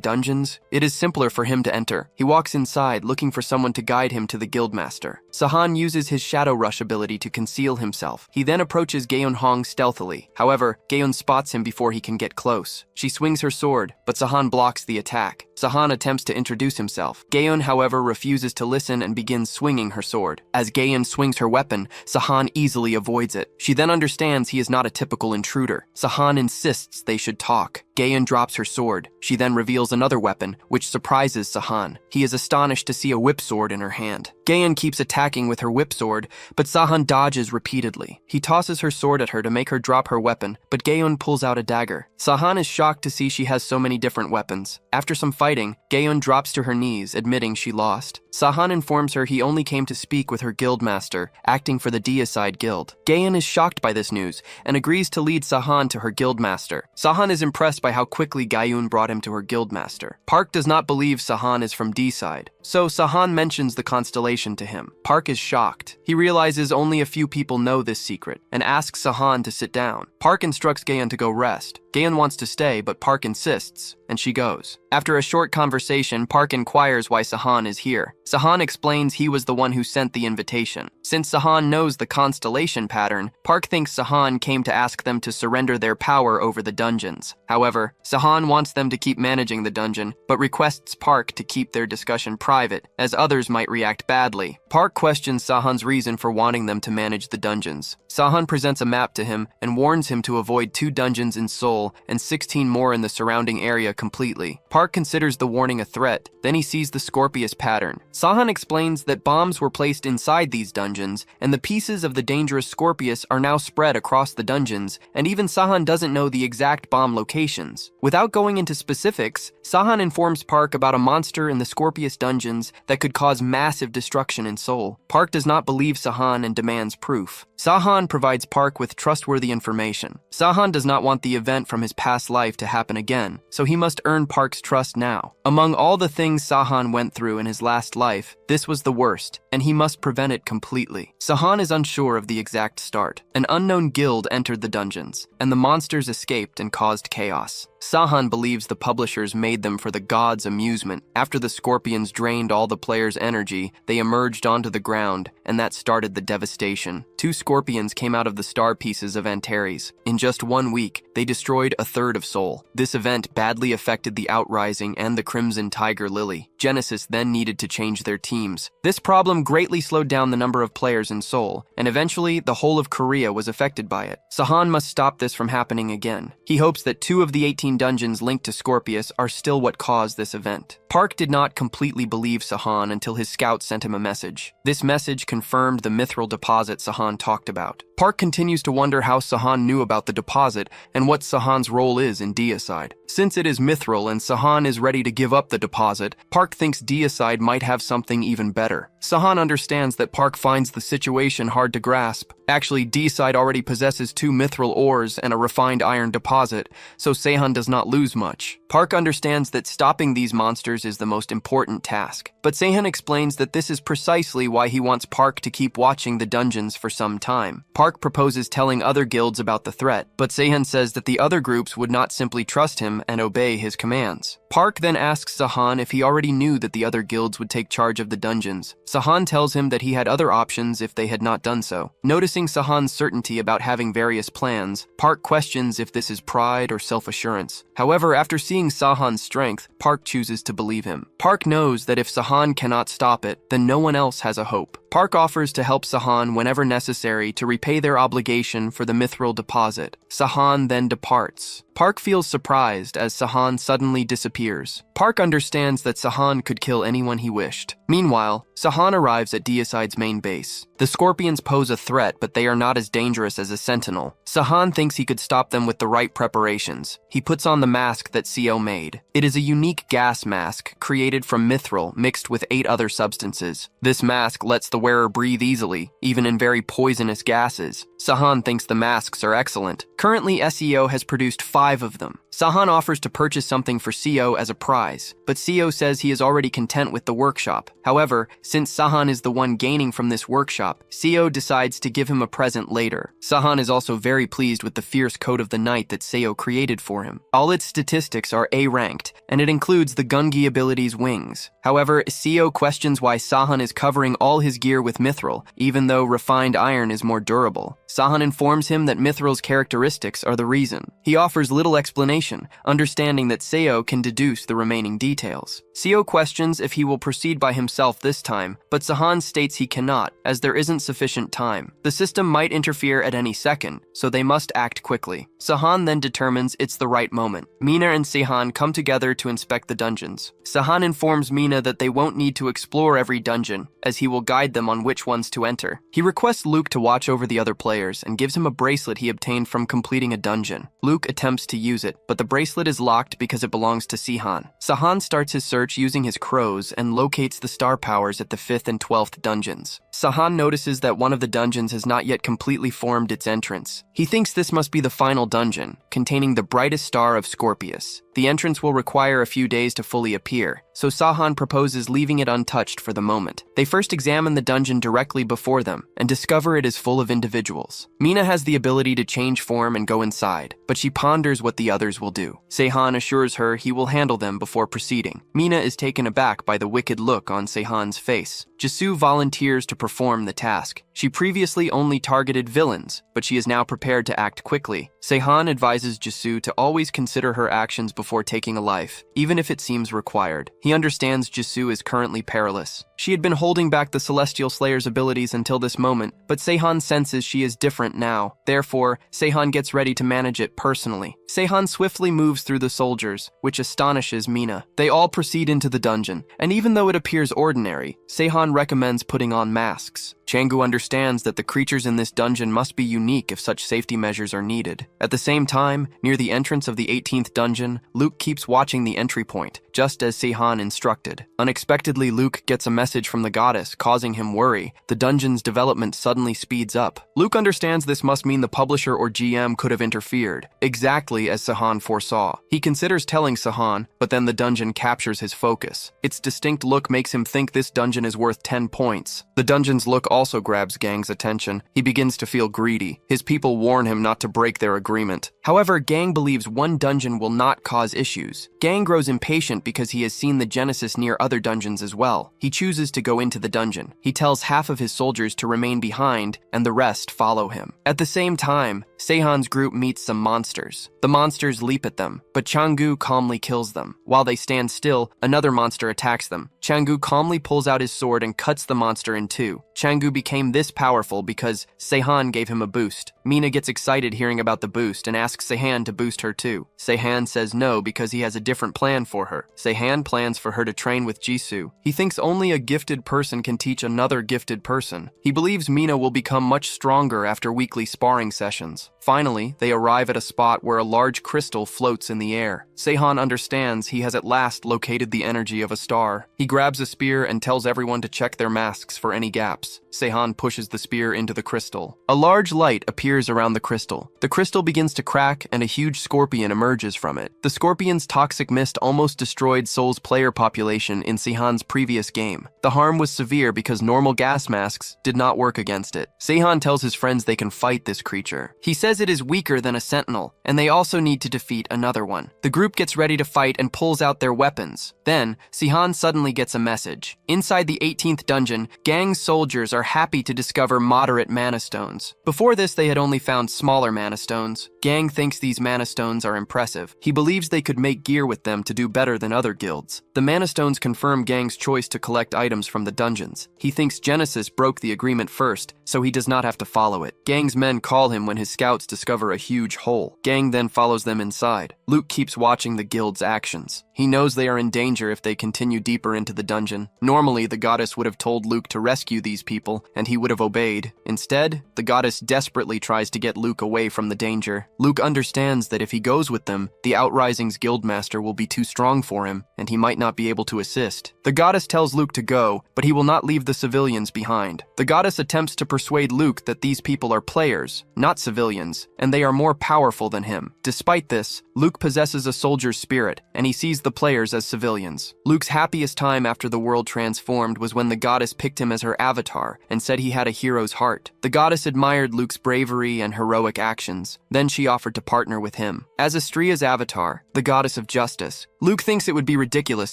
dungeons, it is simpler for him to enter. He walks inside looking for someone to guide him to the guildmaster. Sahan uses his Shadow Rush ability to conceal himself. He then approaches Gaeun Hong stealthily. However, Gaeun spots him before he can get close. She swings her sword, but Sahan blocks the attack. Sahan attempts to introduce himself. Gaeun, however, refuses to listen and begins swinging her sword. As Gaeun swings her weapon, Sahan easily avoids it. She then understands he is not a typical intruder. Sahan insists they should talk. Gaeun drops her sword. She then reveals another weapon, which surprises Sahan. He is astonished to see a whip sword in her hand. Gaeun keeps attacking with her whip sword, but Sahan dodges repeatedly. He tosses her sword at her to make her drop her weapon, but Gaeun pulls out a dagger. Sahan is shocked to see she has so many different weapons. After some fighting, Gaeun drops to her knees, admitting she lost. Sahan informs her he only came to speak with her guildmaster, acting for the Deicide Guild. Gaeun is shocked by this news and agrees to lead Sahan to her guildmaster. Sahan is impressed by how quickly Gaeun brought him to her guildmaster. Park does not believe Sahan is from Deicide, so Sahan mentions the constellation to him. Park is shocked. He realizes only a few people know this secret and asks Sahan to sit down. Park instructs Gaeun to go rest. Gaeun wants to stay, but Park insists, and she goes. After a short conversation, Park inquires why Sahan is here. Sahan explains he was the one who sent the invitation. Since Sahan knows the constellation pattern, Park thinks Sahan came to ask them to surrender their power over the dungeons. However, Sahan wants them to keep managing the dungeon, but requests Park to keep their discussion private, as others might react badly. Park questions Sahan's reason for wanting them to manage the dungeons. Sahan presents a map to him and warns him to avoid 2 dungeons in Seoul and 16 more in the surrounding area completely. Park considers the warning a threat, then he sees the Scorpius pattern. Sahan explains that bombs were placed inside these dungeons, and the pieces of the dangerous Scorpius are now spread across the dungeons, and even Sahan doesn't know the exact bomb locations. Without going into specifics, Sahan informs Park about a monster in the Scorpius dungeons that could cause massive destruction in Seoul. Park does not believe Sahan and demands proof. Sahan provides Park with trustworthy information. Sahan does not want the event from his past life to happen again, so he must earn Park's trust now. Among all the things Sahan went through in his last life, this was the worst, and he must prevent it completely. Sahan is unsure of the exact start. An unknown guild entered the dungeons, and the monsters escaped and caused chaos. Sahan believes the publishers made them for the gods' amusement. After the scorpions drained all the players' energy, they emerged onto the ground, and that started the devastation. 2 scorpions came out of the star pieces of Antares. In just 1 week, they destroyed a third of Seoul. This event badly affected the Outrising and the Crimson Tiger Lily. Genesis then needed to change their teams. This problem greatly slowed down the number of players in Seoul, and eventually the whole of Korea was affected by it. Sahan must stop this from happening again. He hopes that 2 of the 18 dungeons linked to Scorpius are still what caused this event. Park did not completely believe Sahan until his scout sent him a message. This message confirmed the mithril deposit Sahan talked about. Park continues to wonder how Sahan knew about the deposit and what Sahan's role is in Deicide. Since it is mithril and Sahan is ready to give up the deposit, Park thinks Deicide might have something even better. Sahan understands that Park finds the situation hard to grasp. Actually, Deicide already possesses 2 mithril ores and a refined iron deposit, so Sahan does not lose much. Park understands that stopping these monsters is the most important task, but Sahan explains that this is precisely why he wants Park to keep watching the dungeons for some time. Park proposes telling other guilds about the threat, but Sahan says that the other groups would not simply trust him and obey his commands. Park then asks Sahan if he already knew that the other guilds would take charge of the dungeons. Sahan tells him that he had other options if they had not done so. Noticing Sahan's certainty about having various plans, Park questions if this is pride or self-assurance. However, after seeing Sahan's strength, Park chooses to believe him. Park knows that if Sahan cannot stop it, then no one else has a hope. Park offers to help Sahan whenever necessary to repay their obligation for the mithril deposit. Sahan then departs. Park feels surprised as Sahan suddenly disappears. Park understands that Sahan could kill anyone he wished. Meanwhile, Sahan arrives at Deicide's main base. The scorpions pose a threat, but they are not as dangerous as a sentinel. Sahan thinks he could stop them with the right preparations. He puts on the mask that CO made. It is a unique gas mask created from mithril mixed with 8 other substances. This mask lets the wearer breathe easily, even in very poisonous gases. Sahan thinks the masks are excellent. Currently, SEO has produced 5 of them. Sahan offers to purchase something for CO as a prize, but CO says he is already content with the workshop. However, since Sahan is the one gaining from this workshop, CO decides to give him a present later. Sahan is also very pleased with the fierce code of the night that CO created for him. All its statistics are A-ranked, and it includes the Gungi ability's wings. However, CO questions why Sahan is covering all his gear with mithril, even though refined iron is more durable. Sahan informs him that mithril's characteristics are the reason. He offers little explanation explanation, understanding that Seo can deduce the remaining details. Seo questions if he will proceed by himself this time, but Sahan states he cannot, as there isn't sufficient time. The system might interfere at any second, so they must act quickly. Sahan then determines it's the right moment. Mina and Sahan come together to inspect the dungeons. Sahan informs Mina that they won't need to explore every dungeon, as he will guide them on which ones to enter. He requests Luke to watch over the other players and gives him a bracelet he obtained from completing a dungeon. Luke attempts to use it, but the bracelet is locked because it belongs to Sahan. Sahan starts his search using his crows and locates the star powers at the 5th and 12th dungeons. Sahan notices that one of the dungeons has not yet completely formed its entrance. He thinks this must be the final dungeon, containing the brightest star of Scorpius. The entrance will require a few days to fully appear, so Sahan proposes leaving it untouched for the moment. They first examine the dungeon directly before them and discover it is full of individuals. Mina has the ability to change form and go inside, but she ponders what the others will do. Sahan assures her he will handle them before proceeding. Mina is taken aback by the wicked look on Sahan's face. Jisoo volunteers to perform the task. She previously only targeted villains, but she is now prepared to act quickly. Sahan advises Jisoo to always consider her actions before taking a life, even if it seems required. He understands Jisoo is currently perilous. She had been holding back the Celestial Slayer's abilities until this moment, but Sahan senses she is different now. Therefore, Sahan gets ready to manage it personally. Sahan swiftly moves through the soldiers, which astonishes Mina. They all proceed into the dungeon, and even though it appears ordinary, Sahan recommends putting on masks. Changu understands that the creatures in this dungeon must be unique if such safety measures are needed. At the same time, near the entrance of the 18th dungeon, Luke keeps watching the entry point, just as Sahan instructed. Unexpectedly, Luke gets a message from the goddess, causing him worry. The dungeon's development suddenly speeds up. Luke understands this must mean the publisher or GM could have interfered, exactly as Sahan foresaw. He considers telling Sahan, but then the dungeon captures his focus. Its distinct look makes him think this dungeon is worth 10 points. The dungeon's look also grabs Gang's attention. He begins to feel greedy. His people warn him not to break their agreement. However, Gang believes one dungeon will not cause issues. Gang grows impatient because he has seen the Genesis near other dungeons as well. He chooses to go into the dungeon. He tells half of his soldiers to remain behind, and the rest follow him. At the same time, Sahan's group meets some monsters. The monsters leap at them, but Changu calmly kills them. While they stand still, another monster attacks them. Changu calmly pulls out his sword and cuts the monster in two. Changu became this powerful because Sahan gave him a boost. Mina gets excited hearing about the boost and asks Sahan to boost her too. Sahan says no because he has a different plan for her. Sahan plans for her to train with Jisoo. He thinks only a gifted person can teach another gifted person. He believes Mina will become much stronger after weekly sparring sessions. Finally, they arrive at a spot where a large crystal floats in the air. Sahan understands he has at last located the energy of a star. He grabs a spear and tells everyone to check their masks for any gaps. Sahan pushes the spear into the crystal. A large light appears around the crystal. The crystal begins to crack and a huge scorpion emerges from it. The scorpion's toxic mist almost destroyed Soul's player population in Sahan's previous game. The harm was severe because normal gas masks did not work against it. Sahan tells his friends they can fight this creature. He says it is weaker than a sentinel, and they also need to defeat another one. The group gets ready to fight and pulls out their weapons. Then, Sahan suddenly gets a message. Inside the 18th dungeon, Gang's soldiers are happy to discover moderate mana stones. Before this, they had only found smaller mana stones. Gang thinks these mana stones are impressive. He believes they could make gear with them to do better than other guilds. The mana stones confirm Gang's choice to collect items from the dungeons. He thinks Genesis broke the agreement first, so he does not have to follow it. Gang's men call him when his scouts discover a huge hole. Gang then follows them inside. Luke keeps watching the guild's actions. He knows they are in danger if they continue deeper into the dungeon. Normally, the goddess would have told Luke to rescue these people, and he would have obeyed. Instead, the goddess desperately tries to get Luke away from the danger. Luke understands that if he goes with them, the Outrising's guildmaster will be too strong for him, and he might not be able to assist. The goddess tells Luke to go, but he will not leave the civilians behind. The goddess attempts to persuade Luke that these people are players, not civilians, and they are more powerful than him. Despite this, Luke possesses a soldier's spirit, and he sees the players as civilians. Luke's happiest time after the world transformed was when the goddess picked him as her avatar and said he had a hero's heart. The goddess admired Luke's bravery and heroic actions. Then she offered to partner with him. As Astria's avatar, the goddess of justice, Luke thinks it would be ridiculous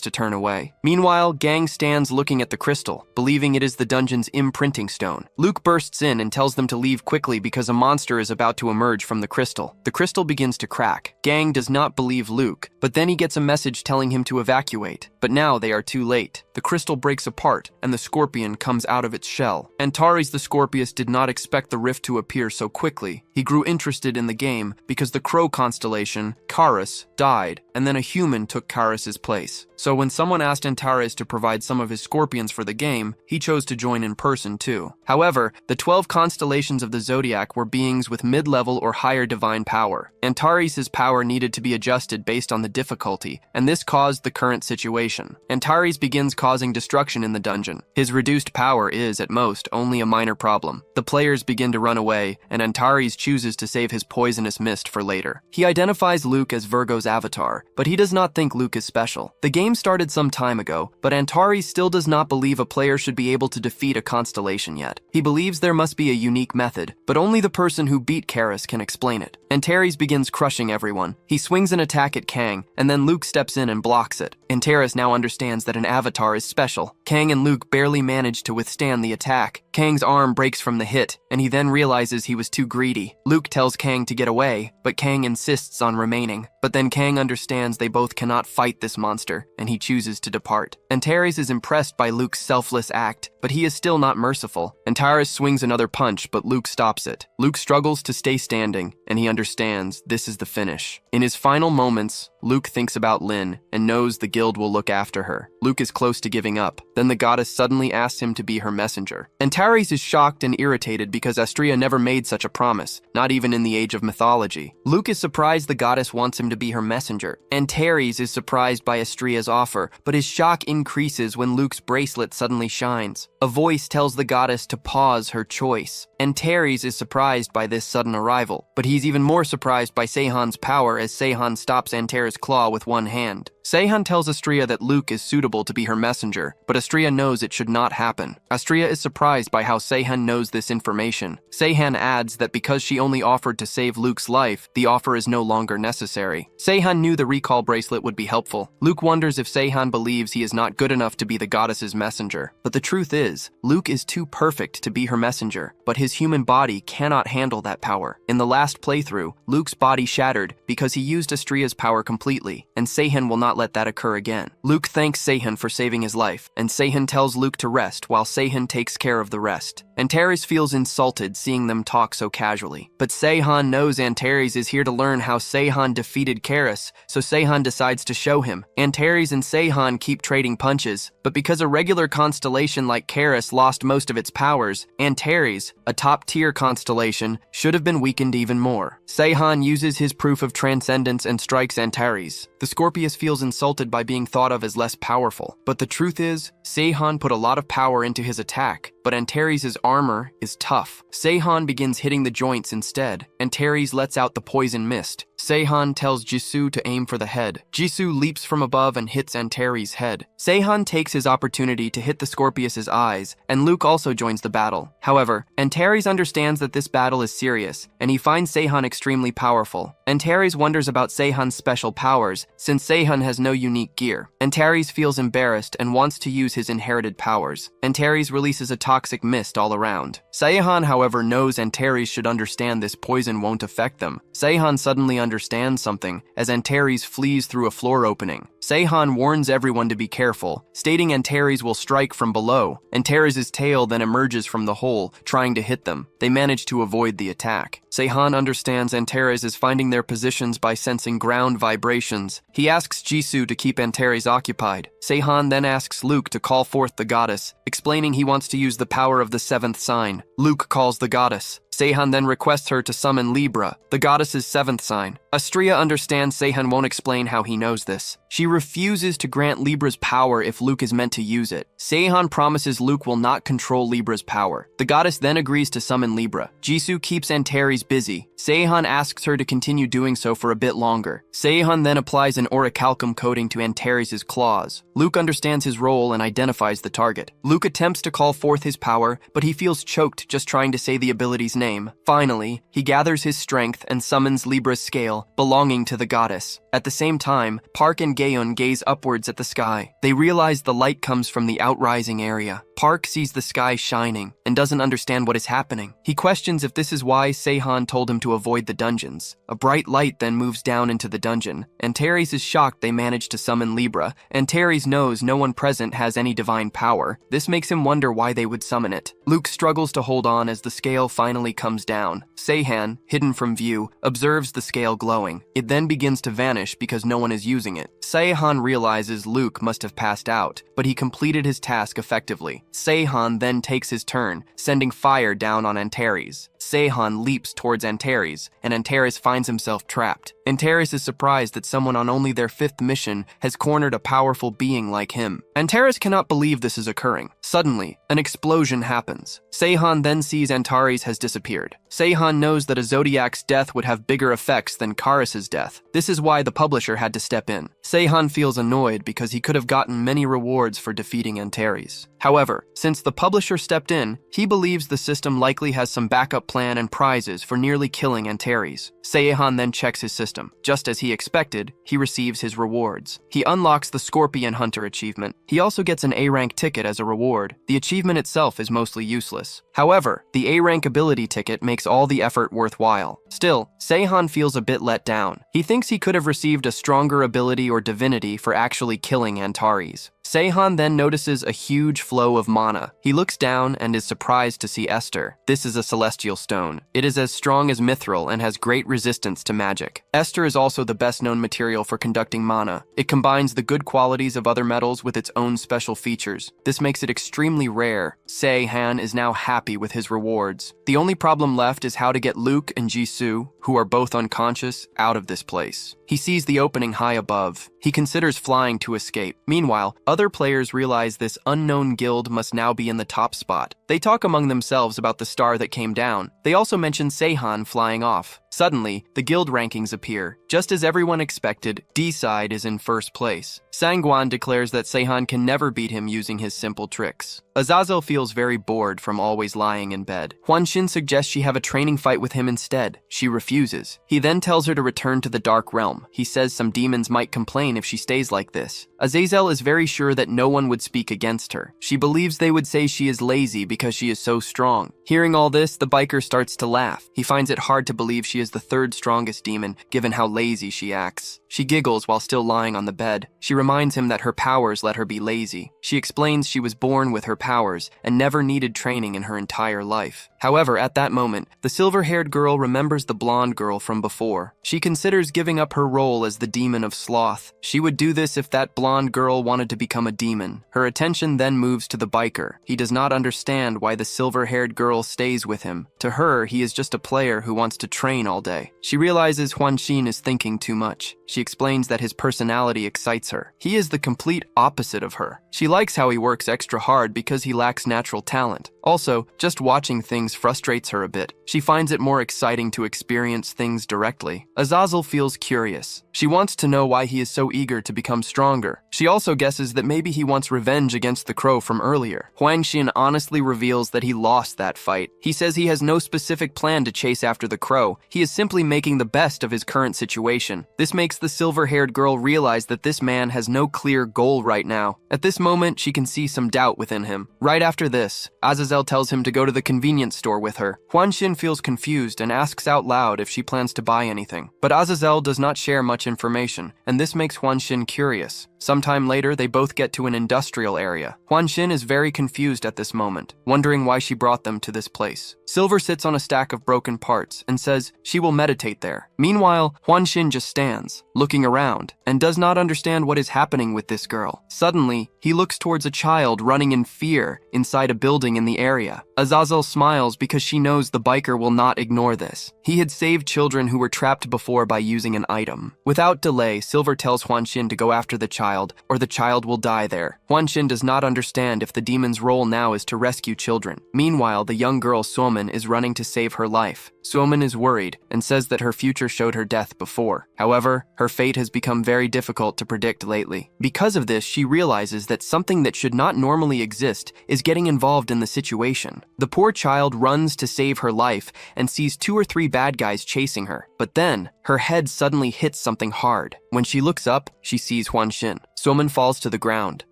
to turn away. Meanwhile, Gang stands looking at the crystal, believing it is the dungeon's imprinting stone. Luke bursts in and tells them to leave quickly because a monster is about to emerge from the crystal. The crystal begins to crack. Gang Kang does not believe Luke, but then he gets a message telling him to evacuate. But now they are too late. The crystal breaks apart, and the scorpion comes out of its shell. Antares the Scorpius did not expect the rift to appear so quickly. He grew interested in the game because the Crow constellation, Charis, died, and then a human took Charis's place. So when someone asked Antares to provide some of his scorpions for the game, he chose to join in person too. However, the 12 constellations of the zodiac were beings with mid-level or higher divine power. Antares' power needed to be adjusted based on the difficulty, and this caused the current situation. Antares begins causing destruction in the dungeon. His reduced power is, at most, only a minor problem. The players begin to run away, and Antares chooses to save his poisonous mist for later. He identifies Luke as Virgo's avatar, but he does not think Luke is special. The game started some time ago, but Antares still does not believe a player should be able to defeat a constellation yet. He believes there must be a unique method, but only the person who beat Charis can explain it. Antares begins crushing everyone. He swings an attack at Kang, and then Luke steps in and blocks it. Antares now understands that an avatar is special. Kang and Luke barely manage to withstand the attack. Kang's arm breaks from the hit, and he then realizes he was too greedy. Luke tells Kang to get away, but Kang insists on remaining. But then Kang understands they both cannot fight this monster, and he chooses to depart. Antares is impressed by Luke's selfless act, but he is still not merciful. Antares swings another punch, but Luke stops it. Luke struggles to stay standing, and he understands this is the finish. In his final moments, Luke thinks about Lin and knows the guild will look after her. Luke is close to giving up. Then the goddess suddenly asks him to be her messenger. Antares is shocked and irritated because Astrea never made such a promise, not even in the age of mythology. Luke is surprised the goddess wants him to be her messenger. Antares is surprised by Astrea's offer, but his shock increases when Luke's bracelet suddenly shines. A voice tells the goddess to pause her choice. Antares is surprised by this sudden arrival, but he's even more surprised by Seihan's power as Seihan stops Antares' claw with one hand. Seihan tells Astrea that Luke is suitable to be her messenger, but Astrea knows it should not happen. Astrea is surprised by how Seihan knows this information. Seihan adds that because she only offered to save Luke's life, the offer is no longer necessary. Seihan knew the recall bracelet would be helpful. Luke wonders if Seihan believes he is not good enough to be the goddess's messenger. But the truth is, Luke is too perfect to be her messenger, but his human body cannot handle that power. In the last playthrough, Luke's body shattered because he used Astrea's power completely, and Seihan will not let that occur again. Luke thanks Seihan for saving his life, and Seihan tells Luke to rest while Seihan takes care of the rest. Antares feels insulted seeing them talk so casually, but Seihan knows Antares is here to learn how Seihan defeated Charis, so Seihan decides to show him. Antares and Seihan keep trading punches, but because a regular constellation like Charis lost most of its powers, Antares, a top-tier constellation, should have been weakened even more. Seihan uses his proof of transcendence and strikes Antares. The Scorpius feels insulted by being thought of as less powerful, but the truth is, Seihan put a lot of power into his attack, but Antares' armor is tough. Seihan begins hitting the joints instead. Antares lets out the poison mist. Seihan tells Jisoo to aim for the head. Jisoo leaps from above and hits Antares' head. Seihan takes his opportunity to hit the Scorpius' eyes, and Luke also joins the battle. However, Antares understands that this battle is serious, and he finds Seihan extremely powerful. Antares wonders about Seihan's special powers, since Seihan has no unique gear. Antares feels embarrassed and wants to use his inherited powers. Antares releases a toxic mist all around. Seihan, however, knows Antares should understand this poison won't affect them. Seihan suddenly understands something as Antares flees through a floor opening. Seihan warns everyone to be careful, stating Antares will strike from below. Antares' tail then emerges from the hole, trying to hit them. They manage to avoid the attack. Seihan understands Antares is finding their positions by sensing ground vibrations. He asks Jisoo to keep Antares occupied. Seihan then asks Luke to call forth the goddess, explaining he wants to use the power of the seventh sign. Luke calls the goddess. Seihan then requests her to summon Libra, the goddess's seventh sign. Astrea understands Seihan won't explain how he knows this. She refuses to grant Libra's power if Luke is meant to use it. Seihan promises Luke will not control Libra's power. The goddess then agrees to summon Libra. Jisoo keeps Antares busy. Seihan asks her to continue doing so for a bit longer. Seihan then applies an orichalcum coating to Antares' claws. Luke understands his role and identifies the target. Luke attempts to call forth his power, but he feels choked just trying to say the ability's name. Finally, he gathers his strength and summons Libra's scale, belonging to the goddess. At the same time, Park and Gaeun gaze upwards at the sky. They realize the light comes from the outrising area. Park sees the sky shining and doesn't understand what is happening. He questions if this is why Seihan told him to avoid the dungeons. A bright light then moves down into the dungeon. Antares is shocked they managed to summon Libra. Antares knows no one present has any divine power. This makes him wonder why they would summon it. Luke struggles to hold on as the scale finally comes down. Seihan, hidden from view, observes the scale glowing. It then begins to vanish because no one is using it. Seihan realizes Luke must have passed out, but he completed his task effectively. Seihan then takes his turn, sending fire down on Antares. Seihan leaps towards Antares, and Antares finds himself trapped. Antares is surprised that someone on only their 5th mission has cornered a powerful being like him. Antares cannot believe this is occurring. Suddenly, an explosion happens. Seihan then sees Antares has disappeared. Seihan knows that a Zodiac's death would have bigger effects than Karis's death. This is why the publisher had to step in. Seihan feels annoyed because he could have gotten many rewards for defeating Antares. However, since the publisher stepped in, he believes the system likely has some backup plan and prizes for nearly killing Antares. Seihan then checks his system. Just as he expected, he receives his rewards. He unlocks the Scorpion Hunter achievement. He also gets an A-rank ticket as a reward. The achievement itself is mostly useless. However, the A-rank ability ticket makes all the effort worthwhile. Still, Seihan feels a bit let down. He thinks he could have received a stronger ability or divinity for actually killing Antares. Seihan then notices a huge flow of mana. He looks down and is surprised to see Esther. This is a celestial stone. It is as strong as mithril and has great resistance to magic. Esther is also the best known material for conducting mana. It combines the good qualities of other metals with its own special features. This makes it extremely rare. Seihan is now happy with his rewards. The only problem left is how to get Luke and Jisoo, who are both unconscious, out of this place. He sees the opening high above. He considers flying to escape. Meanwhile, other players realize this unknown guild must now be in the top spot. They talk among themselves about the star that came down. They also mention Seihan flying off. Suddenly, the guild rankings appear. Just as everyone expected, D-Side is in first place. Sangwan declares that Seihan can never beat him using his simple tricks. Azazel feels very bored from always lying in bed. Huanshin suggests she have a training fight with him instead. She refuses. He then tells her to return to the Dark Realm. He says some demons might complain if she stays like this. Azazel is very sure that no one would speak against her. She believes they would say she is lazy because she is so strong. Hearing all this, the biker starts to laugh. He finds it hard to believe she is the 3rd strongest demon, given how lazy she acts. She giggles while still lying on the bed. She reminds him that her powers let her be lazy. She explains she was born with her powers and never needed training in her entire life. However, at that moment, the silver-haired girl remembers the blonde girl from before. She considers giving up her role as the demon of sloth. She would do this if that blonde girl wanted to become a demon. Her attention then moves to the biker. He does not understand why the silver-haired girl stays with him. To her, he is just a player who wants to train all day. She realizes Huanshin is thinking too much. She explains that his personality excites her. He is the complete opposite of her. She likes how he works extra hard because he lacks natural talent. Also, just watching things frustrates her a bit. She finds it more exciting to experience things directly. Azazel feels curious. She wants to know why he is so eager to become stronger. She also guesses that maybe he wants revenge against the crow from earlier. Huanshin honestly reveals that he lost that fight. He says he has no specific plan to chase after the crow. He is simply making the best of his current situation. This makes the silver-haired girl realize that this man has no clear goal right now. At this moment, she can see some doubt within him. Right after this, Azazel tells him to go to the convenience store with her. Huanshin feels confused and asks out loud if she plans to buy anything. But Azazel does not share much information, and this makes Huanshin curious. Sometime later, they both get to an industrial area. Huanshin is very confused at this moment, wondering why she brought them to this place. Silver sits on a stack of broken parts and says she will meditate there. Meanwhile, Huanshin just stands, looking around, and does not understand what is happening with this girl. Suddenly, he looks towards a child running in fear inside a building in the area. Azazel smiles because she knows the biker will not ignore this. He had saved children who were trapped before by using an item. Without delay, Silver tells Huanshin to go after the child, or the child will die there. Huanshin does not understand if the demon's role now is to rescue children. Meanwhile, the young girl Suomen is running to save her life. Suomen is worried and says that her future showed her death before. However, her fate has become very difficult to predict lately. Because of this, she realizes that something that should not normally exist is is getting involved in the situation. The poor child runs to save her life and sees 2 or 3 bad guys chasing her. But then, her head suddenly hits something hard. When she looks up, she sees Huanxin. Suomen falls to the ground,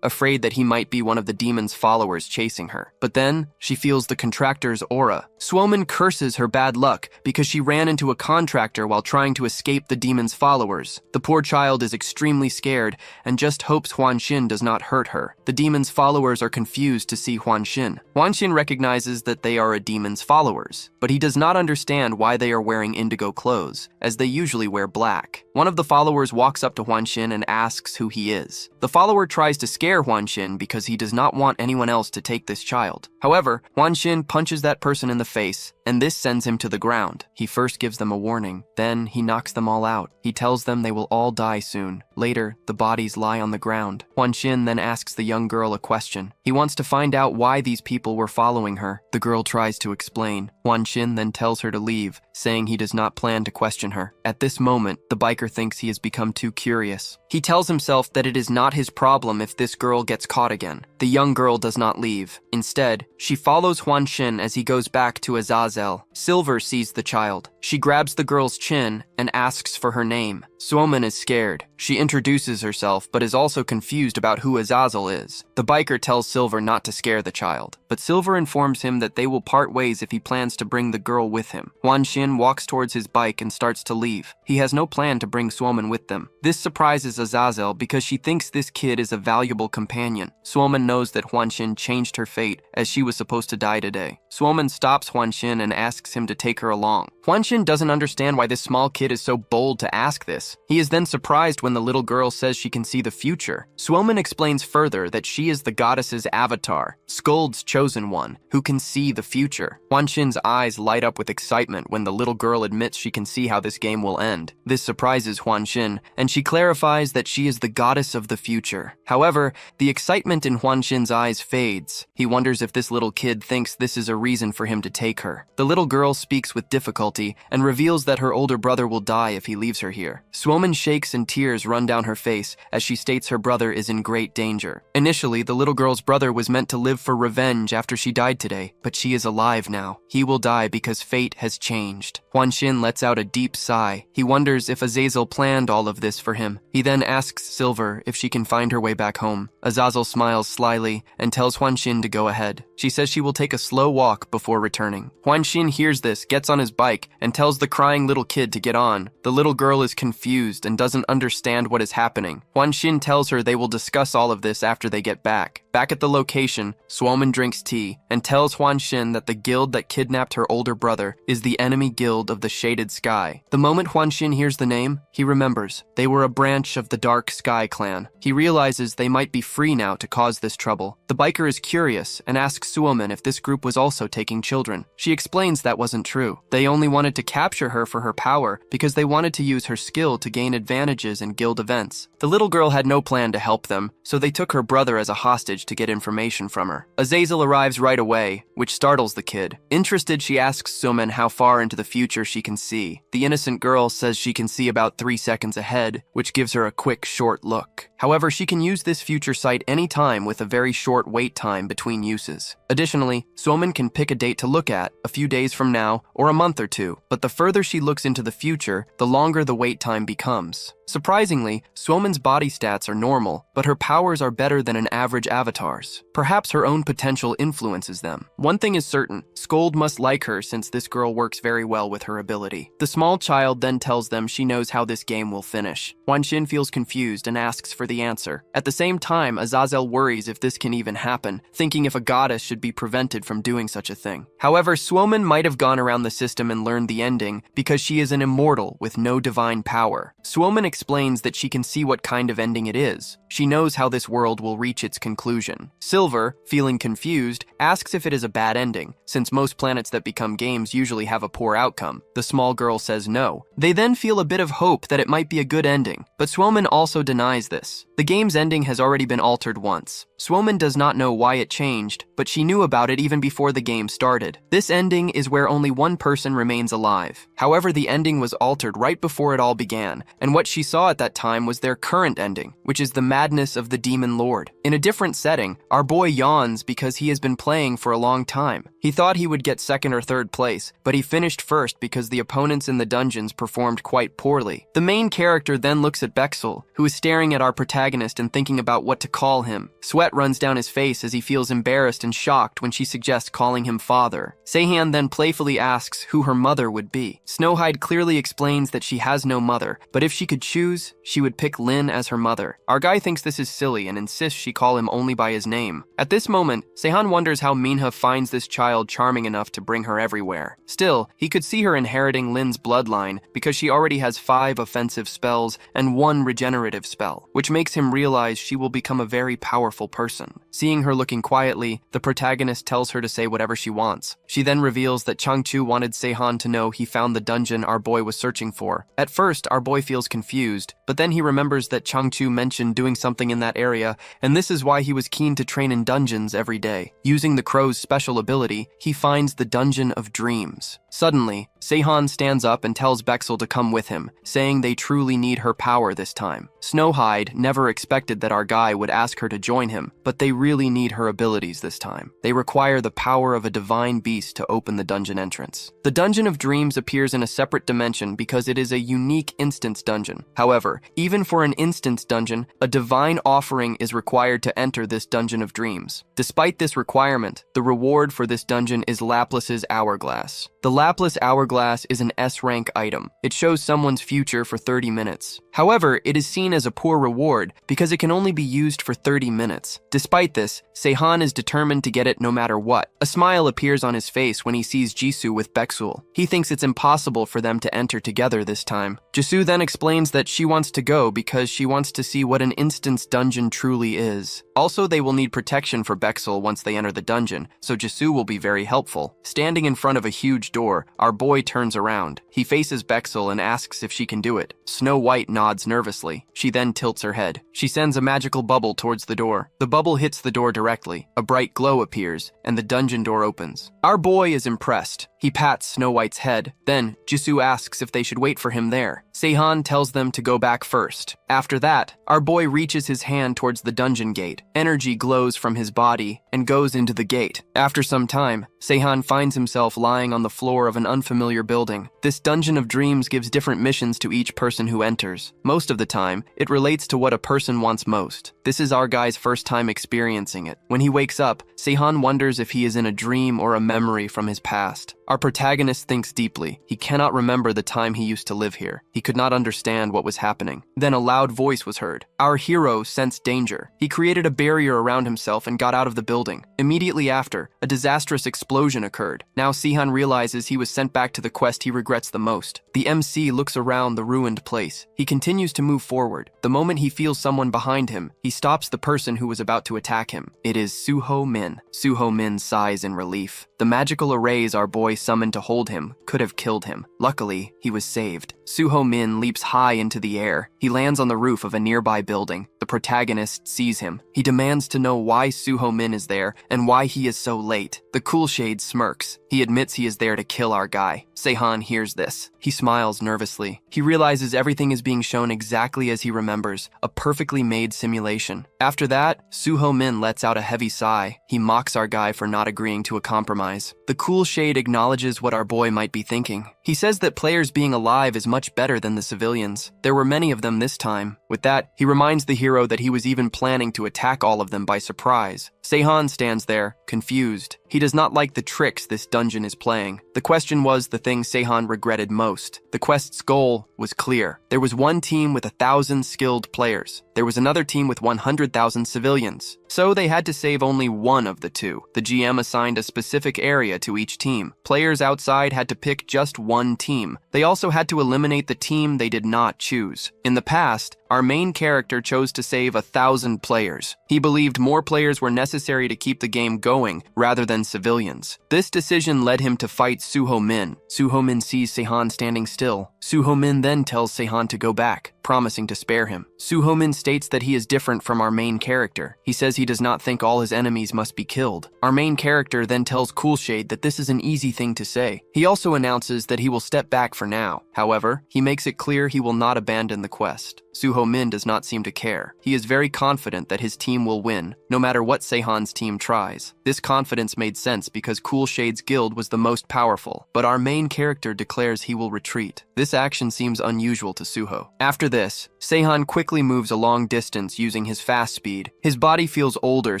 afraid that he might be one of the demon's followers chasing her. But then, she feels the contractor's aura. Suomen curses her bad luck because she ran into a contractor while trying to escape the demon's followers. The poor child is extremely scared and just hopes Huanxin does not hurt her. The demon's followers are confused to see Huanxin. Huanxin recognizes that they are a demon's followers, but he does not understand why they are wearing indigo clothes, as they usually wear black. One of the followers walks up to Huanxin and asks who he is. The follower tries to scare Huanxin because he does not want anyone else to take this child. However, Huanxin punches that person in the face, and this sends him to the ground. He first gives them a warning, then he knocks them all out. He tells them they will all die soon. Later, the bodies lie on the ground. Huanxin then asks the young girl a question. He wants to find out why these people were following her. The girl tries to explain. Huanxin then tells her to leave, saying he does not plan to question her. At this moment, the biker thinks he has become too curious. He tells himself that it is not his problem if this girl gets caught again. The young girl does not leave. Instead, she follows Huanxin as he goes back to Azazel. Silver sees the child. She grabs the girl's chin and asks for her name. Suomen is scared. She introduces herself, but is also confused about who Azazel is. The biker tells Silver not to scare the child, but Silver informs him that they will part ways if he plans to bring the girl with him. Huanxin walks towards his bike and starts to leave. He has no plan to bring Suomen with them. This surprises Azazel because she thinks this kid is a valuable companion. Suomen knows that Huanxin changed her fate, as she was supposed to die today. Suomen stops Huanxin and asks him to take her along. Huanxin doesn't understand why this small kid is so bold to ask this. He is then surprised when the little girl says she can see the future. Suomen explains further that she is the goddess's avatar, Skuld's chosen one, who can see the future. Huanxin's eyes light up with excitement when the little girl admits she can see how this game will end. This surprises Huanxin, and she clarifies that she is the goddess of the future. However, the excitement in Huanxin's eyes fades. He wonders if this little kid thinks this is a reason for him to take her. The little girl speaks with difficulty and reveals that her older brother will die if he leaves her here. Suomen shakes and tears run down her face as she states her brother is in great danger. Initially, the little girl's brother was meant to live for revenge after she died today, but she is alive now. He will die because fate has changed. Huanxin lets out a deep sigh. He wonders if Azazel planned all of this for him. He then asks Silver if she can find her way back home. Azazel smiles slyly and tells Huanxin to go ahead. She says she will take a slow walk before returning. Huanxin hears this, gets on his bike, and tells the crying little kid to get on. The little girl is confused and doesn't understand what is happening. Huanxin tells her they will discuss all of this after they get back. Back at the location, Suomen drinks tea and tells Huanxin that the guild that kidnapped her older brother is the enemy guild of the Shaded Sky. The moment Huanxin hears the name, he remembers. They were a branch of the Dark Sky clan. He realizes they might be free now to cause this trouble. The biker is curious and asks Suomen if this group was also taking children. She explains that wasn't true. They only wanted to capture her for her power because they wanted to use her skill to gain advantages in guild events. The little girl had no plan to help them, so they took her brother as a hostage to get information from her. Azazel arrives right away, which startles the kid. Interested, she asks Suomen how far into the future she can see. The innocent girl says she can see about 3 seconds ahead, which gives her a quick, short look. However, she can use this future sight anytime with a very short wait time between uses. Additionally, Suomen can pick a date to look at, a few days from now, or a month or two, but the further she looks into the future, the longer the wait time becomes. Surprisingly, Suomen's body stats are normal, but her powers are better than an average avatar's. Perhaps her own potential influences them. One thing is certain, Skuld must like her since this girl works very well with her ability. The small child then tells them she knows how this game will finish. Huanxin feels confused and asks for the answer. At the same time, Azazel worries if this can even happen, thinking if a goddess should be prevented from doing such a thing. However, Suomen might have gone around the system and learned the ending because she is an immortal with no divine power. Suomen explains that she can see what kind of ending it is. She knows how this world will reach its conclusion. Silver, feeling confused, asks if it is a bad ending, since most planets that become games usually have a poor outcome. The small girl says no. They then feel a bit of hope that it might be a good ending, but Suomen also denies this. The game's ending has already been altered once. Suomen does not know why it changed, but she knew about it even before the game started. This ending is where only one person remains alive. However, the ending was altered right before it all began, and what she saw at that time was their current ending. which is the madness of the demon lord. In a different setting, our boy yawns because he has been playing for a long time. He thought he would get second or third place, but he finished first because the opponents in the dungeons performed quite poorly. The main character then looks at Bexel, who is staring at our protagonist and thinking about what to call him. Sweat runs down his face as he feels embarrassed and shocked when she suggests calling him father. Seihan then playfully asks who her mother would be. Snowhide clearly explains that she has no mother, but if she could choose, she would pick Lin as her mother. Our guy thinks this is silly and insists she call him only by his name. At this moment, Seihan wonders how Minha finds this child charming enough to bring her everywhere. Still, he could see her inheriting Lin's bloodline because she already has 5 offensive spells and 1 regenerative spell, which makes him realize she will become a very powerful person. Seeing her looking quietly, the protagonist tells her to say whatever she wants. She then reveals that Changchu wanted Seihan to know he found the dungeon our boy was searching for. At first, our boy feels confused, but then he remembers that Changchu mentioned doing something in that area, and this is why he was keen to train in dungeons every day. Using the crow's special ability, he finds the Dungeon of Dreams. Suddenly, Seihan stands up and tells Bexel to come with him, saying they truly need her power this time. Snowhide never expected that our guy would ask her to join him, but they really need her abilities this time. They require the power of a divine beast to open the dungeon entrance. The Dungeon of Dreams appears in a separate dimension because it is a unique instance dungeon. However, even for an instance dungeon, a divine offering is required to enter this Dungeon of Dreams. Despite this requirement, the reward for this dungeon is Laplace's Hourglass. The Laplace Hourglass is an S-rank item. It shows someone's future for 30 minutes. However, it is seen as a poor reward because it can only be used for 30 minutes. Despite this, Seihan is determined to get it no matter what. A smile appears on his face when he sees Jisoo with Bexul. He thinks it's impossible for them to enter together this time. Jisoo then explains that she wants to go because she wants to see what an instance dungeon truly is. Also, they will need protection for Bexul once they enter the dungeon, so Jisoo will be very helpful. Standing in front of a huge door, our boy turns around. He faces Bexel and asks if she can do it. Snow White nods nervously. She then tilts her head. She sends a magical bubble towards the door. The bubble hits the door directly. A bright glow appears, and the dungeon door opens. Our boy is impressed. He pats Snow White's head. Then, Jisoo asks if they should wait for him there. Seihan tells them to go back first. After that, our boy reaches his hand towards the dungeon gate. Energy glows from his body and goes into the gate. After some time, Seihan finds himself lying on the floor of an unfamiliar building. This Dungeon of Dreams gives different missions to each person who enters. Most of the time, it relates to what a person wants most. This is our guy's first time experiencing it. When he wakes up, Seihan wonders if he is in a dream or a memory from his past. Our protagonist thinks deeply. He cannot remember the time he used to live here. He could not understand what was happening. Then a loud voice was heard. Our hero sensed danger. He created a barrier around himself and got out of the building. Immediately after, a disastrous explosion occurred. Now Seihan realizes he was sent back to the quest he regrets the most. The MC looks around the ruined place. He continues to move forward. The moment he feels someone behind him, he stops the person who was about to attack him. It is Suho Min. Suho Min sighs in relief. The magical arrays our boy summoned to hold him could have killed him. Luckily, he was saved. Suho Min leaps high into the air. He lands on the roof of a nearby building. The protagonist sees him. He demands to know why Suho Min is there and why he is so late. The cool shade smirks. He admits he is there to kill our guy. Seihan hears this. He smiles nervously. He realizes everything is being shown exactly as he remembers, a perfectly made simulation. After that, Suho Min lets out a heavy sigh. He mocks our guy for not agreeing to a compromise. The cool shade acknowledges what our boy might be thinking. He says that players being alive is much better than the civilians. There were many of them this time. With that, he reminds the hero that he was even planning to attack all of them by surprise. Seihan stands there, confused. He does not like the tricks this dungeon is playing. The question was the thing Seihan regretted most. The quest's goal was clear. There was one team with 1,000 skilled players. There was another team with 100,000 civilians. So they had to save only one of the two. The GM assigned a specific area to each team. Players outside had to pick just one team. They also had to eliminate the team they did not choose. In the past, our main character chose to save 1,000 players. He believed more players were necessary to keep the game going rather than civilians. This decision led him to fight Suho Min. Suho Min sees Seihan standing still. Suho Min then tells Seihan to go back. promising to spare him. Suho-min states that he is different from our main character. He says he does not think all his enemies must be killed. Our main character then tells Coolshade that this is an easy thing to say. He also announces that he will step back for now. However, he makes it clear he will not abandon the quest. Suho-min does not seem to care. He is very confident that his team will win, no matter what Seihan's team tries. This confidence made sense because Coolshade's guild was the most powerful, but our main character declares he will retreat. This action seems unusual to Suho. After this, Seihan quickly moves a long distance using his fast speed. His body feels older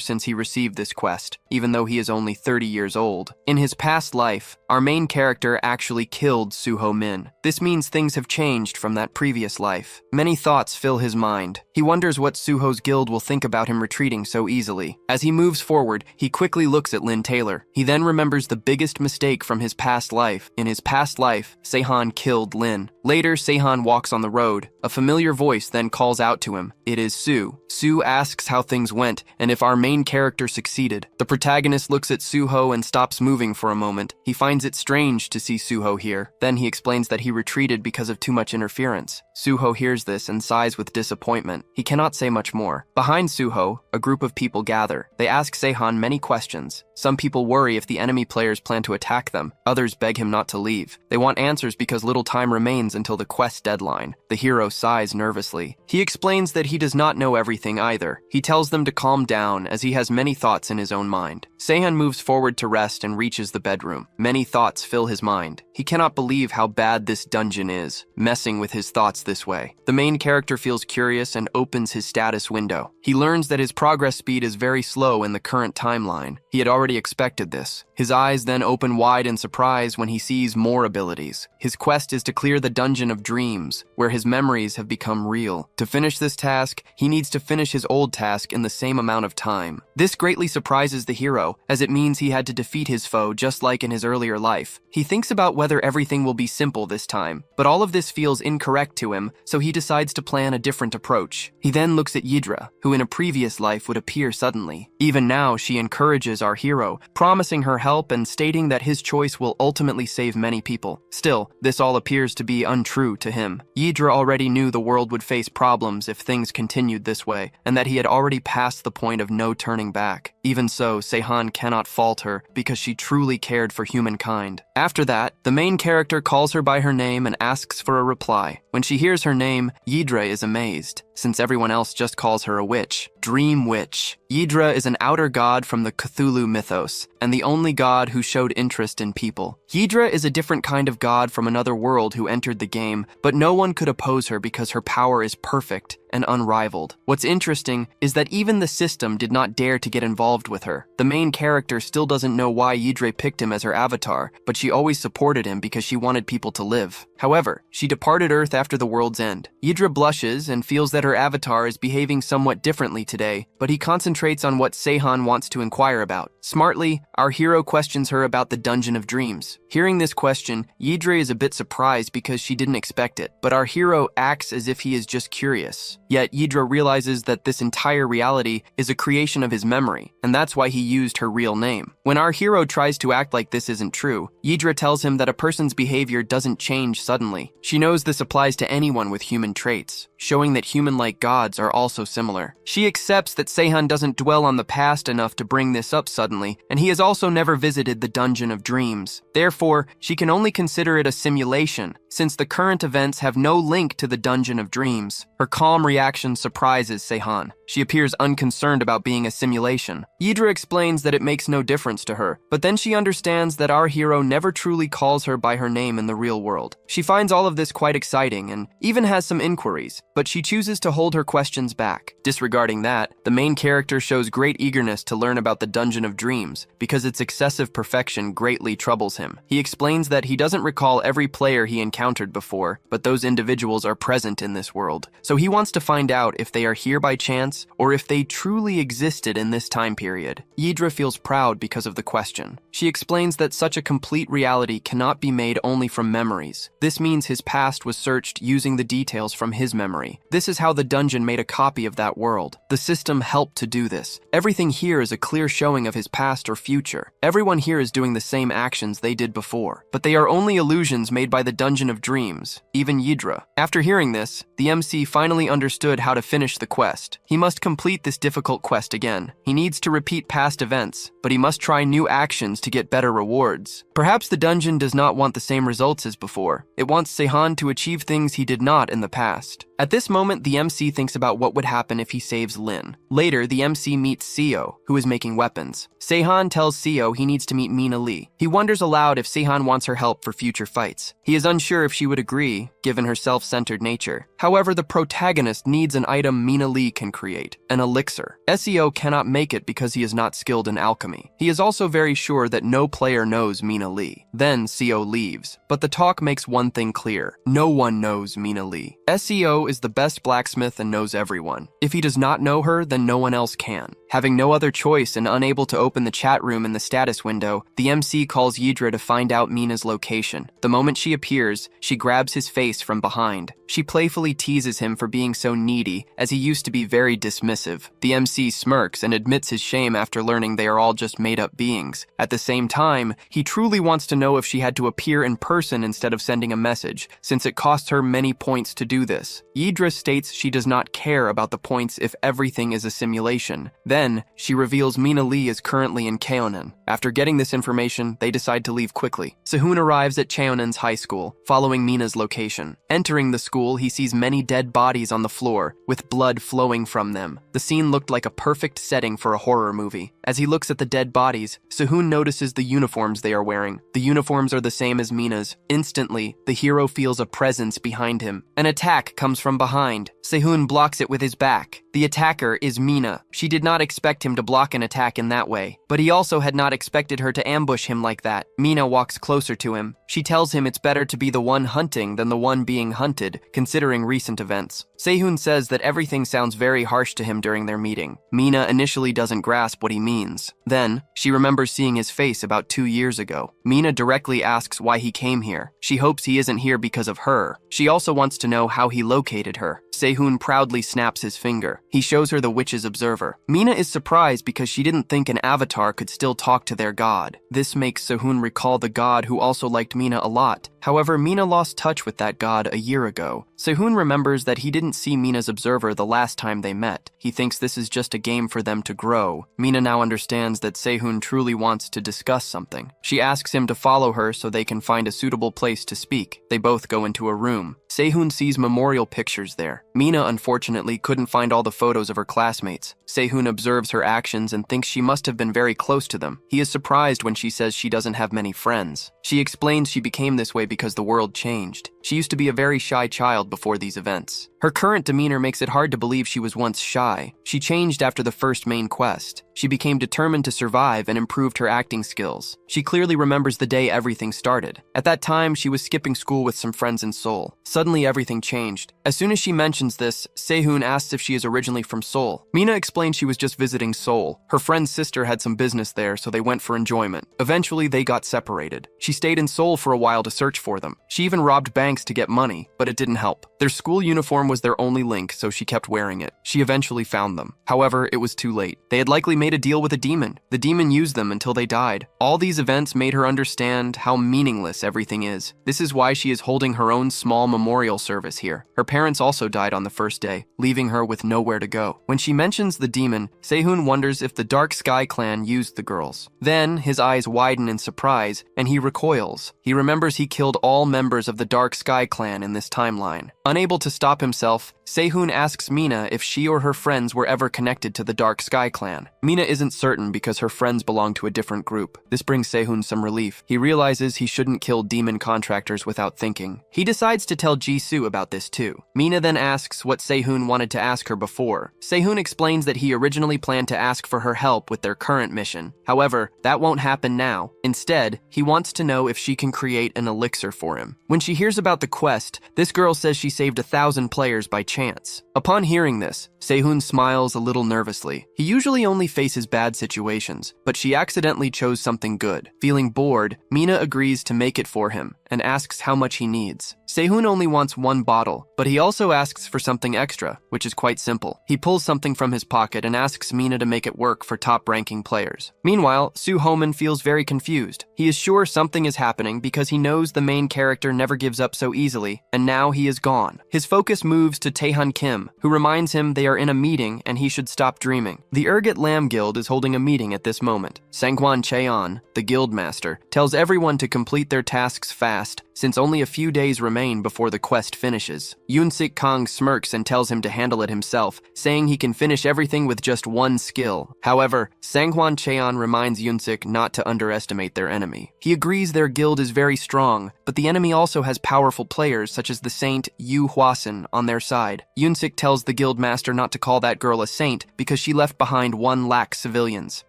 since he received this quest, even though he is only 30 years old. In his past life, our main character actually killed Suho-min. This means things have changed from that previous life. Many thoughts fill his mind. He wonders what Suho's guild will think about him retreating so easily. As he moves forward, he quickly looks at Lynn Taylor. He then remembers the biggest mistake from his past life. In his past life, Seihan killed Lynn. Later, Seihan walks on the road. A familiar voice then calls out to him. It is Sue. Sue asks how things went and if our main character succeeded. The protagonist looks at Suho and stops moving for a moment. He finds it strange to see Suho here. Then he explains that he retreated because of too much interference. Suho hears this and sighs with disappointment. He cannot say much more. Behind Suho, a group of people gather. They ask Seihan many questions. Some people worry if the enemy players plan to attack them. Others beg him not to leave. They want answers because little time remains until the quest deadline. The hero sighs nervously. He explains that he does not know everything either. He tells them to calm down as he has many thoughts in his own mind. Seihan moves forward to rest and reaches the bedroom. Many thoughts fill his mind. He cannot believe how bad this dungeon is, messing with his thoughts this way. The main character feels curious and opens his status window. He learns that his progress speed is very slow in the current timeline. He had already expected this. His eyes then open wide in surprise when he sees more abilities. His quest is to clear the dungeon of dreams, where his memories have become real. To finish this task, he needs to finish his old task in the same amount of time. This greatly surprises the hero, as it means he had to defeat his foe just like in his earlier life. He thinks about whether everything will be simple this time, but all of this feels incorrect to him, so he decides to plan a different approach. He then looks at Yidra, who in a previous life would appear suddenly. Even now, she encourages our hero, promising her help and stating that his choice will ultimately save many people. Still, this all appears to be untrue to him. Yidra already knew the world would face problems if things continued this way, and that he had already passed the point of no turning back. Even so, Seihan cannot fault her because she truly cared for humankind. After that, the main character calls her by her name and asks for a reply. When she hears her name, Yidra is amazed, since everyone else just calls her a witch. Dream Witch. Yidra is an outer god from the Cthulhu mythos, and the only god who showed interest in people. Yidra is a different kind of god from another world who entered the game, but no one could oppose her because her power is perfect and unrivaled. What's interesting is that even the system did not dare to get involved with her. The main character still doesn't know why Yidra picked him as her avatar, but she always supported him because she wanted people to live. However, she departed Earth after the world's end. Yidra blushes and feels that her avatar is behaving somewhat differently today, but he concentrates on what Seihan wants to inquire about. Smartly, our hero questions her about the Dungeon of Dreams. Hearing this question, Yidra is a bit surprised because she didn't expect it, but our hero acts as if he is just curious. Yet Yidra realizes that this entire reality is a creation of his memory, and that's why he used her real name. When our hero tries to act like this isn't true, Yidra tells him that a person's behavior doesn't change suddenly. She knows this applies to anyone with human traits, showing that human-like gods are also similar. She accepts that Seihan doesn't dwell on the past enough to bring this up suddenly, and he has also never visited the Dungeon of Dreams. Therefore, she can only consider it a simulation, since the current events have no link to the Dungeon of Dreams. Her calm reaction surprises Seihan. She appears unconcerned about being a simulation. Yidra explains that it makes no difference to her, but then she understands that our hero never truly calls her by her name in the real world. She finds all of this quite exciting and even has some inquiries, but she chooses to hold her questions back. Disregarding that, the main character shows great eagerness to learn about the Dungeon of Dreams because its excessive perfection greatly troubles him. He explains that he doesn't recall every player he encountered before, but those individuals are present in this world, so he wants to find out if they are here by chance or if they truly existed in this time period. Yidra feels proud because of the question. She explains that such a complete reality cannot be made only from memories. This means his past was searched using the details from his memory. This is how the dungeon made a copy of that world. The system helped to do this. Everything here is a clear showing of his past or future. Everyone here is doing the same actions they did before, but they are only illusions made by the Dungeon of Dreams, even Yidra. After hearing this, the MC finally understood how to finish the quest. He must complete this difficult quest again. He needs to repeat past events, but he must try new actions to get better rewards. Perhaps the dungeon does not want the same results as before. It wants Seihan to achieve things he did not in the past. At this moment, the MC thinks about what would happen if he saves Lin. Later, the MC meets Seo, who is making weapons. Seihan tells Seo he needs to meet Mina Lee. He wonders aloud if Seihan wants her help for future fights. He is unsure if she would agree, given her self-centered nature. However, the protagonist needs an item Mina Lee can create, an elixir. Seo cannot make it because he is not skilled in alchemy. He is also very sure that no player knows Mina Lee. Then Seo leaves, but the talk makes one thing clear. No one knows Mina Lee. Seo is the best blacksmith and knows everyone. If he does not know her, then no one else can. Having no other choice and unable to open the chat room in the status window, the MC calls Yidra to find out Mina's location. The moment she appears, she grabs his face from behind. She playfully teases him for being so needy, as he used to be very dismissive. The MC smirks and admits his shame after learning they are all just made-up beings. At the same time, he truly wants to know if she had to appear in person instead of sending a message, since it costs her many points to do this. Yidra states she does not care about the points if everything is a simulation. Then, she reveals Mina Lee is currently in Cheonan. After getting this information, they decide to leave quickly. Sehun arrives at Cheonan's high school, following Mina's location. Entering the school, he sees many dead bodies on the floor, with blood flowing from them. The scene looked like a perfect setting for a horror movie. As he looks at the dead bodies, Sehun notices the uniforms they are wearing. The uniforms are the same as Mina's. Instantly, the hero feels a presence behind him. An attack comes from behind. Sehun blocks it with his back. The attacker is Mina. She did not expect him to block an attack in that way, but he also had not expected her to ambush him like that. Mina walks closer to him. She tells him it's better to be the one hunting than the one being hunted, considering recent events. Sehun says that everything sounds very harsh to him during their meeting. Mina initially doesn't grasp what he means. Then, she remembers seeing his face about 2 years ago. Mina directly asks why he came here. She hopes he isn't here because of her. She also wants to know how he located her. Sehun proudly snaps his finger. He shows her the witch's observer. Mina is surprised because she didn't think an avatar could still talk to their god. This makes Sehun recall the god who also liked Mina a lot. However, Mina lost touch with that god a year ago. Sehun remembers that he didn't see Mina's observer the last time they met. He thinks this is just a game for them to grow. Mina now understands that Sehun truly wants to discuss something. She asks him to follow her so they can find a suitable place to speak. They both go into a room. Sehun sees memorial pictures there. Mina, unfortunately, couldn't find all the photos of her classmates. Sehun observes her actions and thinks she must have been very close to them. He is surprised when she says she doesn't have many friends. She explains she became this way because the world changed. She used to be a very shy child before these events. Her current demeanor makes it hard to believe she was once shy. She changed after the first main quest. She became determined to survive and improved her acting skills. She clearly remembers the day everything started. At that time, she was skipping school with some friends in Seoul. Suddenly, everything changed. As soon as she mentions this, Sehun asks if she is originally from Seoul. Mina explains she was just visiting Seoul. Her friend's sister had some business there, so they went for enjoyment. Eventually, they got separated. She stayed in Seoul for a while to search for them. She even robbed banks to get money, but it didn't help. Their school uniform was their only link, so she kept wearing it. She eventually found them. However, it was too late. They had likely made a deal with a demon. The demon used them until they died. All these events made her understand how meaningless everything is. This is why she is holding her own small memorial service here. Her parents also died on the first day, leaving her with nowhere to go. When she mentions the demon, Sehun wonders if the Dark Sky clan used the girls. Then, his eyes widen in surprise, and he recoils. He remembers he killed all members of the Dark Sky clan in this timeline. Unable to stop himself, Sehun asks Mina if she or her friends were ever connected to the Dark Sky clan. Mina isn't certain because her friends belong to a different group. This brings Sehun some relief. He realizes he shouldn't kill demon contractors without thinking. He decides to tell Jisoo about this too. Mina then asks what Sehun wanted to ask her before. Sehun explains that he originally planned to ask for her help with their current mission. However, that won't happen now. Instead, he wants to know if she can create an elixir for him. When she hears about the quest, this girl says she saved 1,000 players by chance. Upon hearing this, Sehun smiles a little nervously. He usually only faces bad situations, but she accidentally chose something good. Feeling bored, Mina agrees to make it for him and asks how much he needs. Sehun only wants one bottle, but he also asks for something extra, which is quite simple. He pulls something from his pocket and asks Mina to make it work for top-ranking players. Meanwhile, Suhoman feels very confused. He is sure something is happening because he knows the main character never gives up so easily, and now he is gone. His focus moves to Taehan Kim, who reminds him they are in a meeting and he should stop dreaming. The Urget Lamb Guild is holding a meeting at this moment. Sangwon Cheon, the guild master, tells everyone to complete their tasks fast, since only a few days remain before the quest finishes. Yoon-sik Kang smirks and tells him to handle it himself, saying he can finish everything with just one skill. However, Sangwon Cheon reminds Yoon-sik not to underestimate their enemy. He agrees their guild is very strong, but the enemy also has powerful players such as the saint Yu Hwasun on their side. Yoon-sik tells the guild master not to call that girl a saint because she left behind 1 lakh civilians.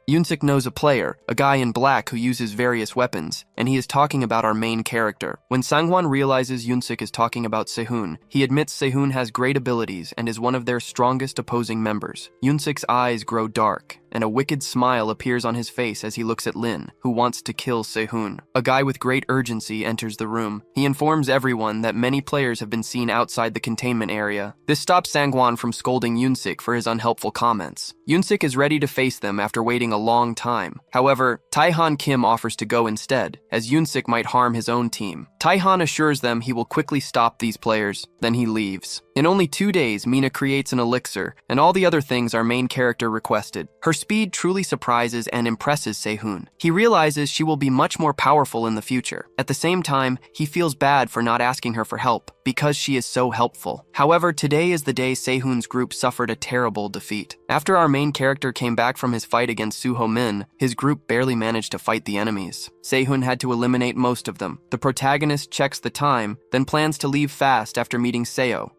Yoon-sik knows a player, a guy in black who uses various weapons, and he is talking about our main character. When Sangwon realizes Yoon-sik is talking about Sehun, he admits Sehun has great abilities and is one of their strongest opposing members. Yoon-sik's eyes grow dark, and a wicked smile appears on his face as he looks at Lin, who wants to kill Sehun. A guy with great urgency enters the room. He informs everyone that many players have been seen outside the containment area. This stops Sangwon from scolding Yoon-sik for his unhelpful comments. Yoon-sik is ready to face them after waiting a long time. However, Taehan Kim offers to go instead, as Yoon-sik might harm his own team. Taehan assures them he will quickly stop these players, then he leaves. In only 2 days, Mina creates an elixir, and all the other things our main character requested. Her speed truly surprises and impresses Sehun. He realizes she will be much more powerful in the future. At the same time, he feels bad for not asking her for help, because she is so helpful. However, today is the day Sehun's group suffered a terrible defeat. After our main character came back from his fight against Suho Min, his group barely managed to fight the enemies. Sehun had to eliminate most of them. The protagonist checks the time, then plans to leave fast after meeting Seo.